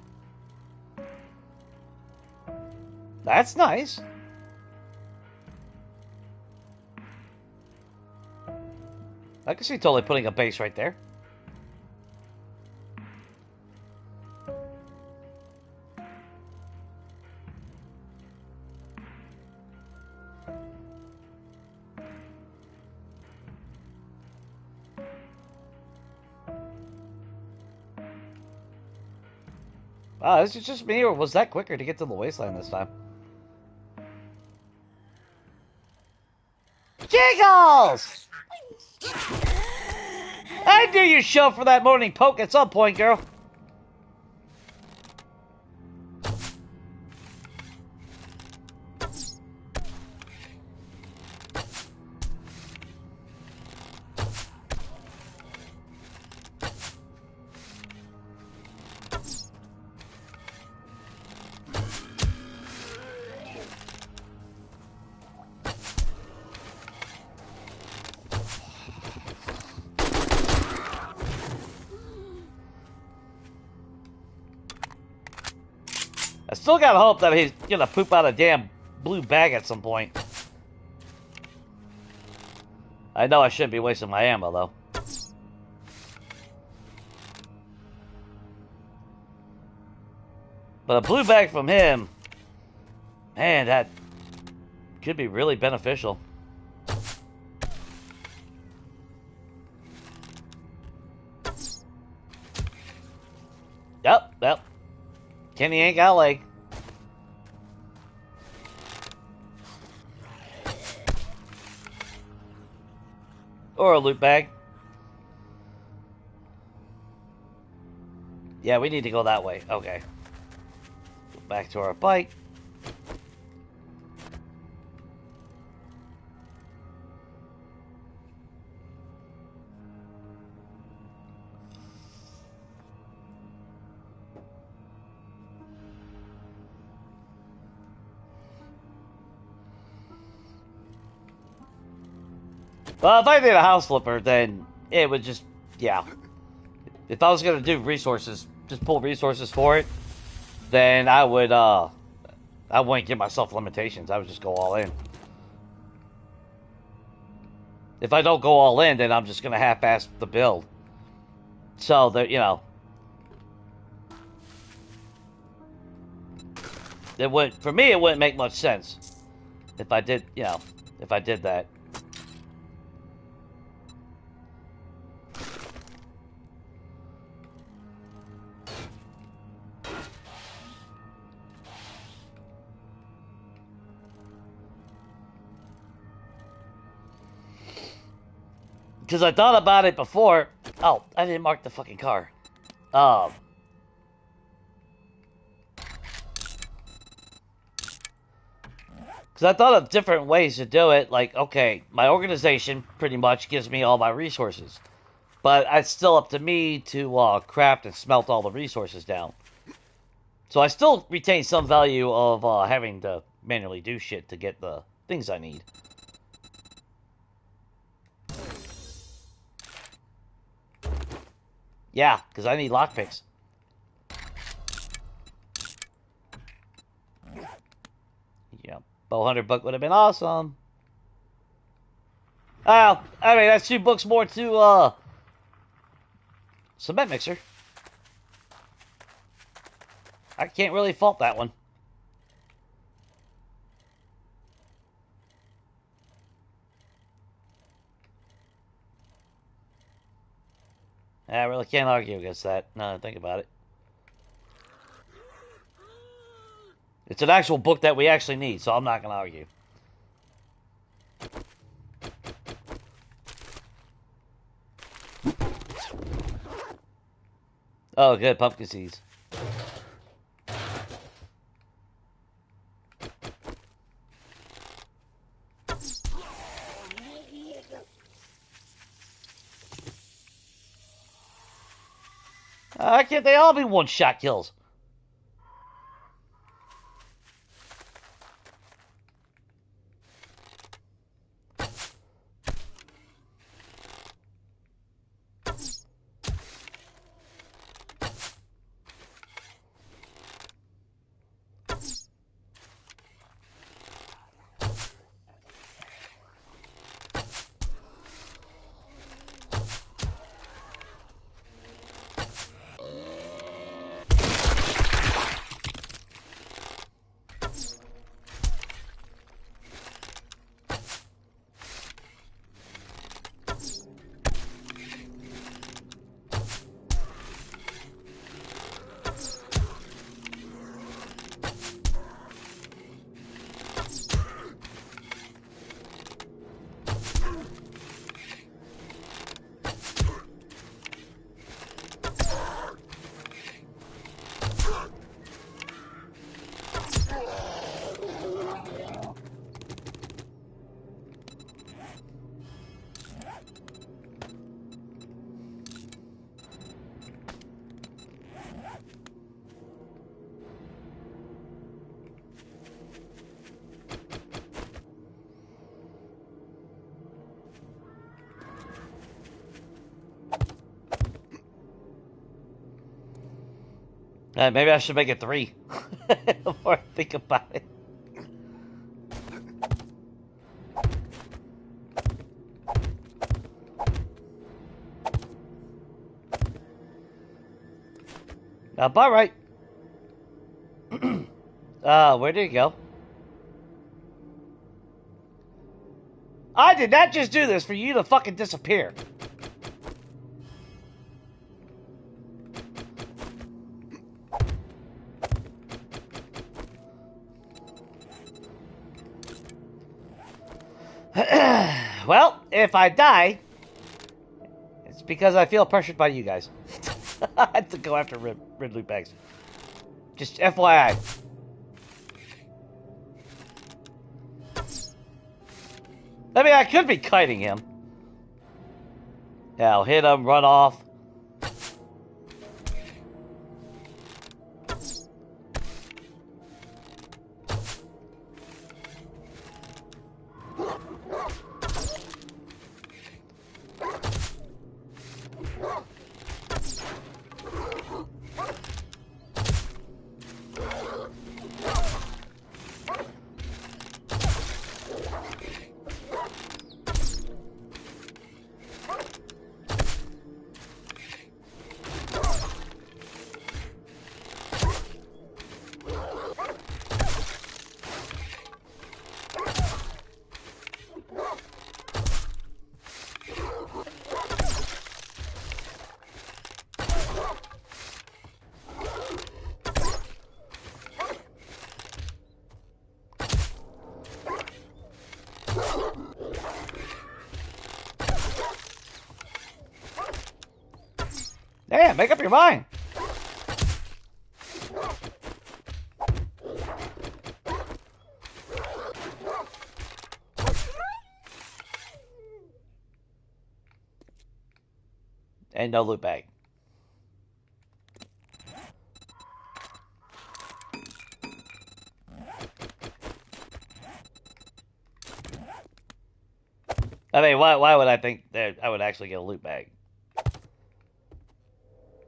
That's nice. I can see totally putting a base right there. Is it just me, or was that quicker to get to the wasteland this time? Jiggles! I knew you'd show up for that morning poke at some point, girl. I still gotta hope that he's gonna poop out a damn blue bag at some point. I know I shouldn't be wasting my ammo, though. But a blue bag from him, man, that could be really beneficial. Yep. Kenny ain't got a leg. Or a loot bag. Yeah, we need to go that way. Okay. Go back to our bike. Well, if I did a house flipper, then it would just, yeah. If I was going to do resources, just pull resources for it, then I wouldn't give myself limitations. I would just go all in. If I don't go all in, then I'm just going to half-ass the build. So, that, you know. For me, it wouldn't make much sense. If I did, you know, if I did that. Because I thought about it before. Oh, I didn't mark the fucking car. Because I thought of different ways to do it. Like, okay, my organization pretty much gives me all my resources. But it's still up to me to craft and smelt all the resources down. So I still retain some value of having to manually do shit to get the things I need. Yeah, because I need lockpicks. Yeah, bow hunter book would have been awesome. Oh, I mean, that's 2 books more to cement mixer. I can't really fault that one. I really can't argue against that. No, think about it. It's an actual book that we actually need, so I'm not going to argue. Oh, good. Pumpkin seeds. Why can't they all be one-shot kills? Maybe I should make it 3. Before I think about it. About right. Where did he go? I did not just do this for you to fucking disappear. Well, if I die, it's because I feel pressured by you guys. I had to go after red loot bags. Just FYI. I mean, I could be kiting him. Yeah, I'll hit him, run off. Yeah, make up your mind. And no loot bag. I mean, why would I think that I would actually get a loot bag?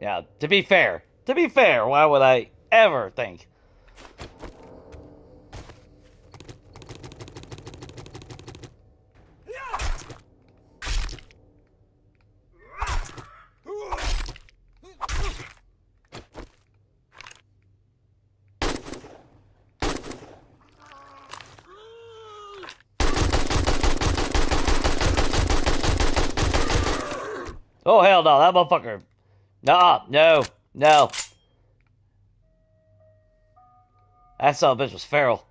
Yeah, to be fair, why would I ever think? Oh, hell no, that motherfucker. Nah, no. That son of a bitch was feral.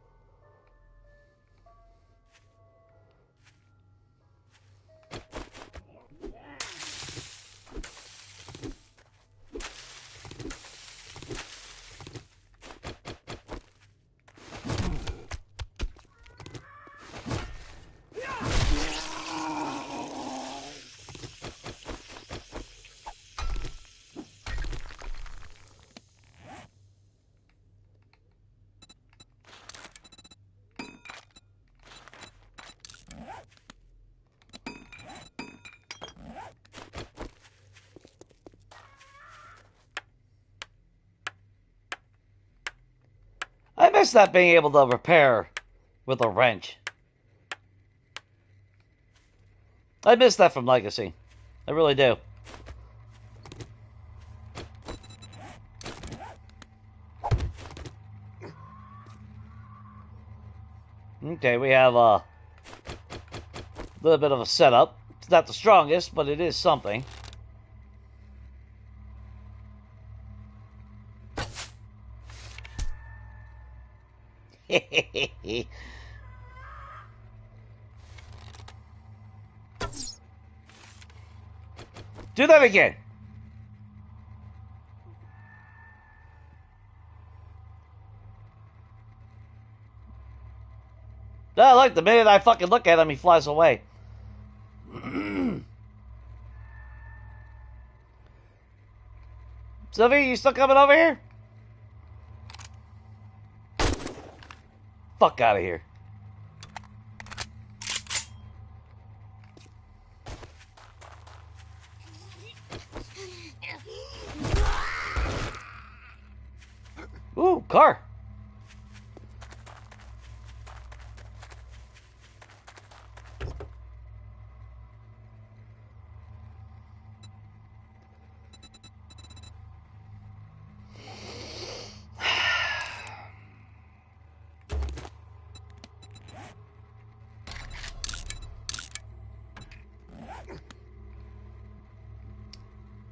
miss that being able to repair with a wrench. I miss that from Legacy. I really do. Okay, we have a little bit of a setup. It's not the strongest, but it is something. Do that again. No, look, the minute I fucking look at him, he flies away. Sylvie, you still coming over here? Fuck out of here. Ooh, car.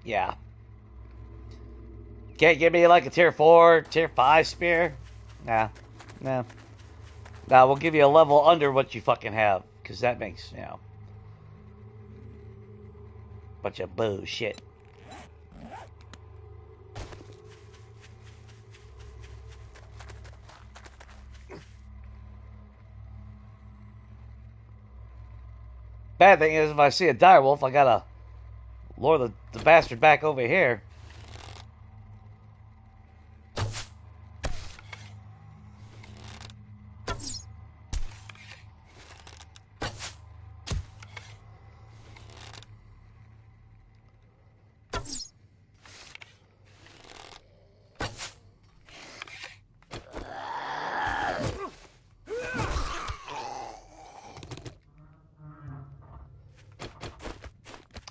Yeah. Can't give me like a tier 4, tier 5 spear? Nah. Nah. Nah, we'll give you a level under what you fucking have. Because that makes, you know, bunch of bullshit. Bad thing is, if I see a direwolf, I gotta lure the bastard back over here.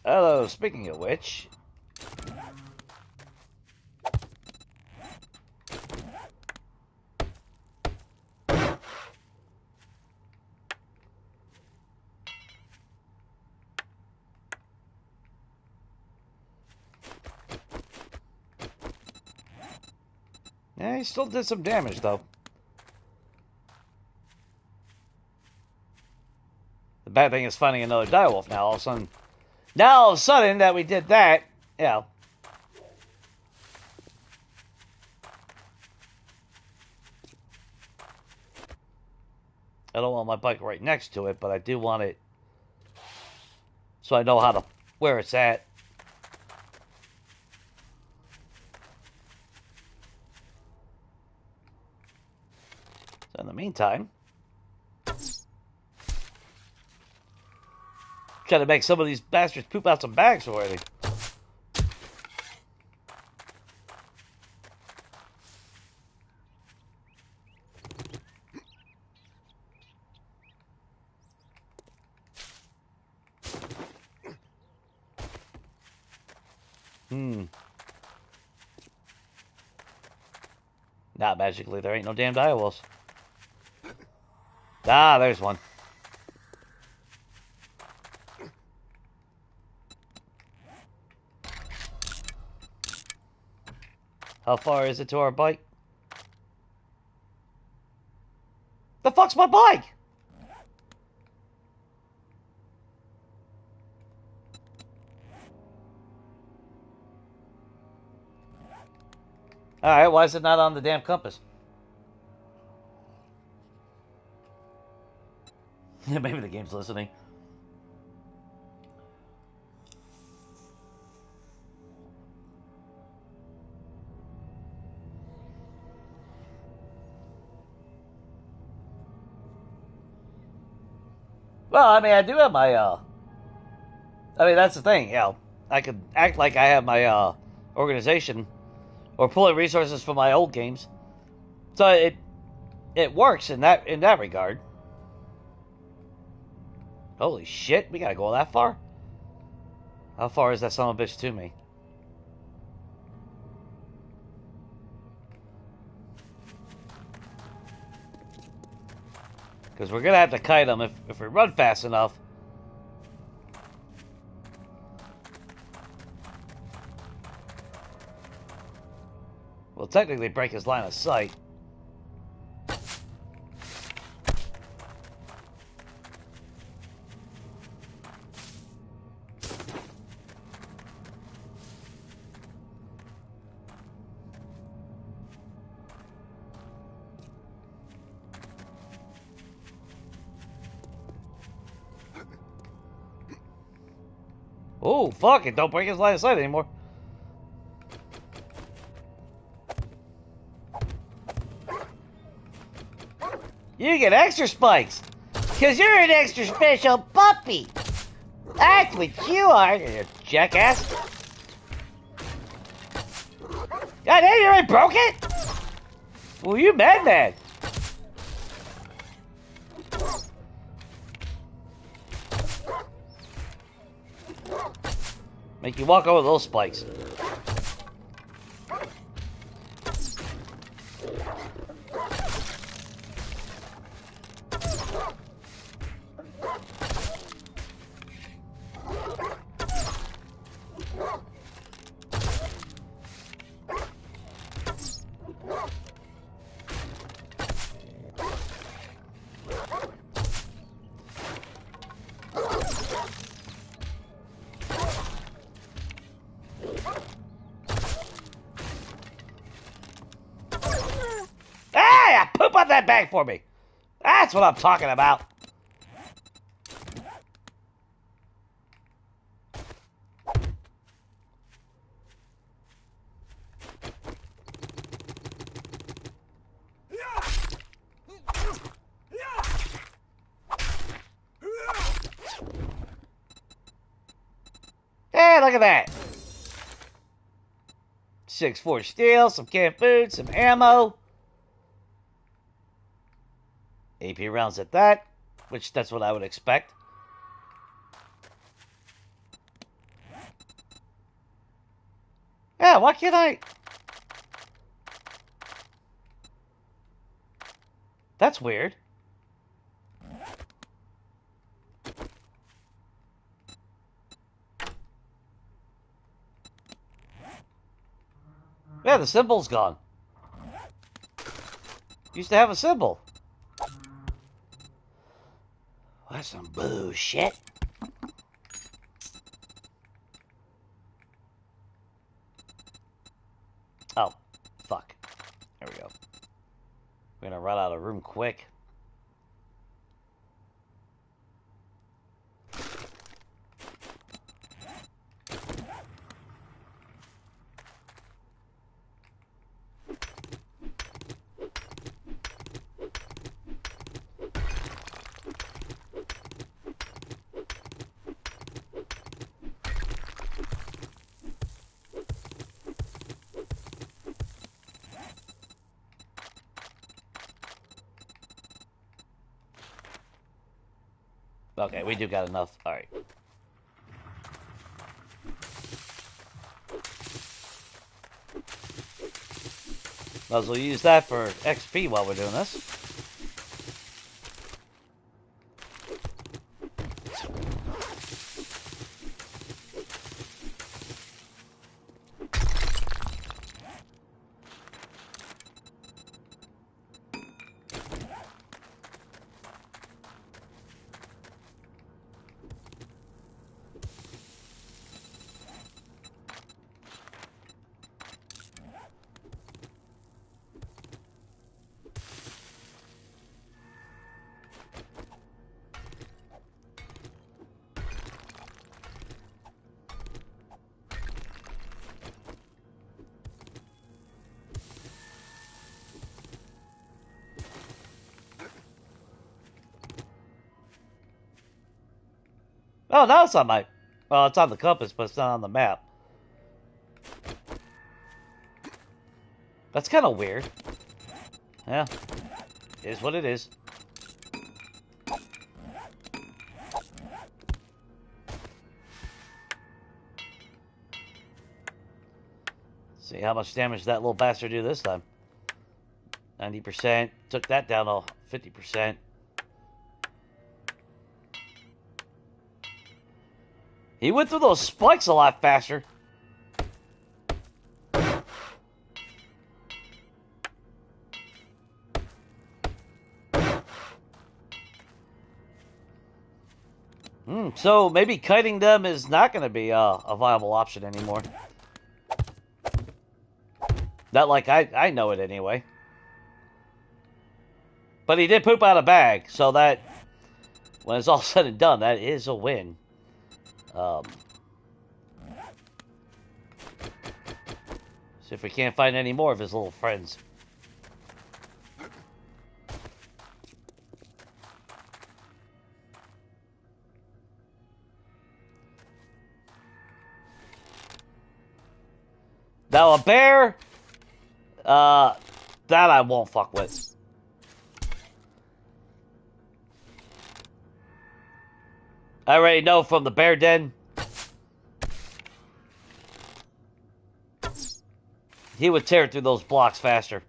Hello, speaking of which. Yeah, he still did some damage, though. The bad thing is finding another direwolf now, all of a sudden. Now, all of a sudden that we did that, you know. I don't want my bike right next to it, but I do want it so I know how to, where it's at. So in the meantime, try to make some of these bastards poop out some bags already. Not magically, there ain't no damn direwolves. Ah, there's one. How far is it to our bike? The fuck's my bike? Alright, why is it not on the damn compass? Maybe the game's listening. Well, I mean, I do have my, I mean, that's the thing, you know. I could act like I have my, organization or pulling resources from my old games. So it works in that regard. Holy shit, we gotta go that far? How far is that son of a bitch to me? Because we're gonna have to kite him if we run fast enough. We'll technically break his line of sight. Oh, fuck it. Don't break his line of sight anymore. You get extra spikes. Because you're an extra special puppy. That's what you are, you jackass. God damn, you already broke it? Well, you mad. Make you walk over those spikes. Poop up that bag for me. That's what I'm talking about. Hey, look at that. 6-4 steel, some canned food, some ammo. AP rounds at that, which that's what I would expect. Yeah, why can't I? That's weird. Yeah, the symbol's gone. Used to have a symbol. That's some bullshit. Oh, fuck. There we go. We're gonna run out of room quick. Okay, we do got enough. Alright. Might as well use that for XP while we're doing this. Oh, now it's on my... Well, it's on the compass, but it's not on the map. That's kind of weird. Yeah. Is what it is. See how much damage that little bastard do this time. 90%. Took that down to 50%. He went through those spikes a lot faster. So maybe kiting them is not going to be a viable option anymore. Not like I know it anyway. But he did poop out a bag, so that, when it's all said and done, that is a win. See if we can't find any more of his little friends. Now a bear, that I won't fuck with. I already know from the bear den. He would tear through those blocks faster.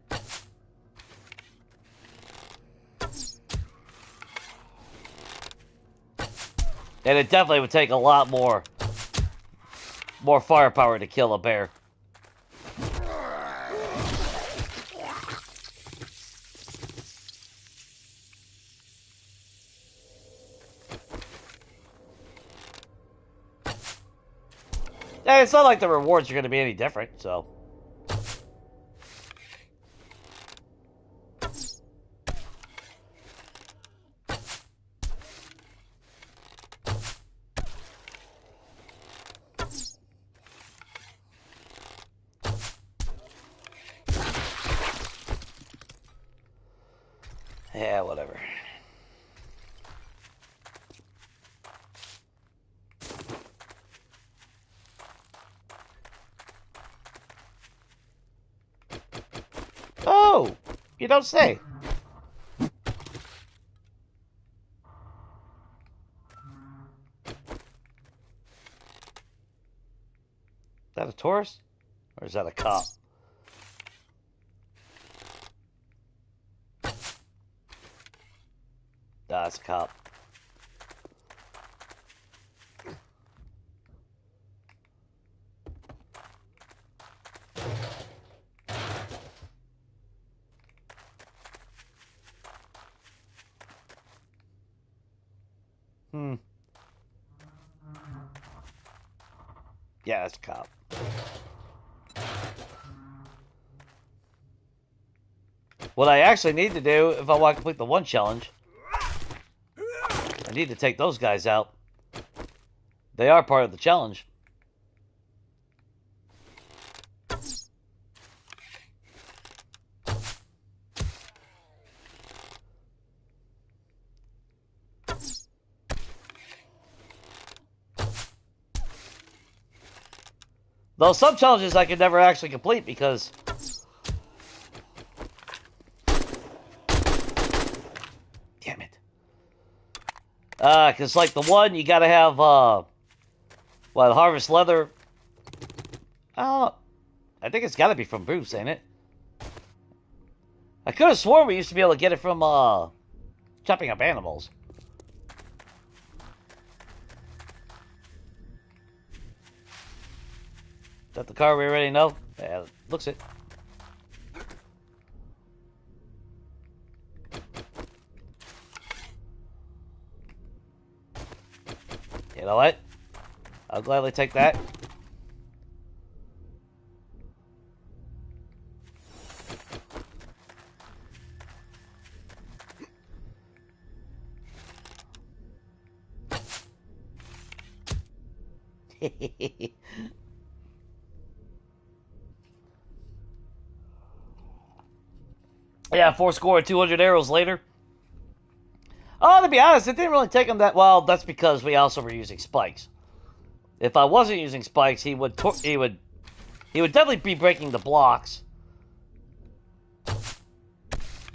And it definitely would take a lot more firepower to kill a bear. And it's not like the rewards are going to be any different, so. Yeah, whatever. Oh, you don't say. Is that a tourist? Or is that a cop? Nah, it's a cop. Yeah, that's a cop. What I actually need to do, if I want to complete the one challenge, I need to take those guys out. They are part of the challenge. Though some challenges I could never actually complete because... Damn it. Because like the one, you gotta have, harvest leather. I think it's gotta be from Bruce, ain't it? I could have sworn we used to be able to get it from, chopping up animals. Is that the car we already know? Yeah, looks it. You know what? I'll gladly take that. Yeah, 4 200 arrows later. Oh, to be honest, it didn't really take him that well. That's because we also were using spikes. If I wasn't using spikes, he would definitely be breaking the blocks.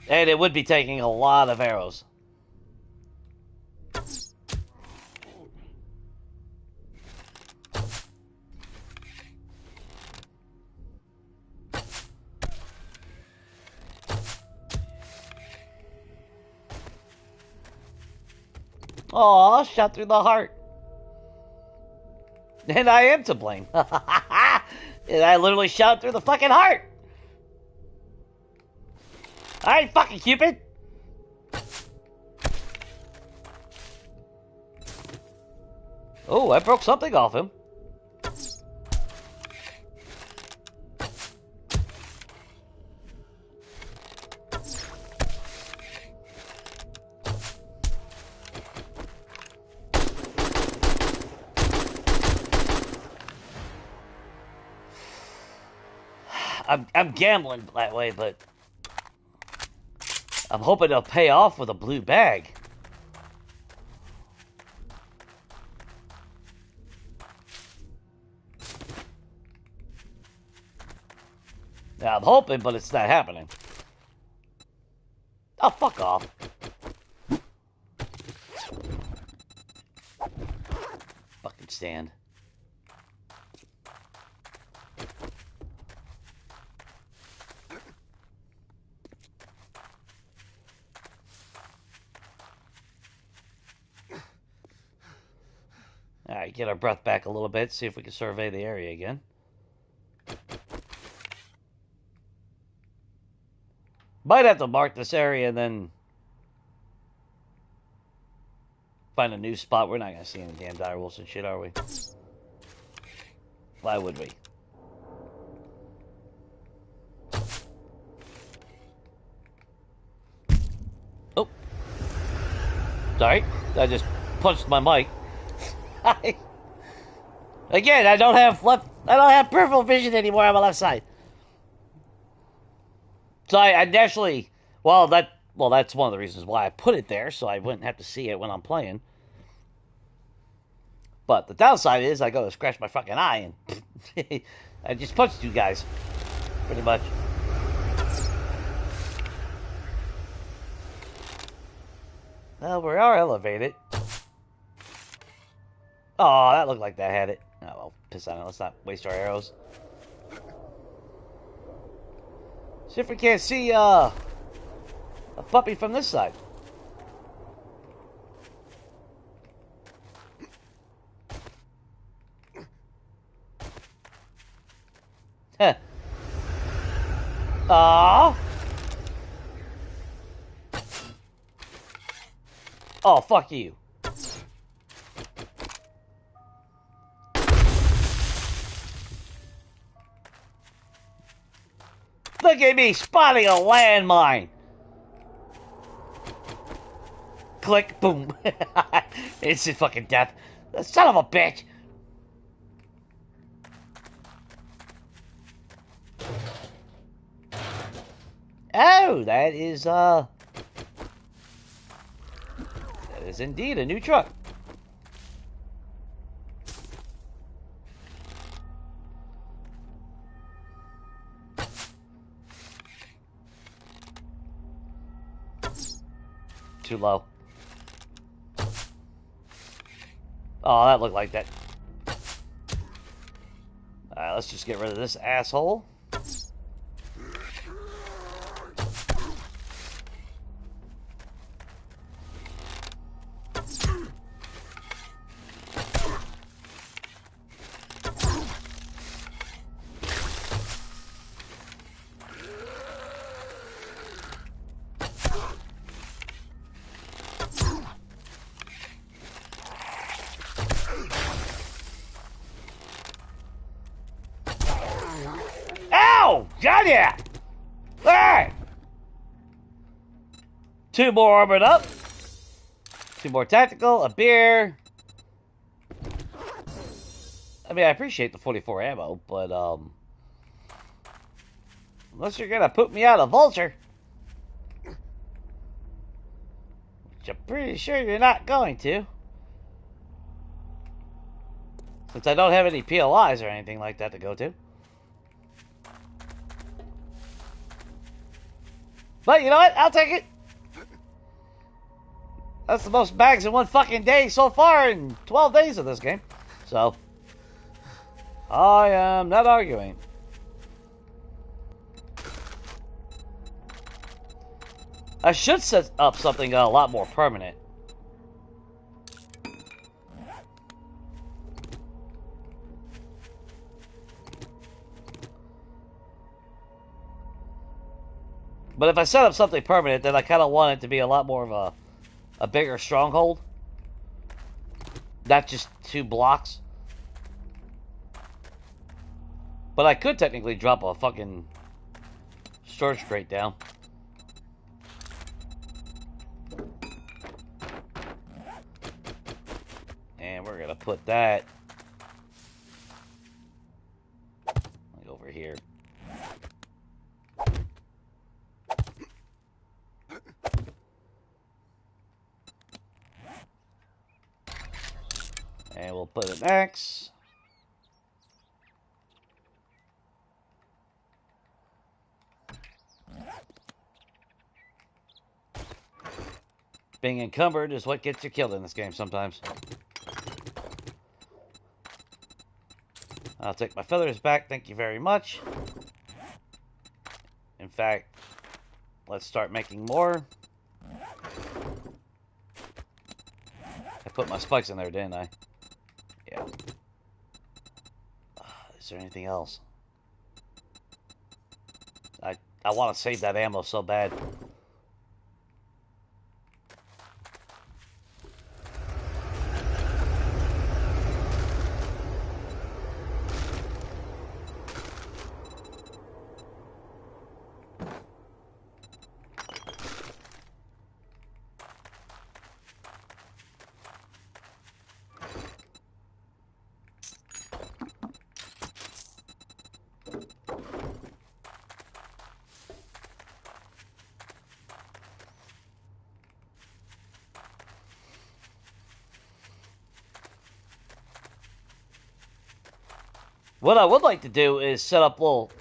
And it would be taking a lot of arrows. Aw, shot through the heart. And I am to blame. And I literally shot through the fucking heart. Alright, fucking Cupid. Oh, I broke something off him. I'm gambling that way, but I'm hoping it'll pay off with a blue bag. Now, I'm hoping, but it's not happening. Oh, fuck off. Fucking stand. Alright, get our breath back a little bit, see if we can survey the area again. Might have to mark this area and then find a new spot. We're not going to see any damn dire wolves and shit, are we? Why would we? Oh. Sorry. I just punched my mic. Again, I don't have peripheral vision anymore on my left side. So I naturally, that's one of the reasons why I put it there, so I wouldn't have to see it when I'm playing. But the downside is I go to scratch my fucking eye and I just punched you guys, pretty much. Well, we are elevated. Oh, that looked like that had it. Oh, well, piss on it. Let's not waste our arrows. See if we can't see a puppy from this side. Heh. Aww. Oh, fuck you. Look at me spotting a landmine. Click, boom. Instant fucking death. Son of a bitch. Oh, that is indeed a new truck. Too low. Oh, that looked like that. Alright, let's just get rid of this asshole. Got ya! Alright! 2 more armored up. 2 more tactical, a beer. I mean, I appreciate the 44 ammo, but, unless you're gonna put me out a vulture. Which I'm pretty sure you're not going to. Since I don't have any POIs or anything like that to go to. But you know what? I'll take it. That's the most bags in one fucking day so far in 12 days of this game. So, I am not arguing. I should set up something a lot more permanent. But if I set up something permanent, then I kind of want it to be a lot more of a bigger stronghold. Not just 2 blocks. But I could technically drop a fucking storage crate down. And we're going to put that over here. And we'll put an X. Being encumbered is what gets you killed in this game sometimes. I'll take my feathers back, thank you very much. In fact, let's start making more. I put my spikes in there, didn't I? Yeah. Is there anything else? I want to save that ammo so bad. What I would like to do is set up little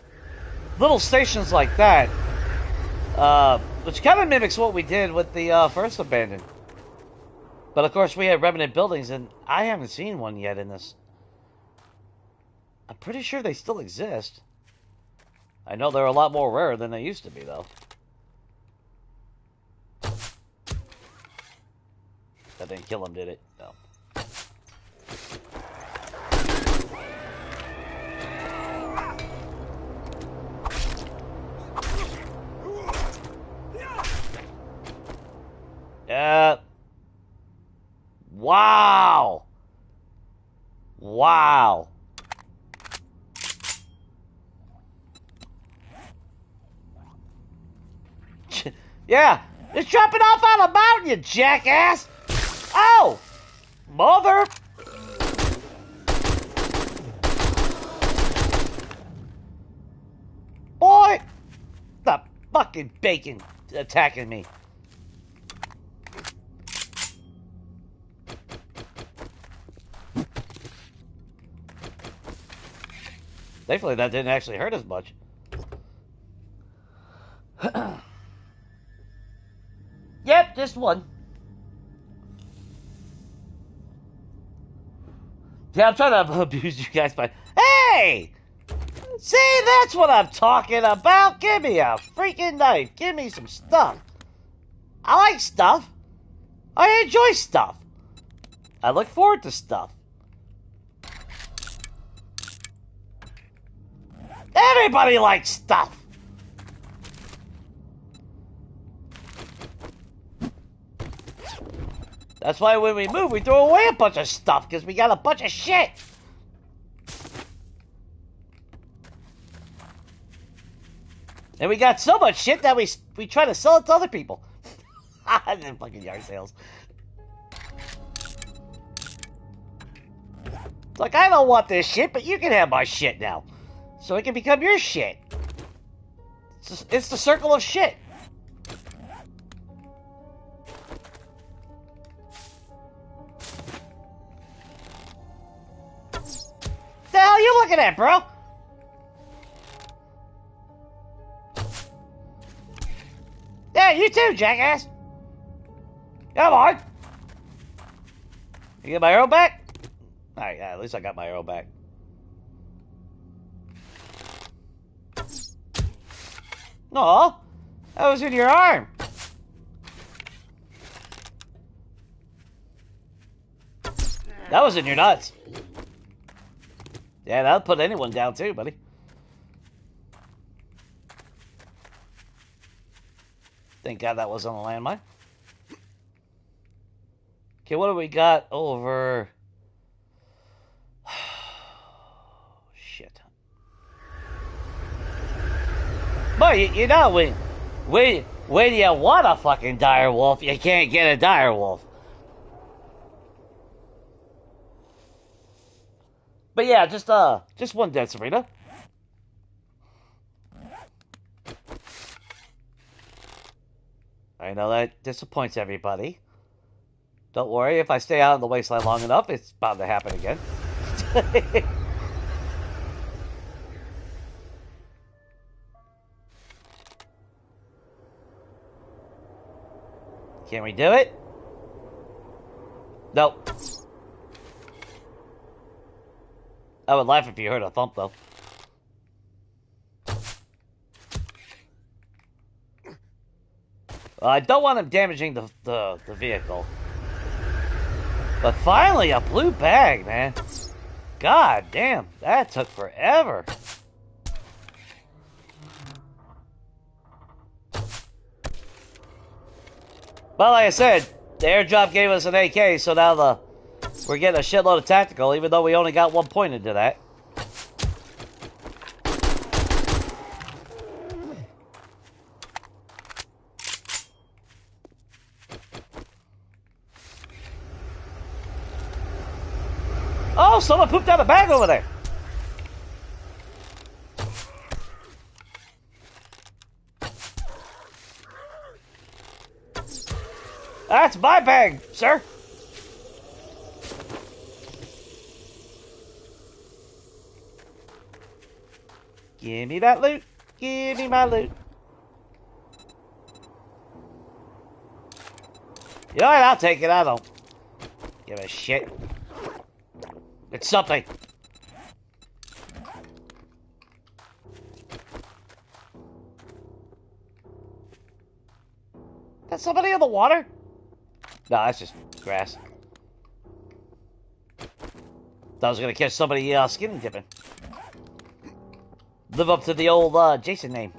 stations like that, which kind of mimics what we did with the first Abandoned. But of course we have remnant buildings, and I haven't seen one yet in this. I'm pretty sure they still exist. I know they're a lot more rare than they used to be, though. That didn't kill him, did it? No. Wow. Wow. Yeah, it's dropping off on a mountain, you jackass. Oh, mother. Boy, the fucking bacon attacking me. Thankfully, that didn't actually hurt as much. Yep, just one. Yeah, I'm trying to abuse you guys, but hey! See, that's what I'm talking about. Give me a freaking knife. Give me some stuff. I like stuff. I enjoy stuff. I look forward to stuff. Everybody likes stuff. That's why when we move, we throw away a bunch of stuff, because we got a bunch of shit. And we got so much shit that we try to sell it to other people. Then fucking yard sales. It's like, I don't want this shit, but you can have my shit now. So it can become your shit. It's the circle of shit. The hell you looking at, bro? Yeah, you too, jackass. Come on. You get my arrow back? Alright, yeah, at least I got my arrow back. Aw, that was in your arm. That was in your nuts. Yeah, that'll put anyone down too, buddy. Thank God that wasn't a landmine. Okay, what do we got over? Shit. But you know, when you want a fucking dire wolf, you can't get a dire wolf. But yeah, just one dead Serena. I know that disappoints everybody. Don't worry, if I stay out in the wasteland long enough, it's bound to happen again. Can we do it? Nope. I would laugh if you heard a thump, though. I don't want him damaging the vehicle. But finally, a blue bag, man. God damn, that took forever. But like I said, the airdrop gave us an AK, so now we're getting a shitload of tactical, even though we only got 1 point into that. Oh, someone pooped out a bag over there. That's my bag, sir. Give me that loot. Give me my loot. You know what? I'll take it. I don't give a shit. It's something. That's somebody in the water? No, that's just grass. Thought I was gonna catch somebody skinny dipping. Live up to the old Jason name.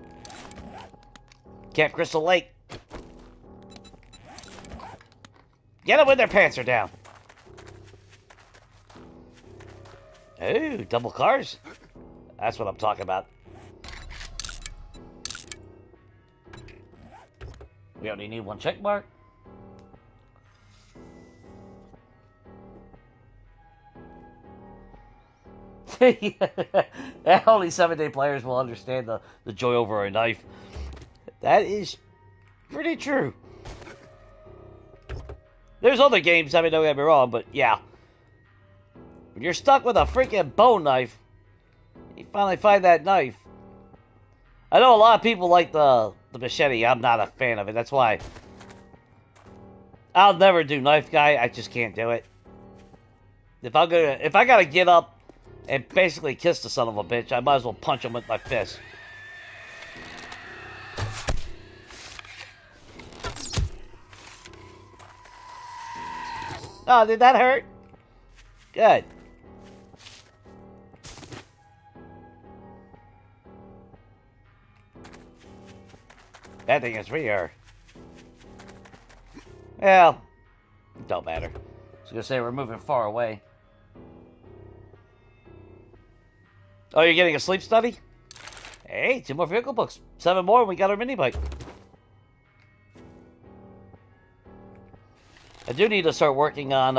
Camp Crystal Lake. Get them when their pants are down. Ooh, double cars. That's what I'm talking about. We only need 1 check mark. Only 7-day players will understand the joy over a knife. That is pretty true. There's other games, I mean, don't get me wrong, but yeah. When you're stuck with a freaking bone knife, you finally find that knife. I know a lot of people like the machete. I'm not a fan of it. That's why I'll never do knife guy. I just can't do it. If I gotta get up and basically kiss the son of a bitch, I might as well punch him with my fist. Oh, did that hurt? Good. That thing is rear. Well, don't matter. I was gonna say we're moving far away. Oh, you're getting a sleep study? Hey, 2 more vehicle books. 7 more and we got our mini bike. I do need to start working on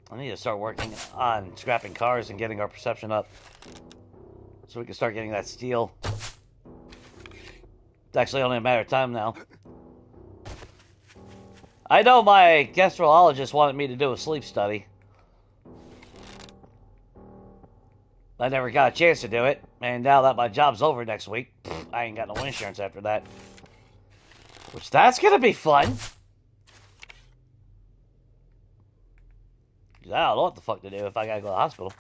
I need to start working on scrapping cars and getting our perception up. So we can start getting that steel. It's actually only a matter of time now. I know my gastroenterologist wanted me to do a sleep study. I never got a chance to do it, and now that my job's over next week, I ain't got no insurance after that. Which, that's gonna be fun. I don't know what the fuck to do if I gotta go to the hospital.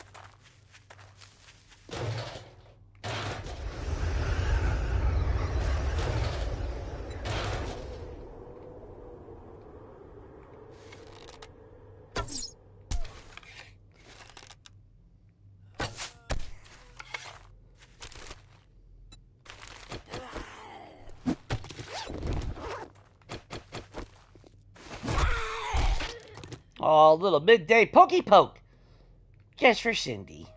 Oh, little midday pokey poke. Just for Cindy.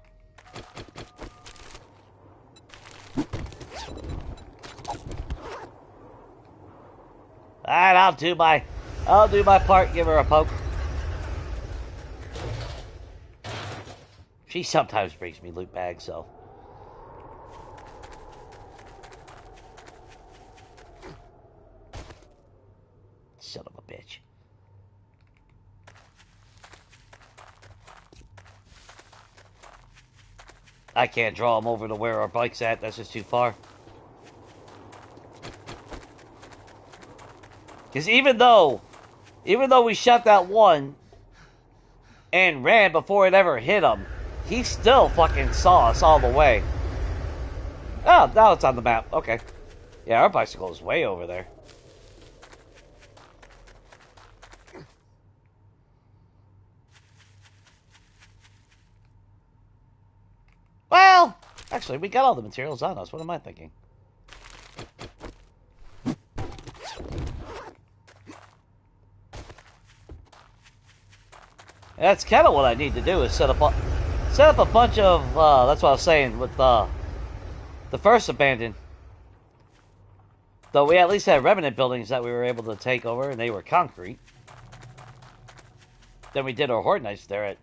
Alright, I'll do my part, give her a poke. She sometimes brings me loot bags, so. Son of a bitch. I can't draw them over to where our bike's at. That's just too far. Because even though we shot that one and ran before it ever hit him, he still fucking saw us all the way. Oh, now it's on the map. Okay. Yeah, our bicycle is way over there. Well, actually, we got all the materials on us. What am I thinking? That's kind of what I need to do is set up a bunch of. That's what I was saying with the first abandoned. Though we at least had remnant buildings that we were able to take over, and they were concrete. Then we did our Horde Nights there at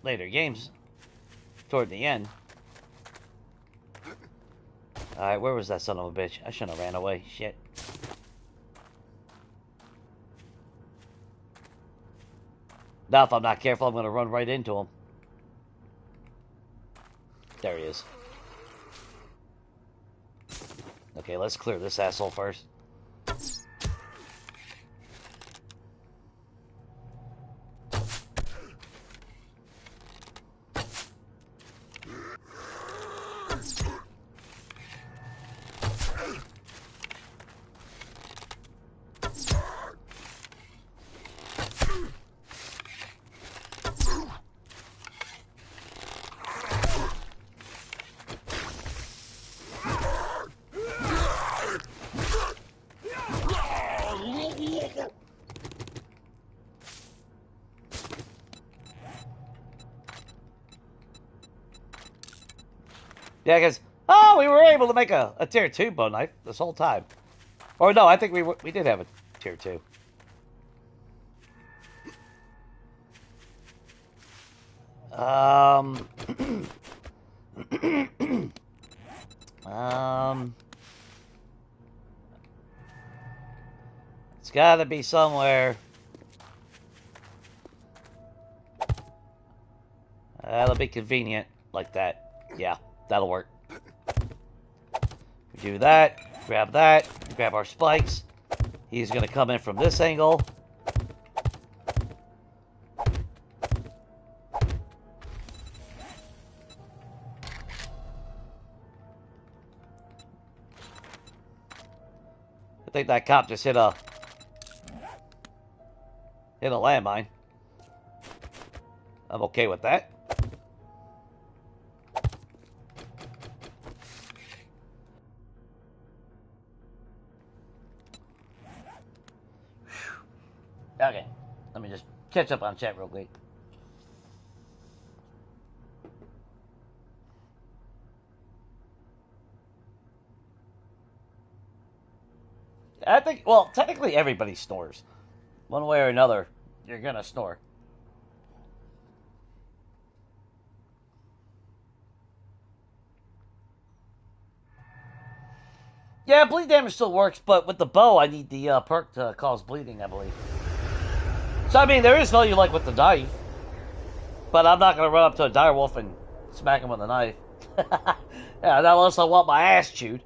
later games. Toward the end. Alright, where was that son of a bitch? I shouldn't have ran away. Shit. Now, if I'm not careful, I'm going to run right into him. There he is. Okay, let's clear this asshole first. Yeah, because, oh, we were able to make a tier 2 bow knife this whole time. Or no, I think we did have a tier 2. It's gotta be somewhere. That'll be convenient, like that. Yeah. That'll work. We do that, grab our spikes. He's going to come in from this angle. I think that cop just hit a landmine. I'm okay with that. Okay, let me just catch up on chat real quick. I think, well, technically everybody snores. One way or another, you're gonna snore. Yeah, bleed damage still works, but with the bow, I need the perk to cause bleeding, I believe. So, I mean, there is value, like, with the knife. But I'm not going to run up to a dire wolf and smack him with a knife. Yeah, not unless I want my ass chewed.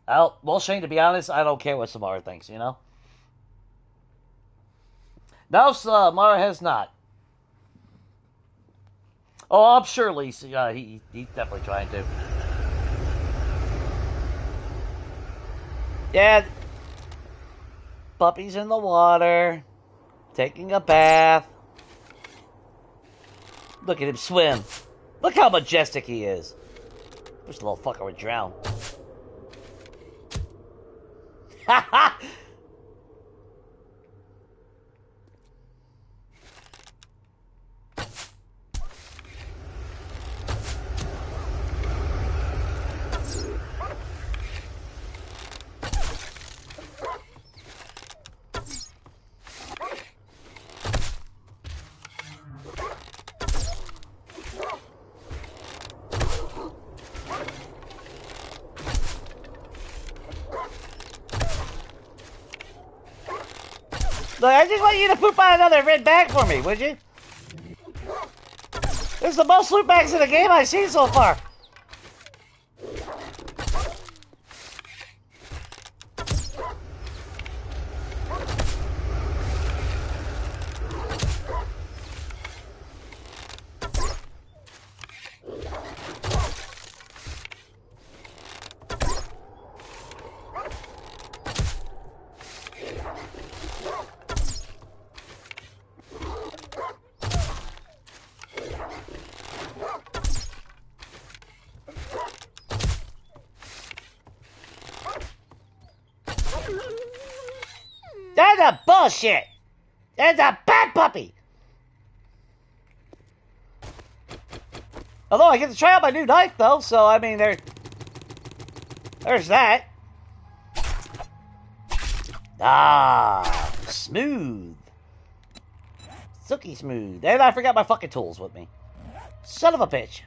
Well, Shane, to be honest, I don't care what Samara thinks, you know? No, Samara has not. Oh, I'm sure he's definitely trying to. Yeah. Puppy's in the water. Taking a bath. Look at him swim. Look how majestic he is. This little fucker would drown. Ha ha! Look, I just want you to poop out another red bag for me, would you? This is the most loot bags in the game I've seen so far. That's a bullshit. That's a bad puppy. Although I get to try out my new knife, though, so I mean, there's that. Ah, smooth. Silky smooth. And I forgot my fucking tools with me. Son of a bitch.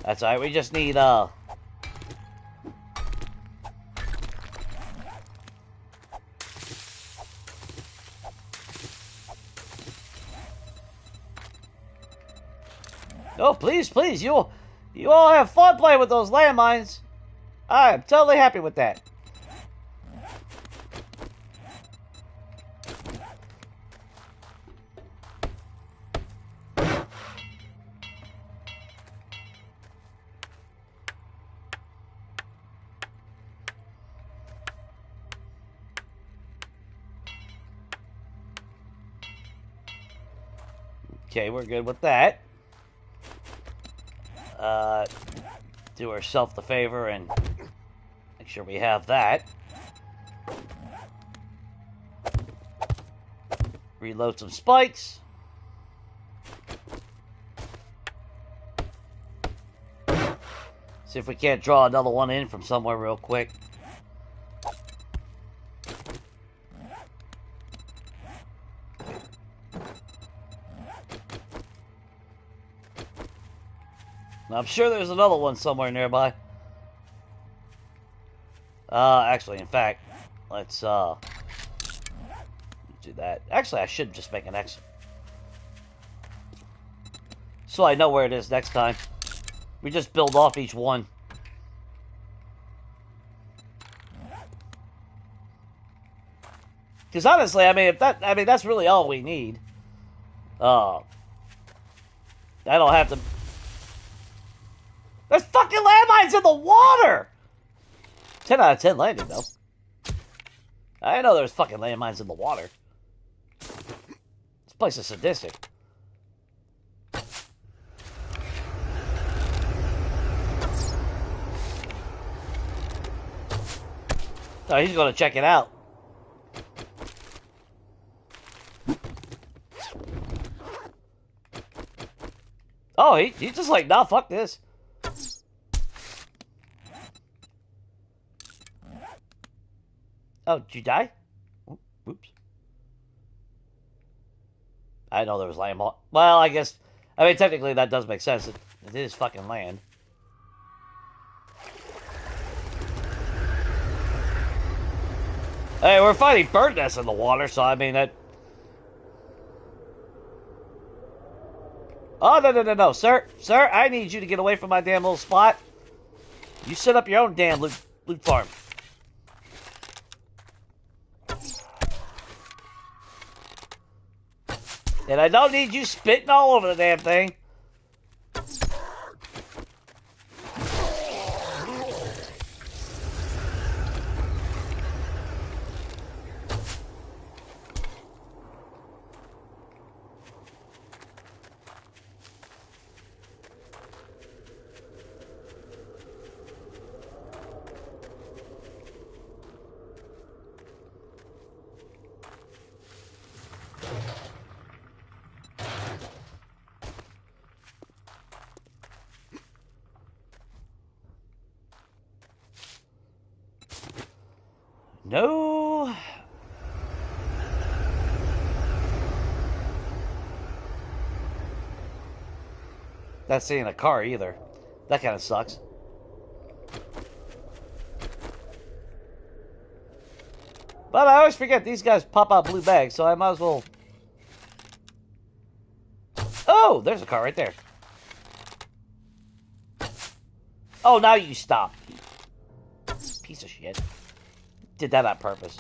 That's alright, we just need, Oh, please, please, you all have fun playing with those landmines. I am totally happy with that. Okay, we're good with that. Do ourselves the favor and make sure we have that. Reload some spikes. See if we can't draw another one in from somewhere real quick. I'm sure there's another one somewhere nearby. Actually, in fact, let's, do that. Actually, I should just make an X. So I know where it is next time. We just build off each one. Because honestly, I mean, that's really all we need. I don't have to... There's fucking landmines in the water! 10 out of 10 landing, though. I didn't know there's fucking landmines in the water. This place is sadistic. Oh, he's gonna check it out. Oh, he's just like, nah, fuck this. Oh, did you die? Oops. I know there was land. Well, I guess... I mean, technically, that does make sense. It is fucking land. Hey, we're finding bird nests in the water, so I mean, that... Oh, no, sir. Sir, I need you to get away from my damn little spot. You set up your own damn loot farm. And I don't need you spitting all over the damn thing. No. Not seeing a car either. That kind of sucks. But I always forget these guys pop out blue bags, so I might as well... Oh, there's a car right there. Oh, now you stop. Piece of shit. Did that on purpose.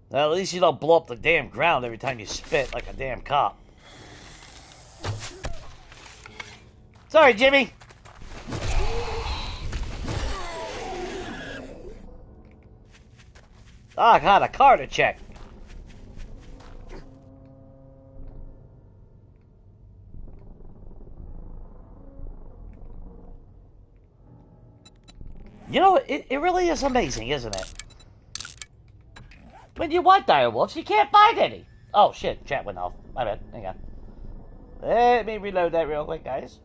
Well, at least you don't blow up the damn ground every time you spit like a damn cop. Sorry, Jimmy. Oh, God, a car to check. You know, it really is amazing, isn't it? When you want direwolves, you can't find any. Oh, shit. Chat went off. My bad. Hang on. Let me reload that real quick, guys.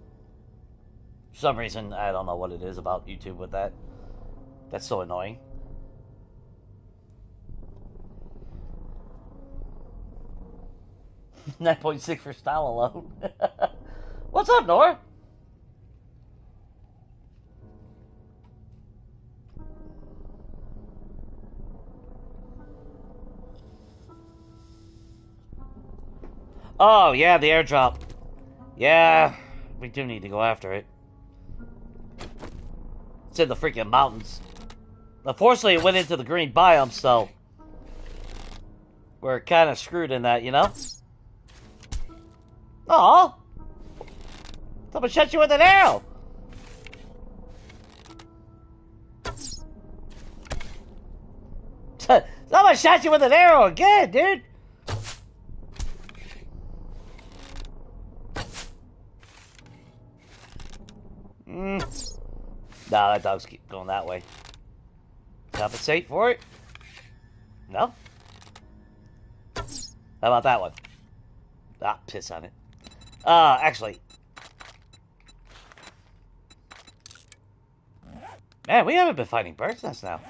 For some reason, I don't know what it is about YouTube with that. That's so annoying. $9.6 for style alone. What's up, Nora? Oh, yeah, the airdrop. Yeah, we do need to go after it. It's in the freaking mountains. Unfortunately, it went into the green biome, so... we're kind of screwed in that, you know? Aw! Someone shot you with an arrow! Someone shot you with an arrow again, dude! Nah, that dog's keep going that way. Compensate for it? No? How about that one? Ah, piss on it. Actually. Man, we haven't been fighting birds nests now.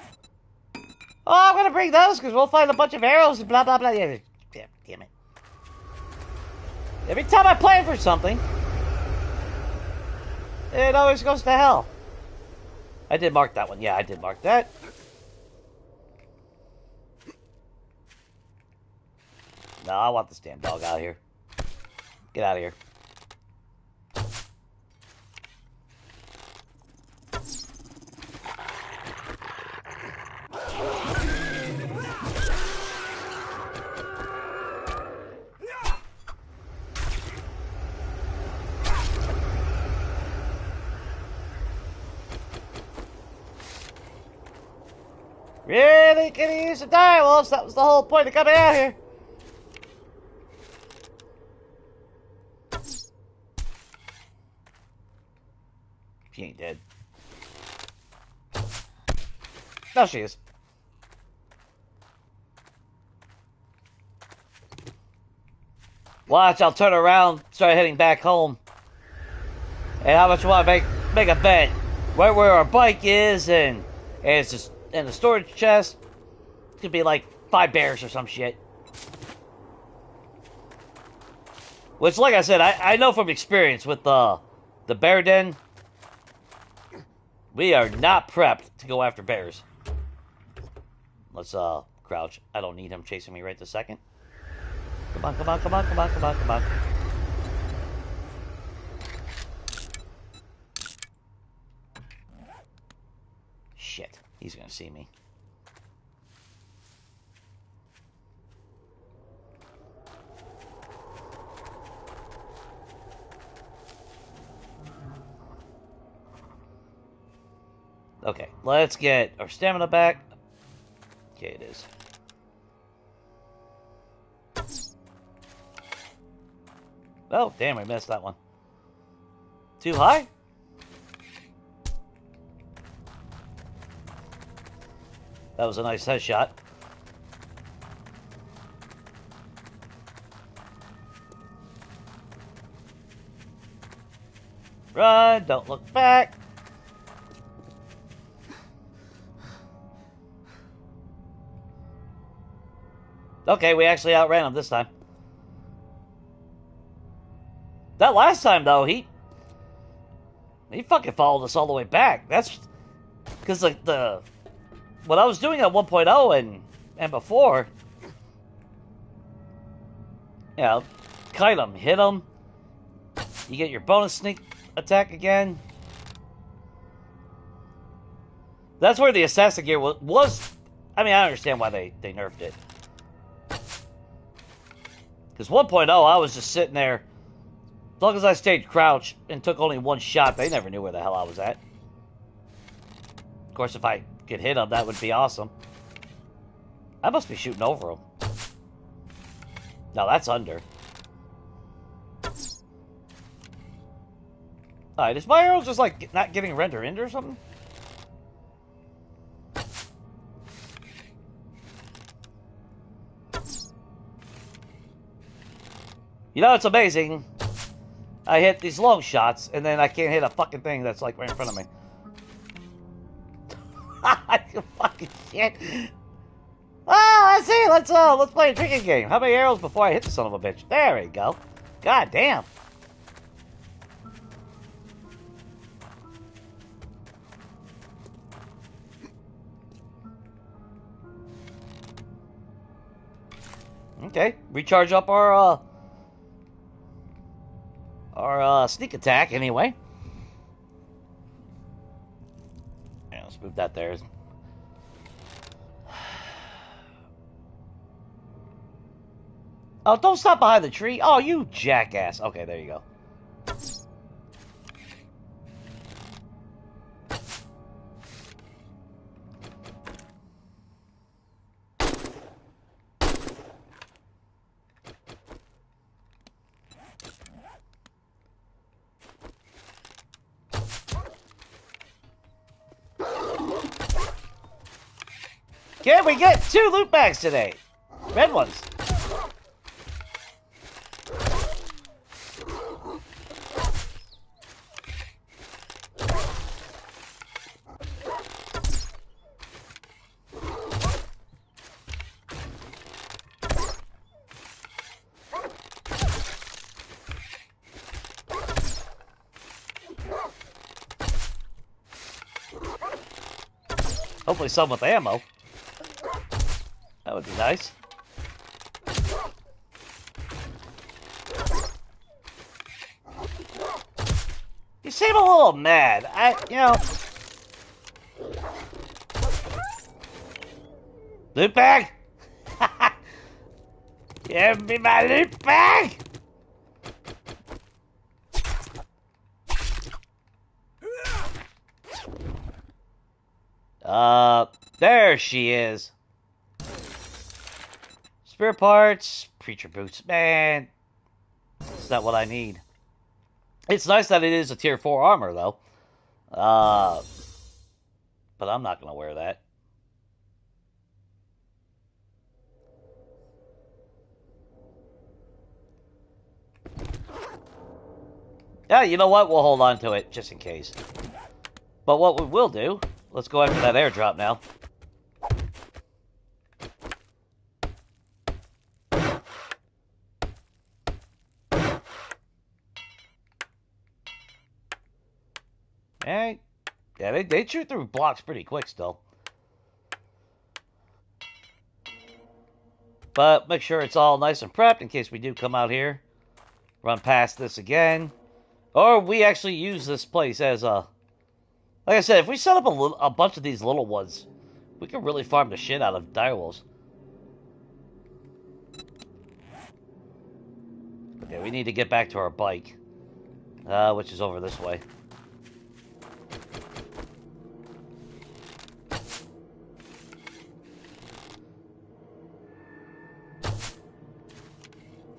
Oh, I'm gonna bring those because we'll find a bunch of arrows and blah blah blah. Yeah, damn it. Every time I plan for something, it always goes to hell. I did mark that one. Yeah, I did mark that. No, I want this damn dog out of here. Get out of here. Really gonna use the direwolves? That was the whole point of coming out here. She ain't dead. No, she is. Watch, I'll turn around, start heading back home. And how much you want to make a bet? Right where our bike is, and it's just in the storage chest. It could be like 5 bears or some shit. Which, like I said, I know from experience with the bear den, we are not prepped to go after bears. Let's crouch. I don't need him chasing me right this second. Come on, come on, come on, come on, come on, come on. Shit, he's gonna see me. Okay, let's get our stamina back. Okay, it is. Oh, damn, I missed that one. Too high? That was a nice headshot. Run, don't look back. Okay, we actually outran him this time. That last time, though, he fucking followed us all the way back. That's because like what I was doing at 1.0 and before, you know, kite him, hit him, you get your bonus sneak attack again. That's where the assassin gear was. I mean, I understand why they nerfed it. Because 1.0, I was just sitting there. As long as I stayed crouched and took only one shot, they never knew where the hell I was at. Of course, if I could hit them, that would be awesome. I must be shooting over them. No, that's under. Alright, is my arrow just like not getting rendered into or something? You know, it's amazing. I hit these long shots, and then I can't hit a fucking thing that's like right in front of me. You fucking shit. Oh, let's see. Let's play a drinking game. How many arrows before I hit the son of a bitch? There we go. God damn. Okay, recharge up our sneak attack anyway. Yeah, let's move that there. Oh, don't stop behind the tree. Oh, you jackass. Okay, there you go. Can we get 2 loot bags today? Red ones. Hopefully some with ammo. That would be nice. You seem a little mad. You know. Loot bag? Give me my loot bag! There she is. Spare parts, preacher boots, man. It's not what I need. It's nice that it is a tier 4 armor, though. Uh, but I'm not going to wear that. Yeah, you know what? We'll hold on to it just in case. But what we will do, let's go after that airdrop now. Hey, yeah, they shoot through blocks pretty quick still. But make sure it's all nice and prepped in case we do come out here, run past this again. Or we actually use this place as a... Like I said, if we set up a bunch of these little ones, we can really farm the shit out of direwolves. Okay, we need to get back to our bike, which is over this way.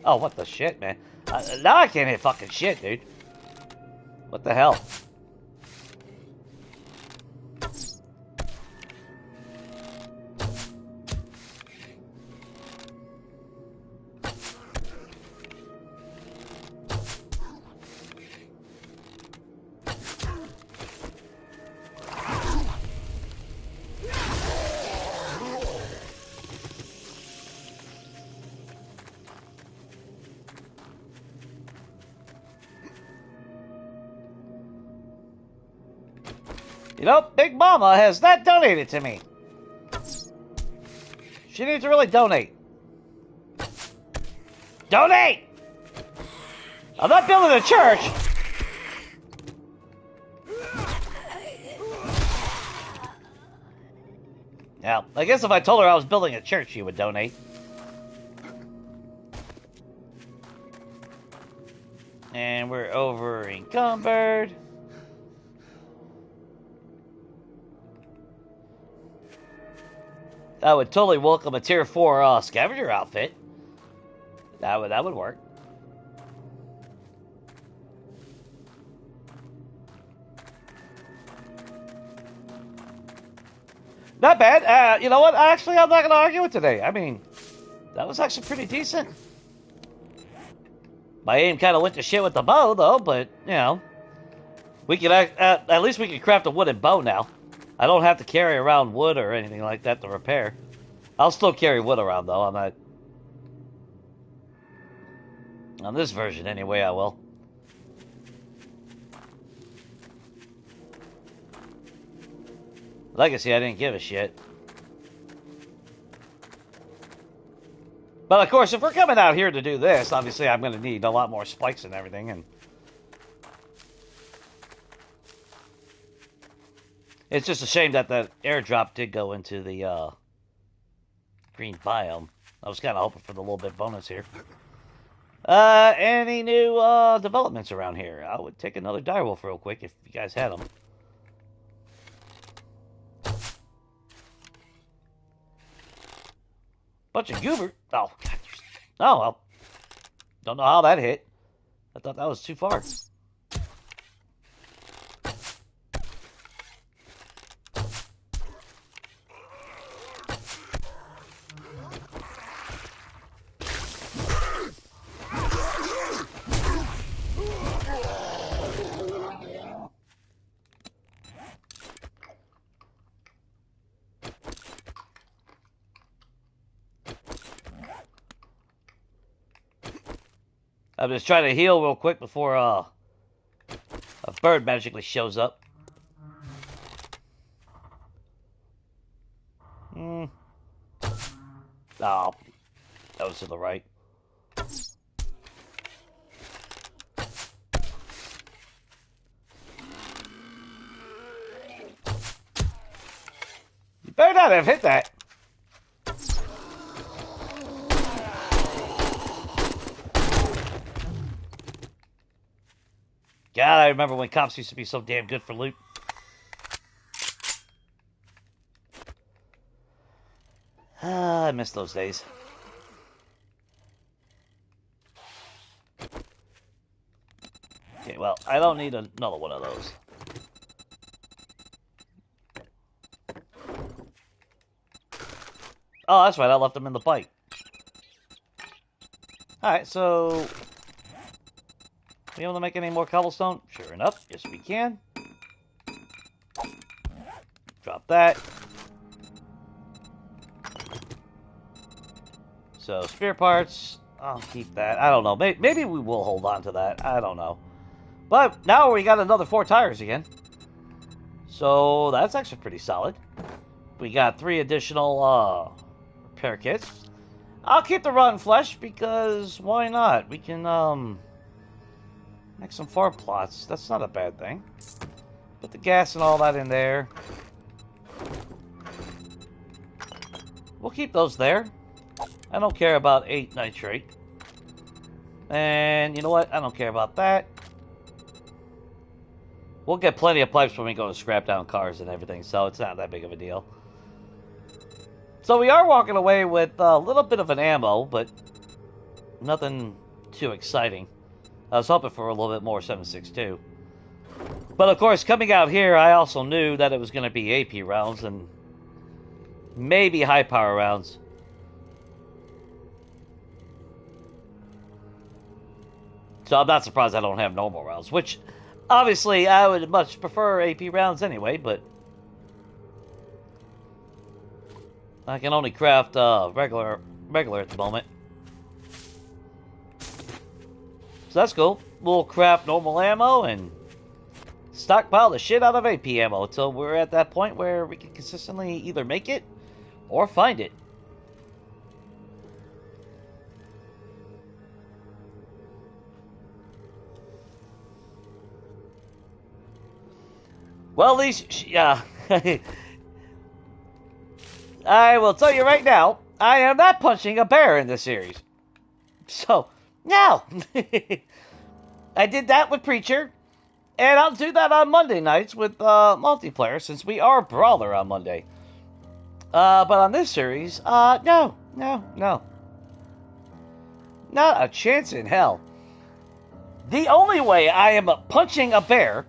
Oh, what the shit, man. Now I can't hit fucking shit, dude. What the hell? You know, Big Mama has not donated to me. She needs to really donate. Donate! I'm not building a church. Now, I guess if I told her I was building a church, she would donate. And we're over encumbered. I would totally welcome a tier 4 scavenger outfit. That would work. Not bad. You know what? Actually, I'm not going to argue with today. I mean, that was actually pretty decent. My aim kind of went to shit with the bow, though, but, you know. We can at least we can craft a wooden bow now. I don't have to carry around wood or anything like that to repair. I'll still carry wood around, though. I'm not... On this version, anyway, I will. Legacy, I didn't give a shit. But, of course, if we're coming out here to do this, obviously I'm going to need a lot more spikes and everything, and... It's just a shame that that airdrop did go into the, green biome. I was kind of hoping for the little bit bonus here. Any new, developments around here? I would take another direwolf real quick if you guys had them. Bunch of goober. Oh, God. Oh, well. Don't know how that hit. I thought that was too far. I'm just trying to heal real quick before a bird magically shows up. Oh, that was to the right. You better not have hit that. God, I remember when cops used to be so damn good for loot. I miss those days. Okay, well, I don't need another one of those. Oh, that's right. I left them in the bike. Alright, so... We able to make any more cobblestone? Sure enough. Yes, we can. Drop that. So, spare parts. I'll keep that. I don't know. Maybe we will hold on to that. I don't know. But now we got another 4 tires again. So, that's actually pretty solid. We got 3 additional repair kits. I'll keep the rotten flesh because why not? We can make some farm plots. That's not a bad thing. Put the gas and all that in there. We'll keep those there. I don't care about 8 nitrate. And you know what? I don't care about that. We'll get plenty of pipes when we go to scrap down cars and everything, so it's not that big of a deal. So we are walking away with a little bit of an ammo, but nothing too exciting. I was hoping for a little bit more 7.62. But of course, coming out here, I also knew that it was going to be AP rounds and maybe high power rounds. So I'm not surprised I don't have normal rounds, which obviously I would much prefer AP rounds anyway, but I can only craft regular at the moment. So that's cool. We'll craft normal ammo and stockpile the shit out of AP ammo until we're at that point where we can consistently either make it or find it. Well, at least, yeah. I will tell you right now, I am not punching a bear in this series. So, no. I did that with Preacher, and I'll do that on Monday nights with multiplayer, since we are Brawler on Monday. But on this series, no. Not a chance in hell. The only way I am punching a bear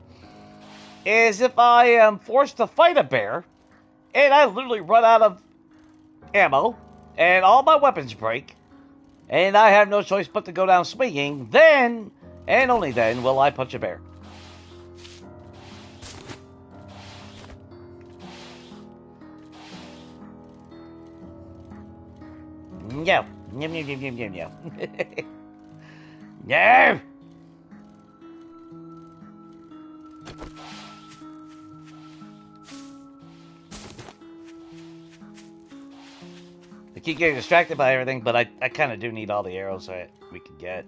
is if I am forced to fight a bear, and I literally run out of ammo, and all my weapons break, and I have no choice but to go down swinging, then, and only then, will I punch a bear. No. No. No! I keep getting distracted by everything, but I kind of do need all the arrows that we can get.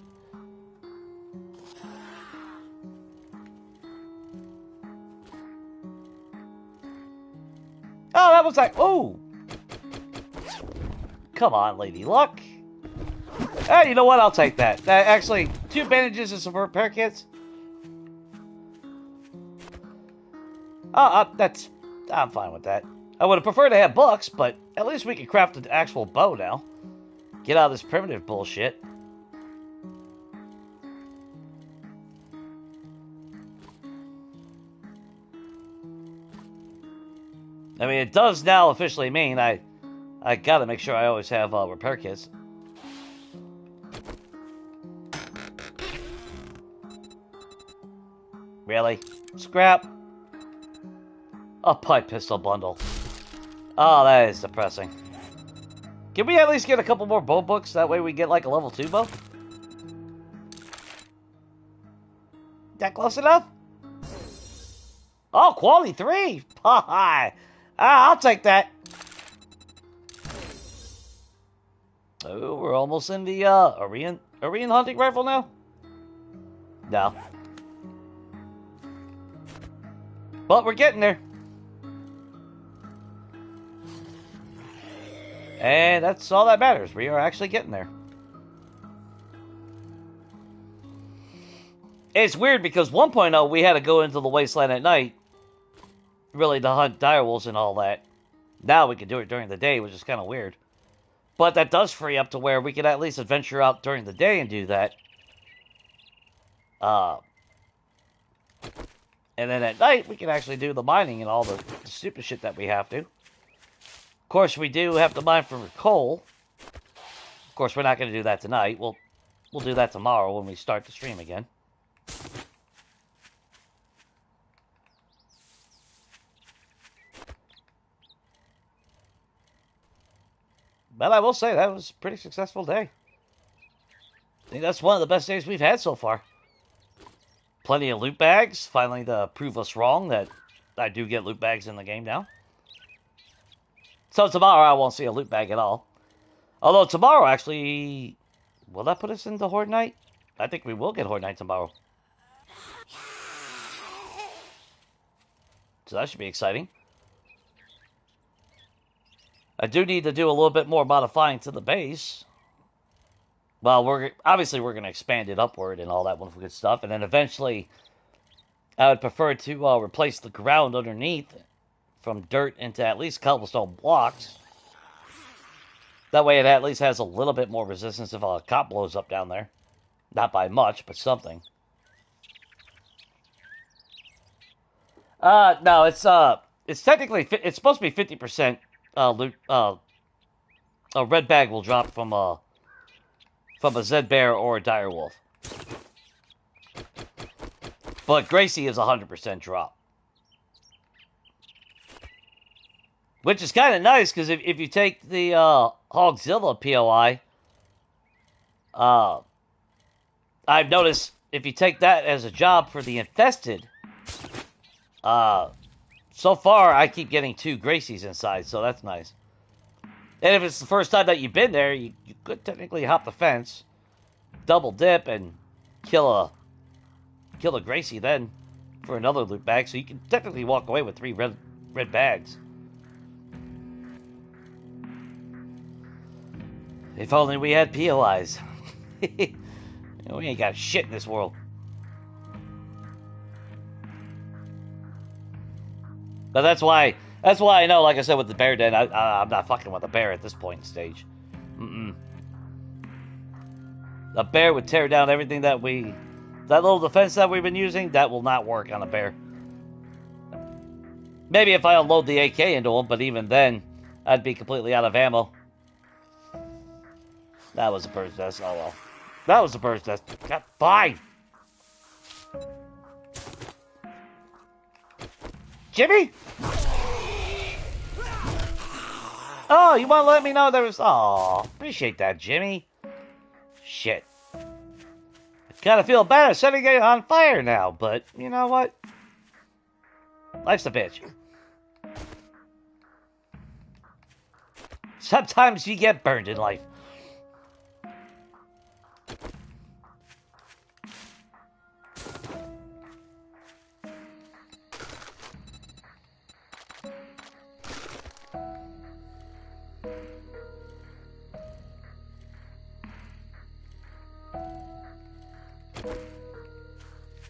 Oh, that was like, oh! Come on, Lady Luck. Hey, you know what? I'll take that. Actually, 2 bandages and some repair kits. I'm fine with that. I would have preferred to have books, but at least we can craft an actual bow now. Get out of this primitive bullshit. I mean, it does now officially mean I gotta make sure I always have repair kits. Really? Scrap? A pipe pistol bundle. Oh, that is depressing. Can we at least get a couple more bow books? That way we get like a level 2 bow? That close enough? Oh, quality 3! Hi! I'll take that. Oh, we're almost in the Aryan hunting rifle now? No. But we're getting there. And that's all that matters. We are actually getting there. It's weird because 1.0 we had to go into the wasteland at night, really, to hunt direwolves and all that. Now we can do it during the day, which is kind of weird. But that does free up to where we could at least adventure out during the day and do that. And then at night, we can actually do the mining and all the stupid shit that we have to. Of course, we do have to mine for coal. Of course, we're not going to do that tonight. We'll do that tomorrow when we start the stream again. But I will say, that was a pretty successful day. I think that's one of the best days we've had so far. Plenty of loot bags, finally to prove us wrong that I do get loot bags in the game now. So tomorrow I won't see a loot bag at all. Although tomorrow actually, will that put us into Horde Night? I think we will get Horde Night tomorrow. So that should be exciting. I do need to do a little bit more modifying to the base. Well, we're going to expand it upward and all that wonderful good stuff. And then eventually, I would prefer to replace the ground underneath from dirt into at least cobblestone blocks. That way it at least has a little bit more resistance if a cop blows up down there. Not by much, but something. No, it's technically, it's supposed to be 50% loot. A red bag will drop from a Zed Bear or a Dire Wolf. But Gracie is 100% drop. Which is kind of nice, because if you take the Hogzilla POI, I've noticed if you take that as a job for the Infested, so far I keep getting 2 Gracies inside, so that's nice. And if it's the first time that you've been there, you could technically hop the fence, double dip, and kill a Gracie then for another loot bag, so you can technically walk away with 3 red bags. If only we had POIs. We ain't got shit in this world. But that's why I know, like I said with the bear den, I'm not fucking with a bear at this point in stage. A bear would tear down everything that little defense that we've been using, that will not work on a bear. Maybe if I unload the AK into him, but even then, I'd be completely out of ammo. That was a bird's nest. Oh well. That was a bird's nest. God, fine. Jimmy? Oh, you want to let me know there was... Oh, appreciate that, Jimmy. Shit. I kind of feel bad setting it on fire now, but you know what? Life's a bitch. Sometimes you get burned in life.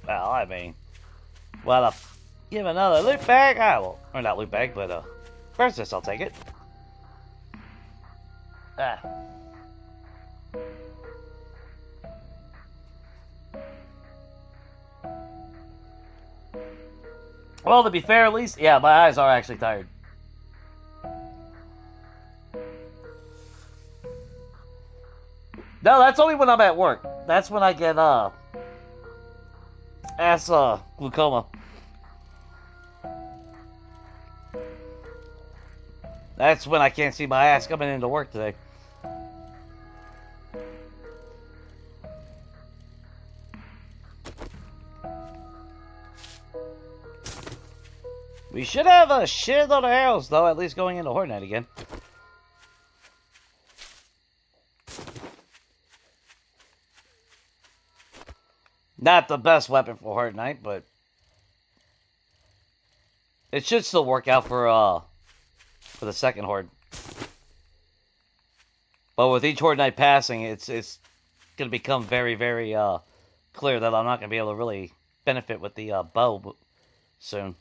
Well, I mean, well, give another loot bag, I will. Or not loot bag, but first this, I'll take it. Well, to be fair, at least, yeah, my eyes are actually tired. No, that's only when I'm at work. That's when I get, ass, glaucoma. That's when I can't see my ass coming into work today. We should have a shitload of arrows, though, at least going into Horde Night again. Not the best weapon for Horde Night, but it should still work out for the second Horde. But with each Horde Night passing, it's going to become very, very clear that I'm not going to be able to really benefit with the bow soon.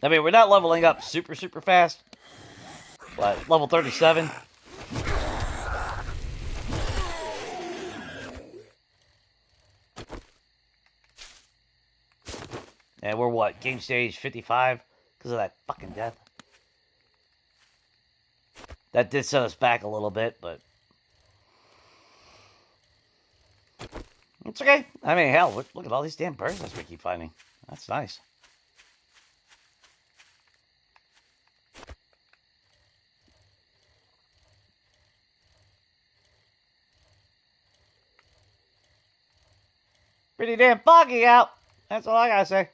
I mean, we're not leveling up super, super fast. But level 37. And we're what? Game stage 55? Because of that fucking death. That did set us back a little bit, but it's okay. I mean, hell, look at all these damn birds we keep finding. That's nice. Pretty damn foggy out. That's all I gotta say.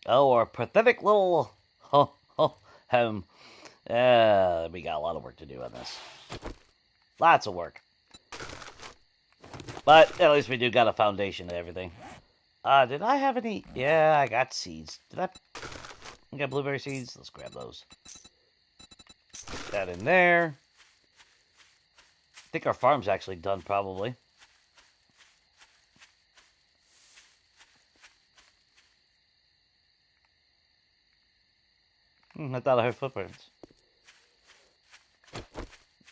Oh, our pathetic little home. We got a lot of work to do on this. Lots of work. But at least we do got a foundation and everything. Did I have any? Yeah, I got seeds. Did I got blueberry seeds? Let's grab those. Put that in there. I think our farm's actually done, probably. I thought I heard footprints.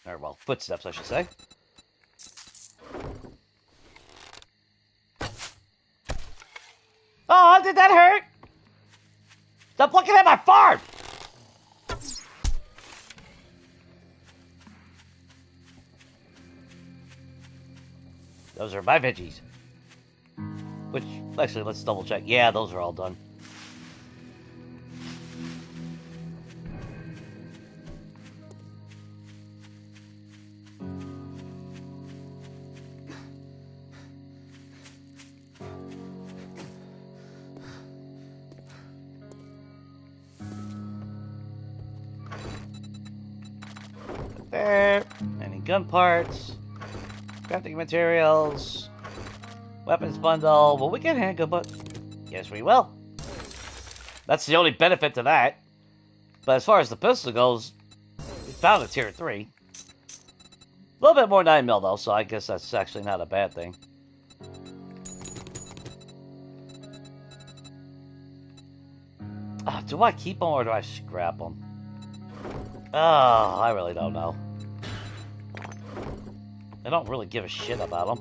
Or, well, footsteps, I should say. Oh, did that hurt? Stop looking at my farm! Those are my veggies. Which, actually, let's double check. Yeah, those are all done. There. Any gun parts. Crafting materials. Weapons bundle. Will we get handgun but yes, we will. That's the only benefit to that. But as far as the pistol goes, we found a tier 3. A little bit more 9mm though, so I guess that's actually not a bad thing. Do I keep them or do I scrap them? Oh, I really don't know. I don't really give a shit about them.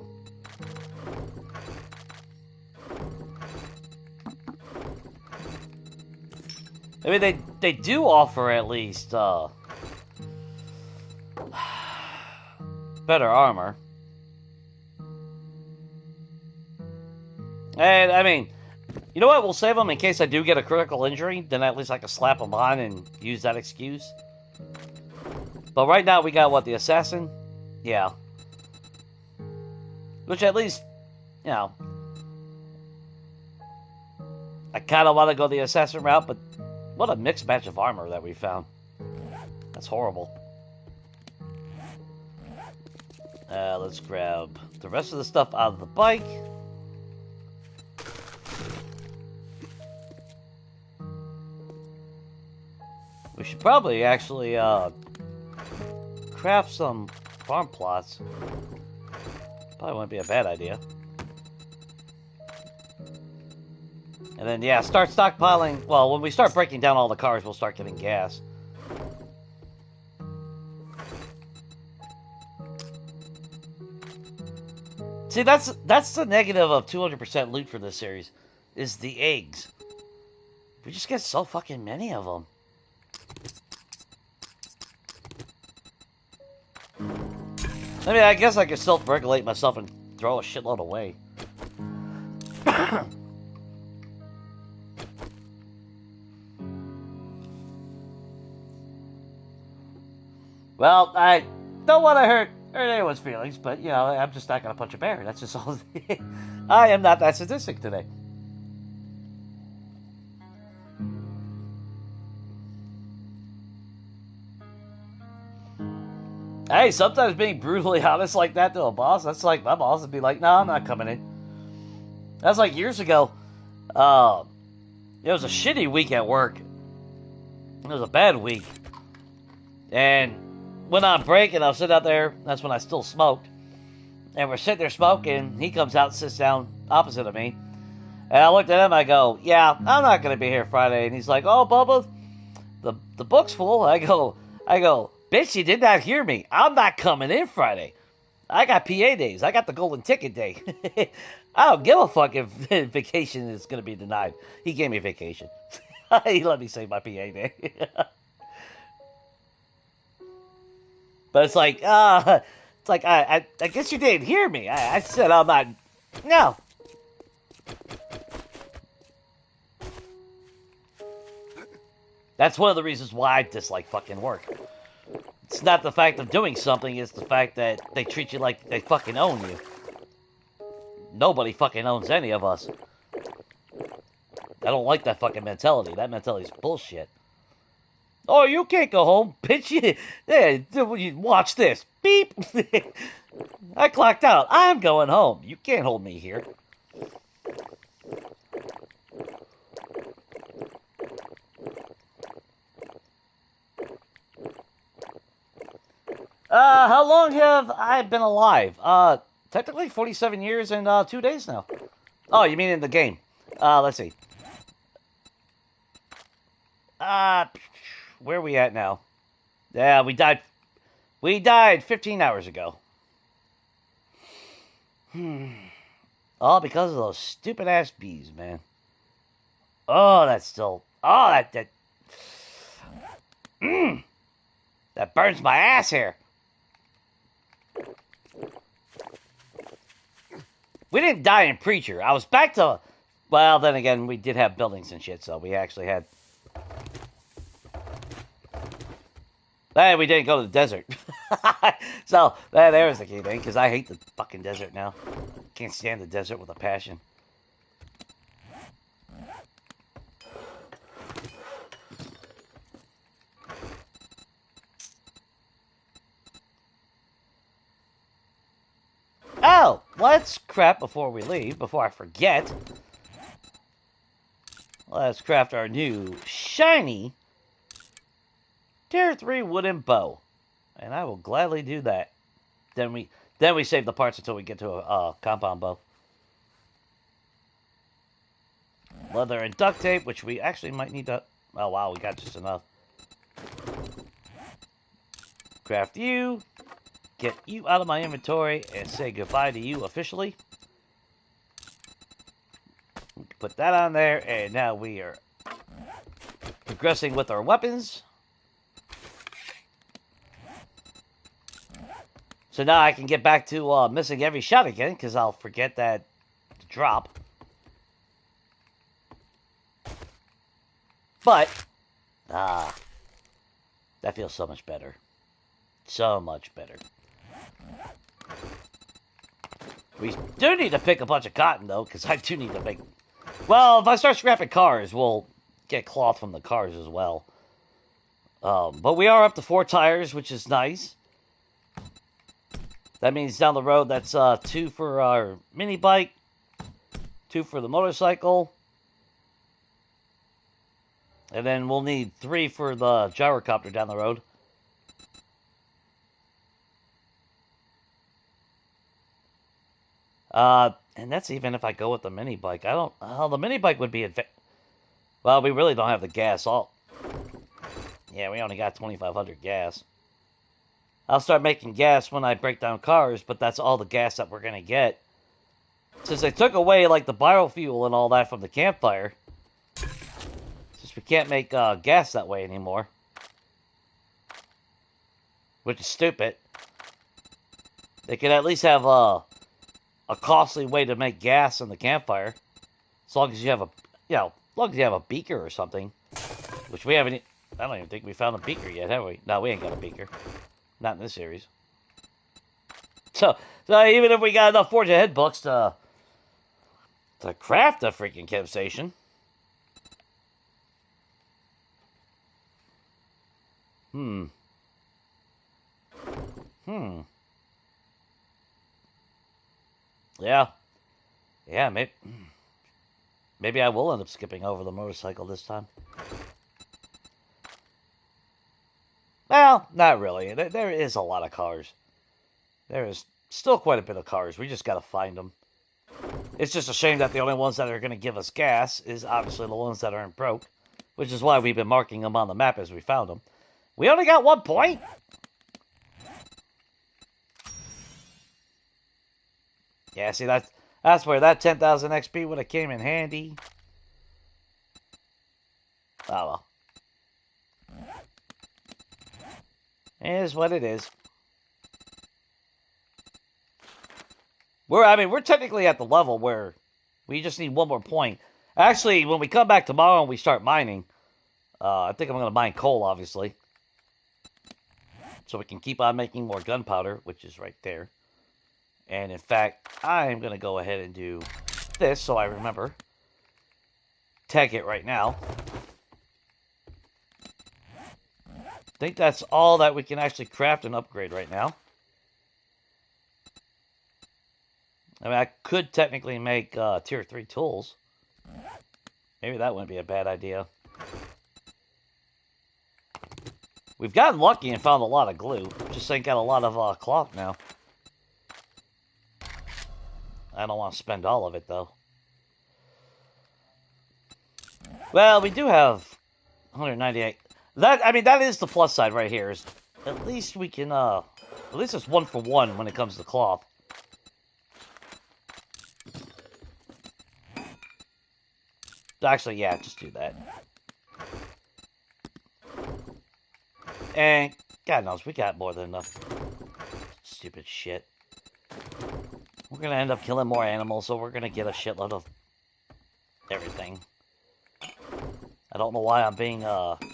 I mean, they do offer at least better armor. And, I mean, you know what? We'll save them in case I do get a critical injury. Then at least I can slap them on and use that excuse. But right now we got, what, the assassin? Yeah. Which at least, you know, I kind of want to go the assassin route, but what a mixed match of armor that we found. That's horrible. Let's grab the rest of the stuff out of the bike. We should probably actually craft some farm plots. Probably wouldn't be a bad idea. And then, yeah, start stockpiling. Well, when we start breaking down all the cars, we'll start getting gas. See, that's the negative of 200% loot for this series, is the eggs. We just get so fucking many of them. I mean, I guess I could self-regulate myself and throw a shitload away. Well, I don't want to hurt anyone's feelings, but, you know, I'm just not going to punch a bear. That's just all. I am not that sadistic today. Hey, sometimes being brutally honest like that to a boss, that's like my boss would be like, no, I'm not coming in. That's like years ago. It was a shitty week at work. It was a bad week. And went on break, and I was sitting out there. That's when I still smoked. And we're sitting there smoking. He comes out and sits down opposite of me. And I looked at him. I go, yeah, I'm not going to be here Friday. And he's like, oh, Bubba, the book's full. I go, bitch, you did not hear me. I'm not coming in Friday. I got PA days. I got the golden ticket day. I don't give a fuck if vacation is going to be denied. He gave me vacation. He let me save my PA day. But it's like I guess you didn't hear me. I said I'm not. No. That's one of the reasons why I dislike fucking work. It's not the fact of doing something, it's the fact that they treat you like they fucking own you. Nobody fucking owns any of us. I don't like that fucking mentality. That mentality's bullshit. Oh, you can't go home, bitch. Yeah, watch this. Beep. I clocked out. I'm going home. You can't hold me here. How long have I been alive? Technically 47 years and 2 days now. Oh, you mean in the game? Let's see. Where are we at now? Yeah, we died. We died 15 hours ago. All because of those stupid ass bees, man. Oh, that's still. Oh, that burns my ass hair. We didn't die in Preacher. I was back to... Well, then again, we did have buildings and shit, so we actually had... Hey, we didn't go to the desert. So, there was the key thing, because I hate the fucking desert now. Can't stand the desert with a passion. Oh, let's craft before we leave, before I forget. Let's craft our new shiny Tier 3 wooden bow. And I will gladly do that. Then we save the parts until we get to a compound bow. Leather and duct tape, which we actually might need to... Oh, wow, we got just enough. Craft you. Get you out of my inventory and say goodbye to you officially. Put that on there, and now we are progressing with our weapons. So now I can get back to missing every shot again, because I'll forget that drop. But, that feels so much better. So much better. We do need to pick a bunch of cotton, though, because I do need to make... Well, if I start scrapping cars, we'll get cloth from the cars as well. But we are up to 4 tires, which is nice. That means down the road, that's 2 for our mini bike, 2 for the motorcycle, and then we'll need 3 for the gyrocopter down the road. And that's even if I go with the mini bike. I don't... the mini bike would be... Well, we really don't have the gas. Yeah, we only got 2,500 gas. I'll start making gas when I break down cars, but that's all the gas that we're going to get. Since they took away, like, the biofuel and all that from the campfire, since we can't make gas that way anymore, which is stupid, they could at least have a costly way to make gas in the campfire, as long as you have as long as you have a beaker or something, which we haven't. I don't even think we found a beaker yet, have we? No, we ain't got a beaker. Not in this series. So even if we got enough Forge Ahead books to craft a freaking camp station, Yeah, maybe I will end up skipping over the motorcycle this time. Well, not really. There is a lot of cars. There is still quite a bit of cars. We just gotta find them. It's just a shame that the only ones that are going to give us gas is obviously the ones that aren't broke, which is why we've been marking them on the map as we found them. We only got 1 point. Yeah, see, that's where that 10,000 XP would have came in handy. Oh well. It is what it is. We're technically at the level where we just need one more point. Actually, when we come back tomorrow and we start mining, I think I'm going to mine coal, obviously. So we can keep on making more gunpowder, which is right there. And in fact, I'm going to go ahead and do this so I remember. Tag it right now. I think that's all that we can actually craft and upgrade right now. I mean, I could technically make tier 3 tools. Maybe that wouldn't be a bad idea. We've gotten lucky and found a lot of glue. Just ain't got a lot of cloth now. I don't want to spend all of it, though. Well, we do have 198. That is the plus side right here. Is at least we can, at least it's 1 for 1 when it comes to cloth. Actually, yeah, just do that. And God knows, we got more than enough. Stupid shit. We're gonna end up killing more animals, so we're gonna get a shitload of everything. I don't know why I'm being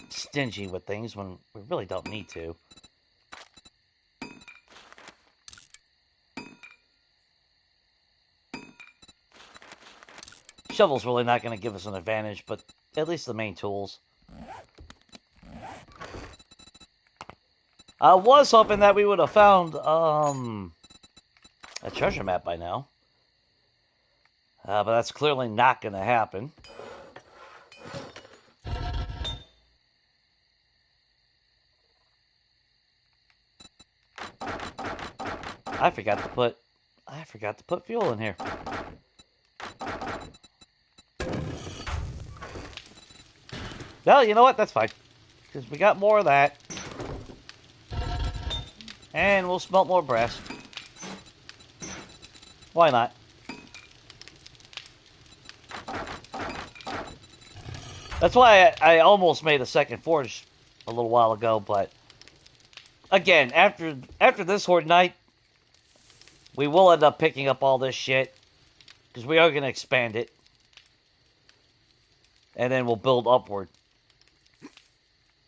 stingy with things when we really don't need to. Shovel's really not going to give us an advantage, but at least the main tools. I was hoping that we would have found a treasure map by now. But that's clearly not going to happen. I forgot to put fuel in here. Well, you know what? That's fine. Because we got more of that. And we'll smelt more brass. Why not? That's why I almost made a second forge a little while ago, but again, after this Horde night, we will end up picking up all this shit, because we are going to expand it. And then we'll build upward.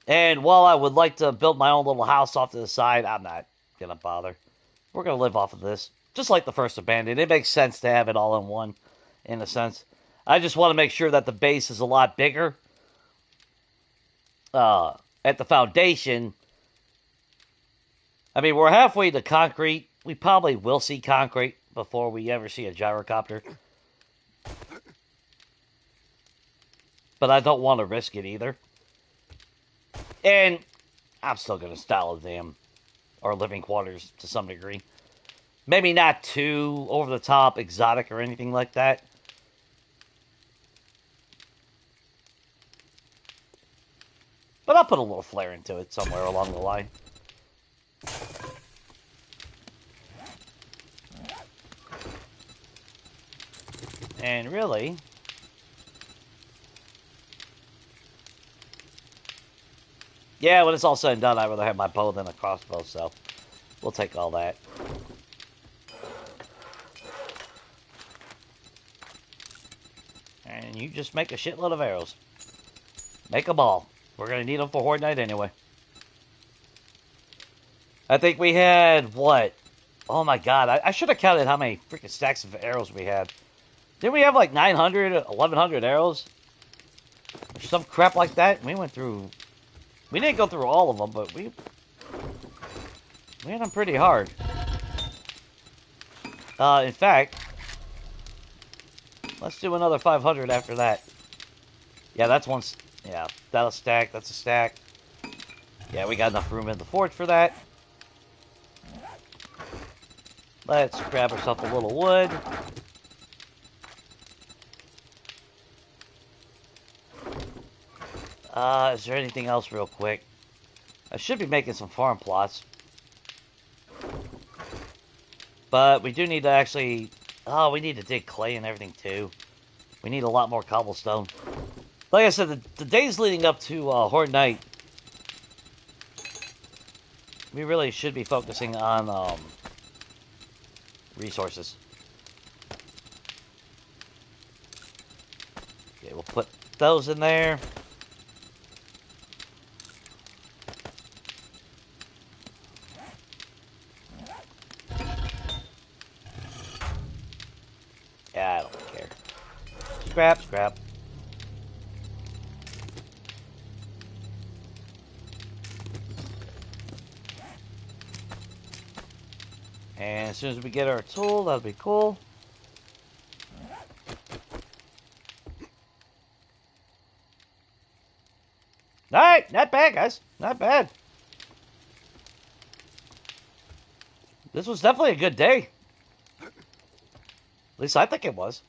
And while I would like to build my own little house off to the side, I'm not going to bother. We're going to live off of this. Just like the first Abandoned. It makes sense to have it all in one, in a sense. I just want to make sure that the base is a lot bigger. At the foundation, I mean, we're halfway to concrete. We probably will see concrete before we ever see a gyrocopter. But I don't want to risk it either. And I'm still going to style them, or living quarters to some degree. Maybe not too over the top, exotic, or anything like that. But I'll put a little flair into it somewhere along the line. And really, yeah, when it's all said and done, I'd rather have my bow than a crossbow, so we'll take all that. And you just make a shitload of arrows. Make them all. We're going to need them for Horde Night anyway. I think we had, what? Oh my god, I should have counted how many freaking stacks of arrows we had. Didn't we have like 900, 1100 arrows? Or some crap like that? We went through... We didn't go through all of them, but we hit them pretty hard. In fact, let's do another 500 after that. Yeah, that's one... Yeah, that's a stack, that's a stack. Yeah, we got enough room in the forge for that. Let's grab ourselves a little wood. Is there anything else real quick? I should be making some farm plots. But we do need to actually Oh, we need to dig clay and everything too. We need a lot more cobblestone. Like I said, the days leading up to Horde Night, we really should be focusing on resources. Okay, we'll put those in there. Yeah, I don't care. Scrap, scrap. And as soon as we get our tool, that'll be cool. Alright, not bad, guys. Not bad. This was definitely a good day. At least I think it was.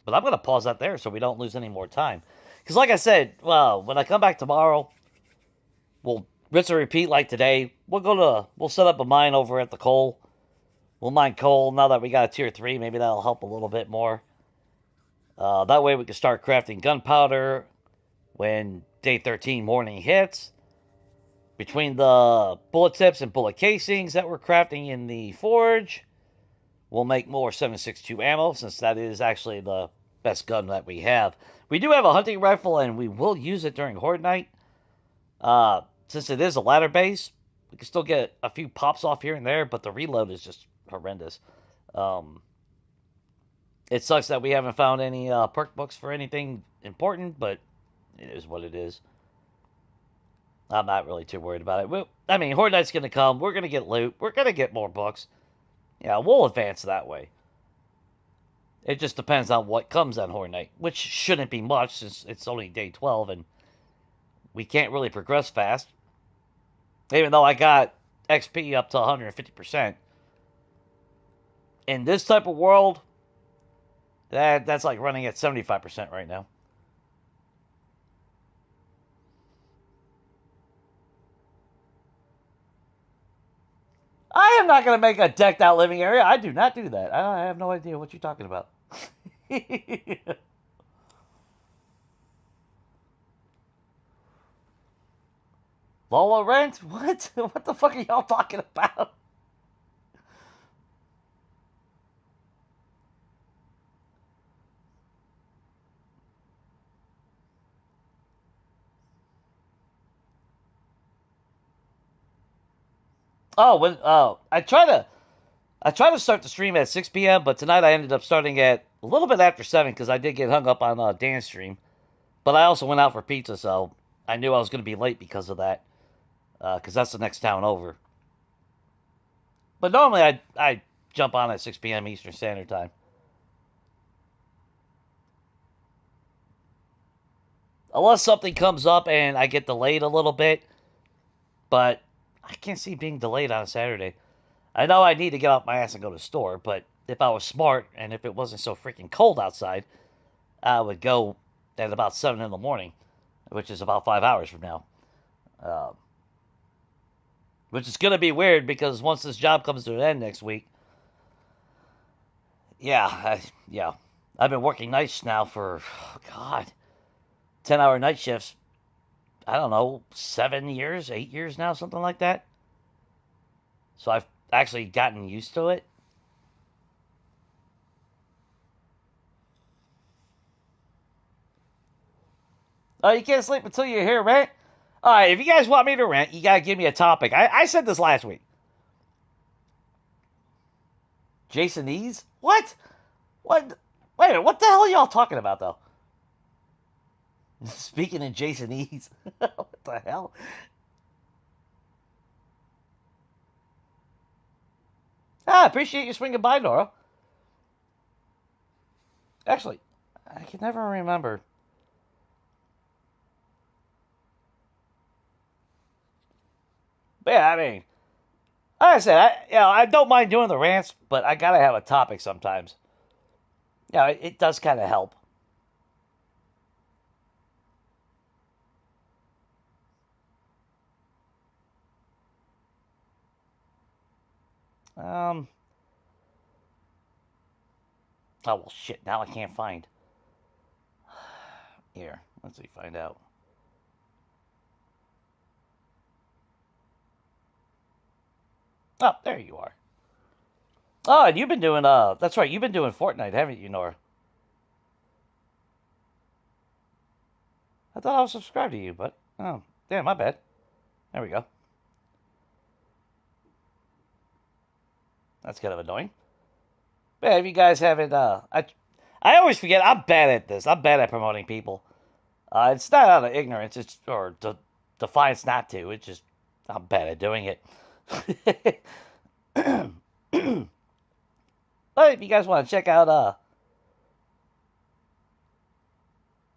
But I'm going to pause that there so we don't lose any more time. Because like I said, well, when I come back tomorrow, we'll rinse and repeat like today. We'll set up a mine over at the coal. We'll mine coal now that we got a tier 3. Maybe that'll help a little bit more. That way we can start crafting gunpowder when day 13 morning hits. Between the bullet tips and bullet casings that we're crafting in the forge, we'll make more 7.62 ammo, since that is actually the best gun that we have. We do have a hunting rifle, and we will use it during Horde Night. Since it is a ladder base, we can still get a few pops off here and there, but the reload is just horrendous. It sucks that we haven't found any perk books for anything important, but it is what it is. I'm not really too worried about it. I mean, Horde Night's going to come. We're going to get loot. We're going to get more books. Yeah, we'll advance that way. It just depends on what comes on Horde Night, which shouldn't be much since it's only day 12 and we can't really progress fast. Even though I got XP up to 150%. In this type of world, that's like running at 75% right now. I am not going to make a decked out living area. I do not do that. I have no idea what you're talking about. Lola rent? What? What the fuck are y'all talking about? I try to start the stream at 6 p.m., but tonight I ended up starting at a little bit after 7 because I did get hung up on Dan's stream. But I also went out for pizza, so I knew I was going to be late because of that. Because that's the next town over. But normally I jump on at 6 p.m. Eastern Standard Time. Unless something comes up and I get delayed a little bit. But I can't see being delayed on a Saturday. I know I need to get off my ass and go to the store, but if I was smart and if it wasn't so freaking cold outside, I would go at about 7 in the morning, which is about 5 hours from now. Uh, which is going to be weird because once this job comes to an end next week, yeah, I've been working nights now for, oh God, 10-hour night shifts. I don't know, 7 years, 8 years now, something like that. So I've actually gotten used to it. Oh, you can't sleep until you hear rant? All right, if you guys want me to rant, you got to give me a topic. I said this last week. Jason Ease? What? What? Wait a minute, what the hell are y'all talking about, though? Speaking in Jason Ease. What the hell? I appreciate you swinging by, Nora. Actually, I can never remember. But yeah, I mean, like I said, I don't mind doing the rants, but I gotta have a topic sometimes. Yeah, it does kind of help. Um, Oh, well, shit. Now I can't find. Here, let's see, find out. Oh, there you are. Oh, and you've been doing, that's right, you've been doing Fortnite, haven't you, Nora? I thought I was subscribed to you, but, oh, damn, my bad. There we go. That's kind of annoying. But if you guys haven't, I always forget, I'm bad at this. I'm bad at promoting people. It's not out of ignorance, or defiance not to. It's just, I'm bad at doing it. But if you guys want to check out,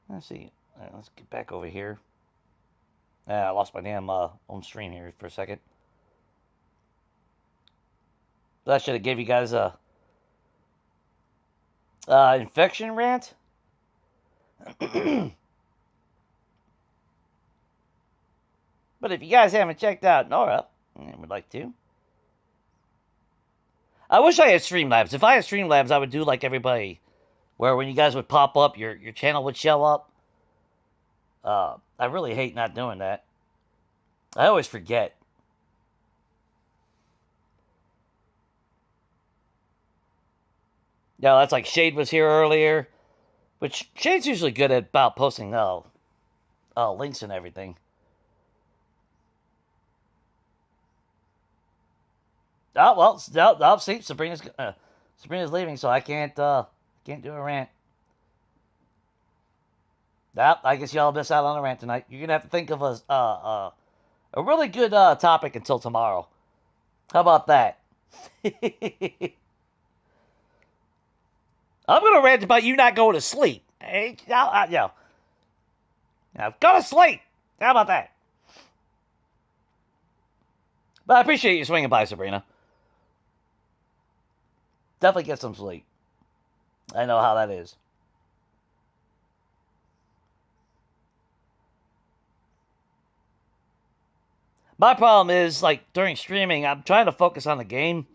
let's see. Let's get back over here. I lost my damn home stream here for a second. That should have gave you guys a infection rant. But if you guys haven't checked out Nora and would like to, I wish I had Streamlabs. If I had Streamlabs, I would do like everybody, where when you guys would pop up, your channel would show up. I really hate not doing that. I always forget. Yeah, that's like Shade was here earlier, which Shade's usually good at about posting links and everything. Oh well, see, Sabrina's leaving, so I can't do a rant. I guess y'all miss out on a rant tonight. You're gonna have to think of a really good topic until tomorrow. How about that? I'm gonna rant about you not going to sleep. Hey, now, go to sleep. How about that? But I appreciate you swinging by, Sabrina. Definitely get some sleep. I know how that is. My problem is, like, during streaming, I'm trying to focus on the game,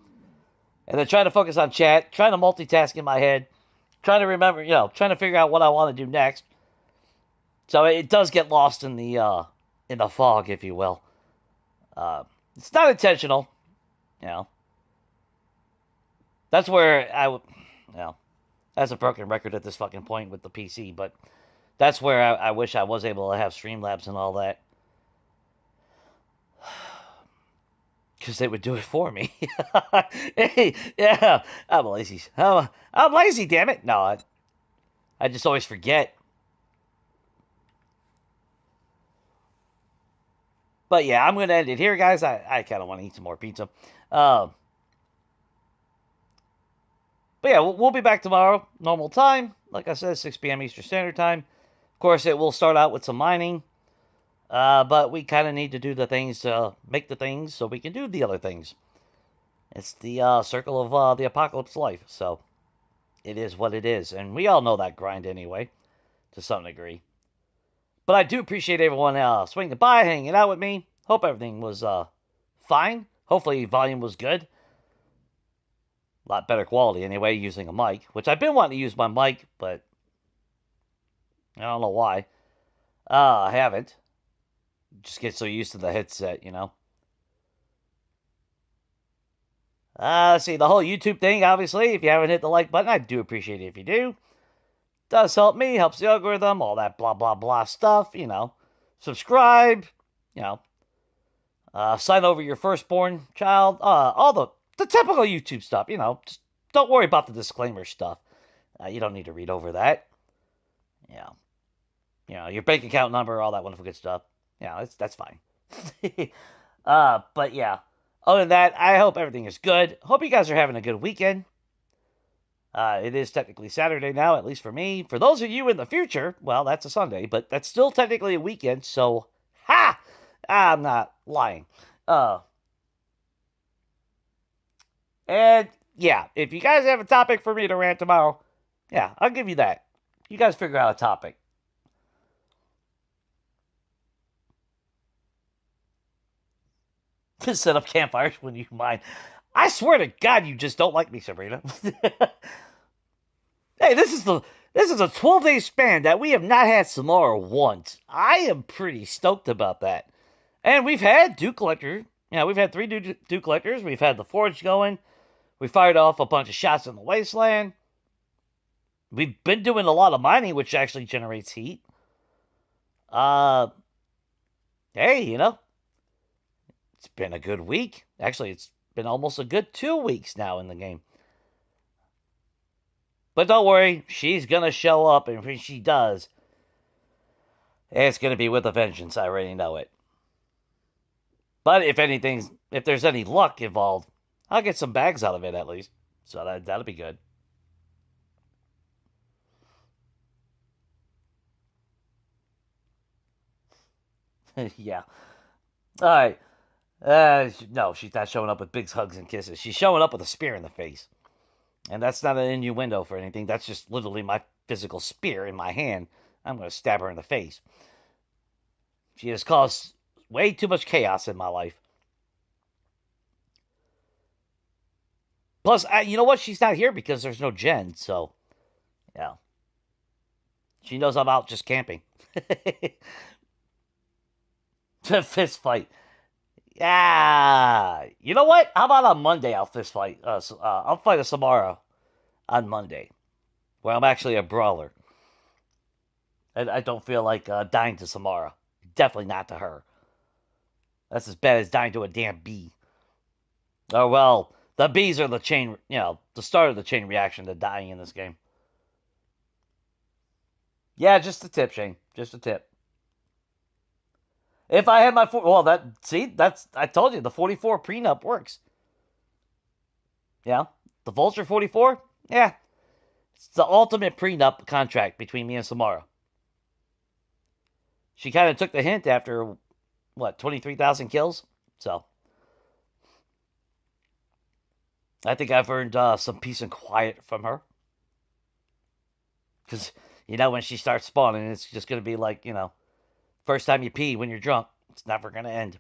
and then trying to focus on chat, trying to multitask in my head, trying to remember, trying to figure out what I want to do next. So it does get lost in the fog, if you will. It's not intentional, you know. That's where that's a broken record at this fucking point with the PC, but that's where I wish I was able to have Streamlabs and all that. Because they would do it for me. Hey, yeah, I'm lazy. I'm lazy, damn it. No, I just always forget. But yeah, I'm going to end it here, guys. I kind of want to eat some more pizza. But yeah, we'll be back tomorrow, normal time. Like I said, 6 p.m. Eastern Standard Time. Of course, it will start out with some mining. But we kind of need to do the things to make the things so we can do the other things. It's the circle of the apocalypse life. So it is what it is. And we all know that grind anyway, to some degree. But I do appreciate everyone swinging by, hanging out with me. Hope everything was fine. Hopefully, volume was good. A lot better quality anyway, using a mic, which I've been wanting to use my mic, but I don't know why. I haven't. Just get so used to the headset, you know. See, the whole YouTube thing, obviously, if you haven't hit the like button, I do appreciate it if you do. Does help me, helps the algorithm, all that blah, blah, blah stuff, you know. Subscribe, you know. Sign over your firstborn child, all the typical YouTube stuff, you know. Just don't worry about the disclaimer stuff. You don't need to read over that. Yeah. You know, your bank account number, all that wonderful good stuff. Yeah, that's fine. But yeah. Other than that, I hope everything is good. Hope you guys are having a good weekend. It is technically Saturday now, at least for me. For those of you in the future, well, that's a Sunday, but that's still technically a weekend, so ha! I'm not lying. And yeah, if you guys have a topic for me to rant tomorrow, yeah, I'll give you that. You guys figure out a topic. Set up campfires when you mind. I swear to God, you just don't like me, Sabrina. Hey, this is a 12-day span that we have not had Samara once. I am pretty stoked about that. And we've had Dew Collector. Yeah, we've had 3 Dew Collectors. We've had the Forge going. We fired off a bunch of shots in the Wasteland. We've been doing a lot of mining, which actually generates heat. Hey, it's been a good week. Actually, it's been almost a good 2 weeks now in the game. But don't worry, she's gonna show up, and when she does, it's gonna be with a vengeance. I already know it. But if there's any luck involved, I'll get some bags out of it at least. So that'll be good. Yeah. All right. No, she's not showing up with big hugs and kisses. She's showing up with a spear in the face. And that's not an innuendo for anything. That's just literally my physical spear in my hand. I'm going to stab her in the face. She has caused way too much chaos in my life. Plus, you know what? She's not here because there's no Jen, so, yeah. She knows I'm out just camping. Fist fight. Yeah. You know what? How about on Monday I'll fist fight? I'll fight a Samara on Monday, where I'm actually a brawler. And I don't feel like dying to Samara. Definitely not to her. That's as bad as dying to a damn bee. Oh, well, the bees are the chain, the start of the chain reaction to dying in this game. Yeah, just a tip, Shane. Just a tip. If I had my I told you the 44 prenup works. Yeah, the Vulture 44. Yeah, it's the ultimate prenup contract between me and Samara. She kind of took the hint after 23,000 kills. So I think I've earned some peace and quiet from her. Because when she starts spawning, it's just gonna be like first time you pee when you're drunk. It's never gonna end.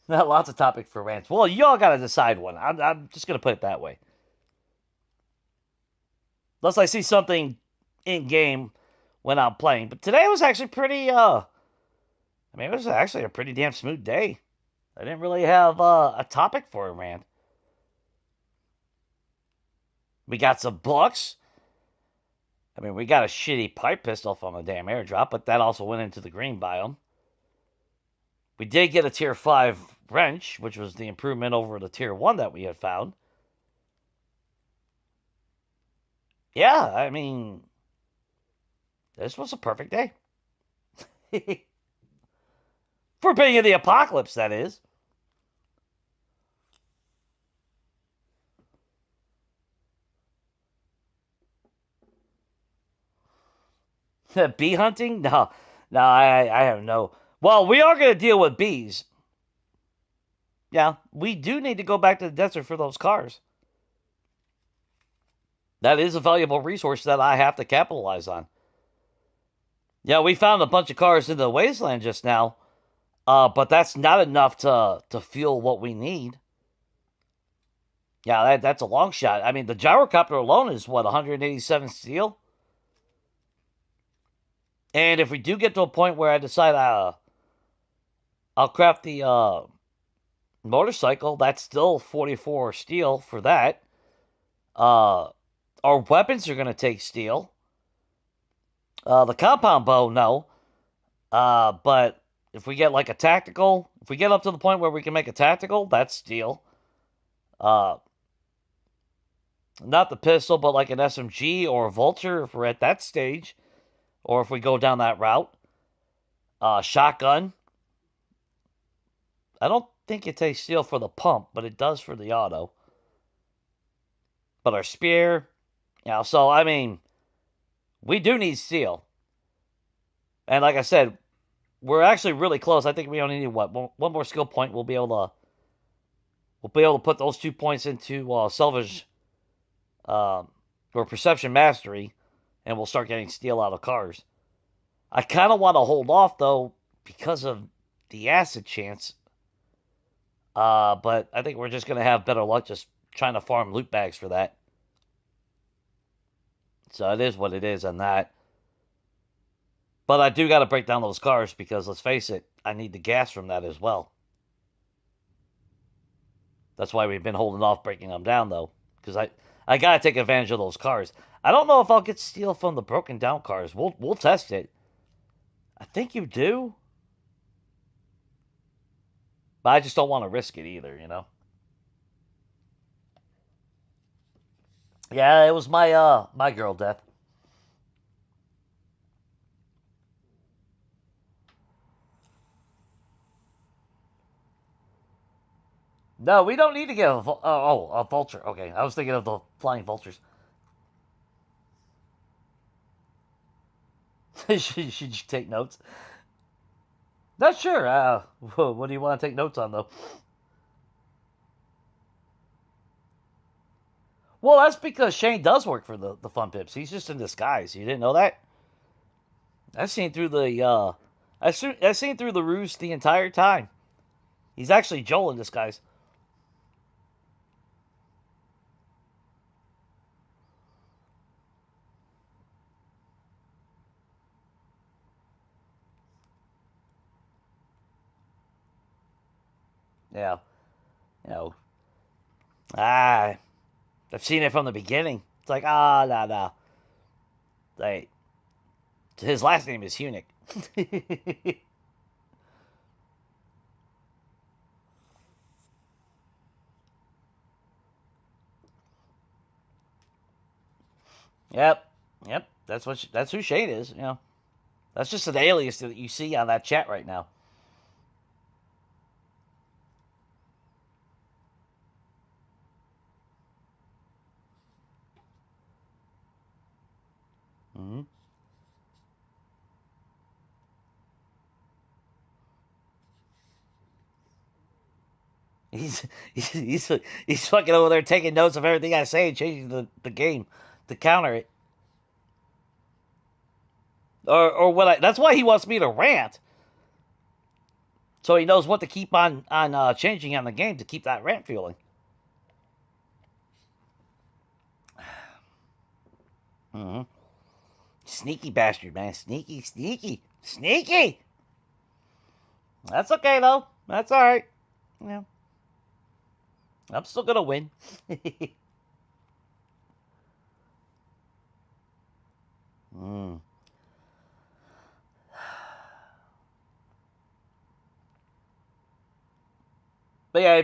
Lots of topic for rants. Well, y'all gotta decide one. I'm just gonna put it that way. Unless I see something in game when I'm playing. But today was actually pretty. It was actually a pretty damn smooth day. I didn't really have a topic for a rant. We got some books. We got a shitty pipe pistol from a damn airdrop, but that also went into the green biome. We did get a tier 5 wrench, which was the improvement over the tier 1 that we had found. Yeah, this was a perfect day. For being in the apocalypse, that is. Bee hunting? No, I have no. Well, we are going to deal with bees. Yeah, we do need to go back to the desert for those cars. That is a valuable resource that I have to capitalize on. Yeah, we found a bunch of cars in the wasteland just now, but that's not enough to fuel what we need. Yeah, that's a long shot. The gyrocopter alone is 187 steel. And if we do get to a point where I decide I'll craft the motorcycle, that's still 44 steel for that. Our weapons are going to take steel. The compound bow, no. But if we get like a tactical, if we get up to the point where we can make a tactical, that's steel. Not the pistol, but like an SMG or a Vulture if we're at that stage. Or if we go down that route. Shotgun. I don't think it takes steel for the pump, but it does for the auto. But our spear, so we do need steel. And like I said, we're actually really close. I think we only need one more skill point. We'll be able to put those 2 points into salvage or perception mastery, and we'll start getting steel out of cars. I kind of want to hold off though because of the acid chance. But I think we're just gonna have better luck just trying to farm loot bags for that. So it is what it is on that. But I do got to break down those cars because let's face it, I need the gas from that as well. That's why we've been holding off breaking them down though, because I gotta take advantage of those cars. I don't know if I'll get steel from the broken down cars. We'll test it. I think you do, but I just don't want to risk it either. You know. Yeah, it was my girl death. No, we don't need to get a vulture. Okay, I was thinking of the flying vultures. Should you take notes? Not sure. What do you want to take notes on though? Well, that's because Shane does work for the Fun Pips. He's just in disguise. You didn't know that? I've seen through the I've seen through the ruse the entire time. He's actually Joel in disguise. Yeah, you know. Ah, I've seen it from the beginning. It's like nah nah. Like his last name is Hunick. Yep, yep. That's who Shane is. You know, that's just an alias that you see on that chat right now. Mm-hmm. He's he's he's fucking over there taking notes of everything I say and changing the game to counter it. Or what I, that's why he wants me to rant. So he knows what to keep on changing on the game to keep that rant feeling. Mm-hmm. Sneaky bastard, man. Sneaky, sneaky, sneaky. That's okay though. That's all right. Yeah, I'm still gonna win. mm. But yeah,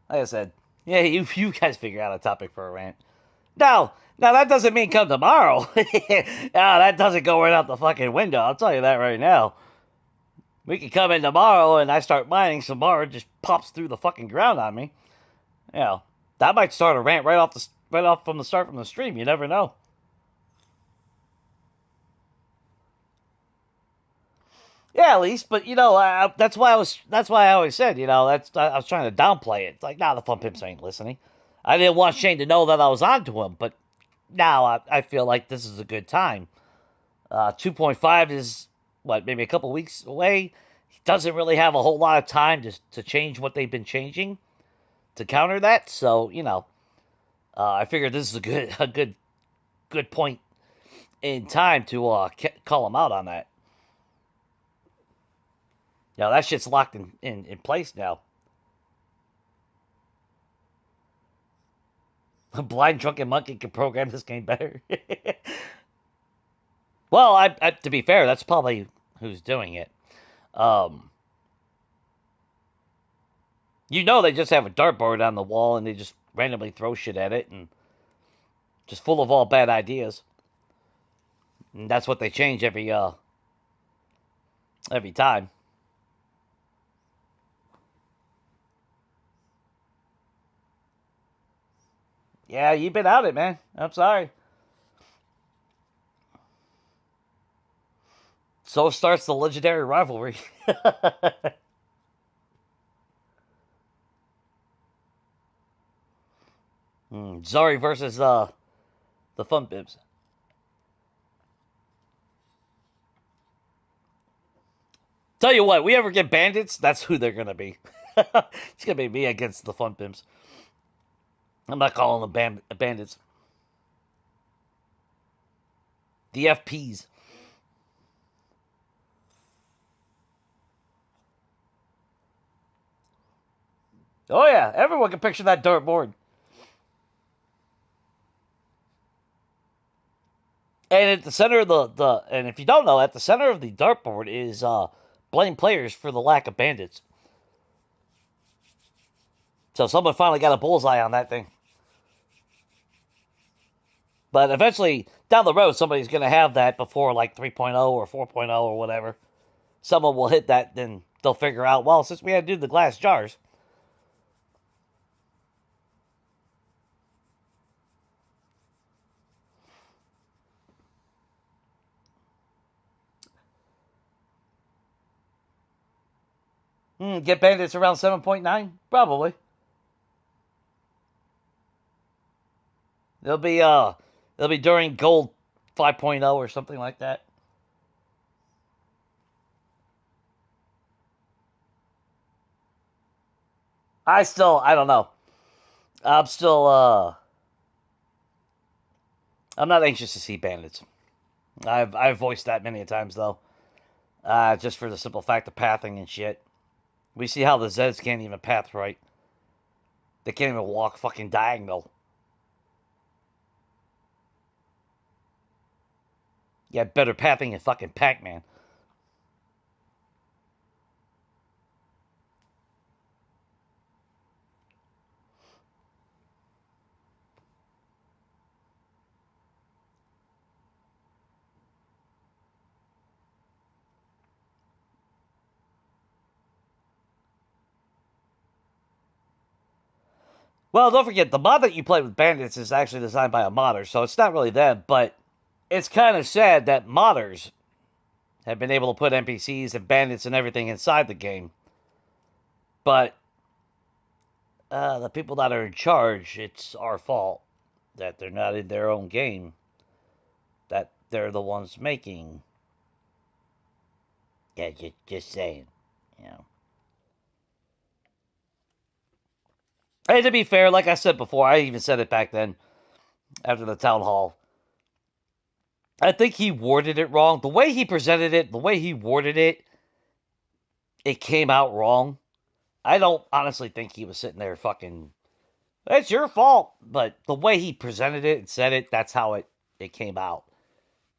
like I said, yeah, you guys figure out a topic for a rant. Now that doesn't mean come tomorrow. That doesn't go right out the fucking window. I'll tell you that right now. We could come in tomorrow and I start mining some more. It just pops through the fucking ground on me. You know, that might start a rant right off from the start from the stream. You never know. Yeah, at least, but you know, that's why I always said, you know, I was trying to downplay it. It's like, nah, the Fun Pimps ain't listening. I didn't want Shane to know that I was onto him, but now I feel like this is a good time. 2.5 is what, maybe a couple weeks away. He doesn't really have a whole lot of time to change what they've been changing to counter that. So you know, I figured this is a good point in time to call him out on that. Now that shit's locked in place now. A blind drunken monkey can program this game better. Well, to be fair, that's probably who's doing it. Um, you know, they just have a dartboard on the wall and they just randomly throw shit at it and just full of all bad ideas. And that's what they change every time. Yeah, you've been out it, man. I'm sorry. So starts the legendary rivalry. Zari versus the Fun Bibs. Tell you what, we ever get bandits, that's who they're gonna be. It's gonna be me against the Fun Pimps. I'm not calling them bandits. The FPs. Oh yeah, everyone can picture that dartboard. And at the center of the and if you don't know, at the center of the dartboard is blame players for the lack of bandits. So someone finally got a bullseye on that thing. But eventually, down the road, somebody's going to have that before like 3.0 or 4.0 or whatever. Someone will hit that, then they'll figure out, well, since we had to do the glass jars. Get bandits around 7.9? Probably. It'll be during gold 5.0 or something like that. I don't know. I'm still, I'm not anxious to see bandits. I've voiced that many times though. Just for the simple fact of pathing and shit. We see how the Zeds can't even path right. They can't even walk fucking diagonal. Yeah, better pathing than fucking Pac-Man. Well, don't forget, the mod that you play with bandits is actually designed by a modder, so it's not really them, but it's kind of sad that modders have been able to put NPCs and bandits and everything inside the game. But the people that are in charge, it's our fault that they're not in their own game, that they're the ones making. Yeah, just saying, you know. And to be fair, like I said before, I even said it back then after the town hall. I think he worded it wrong. The way he presented it, the way he worded it, it came out wrong. I don't honestly think he was sitting there fucking, it's your fault. But the way he presented it and said it, that's how it came out.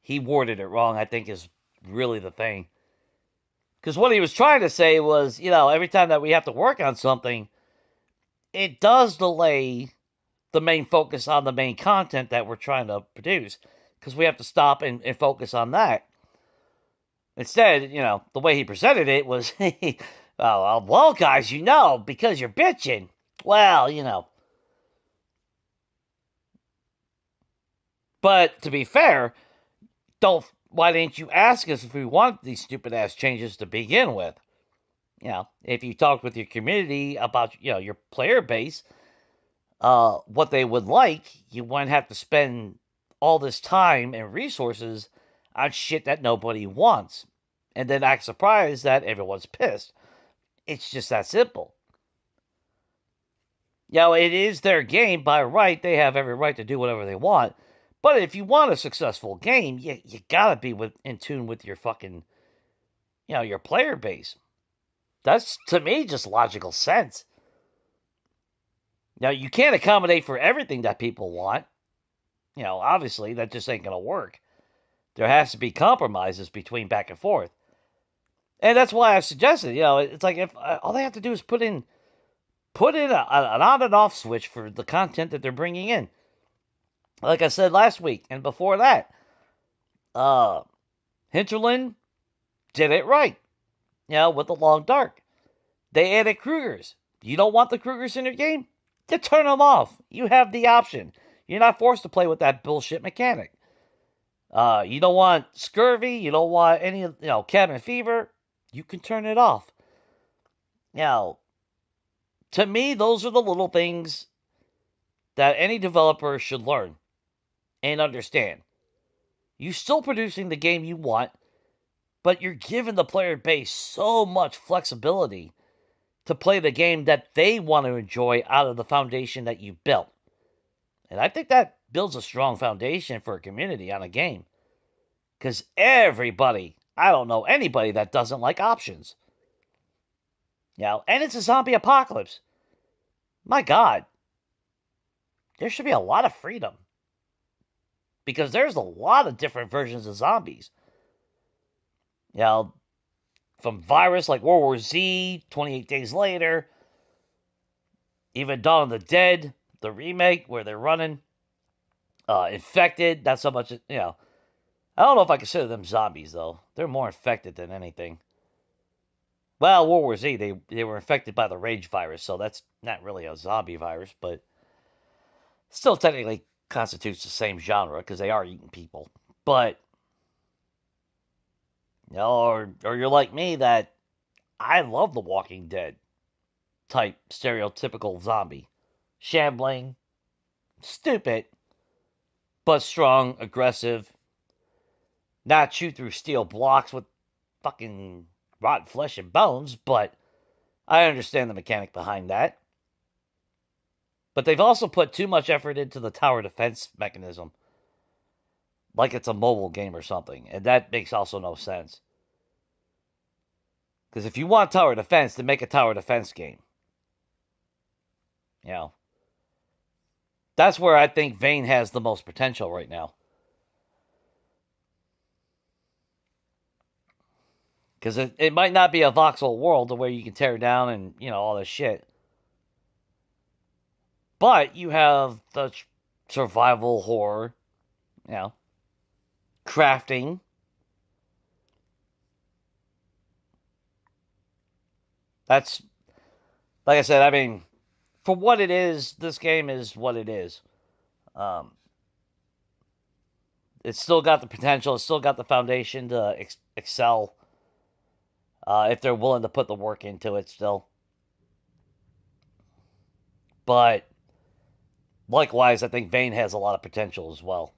He worded it wrong, I think, is really the thing. Because what he was trying to say was, every time that we have to work on something, it does delay the main focus on the main content that we're trying to produce. Because we have to stop and focus on that. Instead, the way he presented it was, well, guys, because you're bitching. Well. But to be fair, why didn't you ask us if we want these stupid ass changes to begin with? If you talked with your community about, your player base, what they would like, you wouldn't have to spend all this time and resources on shit that nobody wants. And then act surprised that everyone's pissed. It's just that simple. It is their game by right. They have every right to do whatever they want. But if you want a successful game, you gotta be in tune with your fucking, your player base. That's, to me, just logical sense. Now, you can't accommodate for everything that people want. Obviously, that just ain't gonna work. There has to be compromises between back and forth. And that's why I suggested, it's like if all they have to do is put in an on and off switch for the content that they're bringing in. Like I said last week and before that, Hinterland did it right. With the Long Dark. They added Krugers. You don't want the Krugers in your game? You turn them off. You have the option. You're not forced to play with that bullshit mechanic. You don't want Scurvy. You don't want any, Cabin Fever. You can turn it off. To me, those are the little things that any developer should learn and understand. You're still producing the game you want, but you're giving the player base so much flexibility to play the game that they want to enjoy out of the foundation that you built. And I think that builds a strong foundation for a community on a game. Because everybody, I don't know anybody that doesn't like options. And it's a zombie apocalypse. My God, there should be a lot of freedom. Because there's a lot of different versions of zombies. From virus like World War Z, 28 Days Later, even Dawn of the Dead, the remake where they're running, infected, not so much, I don't know if I consider them zombies, though. They're more infected than anything. Well, World War Z, they were infected by the rage virus, so that's not really a zombie virus, but still technically constitutes the same genre because they are eating people. But, or you're like me that I love the Walking Dead type stereotypical zombie. Shambling, stupid, but strong, aggressive, not chew through steel blocks with fucking rotten flesh and bones, but I understand the mechanic behind that. But they've also put too much effort into the tower defense mechanism. Like it's a mobile game or something. And that makes also no sense. Because if you want tower defense, then make a tower defense game. That's where I think Vane has the most potential right now. Because it might not be a voxel world where you can tear down and, all this shit. But you have the survival horror, crafting. That's, like I said, I mean, for what it is, this game is what it is. It's still got the potential. It's still got the foundation to excel if they're willing to put the work into it still. But likewise, I think Vane has a lot of potential as well.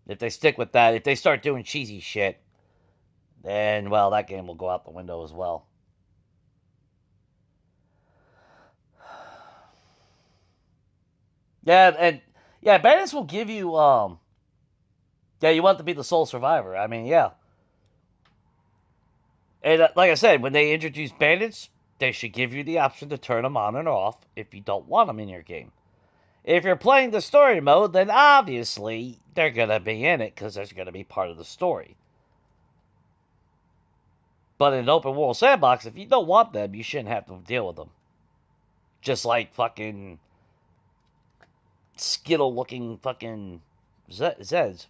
If they stick with that, if they start doing cheesy shit, then, well, that game will go out the window as well. Bandits will give you, you want to be the sole survivor. I mean, yeah. And like I said, when they introduce bandits, they should give you the option to turn them on and off if you don't want them in your game. If you're playing the story mode, then obviously they're going to be in it because they're going to be part of the story. But in an open world sandbox, if you don't want them, you shouldn't have to deal with them. Just like fucking Skittle looking fucking Zeds.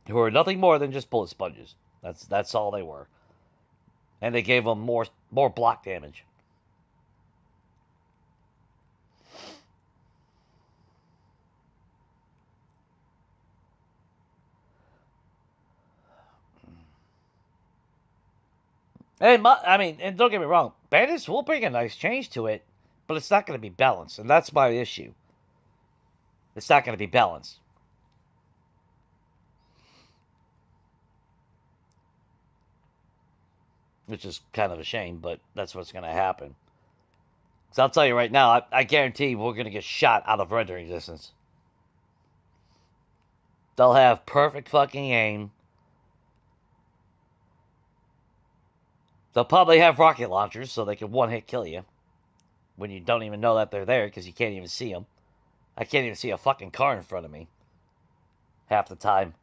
Who are nothing more than just bullet sponges. That's all they were. And they gave them more block damage. And don't get me wrong, bandits will bring a nice change to it, but it's not going to be balanced, and that's my issue. It's not going to be balanced. Which is kind of a shame, but that's what's going to happen. Because I'll tell you right now, I guarantee we're going to get shot out of rendering distance. They'll have perfect fucking aim. They'll probably have rocket launchers so they can one-hit kill you when you don't even know that they're there because you can't even see them. I can't even see a fucking car in front of me half the time.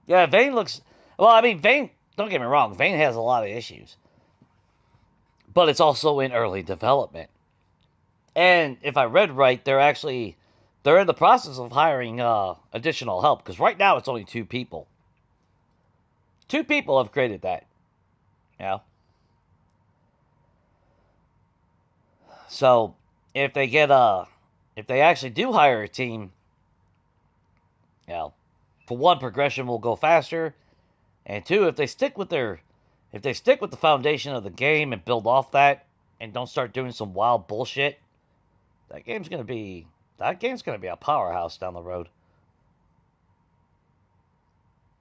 Yeah, Vane looks... Well, I mean, Vane... Don't get me wrong, Vane has a lot of issues. But it's also in early development. And if I read right, they're in the process of hiring additional help. Because right now it's only 2 people. 2 people have created that. So, if they actually do hire a team, for one, progression will go faster, and 2, if they stick with the foundation of the game and build off that, and don't start doing some wild bullshit, that game's gonna be that game's going to be a powerhouse down the road.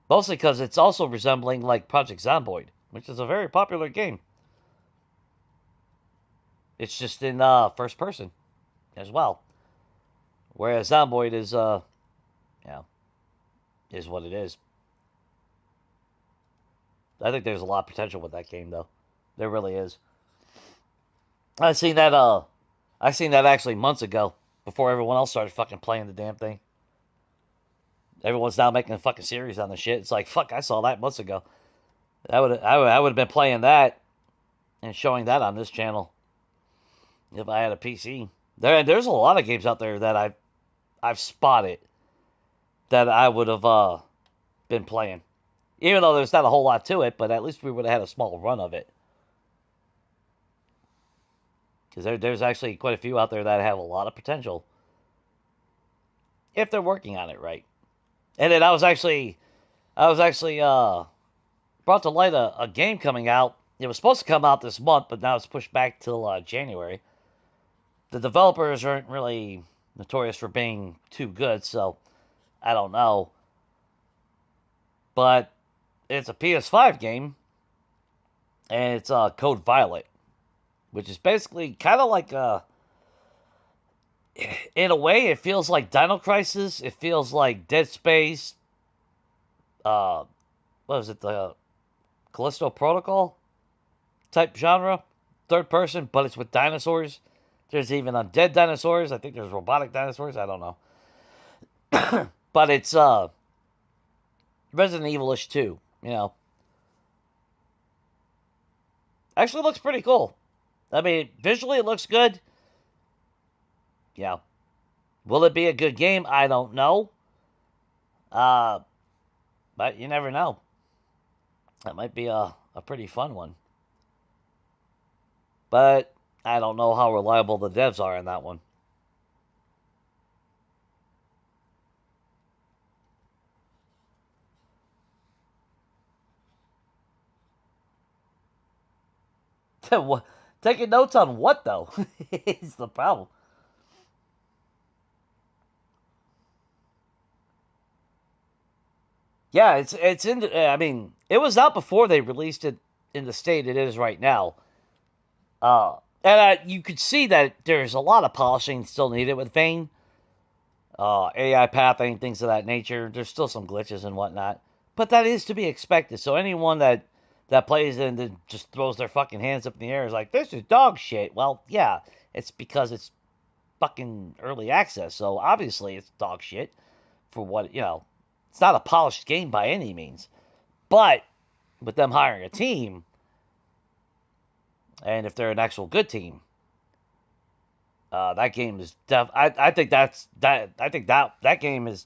Mostly because it's also resembling like Project Zomboid, which is a very popular game. It's just in first person as well. Whereas Zomboid is, is what it is. I think there's a lot of potential with that game, though. There really is. I seen that. I seen that actually months ago, before everyone else started fucking playing the damn thing. Everyone's now making a fucking series on the shit. It's like, fuck, I saw that months ago. I would have been playing that and showing that on this channel if I had a PC. There's a lot of games out there that I've spotted that I would have been playing. Even though there's not a whole lot to it, but at least we would have had a small run of it. Because there's actually quite a few out there that have a lot of potential. If they're working on it right. And then I was actually brought to light a game coming out. It was supposed to come out this month, but now it's pushed back till January. The developers aren't really notorious for being too good, so I don't know. But it's a PS5 game, and it's Code Violet, which is basically kind of like in a way, it feels like Dino Crisis. It feels like Dead Space. What was it? The Callisto Protocol type genre, third person, but it's with dinosaurs. There's even undead dinosaurs. I think there's robotic dinosaurs. I don't know, but it's Resident Evil-ish too. You know, actually looks pretty cool. I mean, visually it looks good. Yeah. Will it be a good game? I don't know. But you never know. That might be a pretty fun one. But I don't know how reliable the devs are in that one. Taking notes on what, though? Is the problem. Yeah, it's in. I mean, it was out before they released it in the state it is right now. And you could see that there's a lot of polishing still needed with Vane. AI pathing, things of that nature. There's still some glitches and whatnot, but that is to be expected. So anyone that plays it and then just throws their fucking hands up in the air is like, this is dog shit. Well, yeah, it's because it's fucking early access, so obviously it's dog shit for what, you know. It's not a polished game by any means, but with them hiring a team, and if they're an actual good team, that game is I think that game is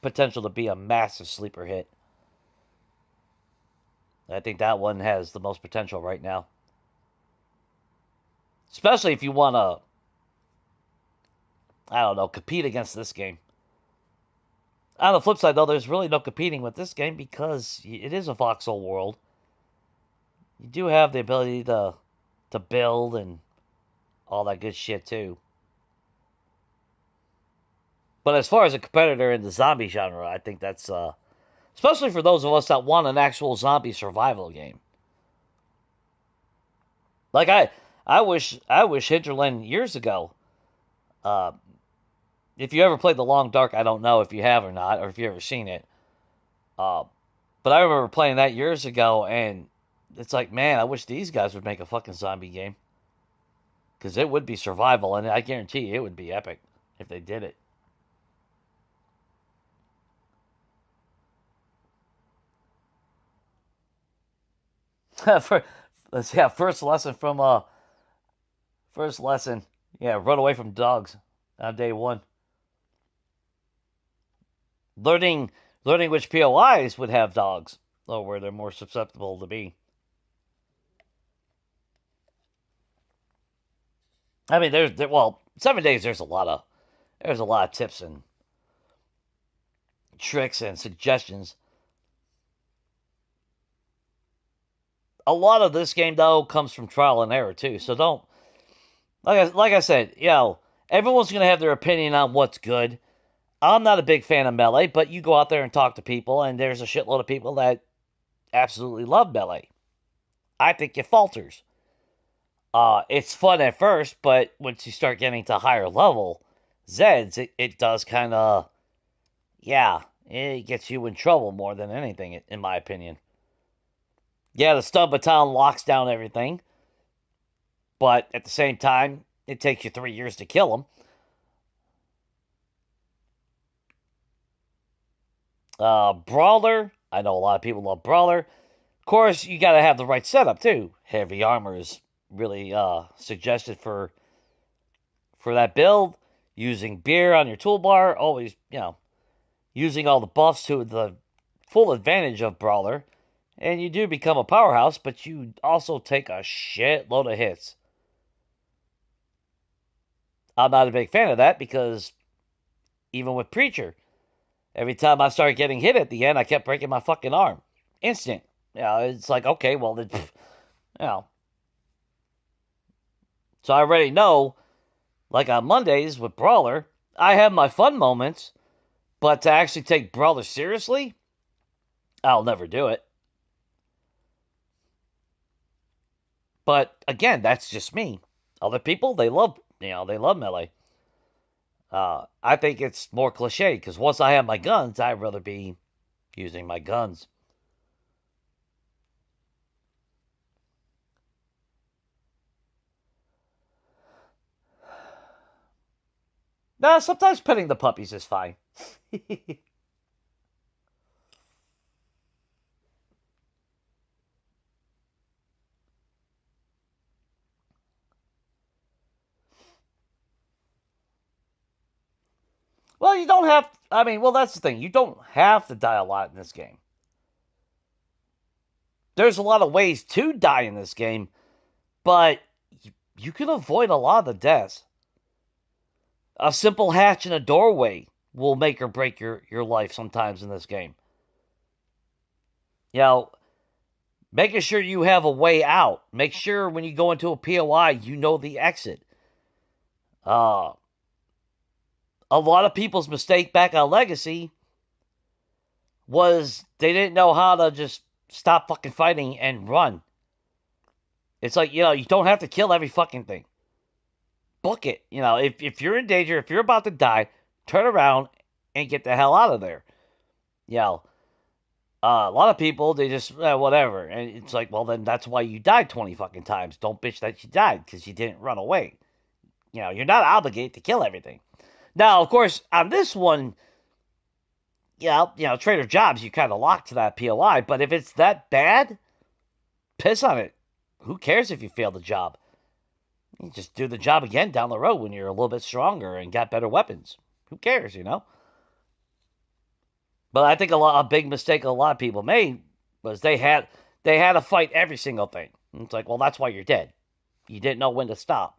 potential to be a massive sleeper hit. I think that one has the most potential right now, especially if you want to, I don't know, compete against this game. On the flip side, though, there's really no competing with this game because it is a voxel world. You do have the ability to build and all that good shit too. But as far as a competitor in the zombie genre, I think that's especially for those of us that want an actual zombie survival game. Like I wish Hinterland years ago. Uh, if you ever played The Long Dark, I don't know if you have or not, or if you ever seen it. Uh, but I remember playing that years ago, and it's like, man, I wish these guys would make a fucking zombie game. Because it would be survival, and I guarantee you it would be epic if they did it. First lesson from first lesson. Yeah, run away from dogs on day one. Learning which POIs would have dogs, or where they're more susceptible to be. I mean, well, 7 days. There's a lot of tips and tricks and suggestions. A lot of this game though comes from trial and error too. So don't like I said, you know, Everyone's going to have their opinion on what's good. I'm not a big fan of Melee, but you go out there and talk to people, and there's a shitload of people that absolutely love Melee. I think it falters. It's fun at first, but once you start getting to higher level Zeds, it does kind of, yeah, it gets you in trouble more than anything, in my opinion. Yeah, the stun baton locks down everything, but at the same time, it takes you 3 years to kill them. Brawler, I know a lot of people love Brawler. Of course, you got to have the right setup too. Heavy armor is really suggested for that build. Using beer on your toolbar, always, using all the buffs to the full advantage of Brawler. And you do become a powerhouse, but you also take a shitload of hits. I'm not a big fan of that because even with Preacher, every time I started getting hit at the end, I kept breaking my fucking arm. Instant. It's like, okay, well, then, So I already know, like on Mondays with Brawler, I have my fun moments, but to actually take Brawler seriously, I'll never do it. But again, that's just me. Other people, they love Melee. I think it's more cliche because once I have my guns, I'd rather be using my guns. Nah, sometimes petting the puppies is fine. Well, you don't have. I mean, well, that's the thing. You don't have to die a lot in this game. There's a lot of ways to die in this game, but you can avoid a lot of the deaths. A simple hatch in a doorway will make or break your life sometimes in this game. You know, making sure you have a way out. Make sure when you go into a POI, you know the exit. A lot of people's mistake back on Legacy was they didn't know how to just stop fucking fighting and run. It's like, you don't have to kill every fucking thing. Book it. If you're in danger, if you're about to die, turn around and get the hell out of there. A lot of people, they just, whatever. And it's like, well, then that's why you died 20 fucking times. Don't bitch that you died because you didn't run away. You're not obligated to kill everything. Now, of course, on this one, Trader Jobs, you kind of lock to that POI. But if it's that bad, piss on it. Who cares if you fail the job? You just do the job again down the road when you're a little bit stronger and got better weapons. Who cares, But I think a big mistake a lot of people made was they had to fight every single thing. And it's like, well, that's why you're dead. You didn't know when to stop.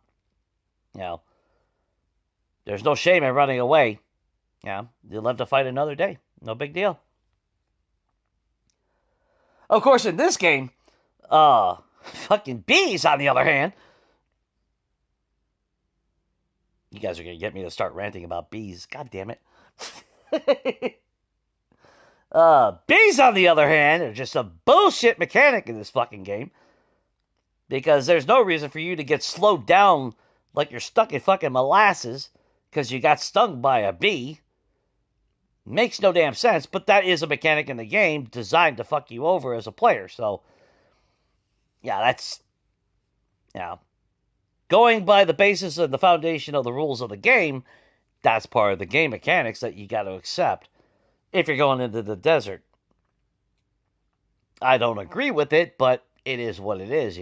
There's no shame in running away. You'll live to fight another day. No big deal. Of course, in this game, fucking bees, on the other hand. You guys are going to get me to start ranting about bees. God damn it. Bees, on the other hand, are just a bullshit mechanic in this fucking game. Because there's no reason for you to get slowed down like you're stuck in fucking molasses because you got stung by a bee. Makes no damn sense, but that is a mechanic in the game designed to fuck you over as a player. So, that's... Going by the basis of the foundation of the rules of the game, that's part of the game mechanics that you got to accept if you're going into the desert. I don't agree with it, but it is what it is,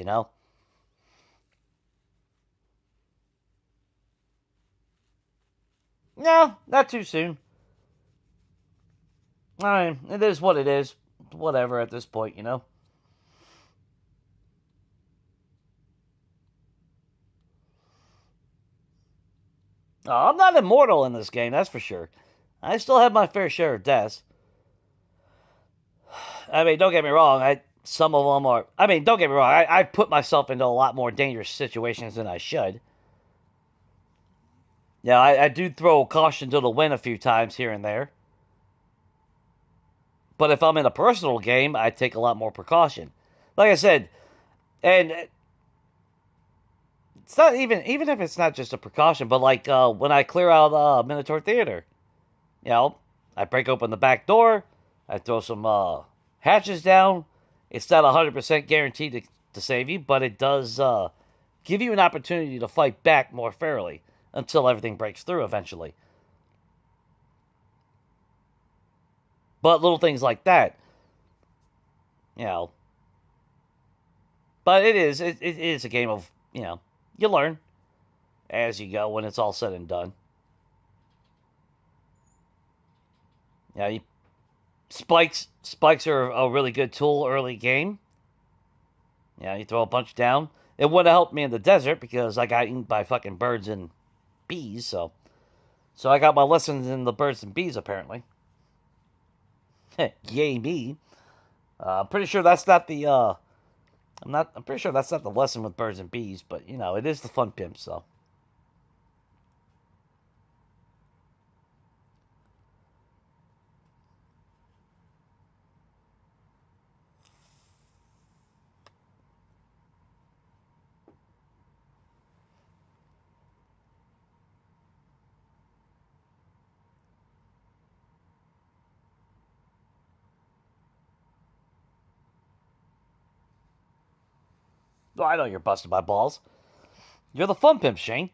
No, not too soon. I mean, it is what it is. Whatever at this point, Oh, I'm not immortal in this game, that's for sure. I still have my fair share of deaths. I mean, don't get me wrong. Some of them are. I mean, don't get me wrong. I put myself into a lot more dangerous situations than I should. Yeah, I do throw caution to the wind a few times here and there. But if I'm in a personal game, I take a lot more precaution. Like I said, and it's not even if it's not just a precaution, but like when I clear out Minotaur Theater, you know, I break open the back door, I throw some hatches down. It's not 100% guaranteed to save you, but it does give you an opportunity to fight back more fairly until everything breaks through eventually. But little things like that, you know. But it is a game of, you learn as you go when it's all said and done. Yeah, spikes are a really good tool early game. Yeah, you throw a bunch down. It would have helped me in the desert because I got eaten by fucking birds and bees. So I got my lessons in the birds and bees apparently. Yay me! I'm pretty sure that's not the. I'm pretty sure that's not the lesson with birds and bees, but it is the fun pimp. So well, I know you're busting my balls. You're the fun pimp, Shane.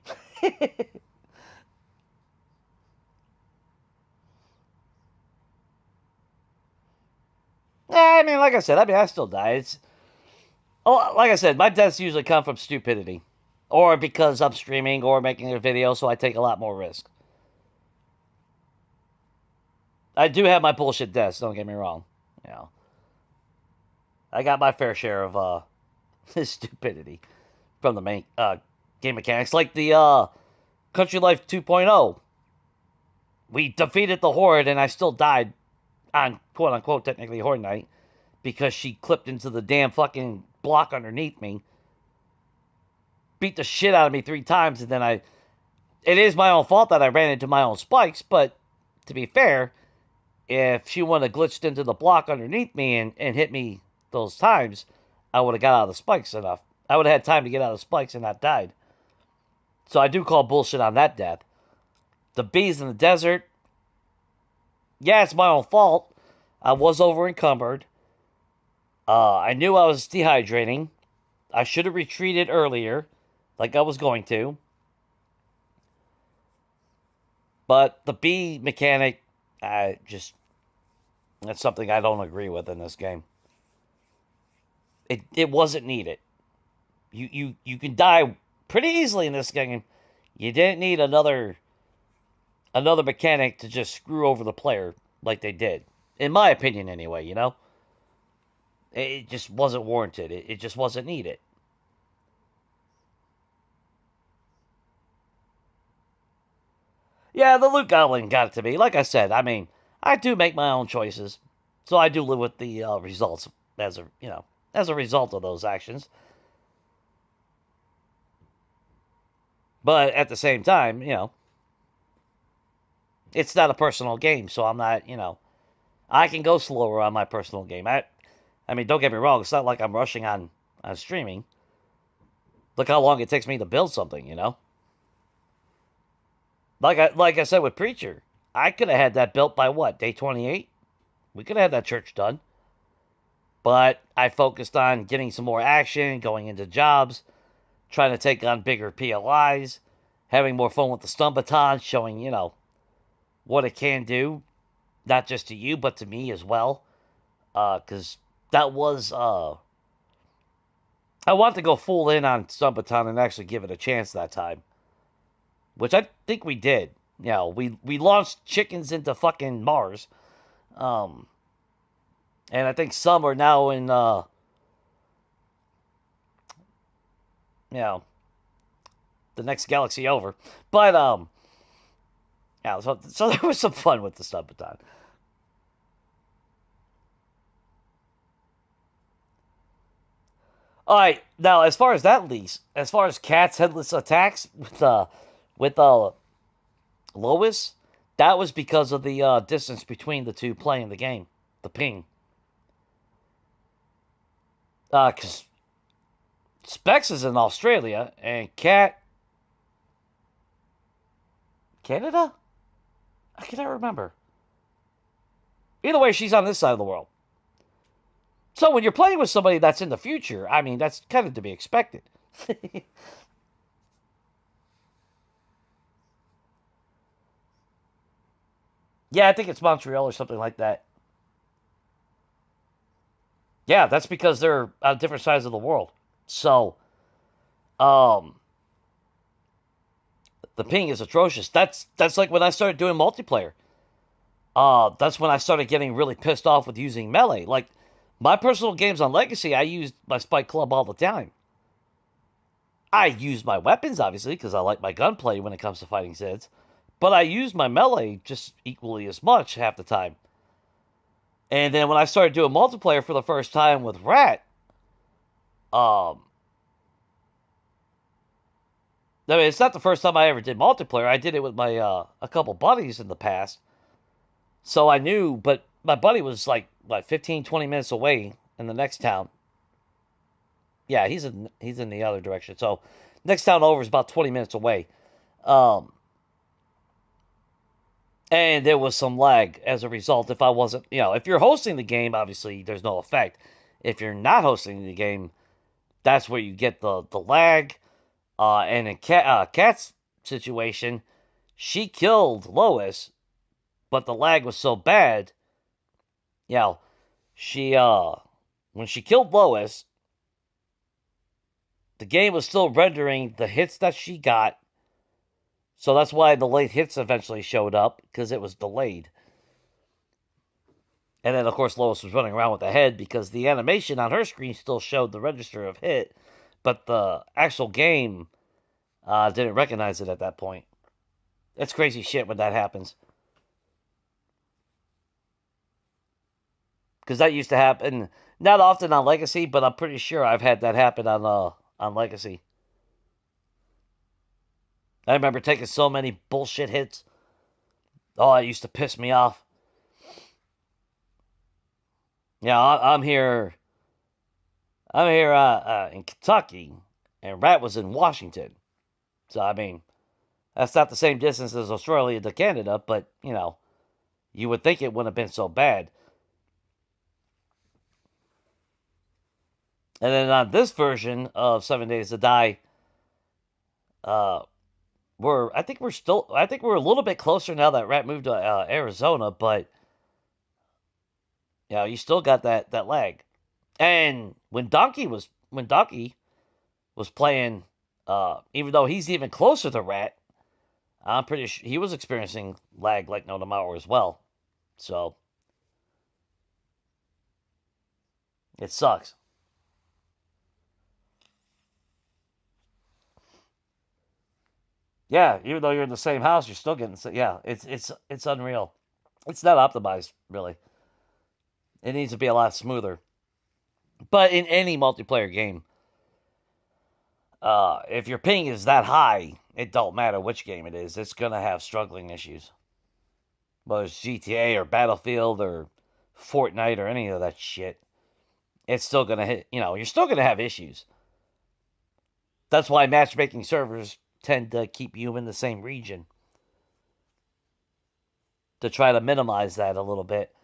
I mean, like I said, I still die. Like I said, my deaths usually come from stupidity, or because I'm streaming or making a video, so I take a lot more risk. I do have my bullshit deaths. Don't get me wrong. You know, I got my fair share of stupidity from the main game mechanics, like the Country Life 2.0. We defeated the Horde, and I still died on quote unquote technically Horde night because she clipped into the damn fucking block underneath me, beat the shit out of me 3 times, and then it is my own fault that I ran into my own spikes, but to be fair, if she would have glitched into the block underneath me and hit me those times, I would have got out of the spikes enough. I would have had time to get out of the spikes and not died. So I do call bullshit on that death. The bees in the desert, yeah, it's my own fault. I was over encumbered. I knew I was dehydrating. I should have retreated earlier, like I was going to. But the bee mechanic, that's something I don't agree with in this game. It wasn't needed. You can die pretty easily in this game. You didn't need another mechanic to just screw over the player like they did. In my opinion, anyway, It just wasn't warranted. It just wasn't needed. Yeah, the loot goblin got it to me. Like I said, I mean, I do make my own choices, so I do live with the results as a result of those actions. But at the same time, it's not a personal game, so I'm not, I can go slower on my personal game. I mean, don't get me wrong. It's not like I'm rushing on streaming. Look how long it takes me to build something. Like I said with Preacher, I could have had that built by what, day 28? We could have had that church done. But I focused on getting some more action, going into jobs, trying to take on bigger PLIs, having more fun with the stun baton, showing, what it can do, not just to you, but to me as well. Because that was, I wanted to go full in on stun baton and actually give it a chance that time. Which I think we did. We launched chickens into fucking Mars. Um, and I think some are now in, you know, the next galaxy over. But, yeah, so there was some fun with the stun baton. All right, now as far as that lease, as far as Cat's headless attacks with Lois, that was because of the distance between the two playing the game, the ping. Because Specs is in Australia and Cat, Canada? I cannot remember. Either way, she's on this side of the world. So when you're playing with somebody that's in the future, I mean, that's kind of to be expected. Yeah, I think it's Montreal or something like that. Yeah, that's because they're on different sides of the world. So, um, the ping is atrocious. That's like when I started doing multiplayer. That's when I started getting really pissed off with using melee. Like my personal games on Legacy, I used my Spike Club all the time. I use my weapons obviously because I like my gunplay when it comes to fighting Zids, but I use my melee just equally as much half the time. And then when I started doing multiplayer for the first time with Rat, um, I mean, it's not the first time I ever did multiplayer. I did it with my a couple buddies in the past, so I knew. But my buddy was like 15, 20 minutes away in the next town. Yeah, he's in the other direction. So next town over is about 20 minutes away. Um, and there was some lag as a result. If I wasn't, if you're hosting the game, obviously there's no effect. If you're not hosting the game, that's where you get the lag. And in Kat's situation, she killed Lois, but the lag was so bad. She when she killed Lois, the game was still rendering the hits that she got. So that's why the late hits eventually showed up, because it was delayed. And then, of course, Lois was running around with the head because the animation on her screen still showed the register of hit, but the actual game didn't recognize it at that point. It's crazy shit when that happens. Because that used to happen not often on Legacy, but I'm pretty sure I've had that happen on Legacy. I remember taking so many bullshit hits. Oh, it used to piss me off. Yeah, I'm here. I'm here in Kentucky, and Rat was in Washington. So I mean, that's not the same distance as Australia to Canada, but you would think it wouldn't have been so bad. And then on this version of 7 Days to Die, uh, I think we're a little bit closer now that Rat moved to Arizona, but you still got that lag. And when Donkey was playing, even though he's even closer to Rat, I'm pretty sure he was experiencing lag like no tomorrow as well. So it sucks. Yeah, even though you're in the same house, you're still getting. Yeah, it's unreal. It's not optimized really. It needs to be a lot smoother. But in any multiplayer game, if your ping is that high, it don't matter which game it is. It's gonna have struggling issues. Whether it's GTA or Battlefield or Fortnite or any of that shit, it's still gonna hit. You're still gonna have issues. That's why matchmaking servers tend to keep you in the same region to try to minimize that a little bit.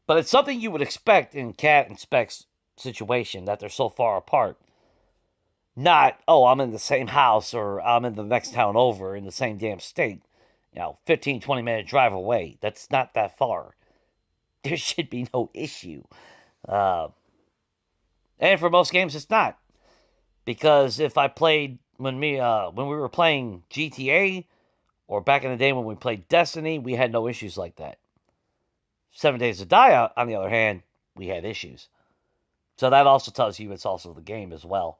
But it's something you would expect in Cat and Spec's situation that they're so far apart. Not, oh, I'm in the same house or I'm in the next town over in the same damn state. 15, 20-minute drive away. That's not that far. There should be no issue. Uh, and for most games, it's not. Because if I played when we were playing GTA or back in the day when we played Destiny, we had no issues like that. 7 Days to Die, on the other hand, we had issues. So that also tells you it's also the game as well.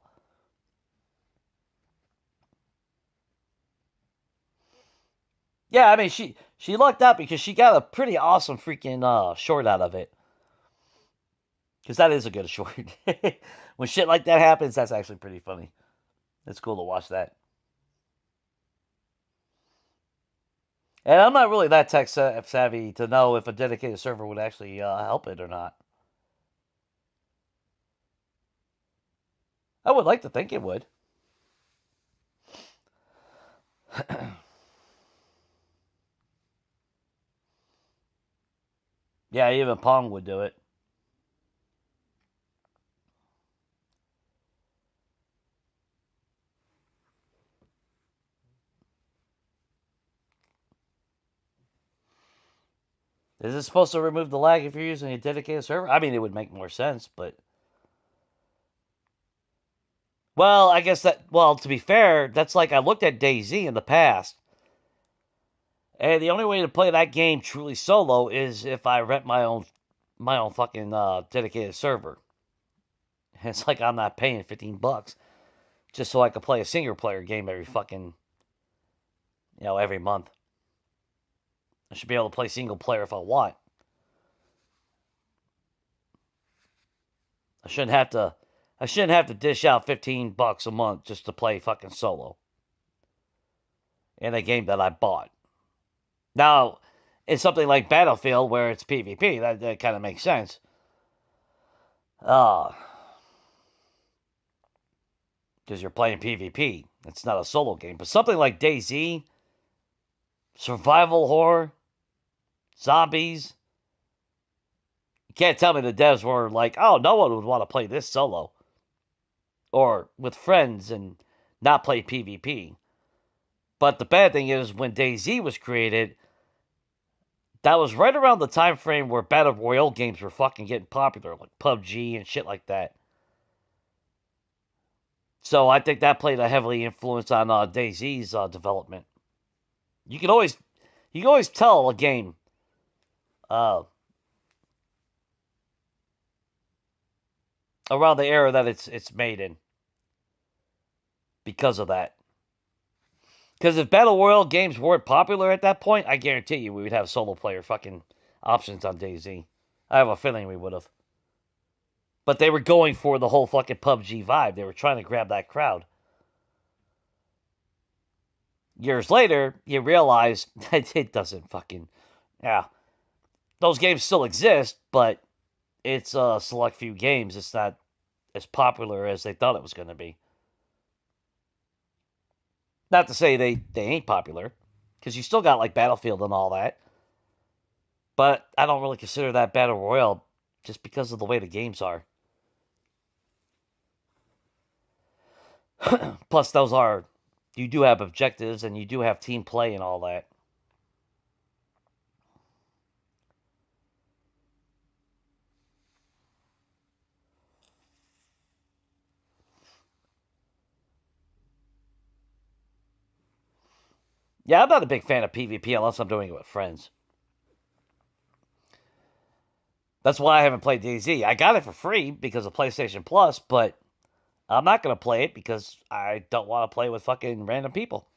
Yeah, I mean she lucked out because she got a pretty awesome freaking short out of it. Because that is a good short. When shit like that happens, that's actually pretty funny. It's cool to watch that. And I'm not really that tech savvy to know if a dedicated server would actually help it or not. I would like to think it would. Yeah, even Pong would do it. Is it supposed to remove the lag if you're using a dedicated server? I mean, it would make more sense, but. Well, I guess that. Well, to be fair, that's like I looked at DayZ in the past, and the only way to play that game truly solo is if I rent my own fucking dedicated server. It's like I'm not paying $15 just so I could play a single player game every fucking every month. I should be able to play single player if I want. I shouldn't have to. I shouldn't have to dish out $15 a month just to play fucking solo in a game that I bought. Now, in something like Battlefield where it's PvP, that kind of makes sense. Because you're playing PvP. It's not a solo game. But something like DayZ, survival horror, zombies. You can't tell me the devs were like, oh, no one would want to play this solo. Or with friends and not play PvP. But the bad thing is, when DayZ was created, that was right around the time frame where Battle Royale games were fucking getting popular, like PUBG and shit like that. So I think that played a heavily influence on DayZ's development. You can always tell a game uh, around the era that it's made in because of that. Because if Battle Royale games weren't popular at that point, I guarantee you we would have solo player fucking options on DayZ. I have a feeling we would have. But they were going for the whole fucking PUBG vibe. They were trying to grab that crowd. Years later, you realize that it doesn't fucking. Yeah. Those games still exist, but it's a select few games. It's not as popular as they thought it was going to be. Not to say they ain't popular, because you still got like Battlefield and all that. But I don't really consider that Battle Royale just because of the way the games are. Plus, you do have objectives and you do have team play and all that. Yeah, I'm not a big fan of PvP unless I'm doing it with friends. That's why I haven't played DayZ. I got it for free because of PlayStation Plus, but I'm not going to play it because I don't want to play with fucking random people.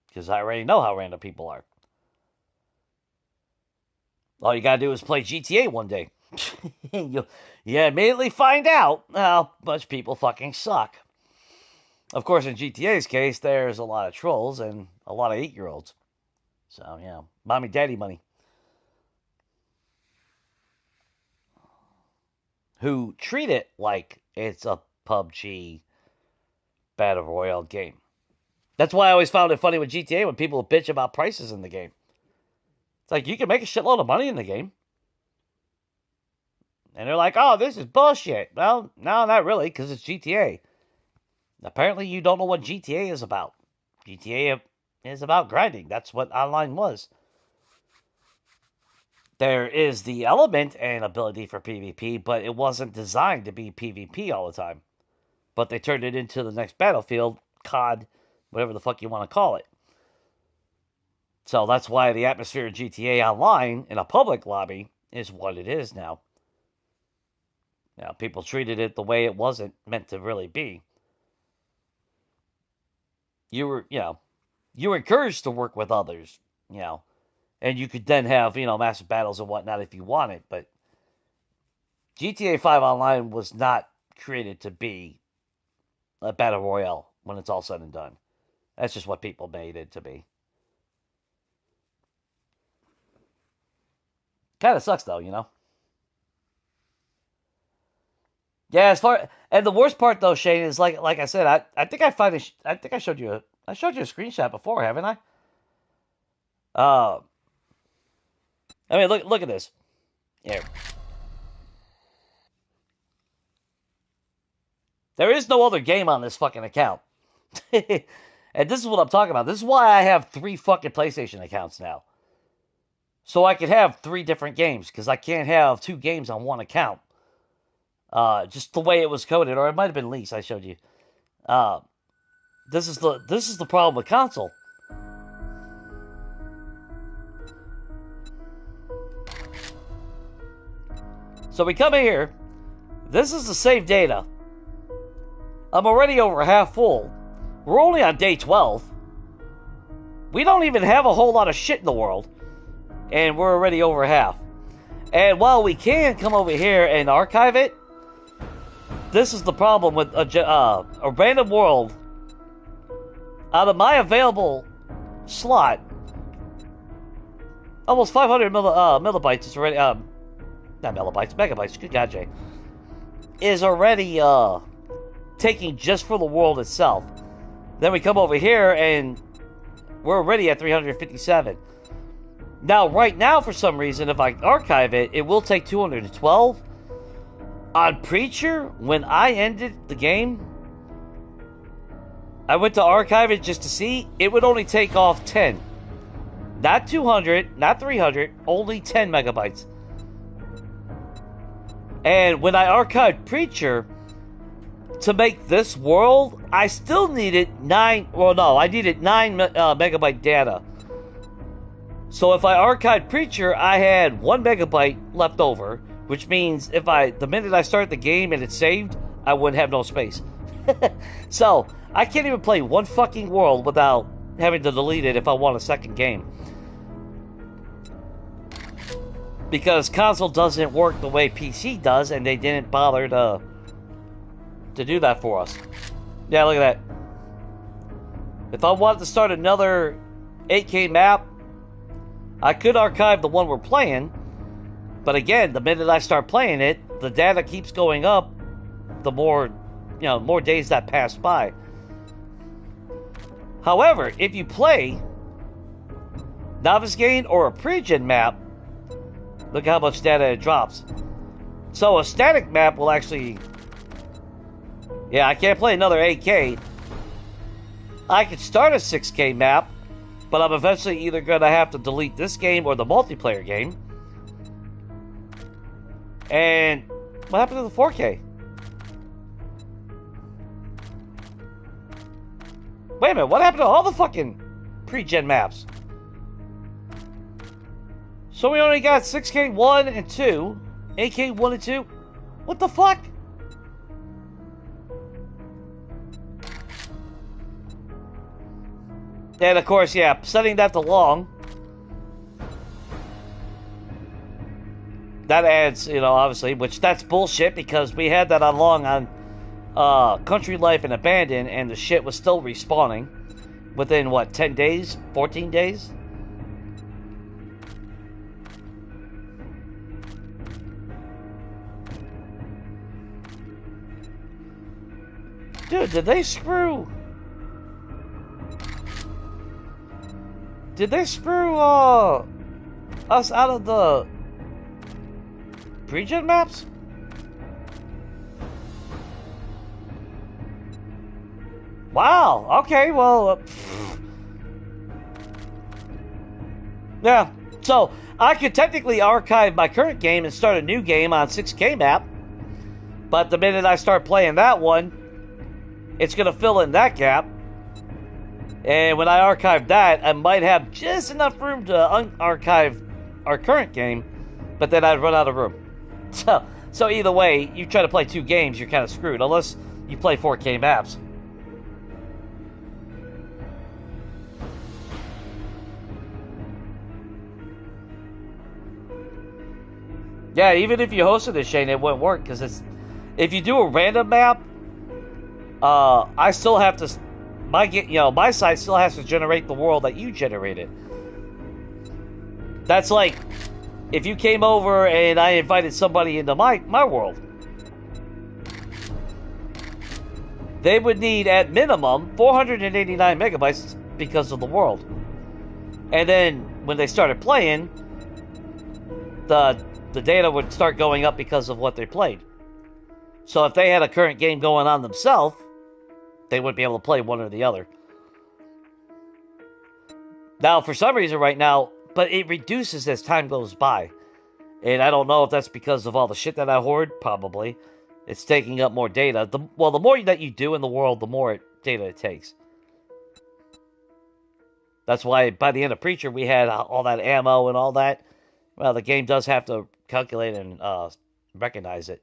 Because I already know how random people are. All you got to do is play GTA one day. you immediately find out how much people fucking suck. Of course, in GTA's case, there's a lot of trolls and a lot of 8-year-olds. So, yeah, mommy, daddy money. Who treat it like it's a PUBG Battle Royale game. That's why I always found it funny with GTA when people bitch about prices in the game. It's like, you can make a shitload of money in the game. And they're like, oh, this is bullshit. Well, no, not really, because it's GTA. Apparently, you don't know what GTA is about. GTA is about grinding. That's what online was. There is the element and ability for PvP, but it wasn't designed to be PvP all the time. But they turned it into the next Battlefield, COD, whatever the fuck you want to call it. So that's why the atmosphere of GTA Online in a public lobby is what it is now. Now, people treated it the way it wasn't meant to really be. You were encouraged to work with others, and you could then have, massive battles and whatnot if you wanted, but GTA 5 Online was not created to be a battle royale when it's all said and done. That's just what people made it to be. Kind of sucks though, you know. Yeah, as far and the worst part though, Shane, is like I said, I think I think I showed you a screenshot before, haven't I? Uh, I mean, look at this. Here. There is no other game on this fucking account. And this is what I'm talking about. This is why I have 3 fucking PlayStation accounts now. So I could have 3 different games, because I can't have 2 games on one account. Just the way it was coded, or it might have been leased. I showed you. This is the problem with console. So we come in here. This is the save data. I'm already over half full. We're only on day 12. We don't even have a whole lot of shit in the world, and we're already over half. And while we can come over here and archive it, this is the problem with a random world. Out of my available slot, almost 500 millibytes is already, not millibytes, megabytes, good God, Jay, is already taking just for the world itself. Then we come over here and we're already at 357. Now, right now, for some reason, if I archive it, it will take 212. On Preacher, when I ended the game, I went to archive it just to see. It would only take off 10. Not 200, not 300, only 10 megabytes. And when I archived Preacher, to make this world, I still needed I needed 9 megabyte data. So if I archived Preacher, I had 1 megabyte left over, which means the minute I start the game and it's saved, I wouldn't have no space. So I can't even play one fucking world without having to delete it if I want a second game. Because console doesn't work the way PC does, and they didn't bother to do that for us. Yeah, look at that. If I wanted to start another 8K map, I could archive the one we're playing, but again, the minute I start playing it, the data keeps going up the more days that pass by. However, if you play Novice Gain or a pre-gen map, look how much data it drops. So a static map will actually... Yeah, I can't play another 8K. I could start a 6K map, but I'm eventually either going to have to delete this game or the multiplayer game. And what happened to the 4K? Wait a minute, what happened to all the fucking pre-gen maps? So we only got 6K 1 and 2, 8K 1 and 2? What the fuck? And of course, yeah, setting that to long, that adds, obviously, which that's bullshit, because we had that on long on Country Life and Abandon, and the shit was still respawning within, what, 10 days? 14 days? Dude, did they screw us out of the pre-gen maps? Wow, okay, well... yeah, so I could technically archive my current game and start a new game on 6K map, but the minute I start playing that one, it's going to fill in that gap. And when I archive that, I might have just enough room to unarchive our current game, but then I'd run out of room. So either way, you try to play 2 games, you're kind of screwed, unless you play 4K maps. Yeah, even if you hosted it, Shane, it wouldn't work, because if you do a random map, I still have to, my side still has to generate the world that you generated. That's like if you came over and I invited somebody into my world. They would need, at minimum, 489 megabytes because of the world. And then, when they started playing, the data would start going up because of what they played. So if they had a current game going on themselves, they wouldn't be able to play one or the other. Now, for some reason right now, but it reduces as time goes by. And I don't know if that's because of all the shit that I hoard, probably. It's taking up more data. The more that you do in the world, the more data it takes. That's why by the end of Preacher, we had all that ammo and all that. Well, the game does have to calculate and recognize it.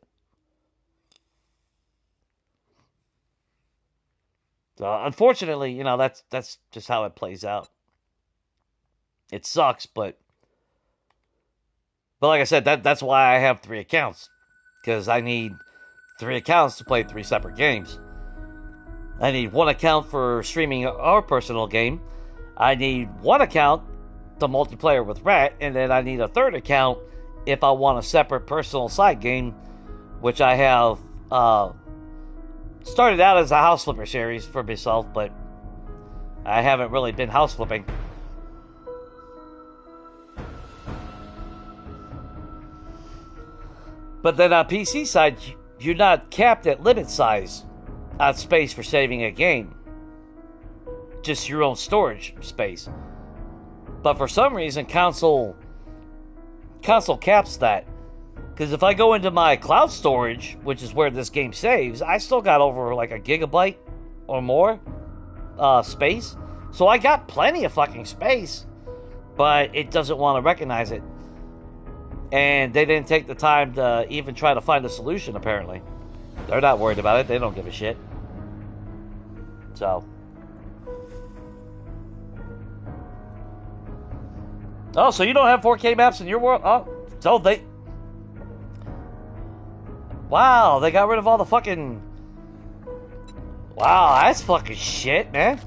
So, unfortunately, that's just how it plays out. It sucks, but like I said, that's why I have 3 accounts. Because I need 3 accounts to play 3 separate games. I need 1 account for streaming our personal game. I need 1 account to multiplayer with Rat, and then I need a 3rd account if I want a separate personal side game, which I have started out as a house flipper series for myself, but I haven't really been house flipping. But then on PC side, you're not capped at limit size on space for saving a game. Just your own storage space. But for some reason, console caps that. Because if I go into my cloud storage, which is where this game saves, I still got over like a gigabyte or more space. So I got plenty of fucking space. But it doesn't want to recognize it. And they didn't take the time to even try to find a solution, apparently. They're not worried about it. They don't give a shit. So. Oh, so you don't have 4K maps in your world? Oh, so they... Wow, they got rid of all the fucking... Wow, that's fucking shit, man.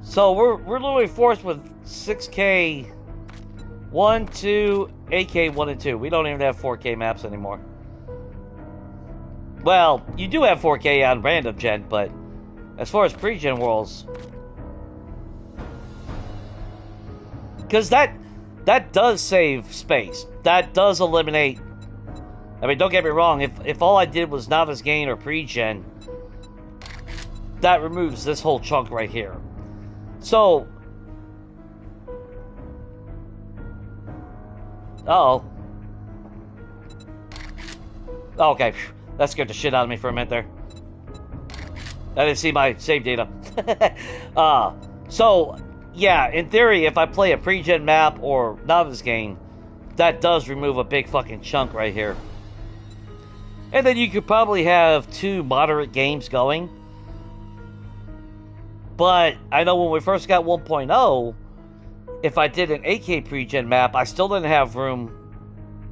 So we're literally forced with 6K... 1, 2, 8K, 1, and 2. We don't even have 4K maps anymore. Well, you do have 4K on random gen, but as far as pre-gen worlds... Because that does save space. That does eliminate... I mean, don't get me wrong. If all I did was novice gain or pre-gen, that removes this whole chunk right here. So... Uh-oh. Okay, that scared the shit out of me for a minute there. I didn't see my save data. So, yeah, in theory, if I play a pre-gen map or novice game, that does remove a big fucking chunk right here. And then you could probably have 2 moderate games going. But I know when we first got 1.0, if I did an 8K pre-gen map, I still didn't have room.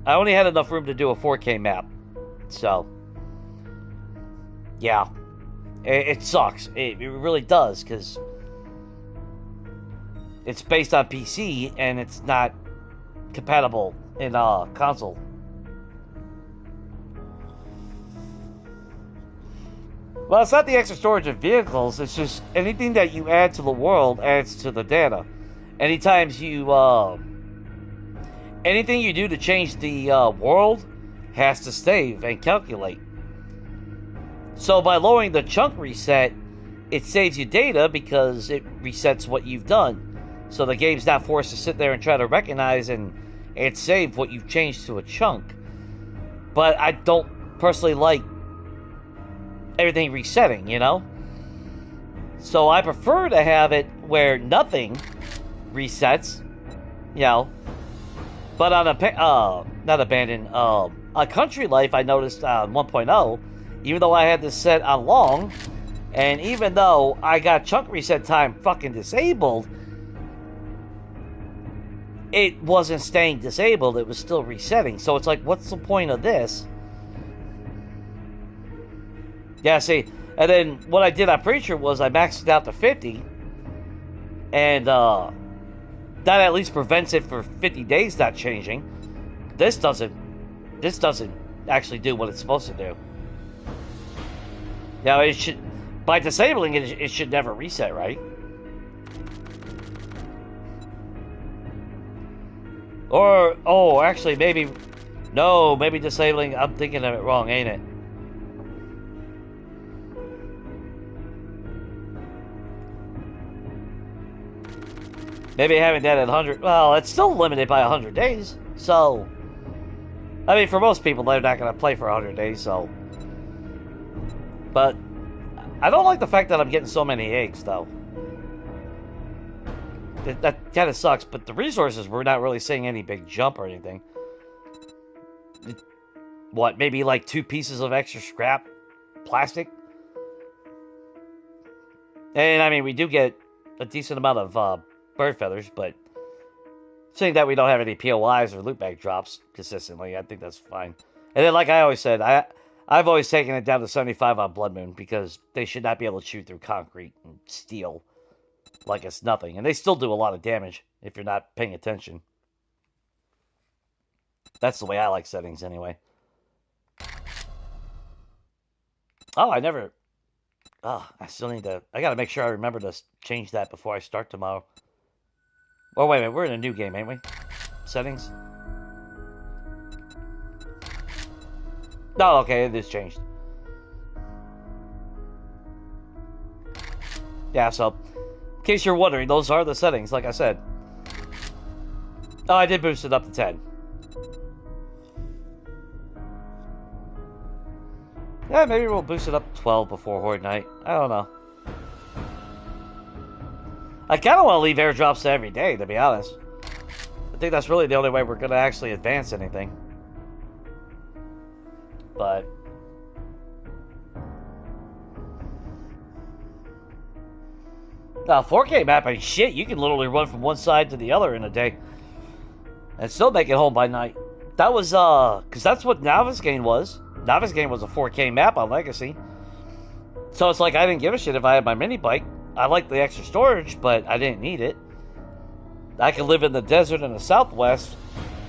I only had enough room to do a 4K map. So, yeah. It sucks. It really does, because it's based on PC, and it's not compatible in console. Well, it's not the extra storage of vehicles. It's just anything that you add to the world adds to the data. Anytime you, anything you do to change the world has to save and calculate. So by lowering the chunk reset, it saves you data because it resets what you've done. So the game's not forced to sit there and try to recognize and save what you've changed to a chunk. But I don't personally like everything resetting, you know? So I prefer to have it where nothing resets, you know. But on not abandoned, on Country Life, I noticed on 1.0, even though I had this set on long, and even though I got chunk reset time fucking disabled, it wasn't staying disabled, it was still resetting. So it's like, what's the point of this? Yeah, see, And then what I did on Preacher was I maxed it out to 50, and that at least prevents it for 50 days not changing. This doesn't actually do what it's supposed to do. Now it should, by disabling it, it should never reset, right? Or, oh, actually, maybe, no, maybe disabling, I'm thinking of it wrong, ain't it? Maybe having that at 100, well, it's still limited by 100 days, so, I mean, for most people, they're not going to play for 100 days, so, but, I don't like the fact that I'm getting so many eggs, though. That kind of sucks, but the resources, we're not really seeing any big jump or anything. What, maybe like 2 pieces of extra scrap plastic? And, I mean, we do get a decent amount of bird feathers, but seeing that we don't have any POIs or loot bag drops consistently, I think that's fine. And then, like I always said, I've always taken it down to 75 on Blood Moon, because they should not be able to shoot through concrete and steel like it's nothing. And they still do a lot of damage if you're not paying attention. That's the way I like settings anyway. Oh, I never... Oh, I still need to... I gotta make sure I remember to change that before I start tomorrow. Oh, wait a minute. We're in a new game, ain't we? Settings? Oh, okay. It is changed. Yeah, so... in case you're wondering, those are the settings, like I said. Oh, I did boost it up to 10. Yeah, maybe we'll boost it up to 12 before Horde Night. I don't know. I kind of want to leave airdrops to every day, to be honest. I think that's really the only way we're going to actually advance anything. But... now, 4K map, I mean, shit, you can literally run from one side to the other in a day. And still make it home by night. That was, because that's what Navigaine was. Navigaine was a 4K map on Legacy. So it's like, I didn't give a shit if I had my mini bike. I liked the extra storage, but I didn't need it. I could live in the desert in the southwest.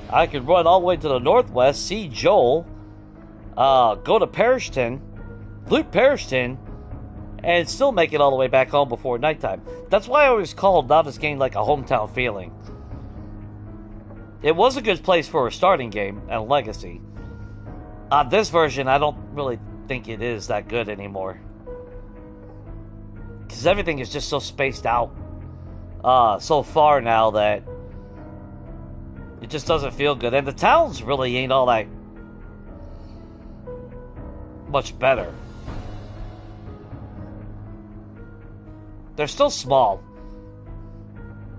I could run all the way to the northwest, see Joel, go to Parishton, loot Parishton, and still make it all the way back home before nighttime. That's why I always called Navigaine like a hometown feeling. It was a good place for a starting game and Legacy. On this version, I don't really think it is that good anymore. Because everything is just so spaced out so far now that it just doesn't feel good. And the towns really ain't all that much better. They're still small.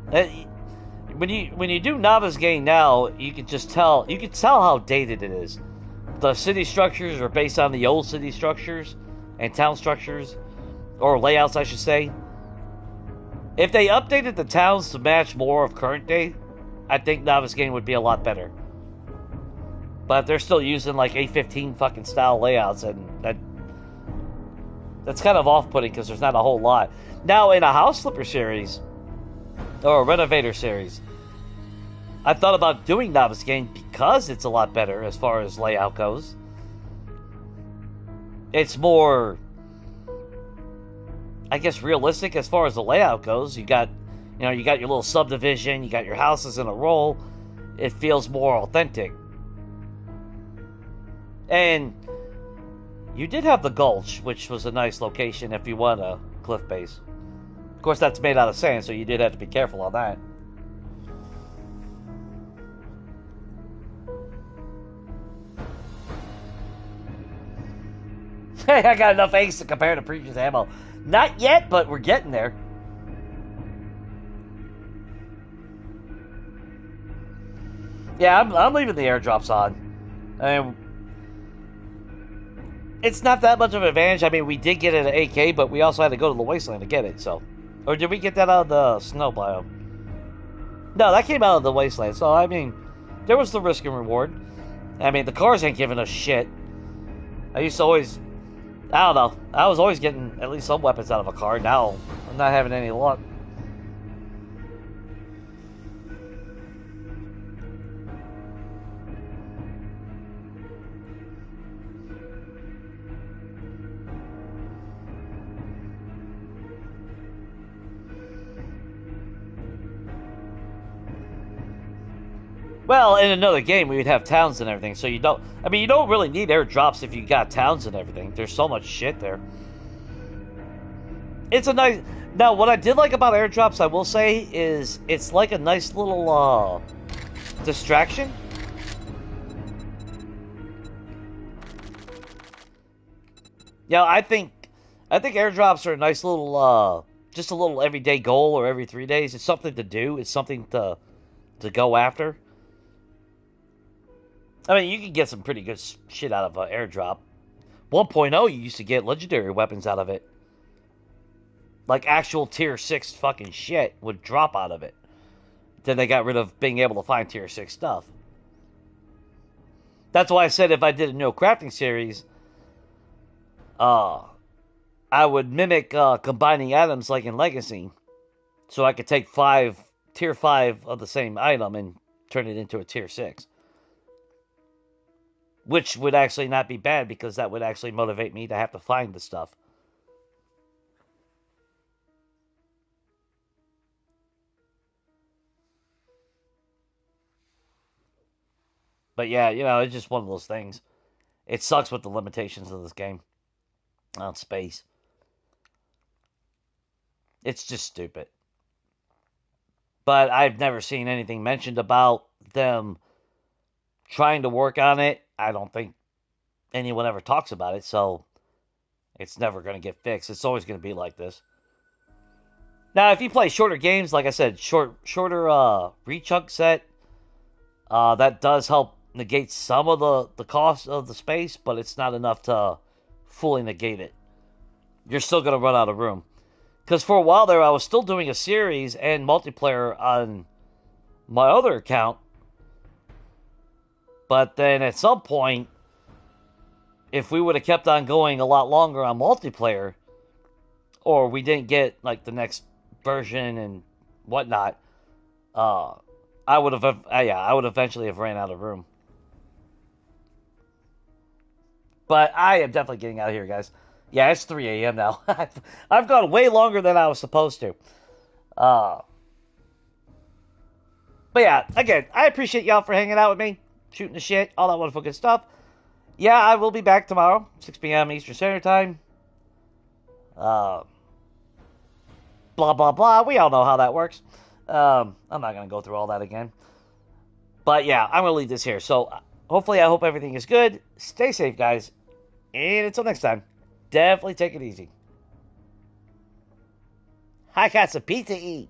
When you do Navigaine now, you can just tell how dated it is. The city structures are based on the old city structures and town structures, or layouts, I should say. If they updated the towns to match more of current day, I think Navigaine would be a lot better. But they're still using like A15 fucking style layouts, and that's kind of off-putting because there's not a whole lot. Now, in a House Flipper series, or a Renovator series, I thought about doing Navigaine because it's a lot better as far as layout goes. It's more, I guess, realistic as far as the layout goes. You got your little subdivision, you got your houses in a row. It feels more authentic. And you did have the Gulch, which was a nice location if you want a cliff base. Of course, that's made out of sand, so you did have to be careful on that. Hey, I got enough eggs to compare to previous ammo. Not yet, but we're getting there. Yeah, I'm leaving the airdrops on. And it's not that much of an advantage. I mean, we did get it at AK, but we also had to go to the wasteland to get it, so. Or did we get that out of the snow biome? No, that came out of the wasteland, so, I mean, there was the risk and reward. I mean, the cars ain't giving us shit. I used to always I don't know. I was always getting at least some weapons out of a car. Now I'm not having any luck. Well, in another game, we'd have towns and everything, so you don't... I mean, you don't really need airdrops if you got towns and everything. There's so much shit there. It's a nice... Now, what I did like about airdrops, I will say, is it's like a nice little, distraction. Yeah, I think airdrops are a nice little, just a little everyday goal or every 3 days. It's something to do. It's something to go after. I mean, you can get some pretty good shit out of an airdrop. 1.0, you used to get legendary weapons out of it. Like actual tier 6 fucking shit would drop out of it. Then they got rid of being able to find tier 6 stuff. That's why I said if I did a no crafting series, I would mimic combining items like in Legacy. So I could take tier 5 of the same item and turn it into a tier 6. Which would actually not be bad because that would actually motivate me to have to find the stuff. But yeah, you know, it's just one of those things. It sucks with the limitations of this game on space. It's just stupid. But I've never seen anything mentioned about them trying to work on it. I don't think anyone ever talks about it, so it's never going to get fixed. It's always going to be like this. Now, if you play shorter games, like I said, shorter rechunk set, that does help negate some of the cost of the space, but it's not enough to fully negate it. You're still going to run out of room. Because for a while there, I was still doing a series and multiplayer on my other account. But then at some point, if we would have kept on going a lot longer on multiplayer, or we didn't get like the next version and whatnot, I would eventually have ran out of room. But I am definitely getting out of here, guys. Yeah, it's 3 a.m. now. I've gone way longer than I was supposed to. But yeah, again, I appreciate y'all for hanging out with me, shooting the shit, all that wonderful good stuff. Yeah, I will be back tomorrow, 6 p.m. Eastern Standard Time. Blah, blah, blah. We all know how that works. I'm not going to go through all that again. But yeah, I'm going to leave this here. So hopefully, I hope everything is good. Stay safe, guys. And until next time, definitely take it easy. I got some pizza to eat.